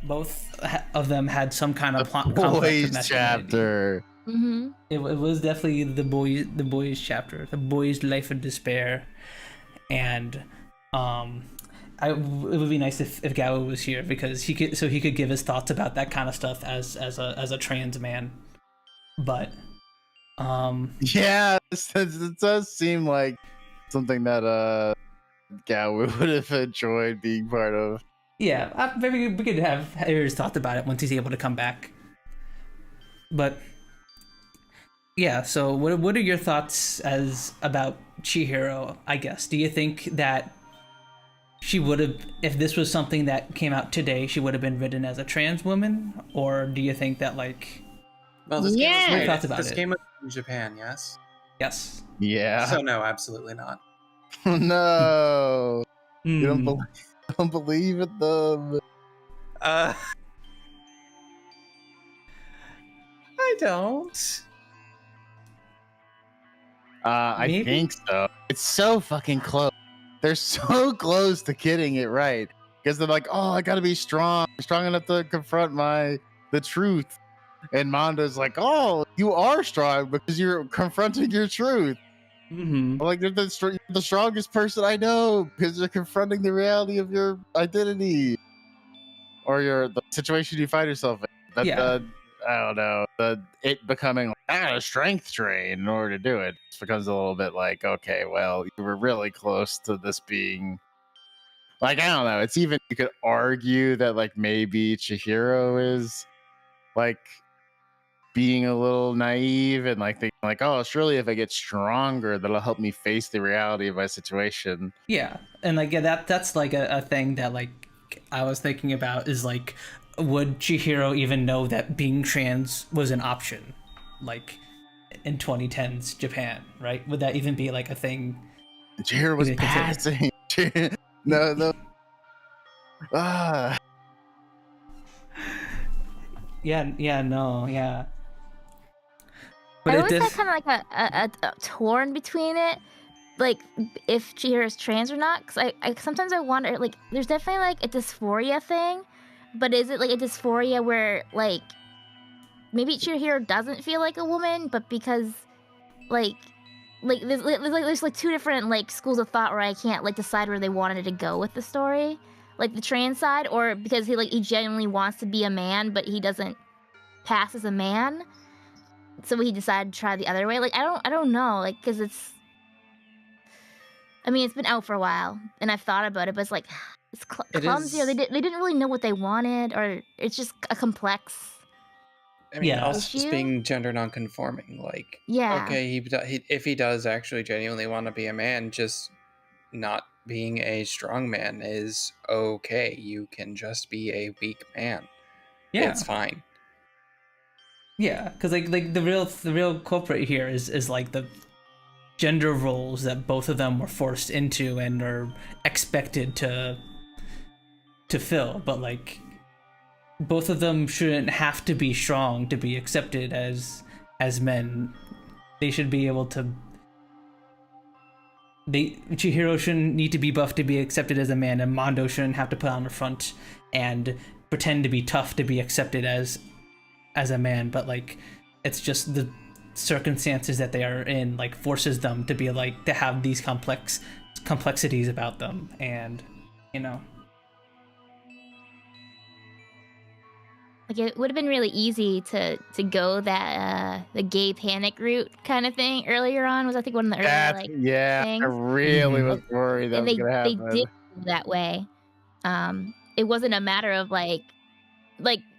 Both of them had some kind of boys chapter. Mm-hmm. It was definitely the boys chapter, the boys' life of despair, and it would be nice if Gawa was here because he could give his thoughts about that kind of stuff as a trans man, but yeah, it does seem like something that Gawa would have enjoyed being part of. Yeah, maybe we could have his thoughts about it once he's able to come back. But yeah, so what are your thoughts about Chihiro, I guess? Do you think that she would have, if this was something that came out today, she would have been written as a trans woman? Or do you think that like... Well, this game was in Japan, yes? Yes. Yeah. So no, absolutely not. No. You don't believe it though. I don't. I think so. It's so fucking close. They're so close to getting it right because they're like, "Oh, I gotta be strong enough to confront the truth." And Mondo's like, "Oh, you are strong because you're confronting your truth." Mm-hmm. Like you're the strongest person I know because you're confronting the reality of your identity or the situation you find yourself in. I don't know. It becoming a strength train in order to do it becomes a little bit like, okay, well, you were really close to this being like, I don't know. It's even, you could argue that like maybe Chihiro is like being a little naive and like thinking like, oh, surely if I get stronger, that'll help me face the reality of my situation. Yeah, and like that's like a thing that like I was thinking about is like, would Chihiro even know that being trans was an option, like in 2010s Japan, right? Would that even be like a thing? Chihiro was passing. No. Yeah. But I always had kind of like a torn between it, like if Chihiro is trans or not. Because I sometimes I wonder, like, there's definitely like a dysphoria thing, but is it like a dysphoria where like maybe Chihiro doesn't feel like a woman, but because like there's like two different like schools of thought where I can't like decide where they wanted to go with the story, like the trans side, or because he genuinely wants to be a man but he doesn't pass as a man, so he decided to try the other way. Like I don't know, like because it's been out for a while and I've thought about it, but it's like it's clumsy, or they didn't really know what they wanted, or it's just a complex. I mean, also just being gender non-conforming. Like, okay, if he does actually genuinely want to be a man, just not being a strong man is okay. You can just be a weak man. Yeah, it's fine. Yeah, because like the real culprit here is like the gender roles that both of them were forced into and are expected to fill, but like both of them shouldn't have to be strong to be accepted as men. They should be able to. Chihiro shouldn't need to be buffed to be accepted as a man, and Mondo shouldn't have to put on the front and pretend to be tough to be accepted as a man. But like, it's just the circumstances that they are in like forces them to be like to have these complexities about them, and you know. Like it would have been really easy to go that the gay panic route kind of thing earlier on. Was I think one of the earlier things. I really was worried that was gonna happen. They did go that way. It wasn't a matter of like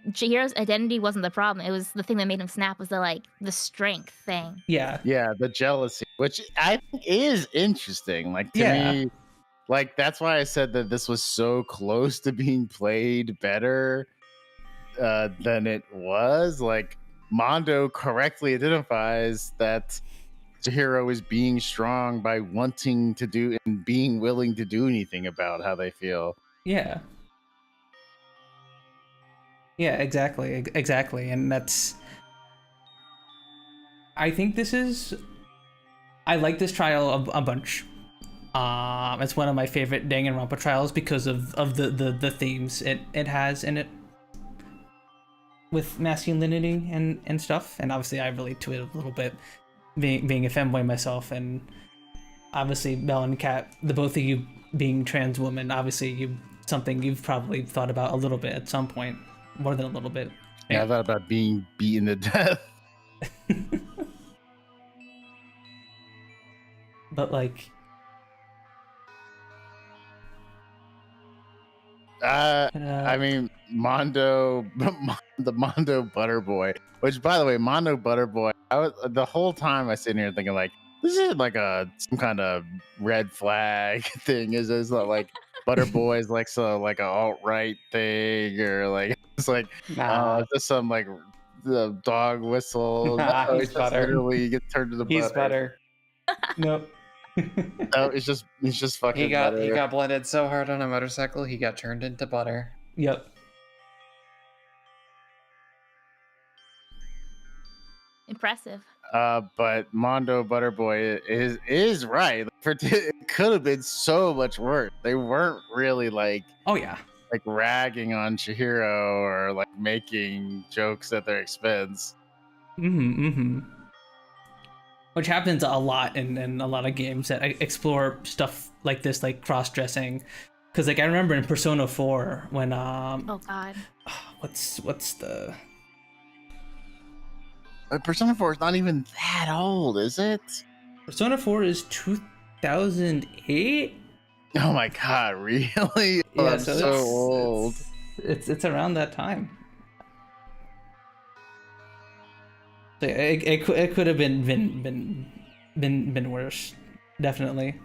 Chihiro's identity wasn't the problem. It was the thing that made him snap was the strength thing. Yeah, the jealousy, which I think is interesting. Like to me, like that's why I said that this was so close to being played better than it was. Like Mondo correctly identifies that Chihiro is being strong by wanting to do and being willing to do anything about how they feel. Yeah, exactly, and that's. I think I like this trial a bunch. It's one of my favorite Danganronpa trials because of the themes it has in it. With masculinity and stuff, and obviously I relate to it a little bit, being a femboy myself, and obviously Mel and Kat, the both of you being trans women, obviously something you've probably thought about a little bit at some point, more than a little bit. Yeah, I thought about being beaten to death. But like, I mean, Mondo, the Mondo Butterboy, which by the way, Mondo Butterboy, the whole time I sit here thinking like, this is like some kind of red flag thing. Is it's not like Butterboy is like like an alt-right thing, or like it's like just some like the dog whistle. Nah, he's butter. Literally get turned to the he's butter. Nope. No, it's just fucking. He got blended so hard on a motorcycle, he got turned into butter. Yep. Impressive. But Mondo Butterboy is right. It could have been so much worse. They weren't really like ragging on Chihiro or like making jokes at their expense. Which happens a lot in a lot of games that explore stuff like this, like cross-dressing. Because like I remember in Persona 4 when oh god, what's the Persona 4 is not even that old, is it? Persona 4 is 2008. Oh my god, really? Yeah, so it's old. It's around that time. It could have been worse, definitely.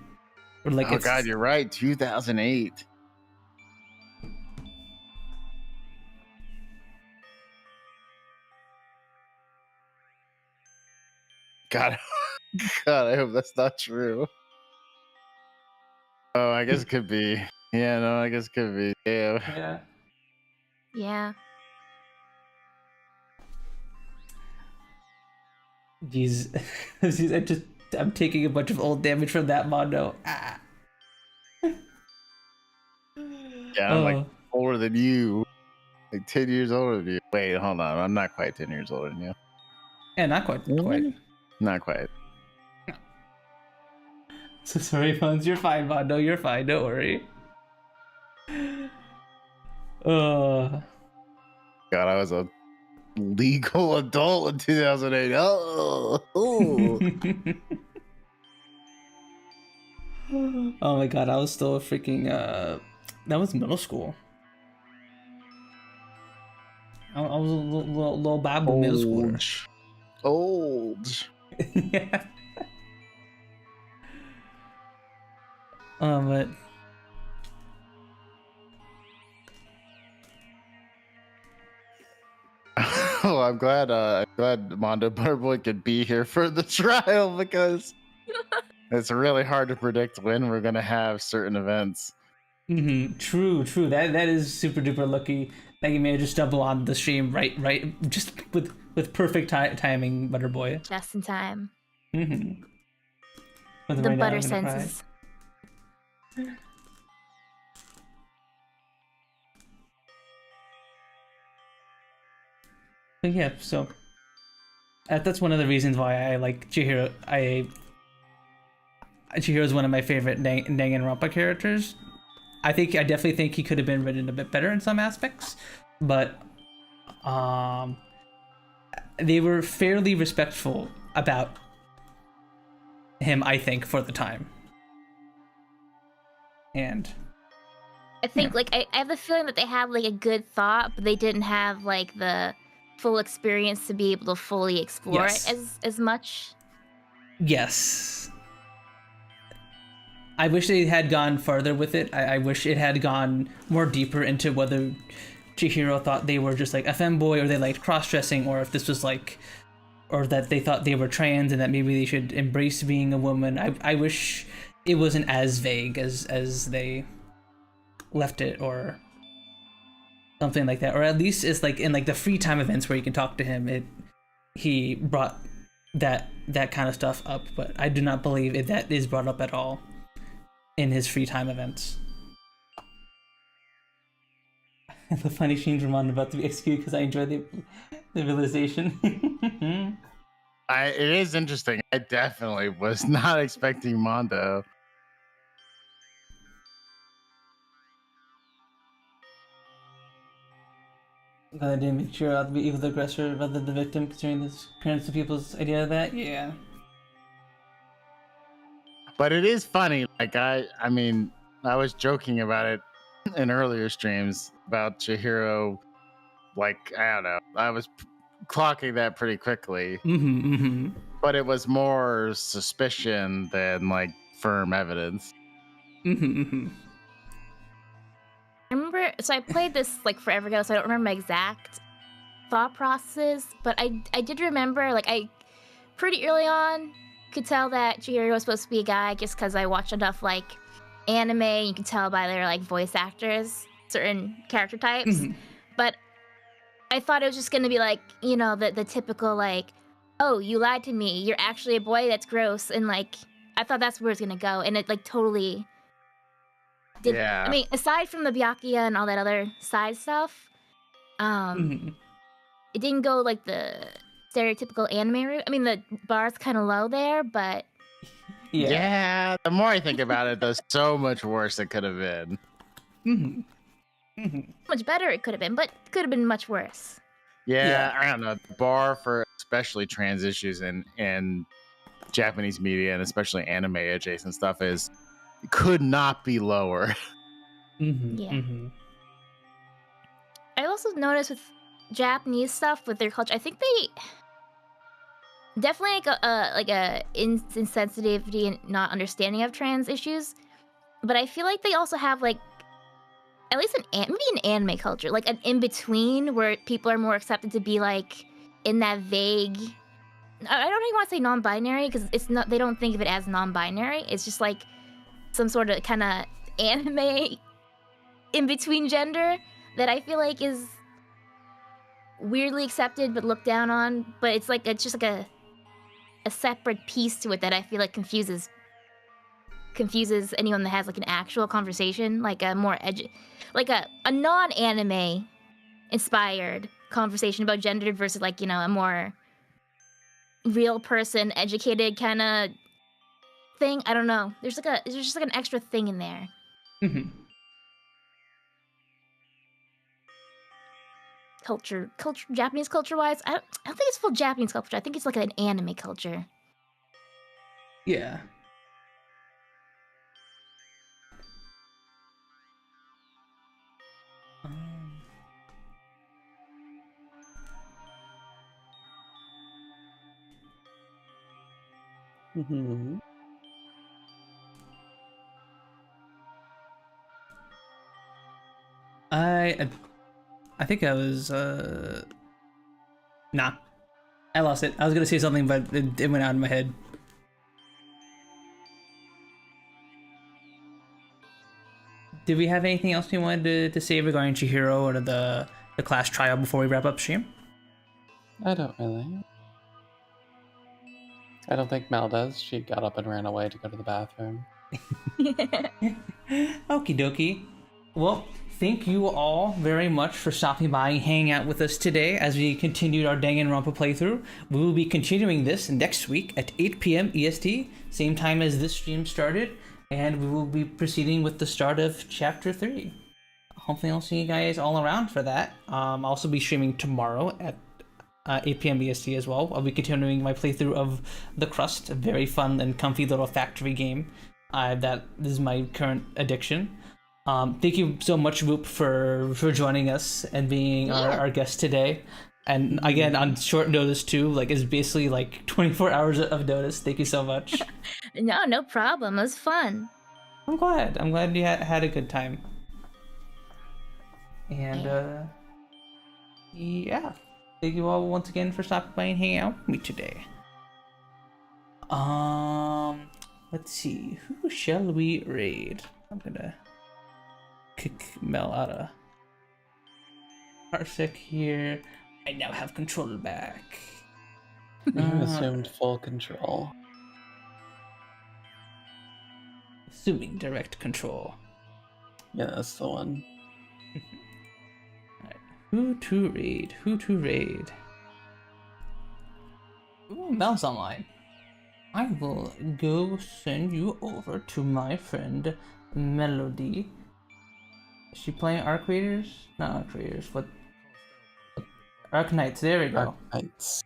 Or like, oh god, you're right. 2008. God, I hope that's not true. Oh, I guess it could be. Yeah, no, I guess it could be. Yeah. Yeah. Jeez, I'm taking a bunch of old damage from that Mondo. Ah. Yeah, I'm like older than you. Like 10 years older than you. Wait, hold on. I'm not quite 10 years older than you. Yeah, not quite. Not quite. So sorry, Phones. You're fine, Mondo. You're fine. Don't worry. God, I was a legal adult in 2008. Oh. Oh my god, I was still a freaking that was middle school. I was a little babble middle schooler. Old. Yeah. But Oh, I'm glad Mondo Butterboy could be here for the trial because it's really hard to predict when we're gonna have certain events. True. That is super duper lucky that you may just stumble on the stream right, just with perfect timing, Butterboy. Just in time. With The right butter now I'm gonna cry. senses. But yeah, so that's one of the reasons why I like Chihiro. Chihiro is one of my favorite Danganronpa characters. I definitely think he could have been written a bit better in some aspects, but they were fairly respectful about him, I think, for the time. And I think like I have the feeling that they had like a good thought, but they didn't have like the full experience to be able to fully explore it as much. Yes. I wish they had gone further with it. I wish it had gone more deeper into whether Chihiro thought they were just like a femboy or they liked cross-dressing, or if this was like, or that they thought they were trans and that maybe they should embrace being a woman. I wish it wasn't as vague as they left it, or something like that, or at least it's like in like the free time events where you can talk to him. He brought that kind of stuff up, but I do not believe that is brought up at all in his free time events. The funny scenes from on about to be executed because I enjoy the realization. It is interesting. I definitely was not expecting Mondo. But I didn't make sure I'd be either the aggressor rather than the victim, considering the appearance of people's idea of that. Yeah. But it is funny. Like I mean, I was joking about it in earlier streams about Chihiro. Like, I don't know. I was clocking that pretty quickly. But it was more suspicion than like firm evidence. I remember, so I played this like forever ago, so I don't remember my exact thought process, but I did remember, like, I pretty early on could tell that Chihiro was supposed to be a guy just because I watched enough like anime. You can tell by their like voice actors, certain character types. But I thought it was just gonna be like, you know, the typical like, oh, you lied to me, you're actually a boy, that's gross, and like I thought that's where it's gonna go, and it like totally did. Yeah. I mean, aside from the Byakuya and all that other side stuff, it didn't go like the stereotypical anime route. I mean, the bar's kind of low there, but yeah. The more I think about it, there's so much worse it could have been. Much better it could have been, but could have been much worse. Yeah, I don't know. The bar for especially trans issues in Japanese media and especially anime adjacent stuff could not be lower. Yeah. I also noticed with Japanese stuff with their culture, I think they definitely like a insensitivity and not understanding of trans issues, but I feel like they also have like at least maybe an anime culture, like an in-between where people are more accepted to be like in that vague, I don't even want to say non-binary because it's not, they don't think of it as non-binary, it's just like some sort of kind of anime in-between gender that I feel like is weirdly accepted but looked down on, but it's just like a separate piece to it that I feel like confuses anyone that has like an actual conversation, like a more like a non-anime inspired conversation about gendered versus like, you know, a more real person, educated kind of thing. I don't know. There's just like an extra thing in there. Mm-hmm. Culture, Japanese culture-wise, I don't think it's full Japanese culture. I think it's like an anime culture. Yeah. Mm-hmm. I think I was nah. I lost it. I was gonna say something, but it went out of my head. Did we have anything else we wanted to say regarding Chihiro or the class trial before we wrap up stream? I don't really. I don't think Mel does. She got up and ran away to go to the bathroom. Okie dokie. Well, thank you all very much for stopping by and hanging out with us today as we continued our Danganronpa playthrough. We will be continuing this next week at 8 p.m. EST, same time as this stream started, and we will be proceeding with the start of Chapter 3. Hopefully I'll see you guys all around for that. I'll also be streaming tomorrow at 8 p.m. EST as well. I'll be continuing my playthrough of The Crust, a very fun and comfy little factory game. That is my current addiction. Thank you so much, Whoop, for joining us and being our guest today. And again, on short notice too, like it's basically like 24 hours of notice. Thank you so much. No problem. It was fun. I'm glad you had a good time. And yeah. Thank you all once again for stopping by and hanging out with me today. Let's see. Who shall we raid? I'm gonna kick Mel out of Parsec here. I now have control back. You assumed full control. Assuming direct control. Yeah, that's the one. Alright. Who to raid? Ooh, Mel's online. I will go send you over to my friend Melody. Is she playing Arc Raiders? Not Arc Raiders, what? Arc Knights, there we go. Arc Knights.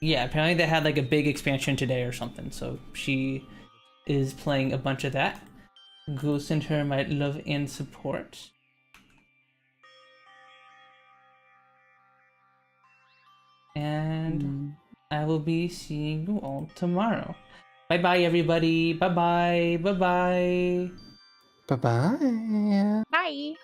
Yeah, apparently they had like a big expansion today or something, so she is playing a bunch of that. Go send her my love and support. And I will be seeing you all tomorrow. Bye bye, everybody. Bye bye. Bye bye. Bye bye. Bye.